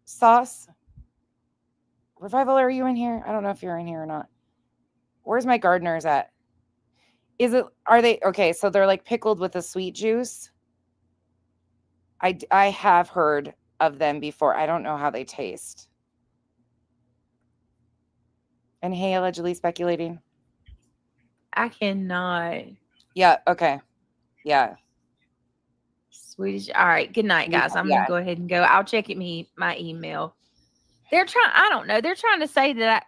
sauce? Revival, are you in here? I don't know if you're in here or not. Where's my gardeners at? Are they okay? So they're like pickled with a sweet juice. I have heard of them before. I don't know how they taste. And hey, allegedly speculating. I cannot. Yeah, okay. Yeah. Swedish. All right. Good night, guys. I'm gonna go ahead and go. I'll check my email. I don't know. They're trying to say that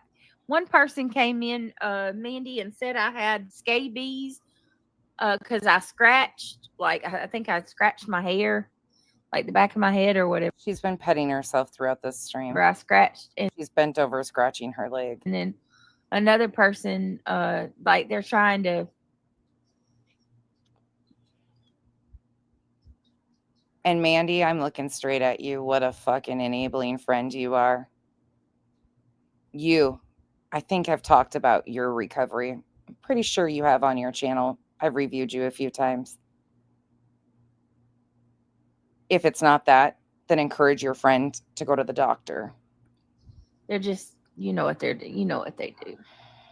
One person came in, Mandy, and said I had scabies because I scratched, like, I think I scratched my hair, like the back of my head or whatever. She's been petting herself throughout this stream. Where I scratched. And she's bent over scratching her leg. And then another person, like, they're trying to. And Mandy, I'm looking straight at you. What a fucking enabling friend you are. I think I've talked about your recovery. I'm pretty sure you have on your channel. I've reviewed you a few times. If it's not that, then encourage your friend to go to the doctor. They're just, you know what they do.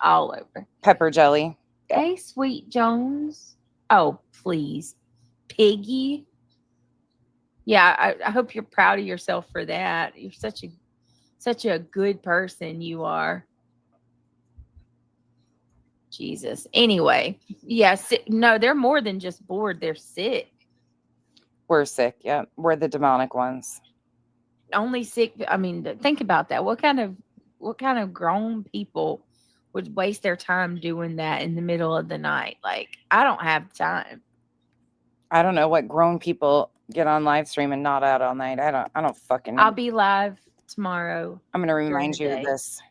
All over. Pepper jelly. Hey, Sweet Jones. Oh, please. Piggy. Yeah, I hope you're proud of yourself for that. You're such a good person, you are. Jesus. Anyway, yes, no, they're more than just bored. They're sick. We're sick. Yeah, we're the demonic ones. Only sick. I mean, think about that. What kind of grown people would waste their time doing that in the middle of the night? Like, I don't have time. I don't know what grown people get on live stream and not out all night. I don't fucking know. I'll be live tomorrow. I'm gonna remind you of this.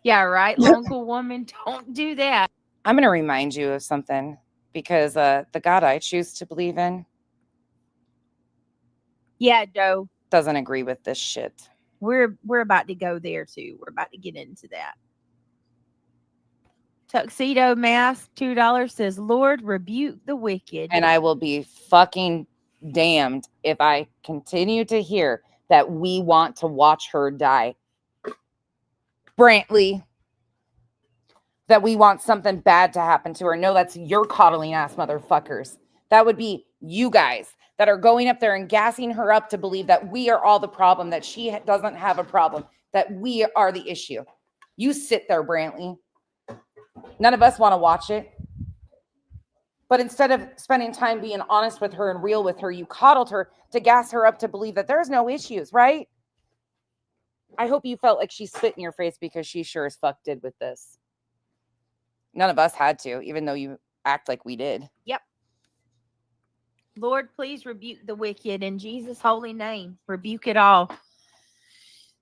Yeah, right. Local woman, don't do that. I'm gonna remind you of something because the God I choose to believe in, yeah, Joe, doesn't agree with this shit. We're about to go there too. We're about to get into that. Tuxedo Mask, $2 says, Lord, rebuke the wicked. And I will be fucking damned if I continue to hear that we want to watch her die. Brantley, that we want something bad to happen to her. No, that's your coddling ass motherfuckers. That would be you guys that are going up there and gassing her up to believe that we are all the problem, that she doesn't have a problem, that we are the issue. You sit there, Brantley. None of us want to watch it. But instead of spending time being honest with her and real with her, you coddled her to gas her up to believe that there's no issues, right? I hope you felt like she spit in your face because she sure as fuck did with this. None of us had to, even though you act like we did. Yep. Lord, please rebuke the wicked in Jesus' holy name. Rebuke it all.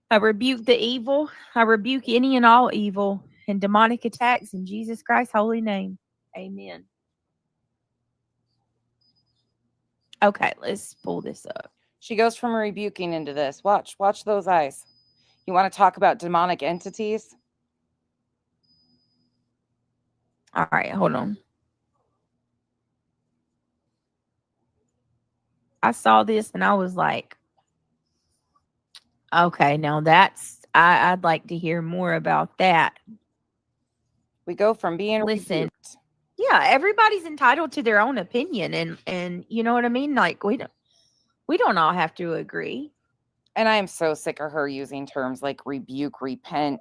I rebuke the evil. I rebuke any and all evil and demonic attacks in Jesus Christ's holy name. Amen. Okay, let's pull this up. She goes from rebuking into this. Watch those eyes. You want to talk about demonic entities? All right, hold on. I saw this and I was like, okay, now I'd like to hear more about that. We go from being rebuked. Yeah, everybody's entitled to their own opinion, and you know what I mean? Like, we don't all have to agree. And I am so sick of her using terms like rebuke, repent.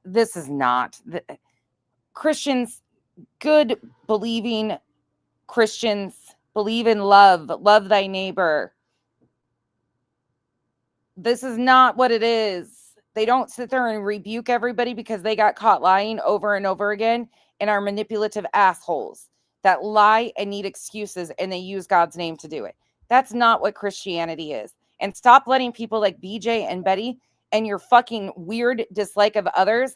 This is not Christians, good believing Christians believe in love thy neighbor. This is not what it is. They don't sit there and rebuke everybody because they got caught lying over and over again and are manipulative assholes that lie and need excuses, and they use God's name to do it. That's not what Christianity is. And stop letting people like BJ and Betty and your fucking weird dislike of others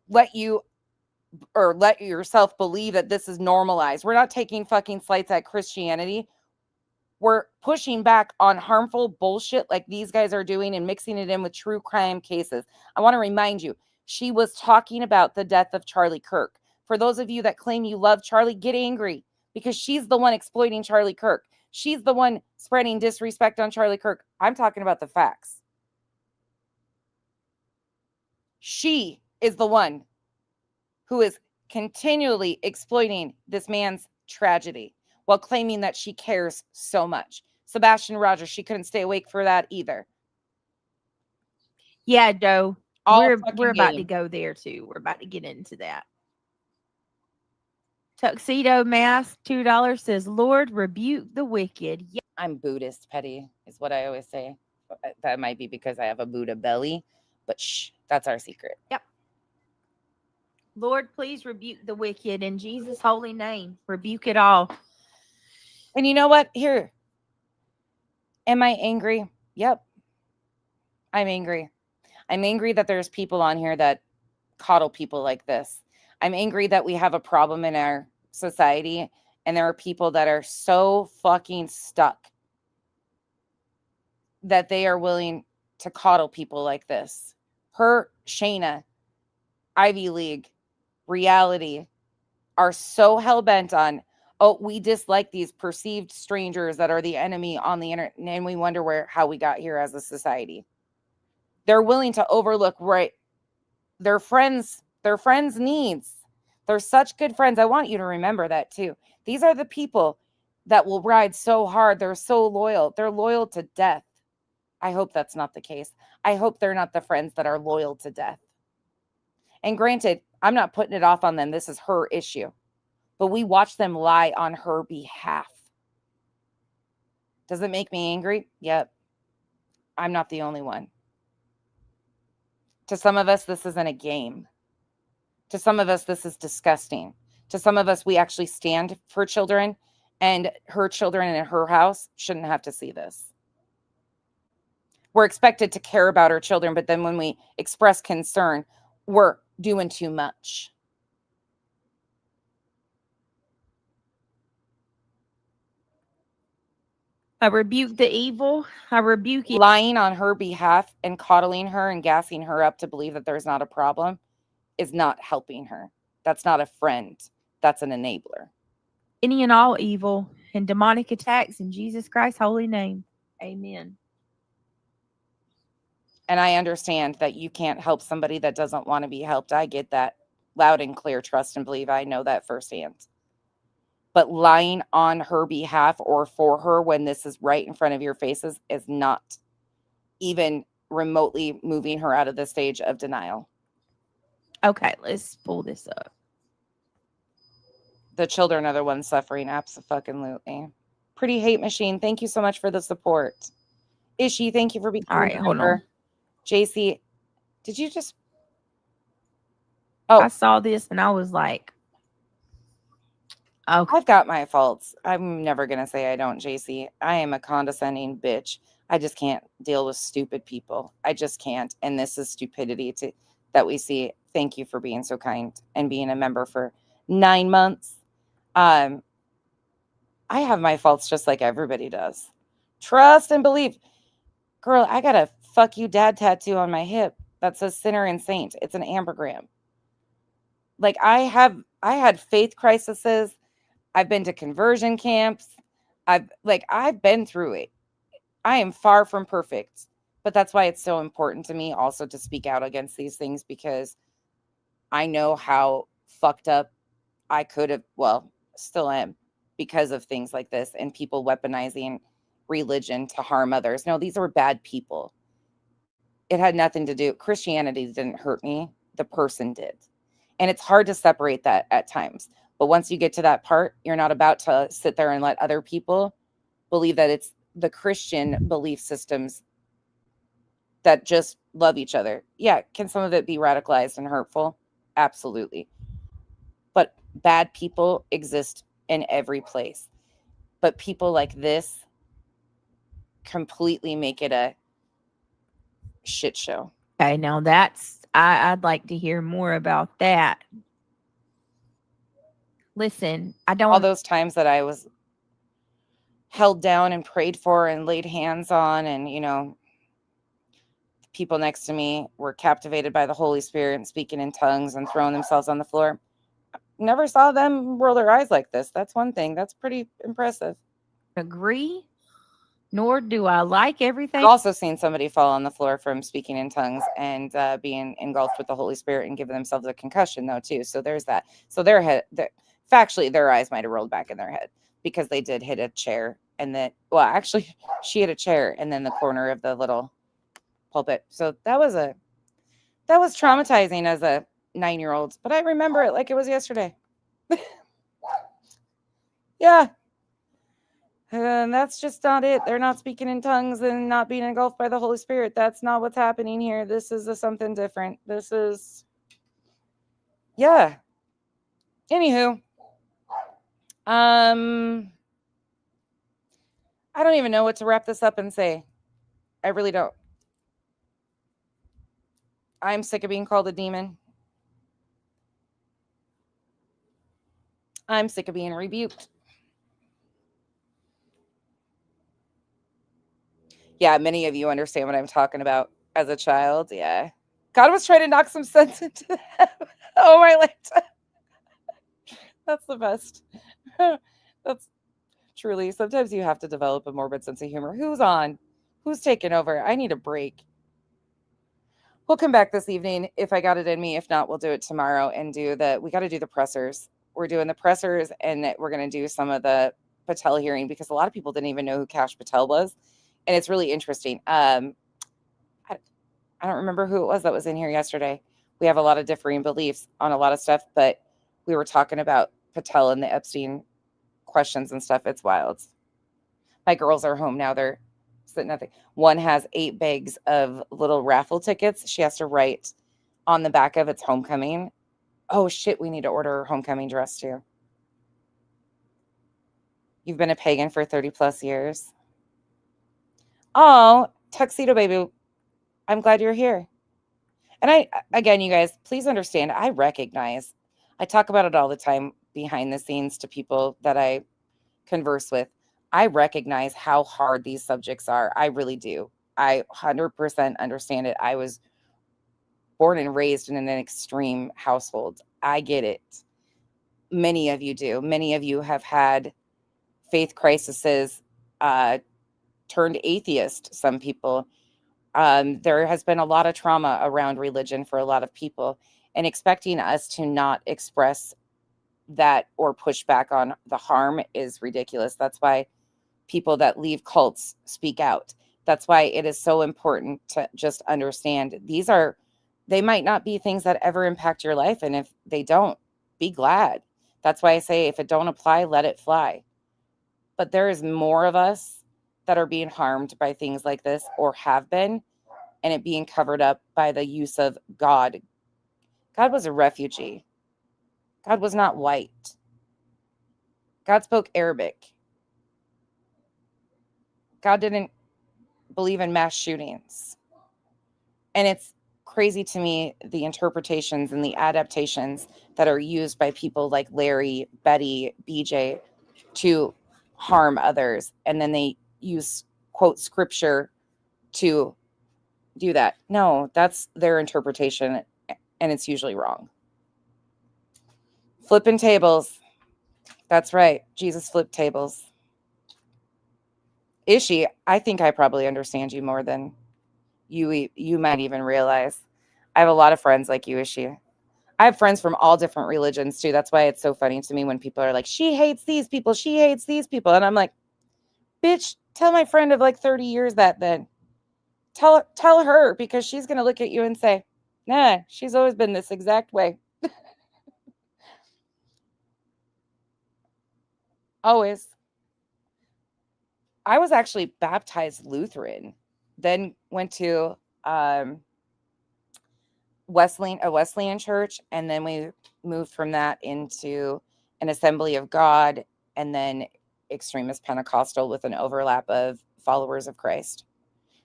let yourself believe that this is normalized. We're not taking fucking slights at Christianity. We're pushing back on harmful bullshit like these guys are doing and mixing it in with true crime cases. I want to remind you, she was talking about the death of Charlie Kirk. For those of you that claim you love Charlie, get angry because she's the one exploiting Charlie Kirk. She's the one spreading disrespect on Charlie Kirk. I'm talking about the facts. She is the one who is continually exploiting this man's tragedy while claiming that she cares so much. Sebastian Rogers, she couldn't stay awake for that either. Yeah, Joe. We're about to go there too. We're about to get into that. Tuxedo Mask, $2 says, Lord, rebuke the wicked. Yeah. I'm Buddhist, Petty, is what I always say. That might be because I have a Buddha belly, But shh, that's our secret. Yep. Lord, please rebuke the wicked in Jesus' holy name. Rebuke it all. And you know what? Here. Am I angry? Yep. I'm angry. I'm angry that there's people on here that coddle people like this. I'm angry that we have a problem in our society and there are people that are so fucking stuck that they are willing to coddle people like this. Her, Shayna, Ivy League, reality are so hell-bent on, oh, we dislike these perceived strangers that are the enemy on the internet, and we wonder how we got here as a society. They're willing to overlook their friends' needs. They're such good friends. I want you to remember that too. These are the people that will ride so hard. They're so loyal. They're loyal to death. I hope that's not the case. I hope they're not the friends that are loyal to death. And granted, I'm not putting it off on them. This is her issue. But we watch them lie on her behalf. Does it make me angry? Yep. I'm not the only one. To some of us, this isn't a game. To some of us, this is disgusting. To some of us, we actually stand for children, and her children in her house shouldn't have to see this. We're expected to care about our children, but then when we express concern, we're doing too much. I rebuke the evil. I rebuke it. Lying on her behalf and coddling her and gassing her up to believe that there's not a problem is not helping her. That's not a friend. That's an enabler. Any and all evil and demonic attacks in Jesus Christ's holy name. Amen. And I understand that you can't help somebody that doesn't want to be helped. I get that loud and clear. Trust and believe. I know that firsthand. But lying on her behalf or for her when this is right in front of your faces is not even remotely moving her out of the stage of denial. Okay, let's pull this up. The children are the ones suffering. Absolutely. Pretty Hate Machine, thank you so much for the support. Ishi, thank you for being all right. Hold on. JC, did you just? Oh, I saw this and I was like, oh, I've got my faults. I'm never going to say I don't, JC. I am a condescending bitch. I just can't deal with stupid people. I just can't. And this is stupidity that we see. Thank you for being so kind and being a member for 9 months. I have my faults just like everybody does. Trust and believe. Girl, I got a fuck you dad tattoo on my hip that says sinner and saint. It's an ambergram. Like I had faith crises. I've been to conversion camps. I've been through it. I am far from perfect, but that's why it's so important to me also to speak out against these things, because I know how fucked up I could have, well, still am, because of things like this and people weaponizing religion to harm others. No, these were bad people. It had nothing to do. Christianity didn't hurt me. The person did. And it's hard to separate that at times. But once you get to that part, you're not about to sit there and let other people believe that it's the Christian belief systems that just love each other. Yeah. Can some of it be radicalized and hurtful? Absolutely. But bad people exist in every place. But people like this completely make it a shit show. Okay, now I'd like to hear more about that. Listen, I don't. All those times that I was held down and prayed for and laid hands on, and, you know, the people next to me were captivated by the Holy Spirit and speaking in tongues and throwing themselves on the floor. Never saw them roll their eyes like this. That's one thing. That's pretty impressive. Agree, nor do I like everything. I've also seen somebody fall on the floor from speaking in tongues and being engulfed with the Holy Spirit and giving themselves a concussion, though, too. So there's that. So factually, their eyes might have rolled back in their head because they did hit a chair. And then, well, actually, she hit a chair and then the corner of the little pulpit. So that was traumatizing as a 9-year-old, but I remember it like it was yesterday. Yeah. And that's just not it. They're not speaking in tongues and not being engulfed by the Holy Spirit. That's not what's happening here. This is something different. This is, yeah. Anywho, I don't even know what to wrap this up and say. I really don't. I'm sick of being called a demon. I'm sick of being rebuked. Yeah, many of you understand what I'm talking about as a child. Yeah. God was trying to knock some sense into that. Oh, my lifetime. That's the best. That's truly. Sometimes you have to develop a morbid sense of humor. Who's on? Who's taking over? I need a break. We'll come back this evening if I got it in me. If not, we'll do it tomorrow and we got to do the pressers. We're doing the pressers and we're going to do some of the Patel hearing because a lot of people didn't even know who Kash Patel was. And it's really interesting. I don't remember who it was that was in here yesterday. We have a lot of differing beliefs on a lot of stuff, but we were talking about Patel and the Epstein questions and stuff. It's wild. My girls are home now. They're sitting at one has 8 bags of little raffle tickets. She has to write on the back of its homecoming. Oh shit, we need to order her homecoming dress too. You've been a pagan for 30 plus years. Oh, Tuxedo Baby, I'm glad you're here. And again, you guys, please understand, I recognize, I talk about it all the time behind the scenes to people that I converse with. I recognize how hard these subjects are. I really do. I 100% understand it. I was born and raised in an extreme household. I get it. Many of you do. Many of you have had faith crises, turned atheist, some people. There has been a lot of trauma around religion for a lot of people, and expecting us to not express that or push back on the harm is ridiculous. That's why people that leave cults speak out. That's why it is so important to just understand they might not be things that ever impact your life. And if they don't, be glad. That's why I say, if it don't apply, let it fly. But there is more of us that are being harmed by things like this or have been, and it being covered up by the use of God. God was a refugee. God was not white. God spoke Arabic. God didn't believe in mass shootings. And it's crazy to me, the interpretations and the adaptations that are used by people like Larry, Betty, BJ to harm others. And then they use, quote, scripture to do that. No, that's their interpretation, and it's usually wrong. Flipping tables. That's right. Jesus flipped tables. Ishi, I think I probably understand you more than you might even realize. I have a lot of friends like you, Ishi. I have friends from all different religions too. That's why it's so funny to me when people are like, she hates these people, she hates these people. And I'm like, bitch, tell my friend of like 30 years that then. Tell her, because she's going to look at you and say, nah, she's always been this exact way. Always. I was actually baptized Lutheran, then went to a Wesleyan church, and then we moved from that into an Assembly of God, and then extremist Pentecostal with an overlap of followers of Christ.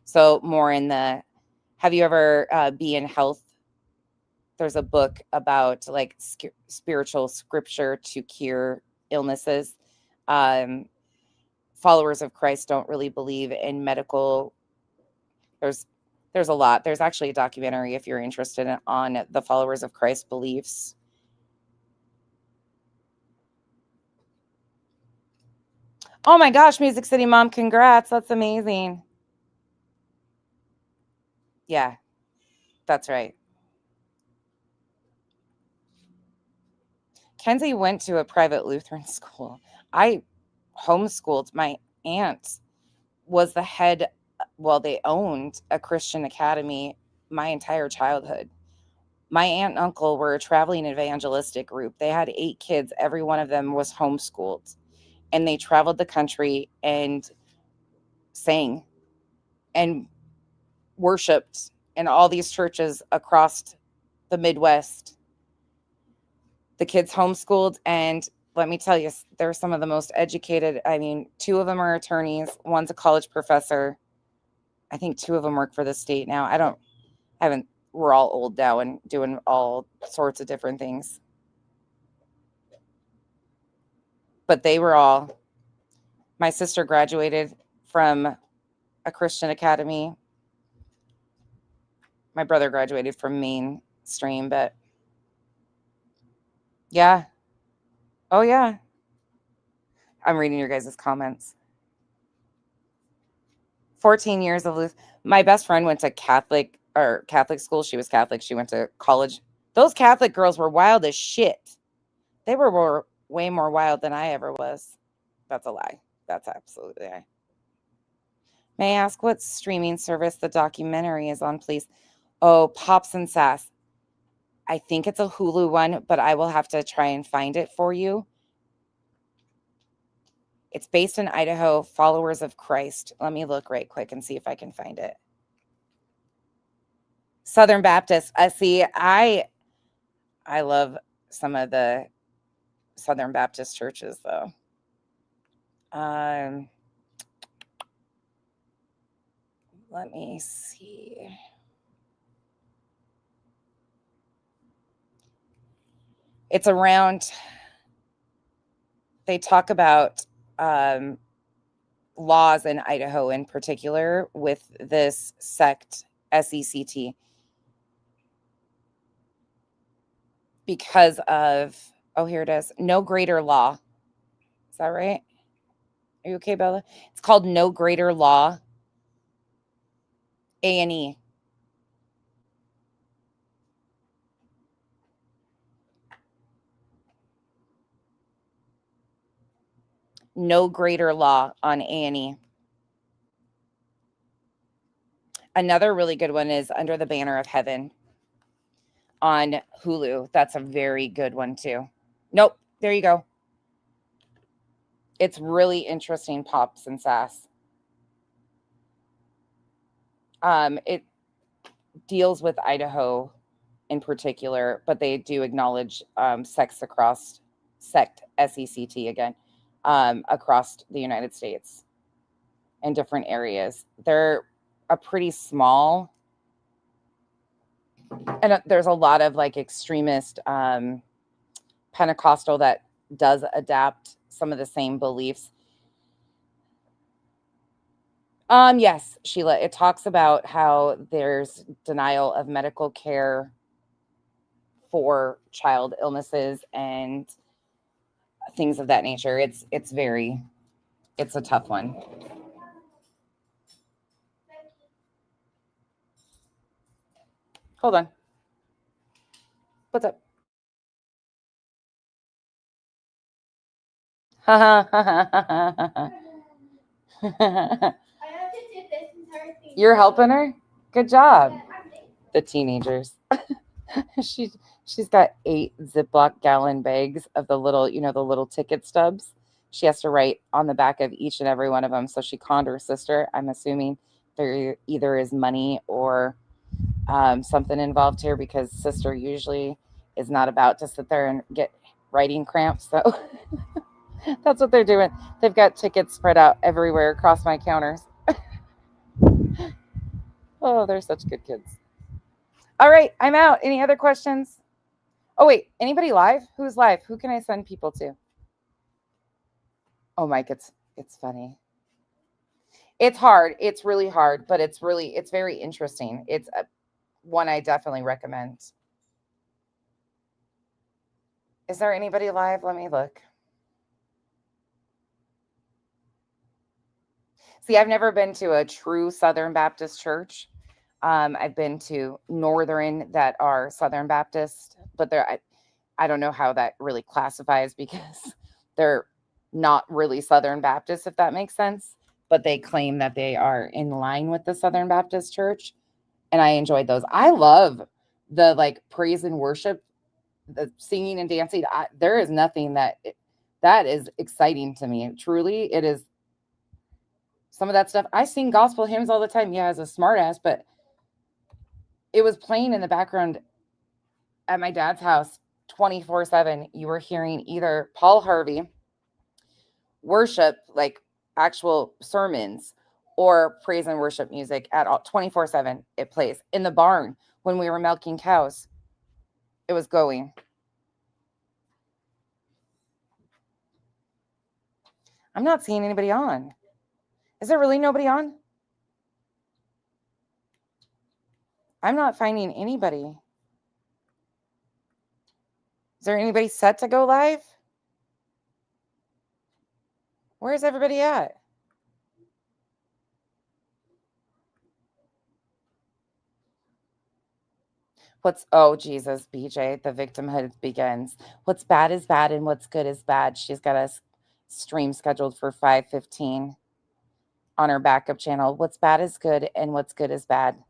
So more in the, have you ever Be in Health? There's a book about like spiritual scripture to cure illnesses. Followers of Christ don't really believe in medical. There's a lot. There's actually a documentary, if you're interested, on the followers of Christ beliefs. Oh my gosh, Music City Mom, congrats. That's amazing. Yeah, that's right. Kenzie went to a private Lutheran school. I homeschooled. My aunt was the head, well, they owned a Christian academy my entire childhood. My aunt and uncle were a traveling evangelistic group. They had 8 kids. Every one of them was homeschooled. and they traveled the country and sang and worshiped in all these churches across the Midwest. The kids homeschooled, and let me tell you, they're some of the most educated. I mean, 2 of them are attorneys. One's a college professor. I think 2 of them work for the state now. We're all old now and doing all sorts of different things. But they were all, my sister graduated from a Christian academy. My brother graduated from mainstream, but yeah. Oh, yeah. I'm reading your guys' comments. 14 years of Lutheran. My best friend went to Catholic school. She was Catholic. She went to college. Those Catholic girls were wild as shit. They were way more wild than I ever was. That's a lie. That's absolutely a lie. May I ask what streaming service the documentary is on, please? Oh, Pops and Sass. I think it's a Hulu one, but I will have to try and find it for you. It's based in Idaho, Followers of Christ. Let me look right quick and see if I can find it. Southern Baptist. See, I love some of the Southern Baptist churches, though. Let me see. It's around, they talk about laws in Idaho in particular with this sect, SECT, because of, oh, here it is, No Greater Law. Is that right? Are you okay, Bella? It's called No Greater Law, A&E. No Greater Law on A&E. Another really good one is Under the Banner of Heaven on Hulu. That's a very good one too. Nope, there you go. It's really interesting, Pops and Sass. It deals with Idaho in particular, but they do acknowledge sect, SECT again, across the United States in different areas. They're a pretty small, and there's a lot of like extremist Pentecostal that does adapt some of the same beliefs. Yes, Sheila, it talks about how there's denial of medical care for child illnesses and things of that nature. It's a tough one. Hold on. What's up? You're helping her? Good job. The teenagers. She's got 8 Ziploc gallon bags of the little, the little ticket stubs. She has to write on the back of each and every one of them. So she conned her sister. I'm assuming there either is money or something involved here, because sister usually is not about to sit there and get writing cramps. So that's what they're doing. They've got tickets spread out everywhere across my counters. Oh, they're such good kids. All right, I'm out. Any other questions? Oh, wait, anybody live? Who's live? Who can I send people to? Oh, Mike, it's funny. It's hard. It's really hard, but it's very interesting. It's one I definitely recommend. Is there anybody live? Let me look. See, I've never been to a true Southern Baptist church. I've been to Northern that are Southern Baptist, but I don't know how that really classifies, because they're not really Southern Baptist, if that makes sense. But they claim that they are in line with the Southern Baptist church. And I enjoyed those. I love the praise and worship, the singing and dancing. There is nothing that That is exciting to me. Truly, it is. Some of that stuff. I sing gospel hymns all the time. Yeah, as a smartass, but it was playing in the background at my dad's house 24/7. You were hearing either Paul Harvey, worship, like actual sermons, or praise and worship music at all 24/7. It plays in the barn when we were milking cows. It was going. I'm not seeing anybody on. Is there really nobody on? I'm not finding anybody. Is there anybody set to go live? Where's everybody at? Oh, Jesus, BJ, the victimhood begins. What's bad is bad and what's good is bad. She's got a stream scheduled for 5:15 on her backup channel. What's bad is good and what's good is bad.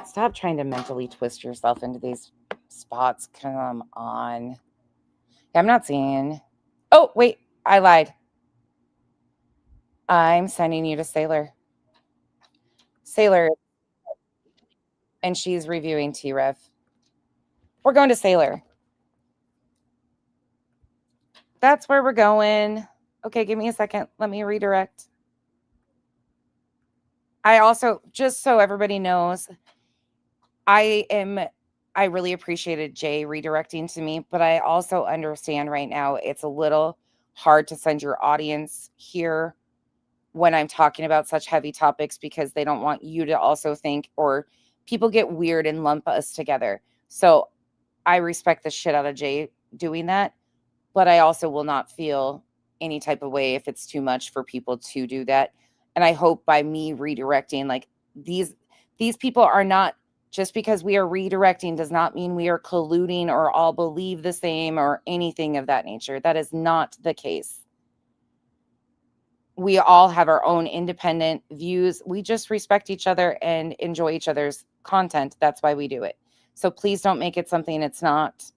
Stop trying to mentally twist yourself into these spots. Come on. I'm not seeing. Oh, wait, I lied. I'm sending you to Sailor. Sailor. And she's reviewing T-Rev. We're going to Sailor. That's where we're going. Okay, give me a second. Let me redirect. I also, just so everybody knows, I really appreciated Jay redirecting to me, but I also understand right now it's a little hard to send your audience here when I'm talking about such heavy topics because they don't want you to also think, or people get weird and lump us together. So I respect the shit out of Jay doing that, but I also will not feel any type of way if it's too much for people to do that. And I hope by me redirecting, like these people are not, just because we are redirecting does not mean we are colluding or all believe the same or anything of that nature. That is not the case. We all have our own independent views. We just respect each other and enjoy each other's content. That's why we do it. So please don't make it something it's not.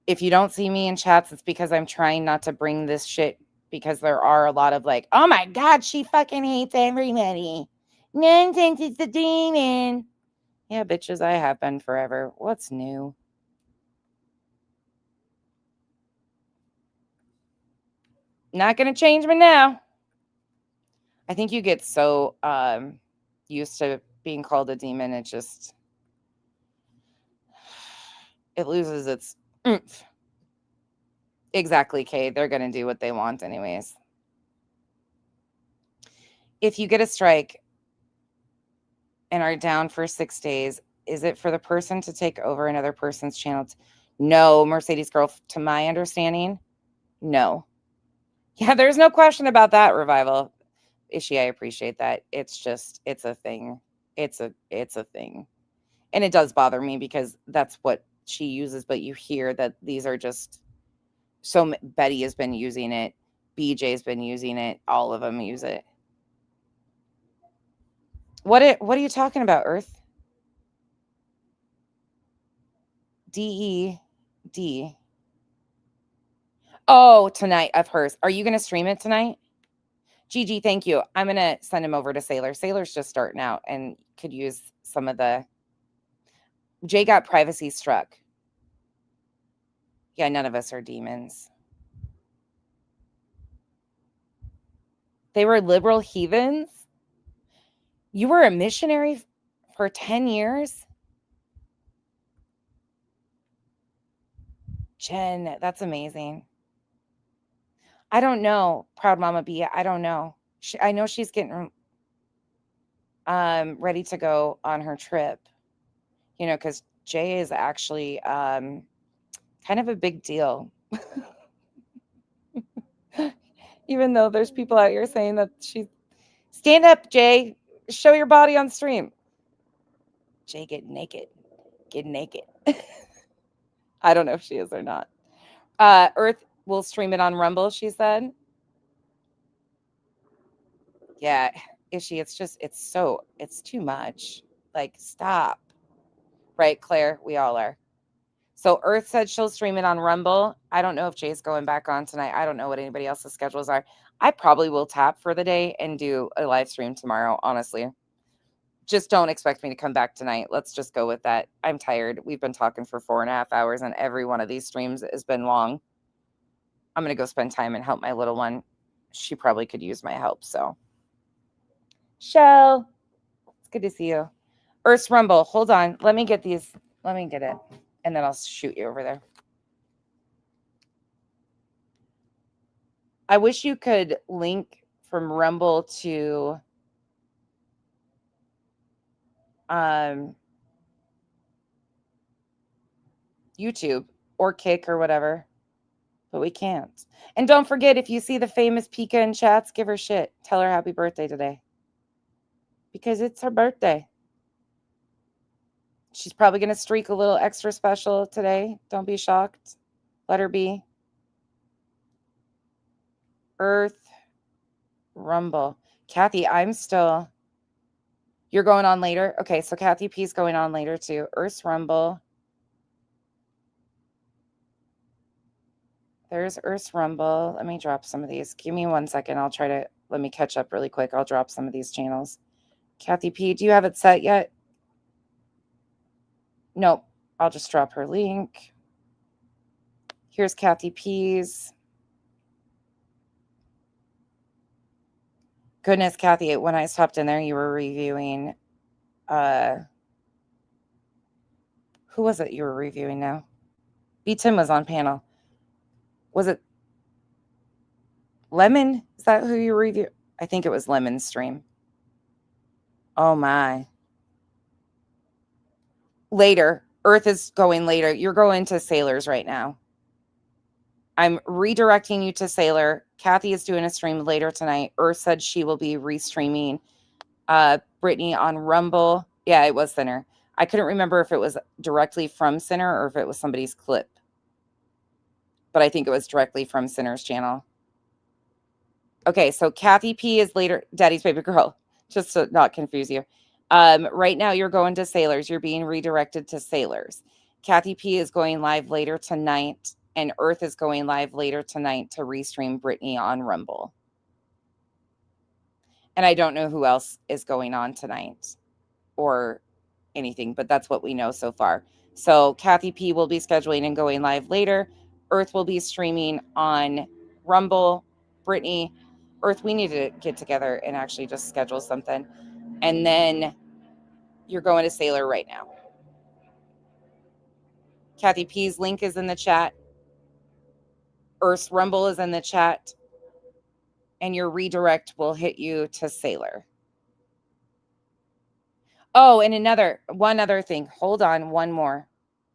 If you don't see me in chats, it's because I'm trying not to bring this shit, because there are a lot of like, oh my God, she fucking hates everybody. Nonsense, it's a demon. Yeah, bitches, I have been forever. What's new? Not going to change me now. I think you get so used to being called a demon, it loses its oomph. Exactly, Kay. They're going to do what they want anyways. If you get a strike and are down for 6 days, is it for the person to take over another person's channel? No, Mercedes Girl, to my understanding, no. Yeah, there's no question about that, Revival. Ishi, I appreciate that. It's a thing. It's a thing. And it does bother me because that's what she uses, but you hear that these are just, so Betty has been using it. BJ's been using it. All of them use it. What are you talking about, Earth? DED. Oh, tonight of hers. Are you going to stream it tonight? Gigi, thank you. I'm going to send him over to Sailor. Sailor's just starting out and could use some of the... Jay got privacy struck. Yeah, none of us are demons. They were liberal heathens? You were a missionary for 10 years? Jen, that's amazing. I don't know, Proud Mama B. I don't know. I know she's getting ready to go on her trip. You know, because Jay is actually kind of a big deal. Even though there's people out here saying that she's... Stand up, Jay. Show your body on stream. Jay, get naked. Get naked. I don't know if she is or not. Earth will stream it on Rumble, she said. Yeah, is she? It's too much. Like, stop. Right, Claire? We all are. So Earth said she'll stream it on Rumble. I don't know if Jay's going back on tonight. I don't know what anybody else's schedules are. I probably will tap for the day and do a live stream tomorrow, honestly. Just don't expect me to come back tonight. Let's just go with that. I'm tired. We've been talking for 4.5 hours, and every one of these streams has been long. I'm going to go spend time and help my little one. She probably could use my help, so. Shell, it's good to see you. Earth's Rumble, hold on. Let me get these. Let me get it, and then I'll shoot you over there. I wish you could link from Rumble to YouTube or Kick or whatever, but we can't. And don't forget, if you see the famous Pika in chats, give her shit. Tell her happy birthday today, because it's her birthday. She's probably going to streak a little extra special today. Don't be shocked. Let her be. Earth Rumble. Kathy, I'm still... You're going on later? Okay, so Kathy P's going on later too. Earth's Rumble. There's Earth's Rumble. Let me drop some of these. Give me 1 second. I'll try to... Let me catch up really quick. I'll drop some of these channels. Kathy P, do you have it set yet? Nope. I'll just drop her link. Here's Kathy P's. Goodness, Kathy, when I stopped in there, you were reviewing, who was it you were reviewing now? B. Tim was on panel. Was it Lemon? Is that who you review? I think it was Lemon's stream. Oh my. Later. Earth is going later. You're going to Sailors right now. I'm redirecting you to Sailor. Kathy is doing a stream later tonight. Earth said she will be restreaming Brittany on Rumble. Yeah, it was Center. I couldn't remember if it was directly from Center or if it was somebody's clip. But I think it was directly from Center's channel. Okay, so Kathy P is later. Daddy's baby girl, just to not confuse you. Right now, you're going to Sailors. You're being redirected to Sailors. Kathy P is going live later tonight, and Earth is going live later tonight to restream Brittany on Rumble. And I don't know who else is going on tonight or anything, but that's what we know so far. So Kathy P will be scheduling and going live later. Earth will be streaming on Rumble. Brittany, Earth, we need to get together and actually just schedule something. And then you're going to Sailor right now. Kathy P's link is in the chat. Earth's Rumble is in the chat. And your redirect will hit you to Sailor. Oh, and one other thing. Hold on, one more.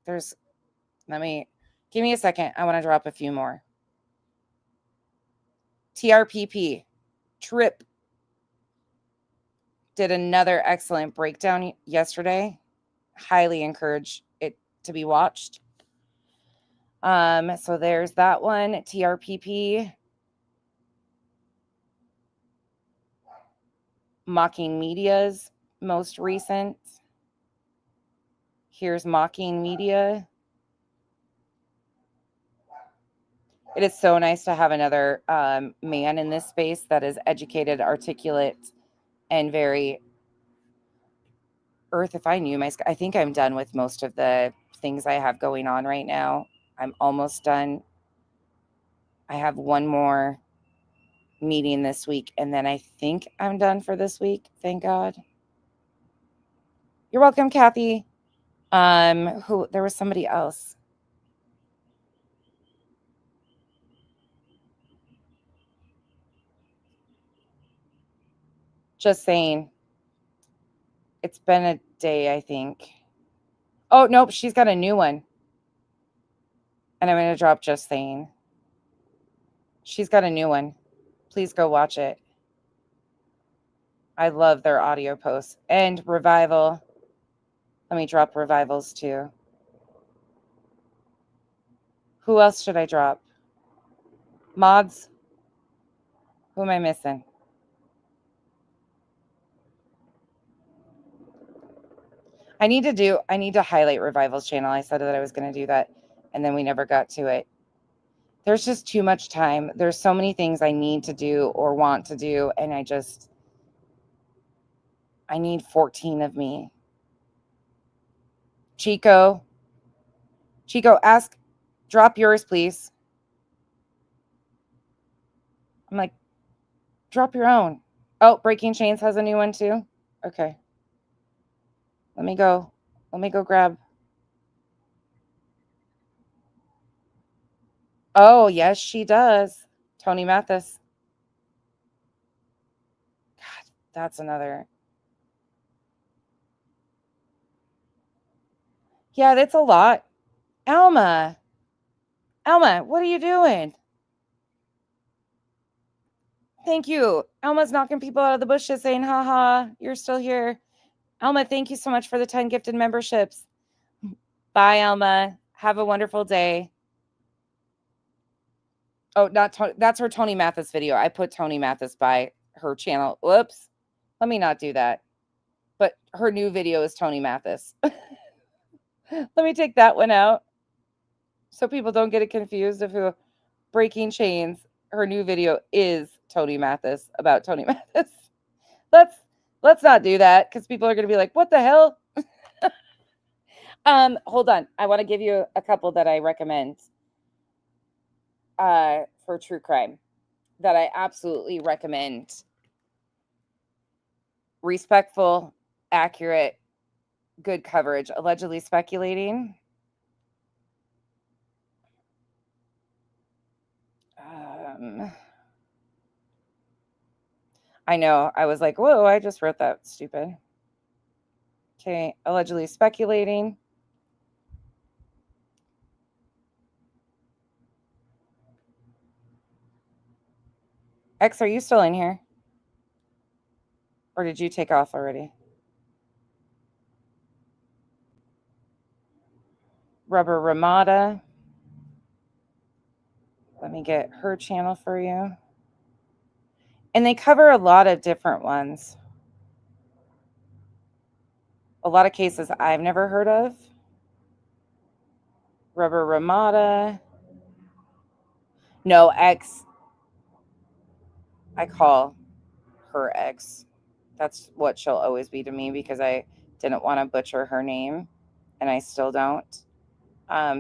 Give me a second. I want to drop a few more. TRPP, Trip, did another excellent breakdown yesterday. Highly encourage it to be watched. So there's that one, TRPP. Mocking Media's most recent. Here's Mocking Media. It is so nice to have another man in this space that is educated, articulate, and very... Earth, if I knew I think I'm done with most of the things I have going on right now. I'm almost done. I have one more meeting this week, and then I think I'm done for this week. Thank God. You're welcome, Kathy. There was somebody else. Just saying. It's been a day, I think. Oh, nope, she's got a new one. And I'm going to drop Just Saying. She's got a new one. Please go watch it. I love their audio posts. And Revival. Let me drop Revivals too. Who else should I drop? Mods? Who am I missing? I need to highlight Revival's channel. I said that I was going to do that, and then we never got to it. There's just too much time. There's so many things I need to do or want to do, and I need 14 of me. Chico, drop yours, please. I'm like, drop your own. Oh, Breaking Chains has a new one too. Okay. Let me go grab. Oh, yes, she does. Tony Mathis. God, that's another. Yeah, that's a lot. Alma, what are you doing? Thank you. Alma's knocking people out of the bushes saying, haha, you're still here. Alma, thank you so much for the 10 gifted memberships. Bye, Alma. Have a wonderful day. Oh, not Tony. That's her Tony Mathis video. I put Tony Mathis by her channel. Whoops. Let me not do that. But her new video is Tony Mathis. Let me take that one out so people don't get it confused of who Breaking Chains. Her new video is Tony Mathis, about Tony Mathis. Let's not do that because people are going to be like, what the hell? Hold on. I want to give you a couple that I recommend for true crime that I absolutely recommend. Respectful, accurate, good coverage. Allegedly Speculating. I know. I was like, whoa, I just wrote that stupid. Okay. Allegedly Speculating. X, are you still in here? Or did you take off already? Rubber Ramada. Let me get her channel for you. And they cover a lot of different ones. A lot of cases I've never heard of. Rubber Ramada. No, X. I call her X. That's what she'll always be to me because I didn't want to butcher her name, and I still don't.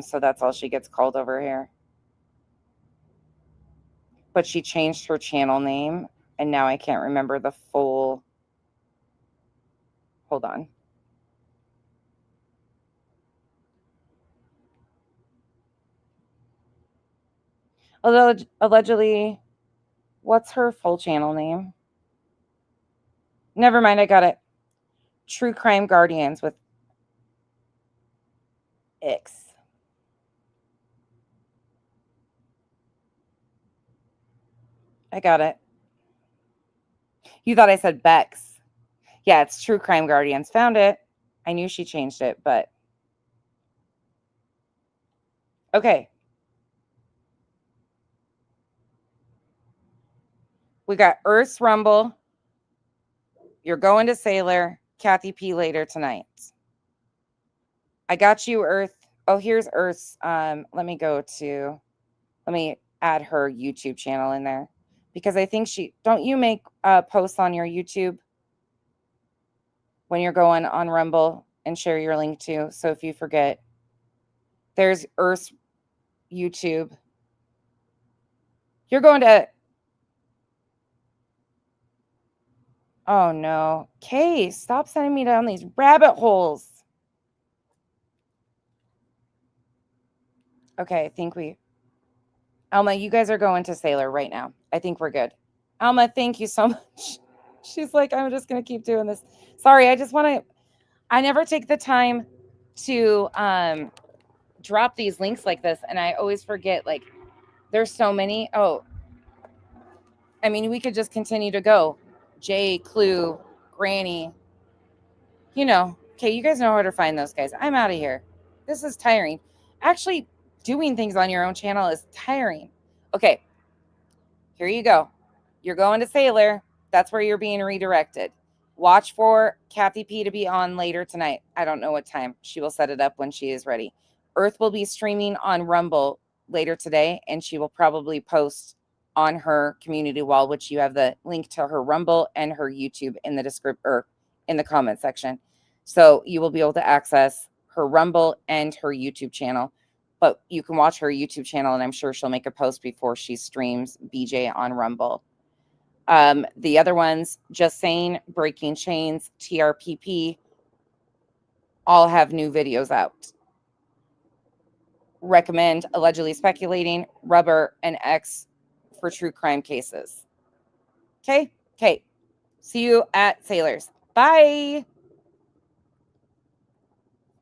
So that's all she gets called over here. But she changed her channel name, and now I can't remember the full. Hold on. Allegedly, what's her full channel name? Never mind, I got it. True Crime Guardians with X. I got it. You thought I said Bex. Yeah, it's True Crime Guardians. Found it. I knew she changed it, but okay. We got Earth's Rumble. You're going to Sailor. Kathy P later tonight. I got you, Earth. Oh, here's Earth's. Let me add her YouTube channel in there because I think don't you make posts on your YouTube when you're going on Rumble and share your link too? So if you forget, there's Earth's YouTube. You're going to. Oh no. Kay, stop sending me down these rabbit holes. Okay, I think Alma, you guys are going to Sailor right now. I think we're good. Alma, thank you so much. She's like, I'm just going to keep doing this. Sorry, I never take the time to drop these links like this, and I always forget, like, there's so many. Oh, I mean, we could just continue to go. Jay, Clue, Granny. Okay, you guys know where to find those guys. I'm out of here. This is tiring. Actually, doing things on your own channel is tiring. Okay, here you go. You're going to Sailor. That's where you're being redirected. Watch for Kathy P to be on later tonight. I don't know what time. She will set it up when she is ready. Earth will be streaming on Rumble later today, and she will probably post on her community wall, which you have the link to her Rumble and her YouTube in the description or in the comment section. So you will be able to access her Rumble and her YouTube channel. But you can watch her YouTube channel, and I'm sure she'll make a post before she streams BJ on Rumble. The other ones, Just Saying, Breaking Chains, TRPP, all have new videos out. Recommend Allegedly Speculating, Rubber, and X for true crime cases. Okay. See you at Sailors. Bye.